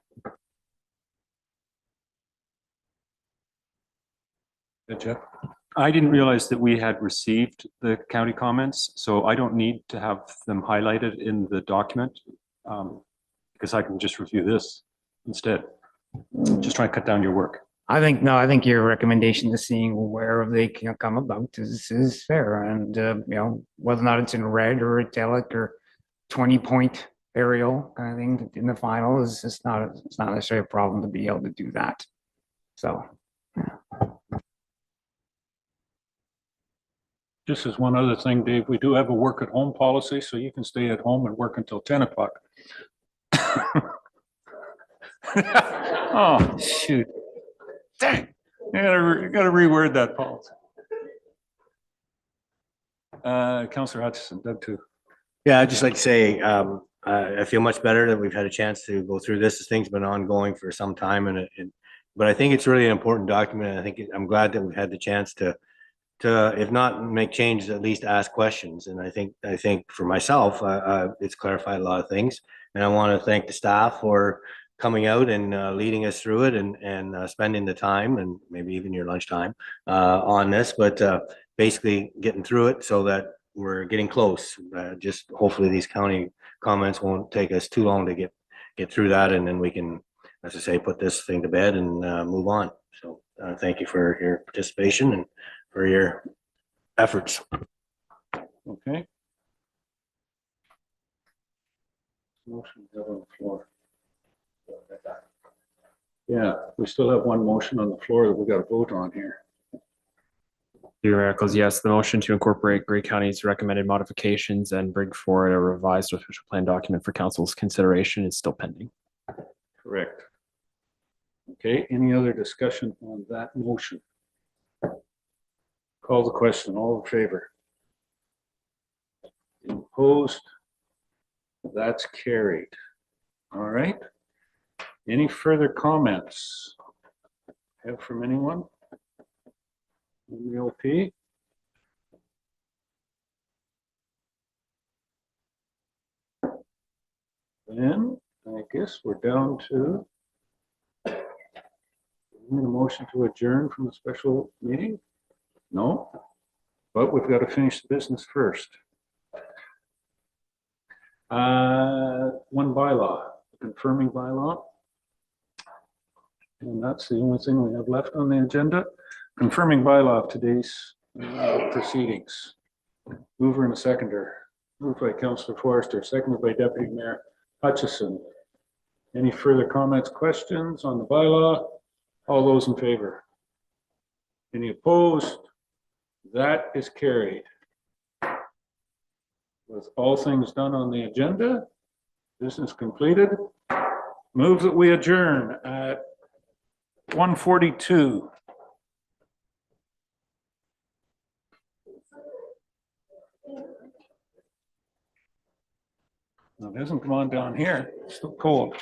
[SPEAKER 1] Good, Jeff.
[SPEAKER 7] I didn't realize that we had received the county comments, so I don't need to have them highlighted in the document, because I can just review this instead. Just try and cut down your work.
[SPEAKER 5] I think your recommendation to seeing where they can come about is fair, and whether or not it's in red or italic or 20-point Arial kind of thing in the final is it's not necessarily a problem to be able to do that. So.
[SPEAKER 1] Just as one other thing, Dave, we do have a work at home policy, so you can stay at home and work until 10 o'clock. Oh, shoot. Dang. You gotta reword that policy. Councillor Hutchison, Doug too.
[SPEAKER 4] Yeah, I'd just like to say, I feel much better that we've had a chance to go through this. This thing's been ongoing for some time, but I think it's really an important document. I think I'm glad that we've had the chance to if not make changes, at least ask questions. And I think for myself, it's clarified a lot of things. And I want to thank the staff for coming out and leading us through it and spending the time and maybe even your lunchtime on this, but basically getting through it so that we're getting close. Just hopefully these county comments won't take us too long to get through that, and then we can, as I say, put this thing to bed and move on. So thank you for your participation and for your efforts.
[SPEAKER 1] Okay. Motion on the floor. Yeah, we still have one motion on the floor that we got to vote on here.
[SPEAKER 12] Your miracles, yes. The motion to incorporate Grey County's recommended modifications and bring forward a revised official plan document for council's consideration is still pending.
[SPEAKER 1] Correct. Okay, any other discussion on that motion? Call the question. All in favor? Opposed? That's carried. All right. Any further comments? Have from anyone? In the OP? Then I guess we're down to a motion to adjourn from the special meeting. No, but we've got to finish the business first. One bylaw, confirming bylaw. And that's the only thing we have left on the agenda. Confirming bylaw of today's proceedings. Mover and a seconder. Moved by Councillor Forrester, seconded by Deputy Mayor Hutchison. Any further comments, questions on the bylaw? All those in favor? Any opposed? That is carried. With all things done on the agenda, business completed. Move that we adjourn at 1:42. Now, it hasn't come on down here. It's still cold.